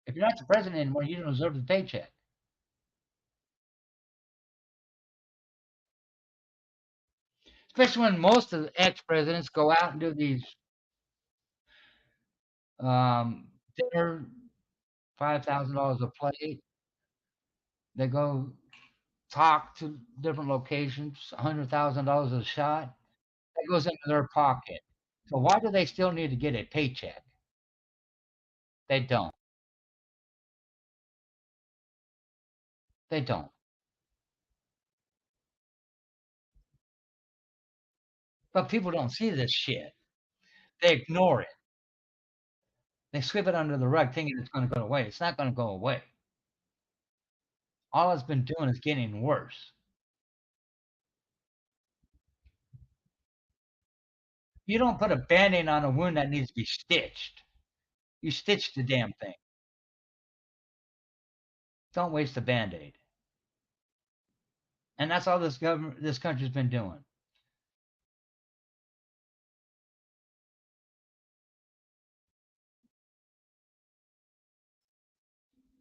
If you're not the president anymore, you don't deserve the paycheck. Especially when most of the ex-presidents go out and do these dinner, $5,000 a plate. They go talk to different locations, $100,000 a shot. That goes into their pocket. So why do they still need to get a paycheck? They don't. They don't. But people don't see this shit. They ignore it. They sweep it under the rug thinking it's going to go away. It's not going to go away. All it's been doing is getting worse. You don't put a band-aid on a wound that needs to be stitched. You stitch the damn thing. Don't waste a band-aid. And that's all this country's been doing.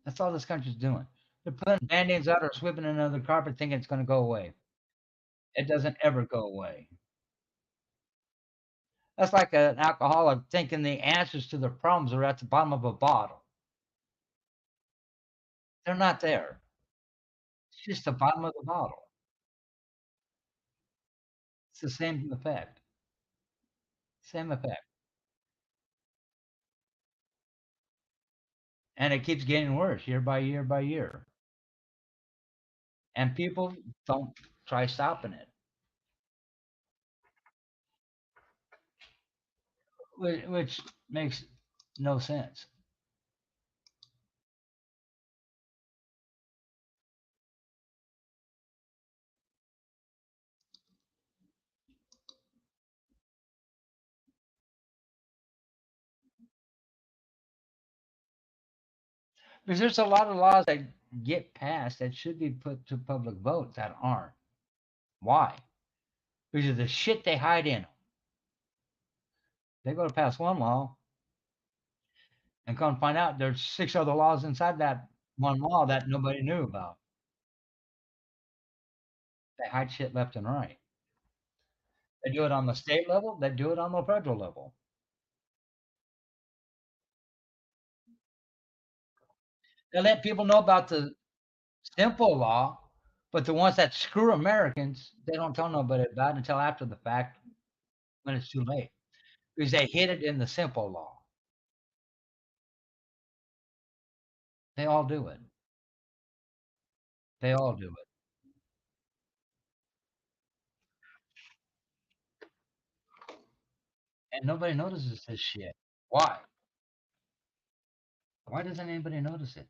That's all this country's doing. They're putting band-aids out or sweeping it under the carpet thinking it's going to go away. It doesn't ever go away. That's like an alcoholic thinking the answers to their problems are at the bottom of a bottle. They're not there. It's just the bottom of the bottle. It's the same effect. Same effect. And it keeps getting worse year by year by year. And people don't try stopping it, which makes no sense. Because there's a lot of laws that get passed that should be put to public vote that aren't. Why? Because of the shit they hide in them. They go to pass one law and come find out there's 6 other laws inside that one law that nobody knew about. They hide shit left and right. They do it on the state level, they do it on the federal level. They let people know about the simple law, but the ones that screw Americans, they don't tell nobody about it until after the fact when it's too late because they hid it in the simple law. They all do it. They all do it. And nobody notices this shit. Why? Why doesn't anybody notice it?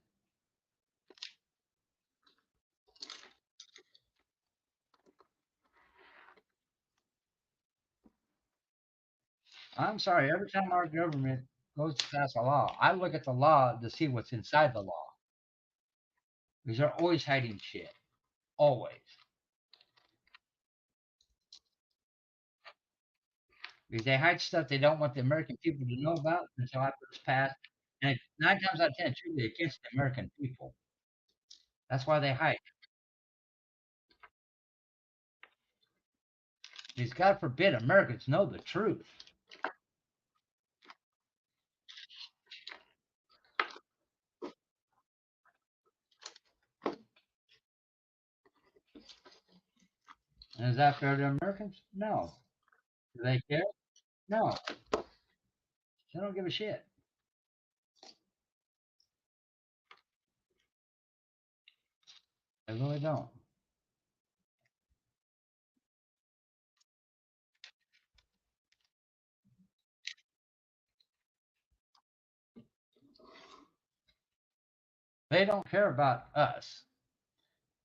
I'm sorry. Every time our government goes to pass a law, I look at the law to see what's inside the law because they're always hiding shit. Always. Because they hide stuff they don't want the American people to know about until after it's passed. And 9 times out of 10, it's really against the American people. That's why they hide. Because God forbid Americans know the truth. And is that fair to Americans? No. Do they care? No. They don't give a shit. They really don't. They don't care about us.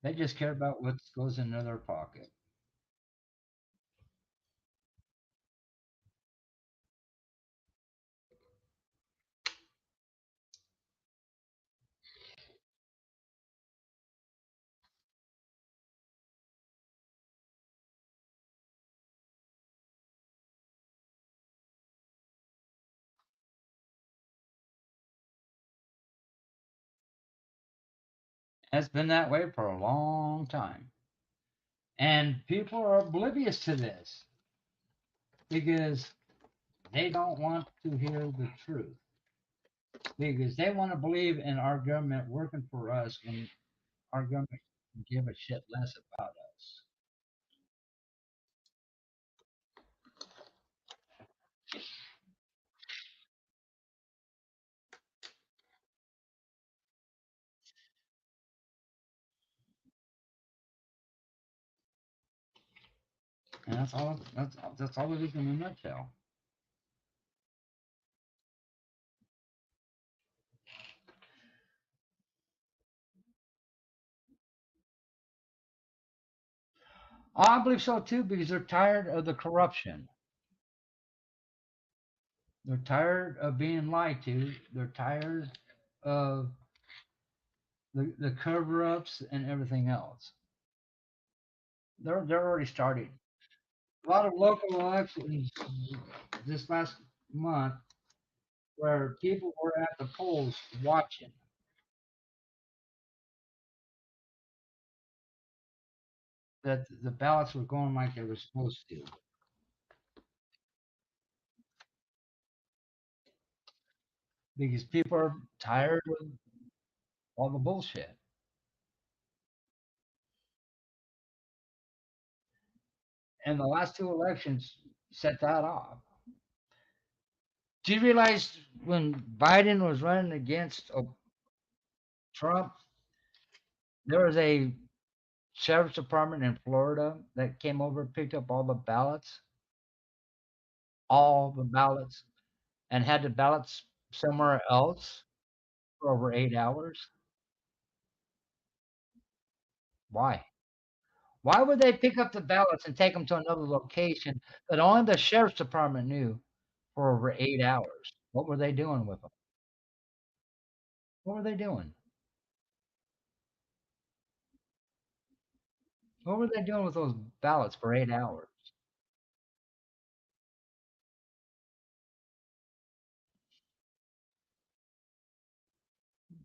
They just care about what goes into their pocket. And it's been that way for a long time. And people are oblivious to this because they don't want to hear the truth. Because they want to believe in our government working for us when our government can give a shit less about us. And that's all it is in a nutshell. I believe so too because they're tired of the corruption. They're tired of being lied to. They're tired of the cover ups and everything else. They're already starting. A lot of local elections this last month where people were at the polls watching that the ballots were going like they were supposed to because people are tired of all the bullshit. And the last two elections set that off. Do you realize when Biden was running against Trump, there was a sheriff's department in Florida that came over, picked up all the ballots, and had the ballots somewhere else for over 8 hours? Why? Why would they pick up the ballots and take them to another location that only the sheriff's department knew for over 8 hours? What were they doing with them? What were they doing? What were they doing with those ballots for 8 hours?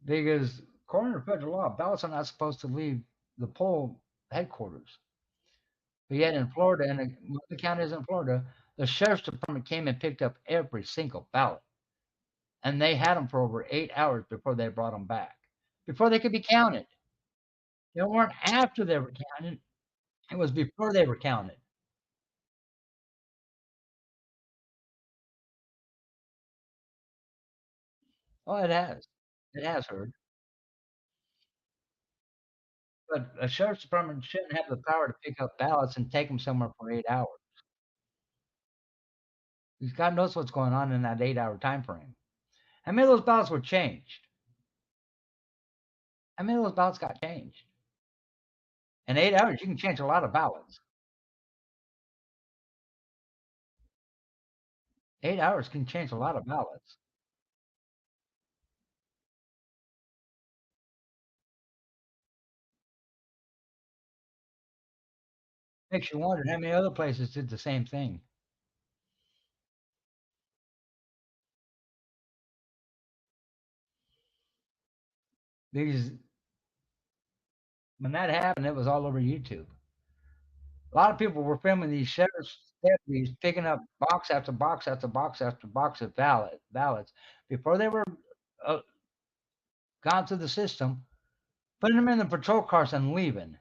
Because according to federal law, ballots are not supposed to leave the poll headquarters. But yet in Florida, and the counties in Florida, the sheriff's department came and picked up every single ballot, and they had them for over 8 hours before they brought them back. before they could be counted. They weren't after they were counted. It was before they were counted. Oh, it has. It has heard. But a sheriff's department shouldn't have the power to pick up ballots and take them somewhere for 8 hours. Because God knows what's going on in that 8 hour time frame. How many of those ballots were changed? How many of those ballots got changed? In 8 hours, you can change a lot of ballots. 8 hours can change a lot of ballots. Makes you wonder how many other places did the same thing. Because when that happened, it was all over YouTube. A lot of people were filming these sheriff's deputies picking up box after box after box after box of ballots before they were uh, gone through the system, putting them in the patrol cars and leaving.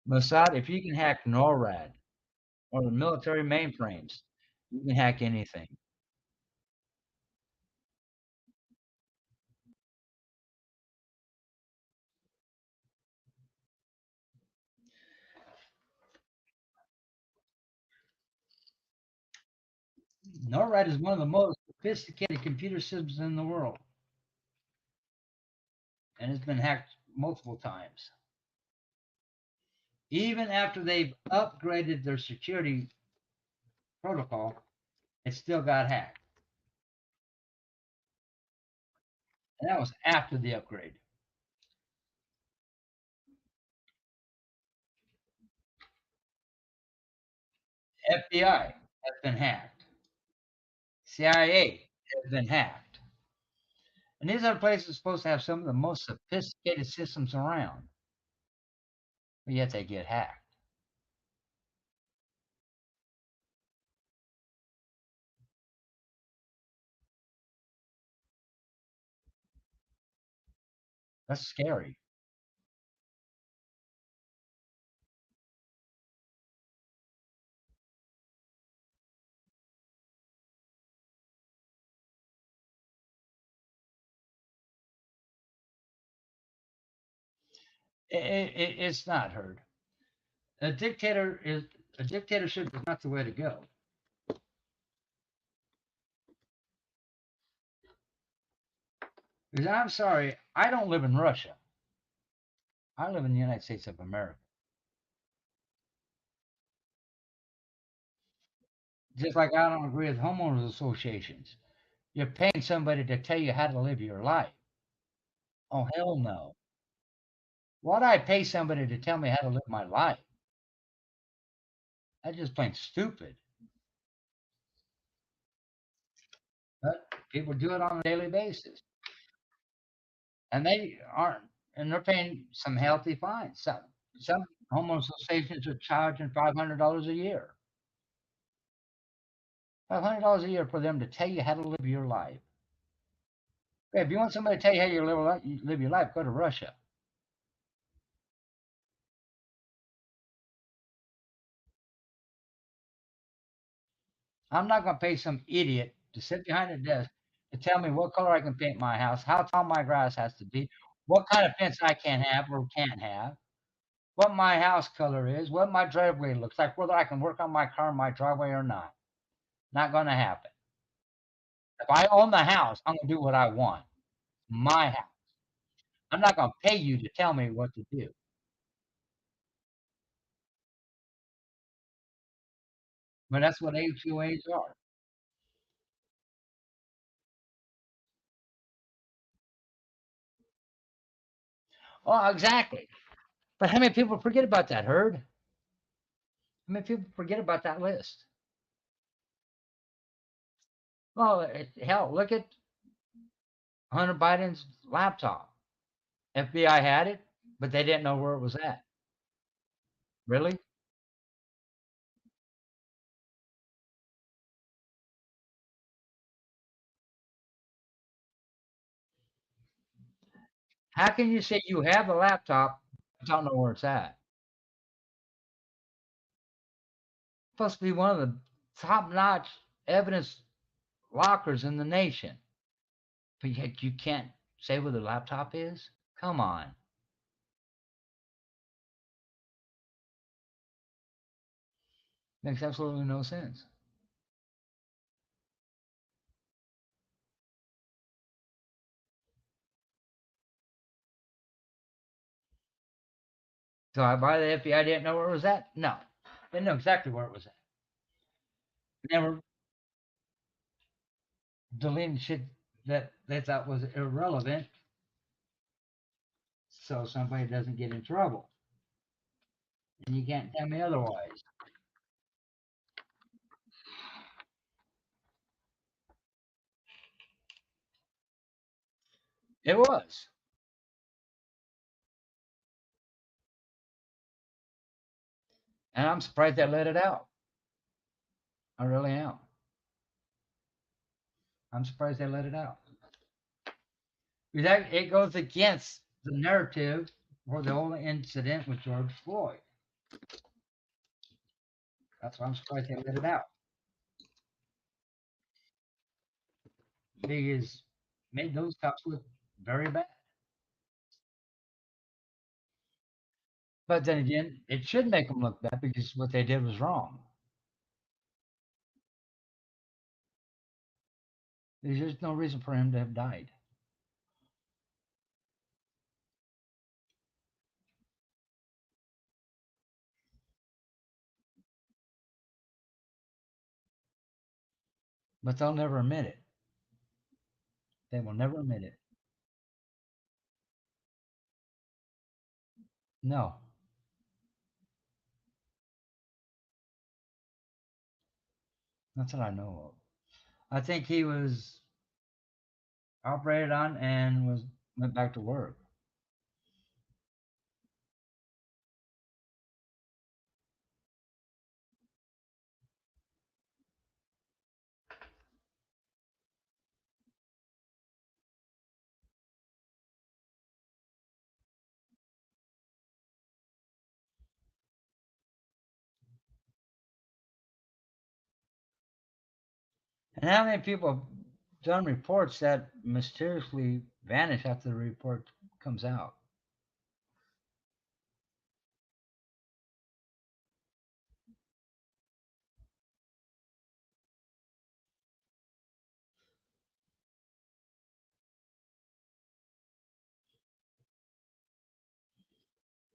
Mossad, if you can hack NORAD or the military mainframes, you can hack anything. NORAD is one of the most sophisticated computer systems in the world, and it's been hacked multiple times. Even after they've upgraded their security protocol, it still got hacked. And that was after the upgrade. FBI has been hacked. CIA has been hacked. And these are places supposed to have some of the most sophisticated systems around, but yet they get hacked. That's scary. It's not heard. A dictator is a dictatorship is not the way to go. Because I'm sorry, I don't live in Russia. I live in the United States of America. Just like I don't agree with homeowners associations. You're paying somebody to tell you how to live your life. Oh hell no. Why'd I pay somebody to tell me how to live my life? That's just plain stupid. But people do it on a daily basis. And they aren't, and they're paying some healthy fines. Some homeowners associations are charging $500 a year. $500 a year for them to tell you how to live your life. Okay, if you want somebody to tell you how you live your life, go to Russia. I'm not going to pay some idiot to sit behind a desk to tell me what color I can paint my house, how tall my grass has to be, what kind of fence I can have or can't have, what my house color is, what my driveway looks like, whether I can work on my car in my driveway or not. Not going to happen. If I own the house, I'm going to do what I want. My house. I'm not going to pay you to tell me what to do. But that's what HOAs are. Oh, exactly. But how many people forget about that, Herd? How many people forget about that list? Well, hell, look at Hunter Biden's laptop. FBI had it, but they didn't know where it was at. Really? How can you say you have a laptop, but don't know where it's at? Supposed to be one of the top-notch evidence lockers in the nation, but yet you can't say where the laptop is? Come on. Makes absolutely no sense. So I buy the FBI didn't know where it was at? No. They know exactly where it was at. They were deleting shit that they thought was irrelevant so somebody doesn't get in trouble. And you can't tell me otherwise. It was. And I'm surprised they let it out. I really am. I'm surprised they let it out. Because it goes against the narrative for the whole incident with George Floyd. That's why I'm surprised they let it out. Because made those cops look very bad. But then again, it should make them look bad because what they did was wrong. There's just no reason for him to have died. But they'll never admit it. They will never admit it. No, that's what I know of. I think he was operated on and went back to work. And how many people have done reports that mysteriously vanish after the report comes out?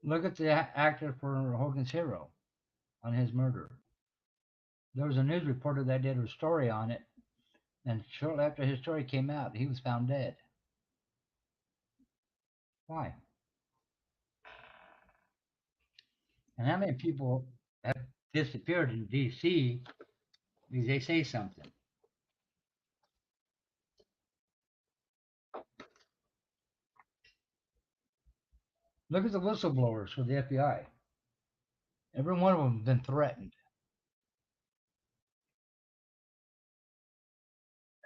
Look at the actor for Hogan's Hero on his murder. There was a news reporter that did a story on it, and shortly after his story came out, he was found dead. Why? And how many people have disappeared in D.C. because they say something? Look at the whistleblowers for the FBI. Every one of them has been threatened.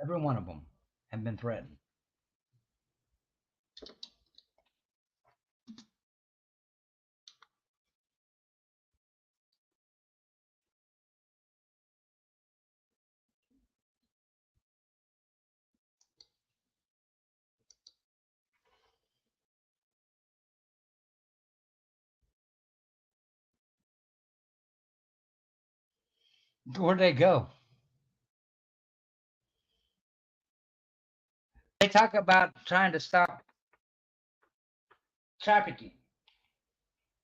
Every one of them have been threatened. Where'd they go? They talk about trying to stop trafficking.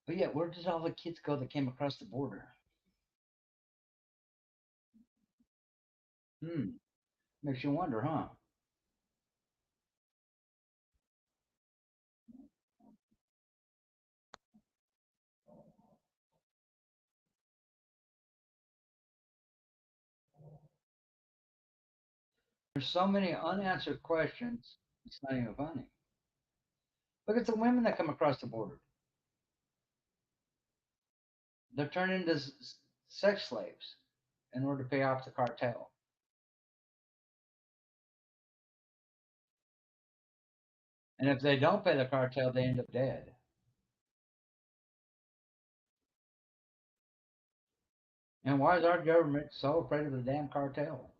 But yeah, where did all the kids go that came across the border? Makes you wonder, huh? There's so many unanswered questions, it's not even funny. Look at the women that come across the border. They're turned into sex slaves in order to pay off the cartel. And if they don't pay the cartel, they end up dead. And why is our government so afraid of the damn cartel?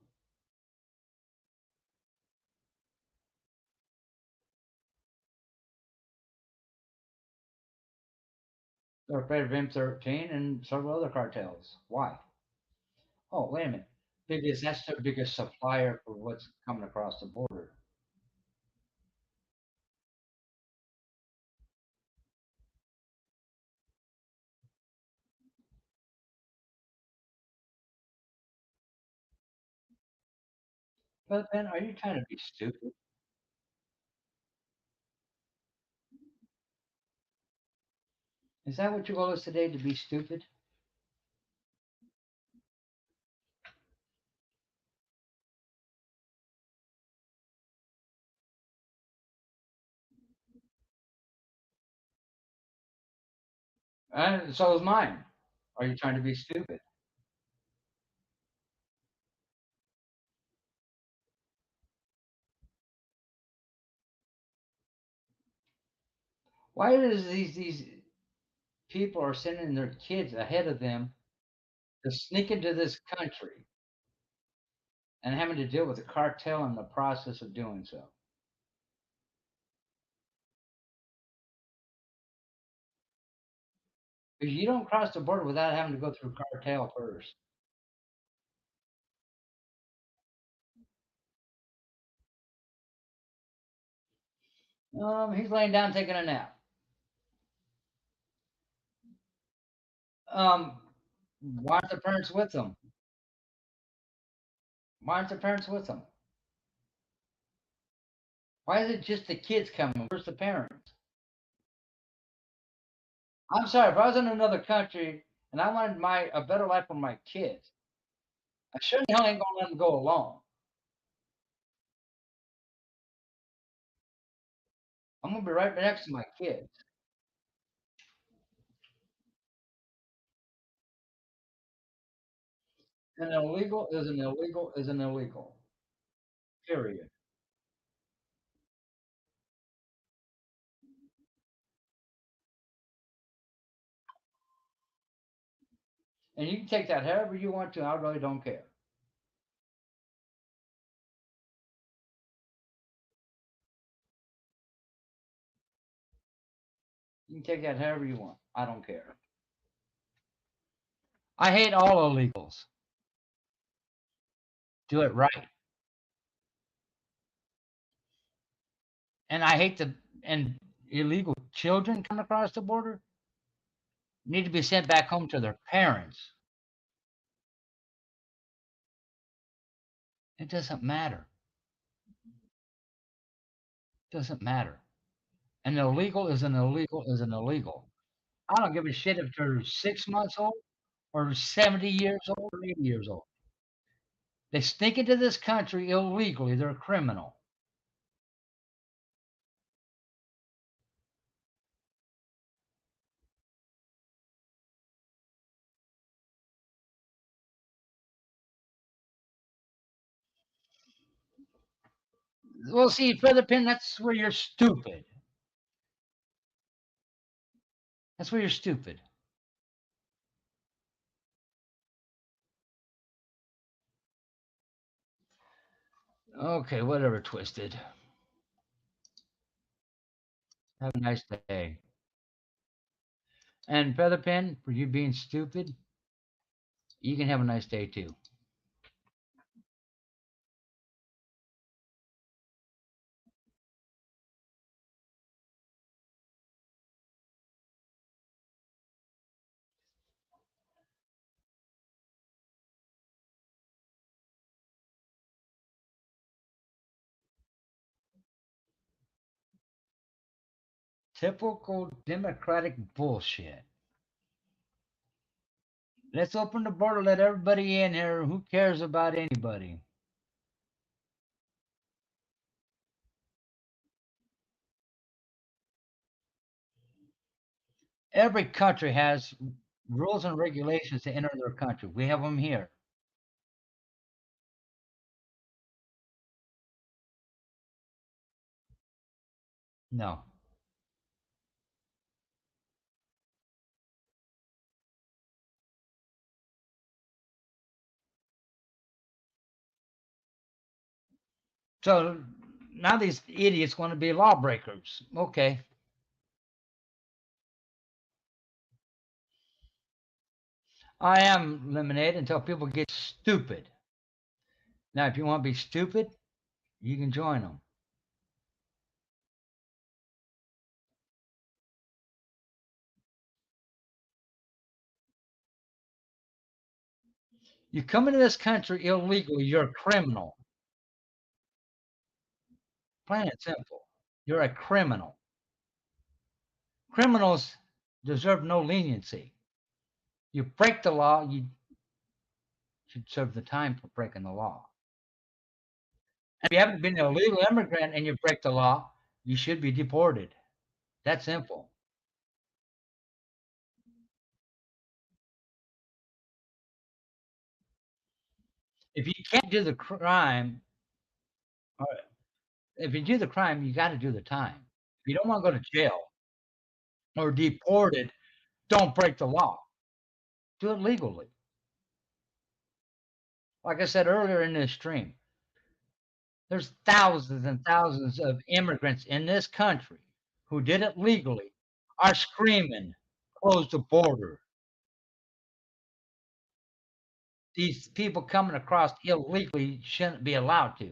They're afraid of M13 and several other cartels. Why? Oh, wait a minute. Because that's their biggest supplier for what's coming across the border. But then, are you trying to be stupid? Is that what you call us today, to be stupid? And so is mine. Are you trying to be stupid? Why is these people are sending their kids ahead of them to sneak into this country and having to deal with the cartel in the process of doing so? Because you don't cross the border without having to go through cartel first. He's laying down taking a nap. Why aren't the parents with them? Why aren't the parents with them? Why is it just the kids coming? Where's the parents? I'm sorry, if I was in another country and I wanted a better life for my kids, I sure the hell ain't gonna let them go alone. I'm gonna be right next to my kids. An illegal is an illegal is an illegal. Period. And you can take that however you want to. I really don't care. You can take that however you want. I don't care. I hate all illegals. Do it right. And I hate the and illegal children coming across the border need to be sent back home to their parents. It doesn't matter. It doesn't matter. An illegal is an illegal is an illegal. I don't give a shit if they're 6 months old or 70 years old or 80 years old. They sneak into this country illegally. They're a criminal. Well, see, Feather Pen, that's where you're stupid. That's where you're stupid. Okay, whatever, Twisted. Have a nice day. And Feather Pen, for you being stupid, you can have a nice day too. Typical Democratic bullshit. Let's open the border, let everybody in here. Who cares about anybody? Every country has rules and regulations to enter their country. We have them here. No. So now these idiots want to be lawbreakers. Okay. I am lemonade until people get stupid. Now, if you want to be stupid, you can join them. You come into this country illegally, you're a criminal. Plain and simple. You're a criminal. Criminals deserve no leniency. You break the law, you should serve the time for breaking the law. If you haven't been an illegal immigrant and you break the law, you should be deported. That's simple. If you can't do the crime, or if you do the crime, you got to do the time. If you don't want to go to jail or deported, don't break the law. Do it legally. Like I said earlier in this stream, there's thousands and thousands of immigrants in this country who did it legally are screaming, close the border. These people coming across illegally shouldn't be allowed to.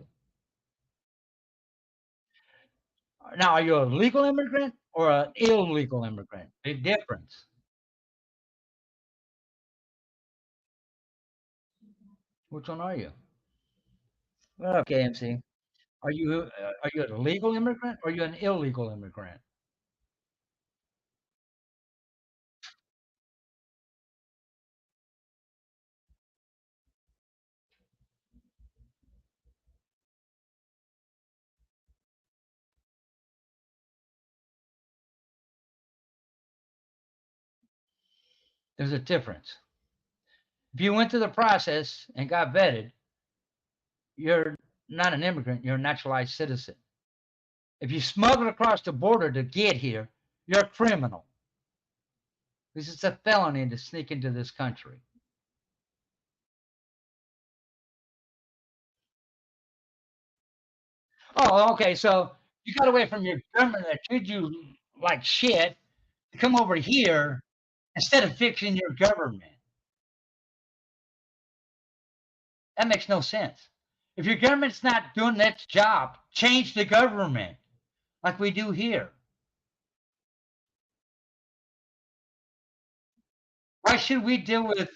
Now, are you a legal immigrant or an illegal immigrant? Big difference. Which one are you? Okay, MC. Are you a legal immigrant or are you an illegal immigrant? There's a difference. If you went through the process and got vetted, you're not an immigrant, you're a naturalized citizen. If you smuggle across the border to get here, you're a criminal. Because it's a felony to sneak into this country. Oh, okay. So you got away from your government that treated you like shit to come over here instead of fixing your government. That makes no sense. If your government's not doing its job, change the government like we do here. Why should we deal with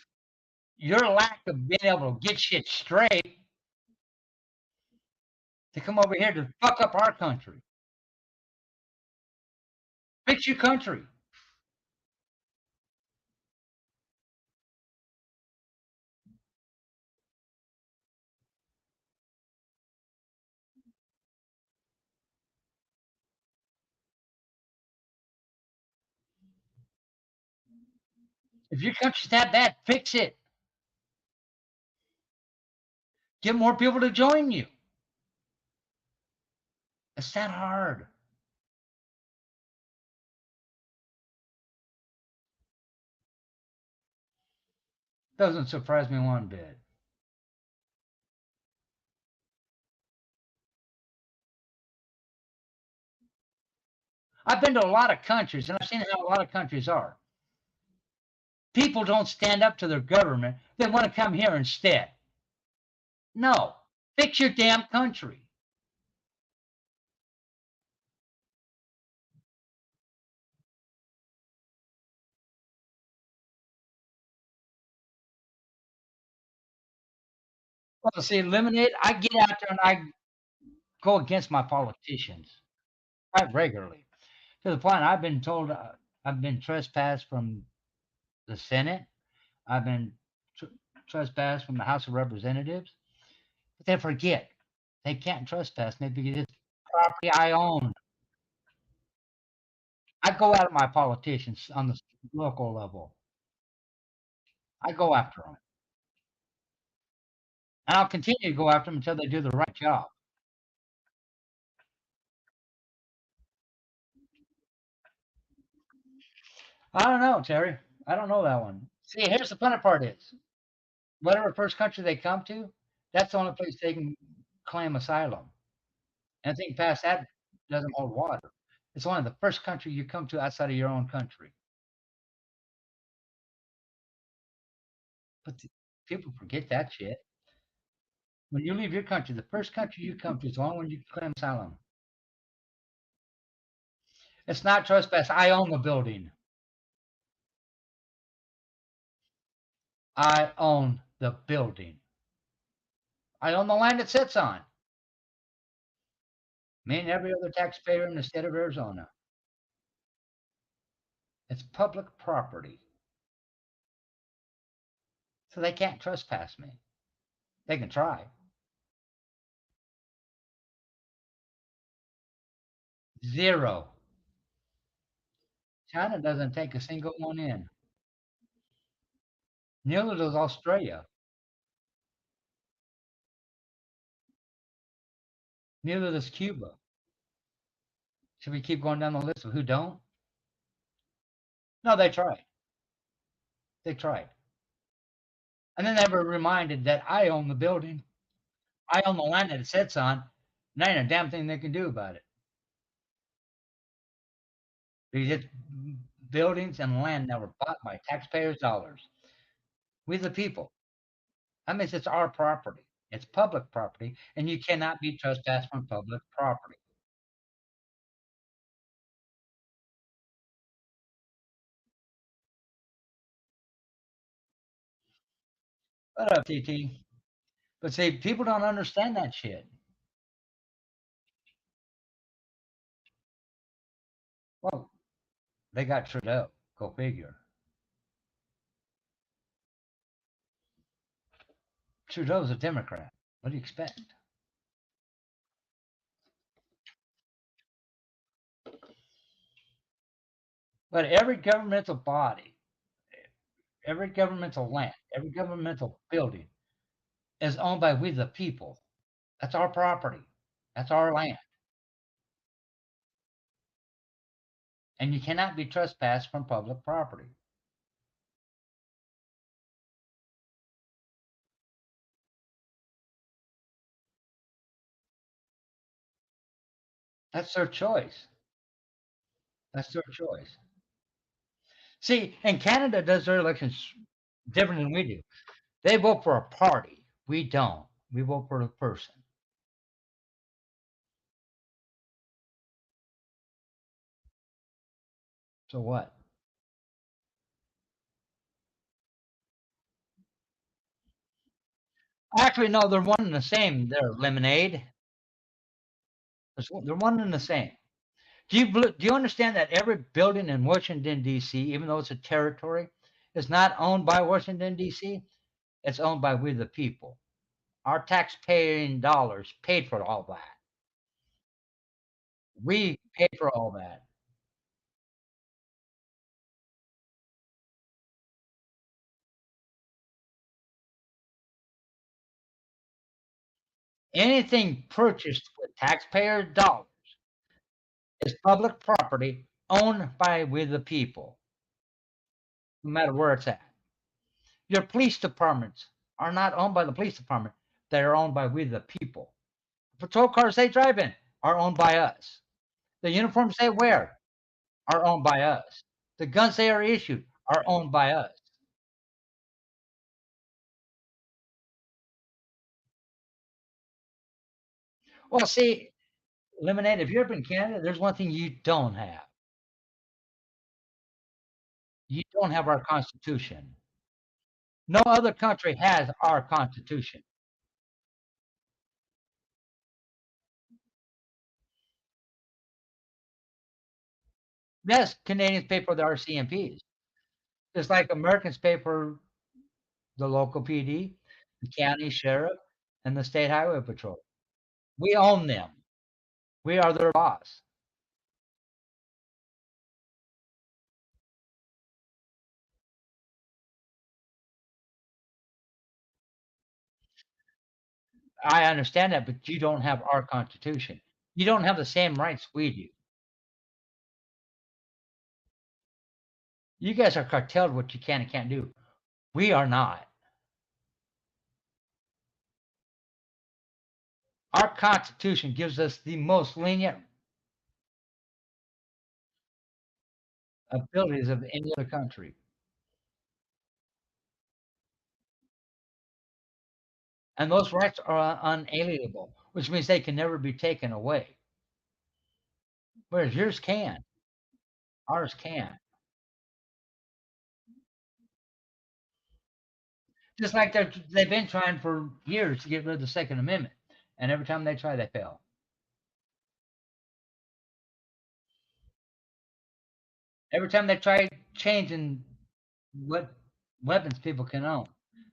your lack of being able to get shit straight to come over here to fuck up our country? Fix your country. If your country's that bad, fix it. Get more people to join you. It's that hard. Doesn't surprise me one bit. I've been to a lot of countries and I've seen how a lot of countries are. People don't stand up to their government. They want to come here instead. No, fix your damn country. Well, see, eliminate. I get out there and I go against my politicians quite regularly to the point I've been told I've been trespassed from the Senate. I've been trespassed from the House of Representatives. But they forget they can't trespass me because it's property I own. I go at my politicians on the local level. I go after them. And I'll continue to go after them until they do the right job. I don't know, Terry. I don't know that one. See, here's the funny part is, whatever first country they come to, that's the only place they can claim asylum. Anything past that doesn't hold water. It's only the first country you come to outside of your own country. But people forget that shit. When you leave your country, the first country you come to is the only one you can claim asylum. It's not trespass. I own the building. I own the building. I own the land it sits on. Me and every other taxpayer in the state of Arizona. It's public property. So they can't trespass me. They can try. Zero. China doesn't take a single one in. Neither does Australia. Neither does Cuba. Should we keep going down the list of who don't? No, they tried. They tried. And then they were reminded that I own the building. I own the land that it sits on. And there ain't a damn thing they can do about it. Because it's buildings and land that were bought by taxpayers' dollars. We the people. That means it's our property. It's public property, and you cannot be trespassed from public property. What up, TT? But see, people don't understand that shit. Well, they got Trudeau. Go figure. Trudeau's a Democrat. What do you expect? But every governmental body, every governmental land, every governmental building is owned by we the people. That's our property. That's our land. And you cannot be trespassed from public property. That's their choice. That's their choice. See, and Canada does their elections different than we do. They vote for a party. We don't. We vote for the person. So what? Actually, no, they're one and the same. They're lemonade. They're one and the same. Do you understand that every building in Washington D.C., even though it's a territory, is not owned by Washington D.C. It's owned by we the people. Our taxpaying dollars paid for all that. We pay for all that. Anything purchased with taxpayer dollars is public property owned by we the people, no matter where it's at. Your police departments are not owned by the police department. They are owned by we the people. The patrol cars they drive in are owned by us. The uniforms they wear are owned by us. The guns they are issued are owned by us. Well, see, Lemonade, if you're up in Canada, there's one thing you don't have. You don't have our Constitution. No other country has our Constitution. Yes, Canadians pay for the RCMPs. Just like Americans pay for the local PD, the county sheriff, and the state highway patrol. We own them. We are their boss. I understand that, but you don't have our Constitution. You don't have the same rights we do. You guys are carteled what you can and can't do. We are not. Our Constitution gives us the most lenient abilities of any other country. And those rights are unalienable, which means they can never be taken away. Whereas yours can, ours can't. Just like they've been trying for years to get rid of the Second Amendment, and every time they try, they fail. Every time they try changing what weapons people can own,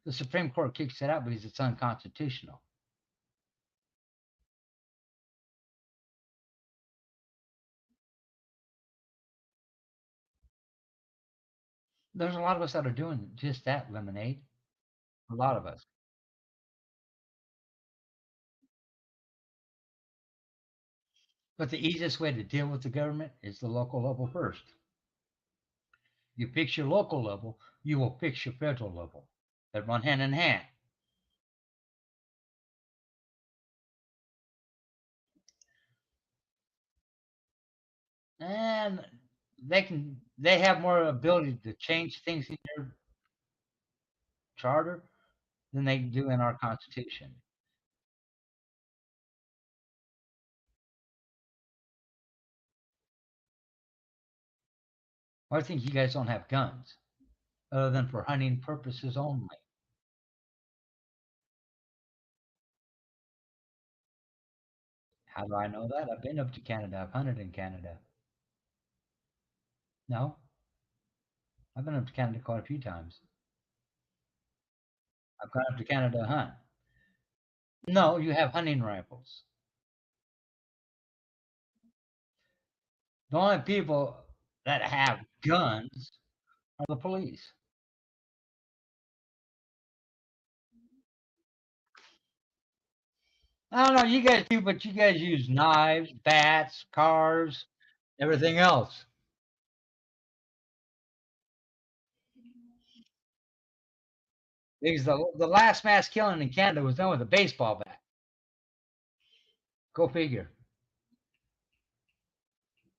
the Supreme Court kicks it out because it's unconstitutional. There's a lot of us that are doing just that, Lemonade. A lot of us. But the easiest way to deal with the government is the local level first. You fix your local level, you will fix your federal level. They run hand in hand. And they have more ability to change things in their charter than they do in our Constitution. Well, I think you guys don't have guns, other than for hunting purposes only. How do I know that? I've been up to Canada. I've hunted in Canada. No, I've been up to Canada quite a few times. I've gone up to Canada to hunt. No, you have hunting rifles. The only people that have guns are the police. I don't know. You guys do, but you guys use knives, bats, cars, everything else. Because the last mass killing in Canada was done with a baseball bat. Go figure.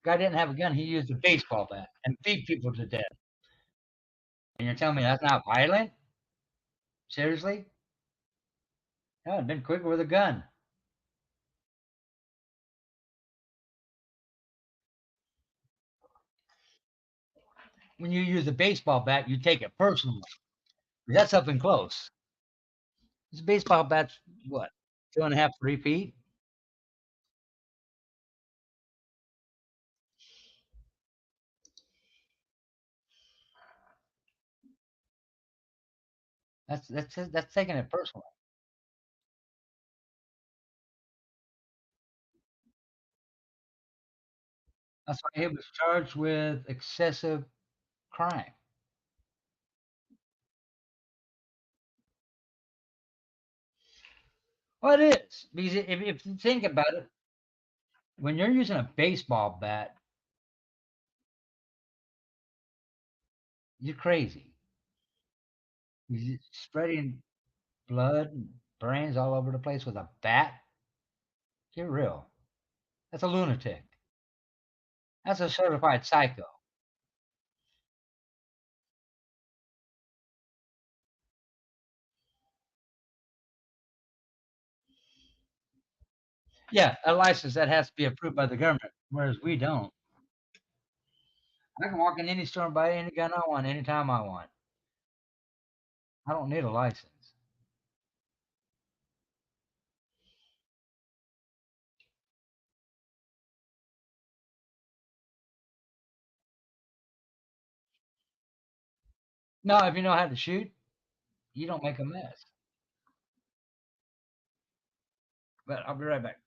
Guy didn't have a gun. He used a baseball bat and beat people to death. And you're telling me that's not violent? Seriously? No, it'd been quicker with a gun. When you use a baseball bat, you take it personally. That's up and close. This baseball bat's what, 2.5, 3 feet? That's taking it personally. That's why he was charged with excessive crime. Well, it is because if you think about it, when you're using a baseball bat, you're crazy. You're spreading blood and brains all over the place with a bat. You're real. That's a lunatic. That's a certified psycho. Yeah, a license that has to be approved by the government, whereas we don't. I can walk in any store and buy any gun I want anytime I want. I don't need a license. No, if you know how to shoot, you don't make a mess. But I'll be right back.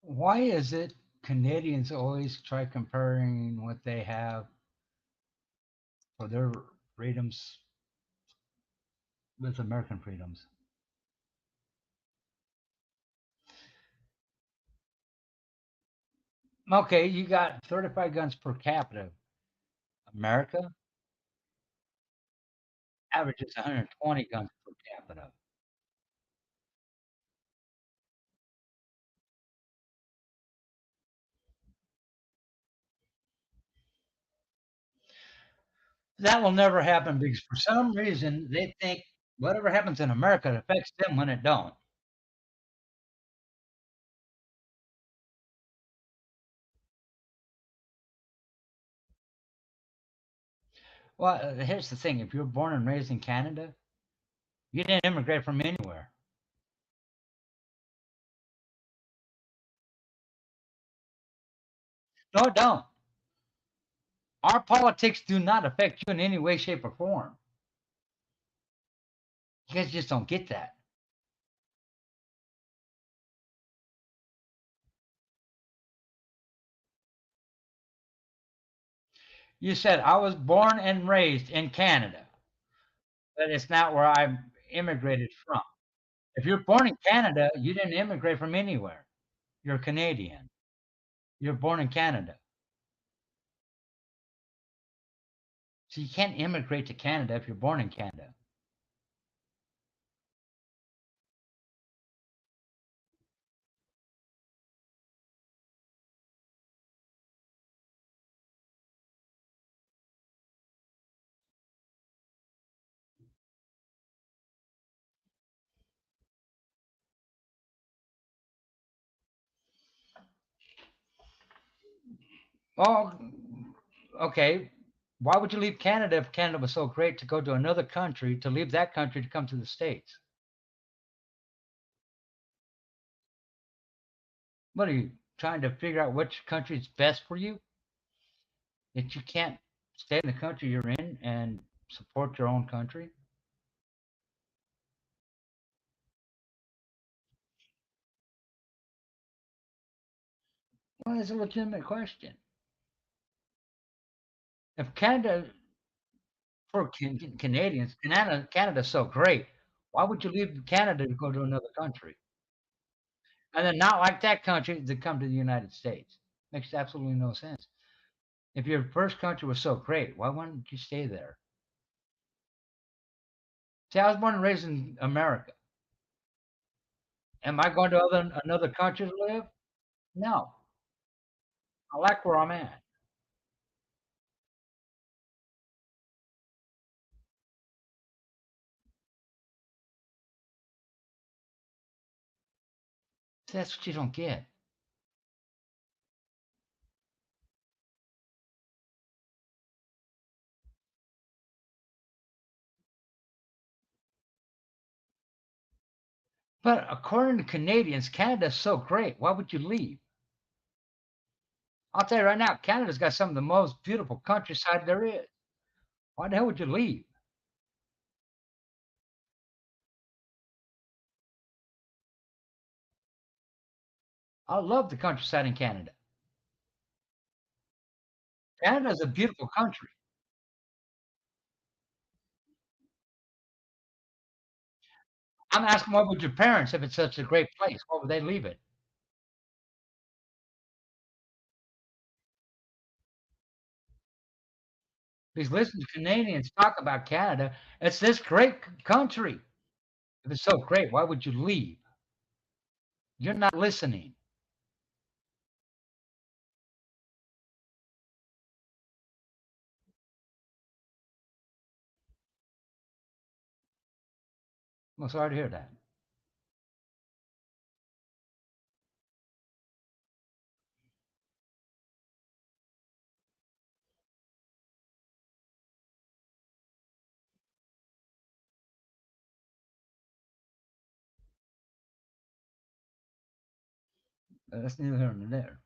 Why is it Canadians always try comparing what they have for their freedoms with American freedoms? Okay, you got 35 guns per capita. America averages 120 guns per capita. That will never happen because for some reason they think whatever happens in America affects them when it don't. Well, here's the thing: if you're born and raised in Canada, you didn't immigrate from anywhere. No, it don't. Our politics do not affect you in any way, shape, or form. You guys just don't get that. You said I was born and raised in Canada, but it's not where I immigrated from. If you're born in Canada, you didn't immigrate from anywhere. You're Canadian. You're born in Canada. So you can't immigrate to Canada if you're born in Canada. Well, okay. Why would you leave Canada if Canada was so great to go to another country, to leave that country to come to the States? What are you trying to figure out which country is best for you? That you can't stay in the country you're in and support your own country? Well, it's a legitimate question. If Canada, for Canadians, Canada's so great, why would you leave Canada to go to another country? And then not like that country to come to the United States? Makes absolutely no sense. If your first country was so great, why wouldn't you stay there? See, I was born and raised in America. Am I going to another country to live? No. I like where I'm at. See, that's what you don't get. But according to Canadians, Canada's so great. Why would you leave? I'll tell you right now, Canada's got some of the most beautiful countryside there is. Why the hell would you leave? I love the countryside in Canada. Canada's a beautiful country. I'm asking what would your parents, if it's such a great place, why would they leave it? Because listen to Canadians talk about Canada. It's this great country. If it's so great, why would you leave? You're not listening. I'm sorry to hear that. That's neither here nor there.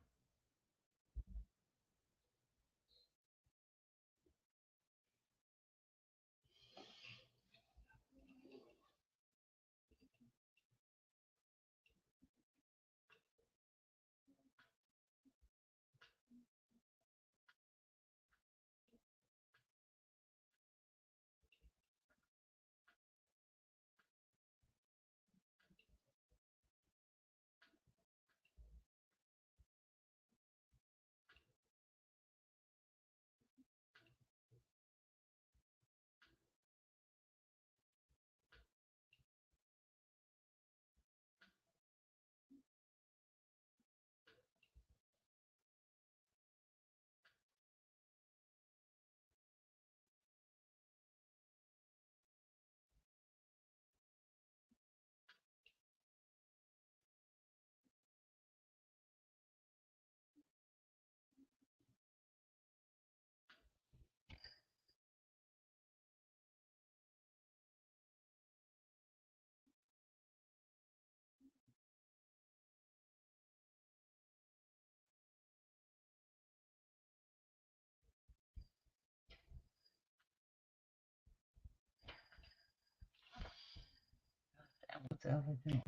hell are they doing?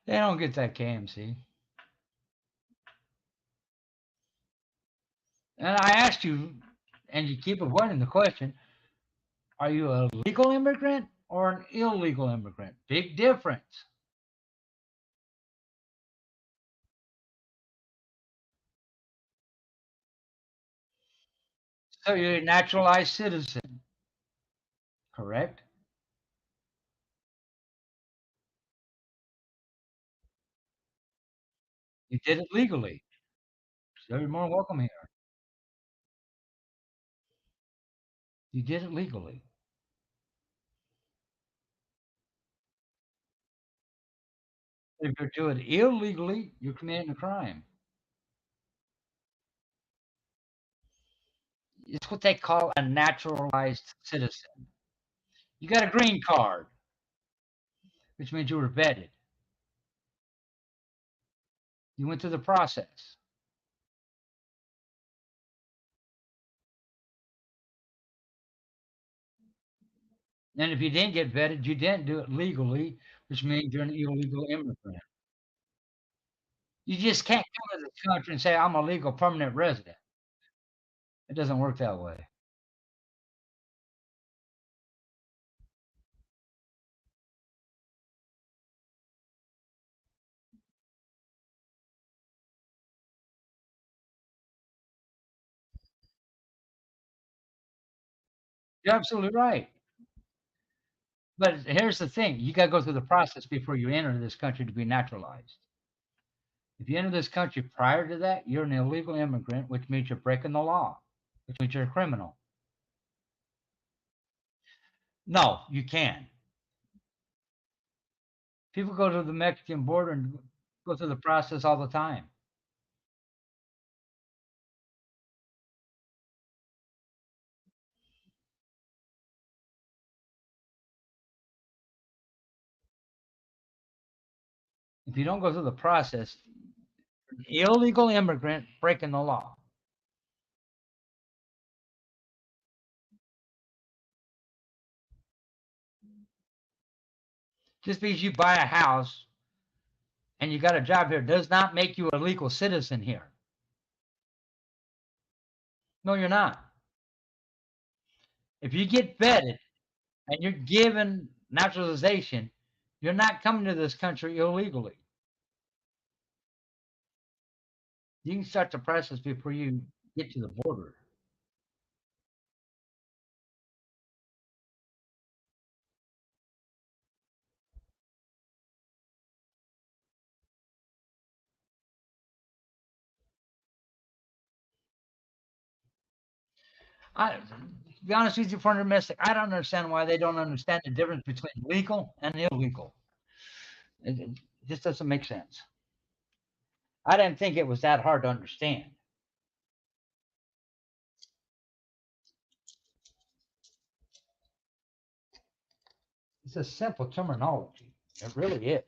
They don't get that KMC. And I asked you, and you keep avoiding the question, are you a legal immigrant or an illegal immigrant? Big difference. So you're a naturalized citizen, correct? You did it legally. So you're more welcome here. You did it legally. If you're doing it illegally, you're committing a crime. It's what they call a naturalized citizen. You got a green card, which means you were vetted. You went through the process. And if you didn't get vetted, you didn't do it legally, which means you're an illegal immigrant. You just can't come to this country and say, I'm a legal permanent resident. It doesn't work that way. You're absolutely right. But here's the thing, you got to go through the process before you enter this country to be naturalized. If you enter this country prior to that, you're an illegal immigrant, which means you're breaking the law, which means you're a criminal. No, you can. People go to the Mexican border and go through the process all the time. If you don't go through the process, illegal immigrant breaking the law. Just because you buy a house and you got a job here does not make you a legal citizen here. No, you're not. If you get vetted and you're given naturalization, you're not coming to this country illegally. You can start the process before you get to the border. To be honest with you, for domestic, I don't understand why they don't understand the difference between legal and illegal. It just doesn't make sense. I didn't think it was that hard to understand. It's a simple terminology. It really is.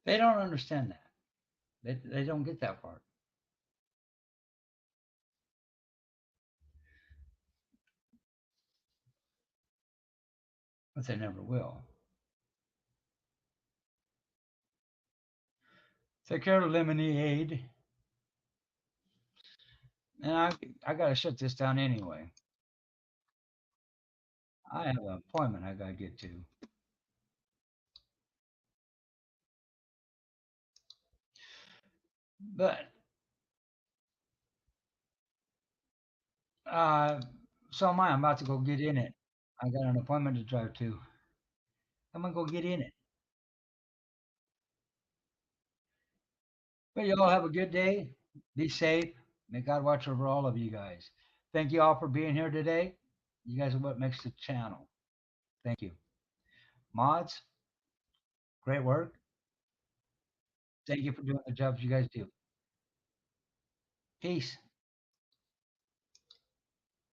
They don't understand that. They don't get that part. But they never will. Take care of lemonade. And I got to shut this down anyway. I have an appointment I got to get to. But so am I. I'm about to go get in it. I got an appointment to drive to. I'm gonna go get in it. But you all have a good day. Be safe. May God watch over all of you guys. Thank you all for being here today. You guys are what makes the channel. Thank you. Mods, great work. Thank you for doing the jobs you guys do. Peace.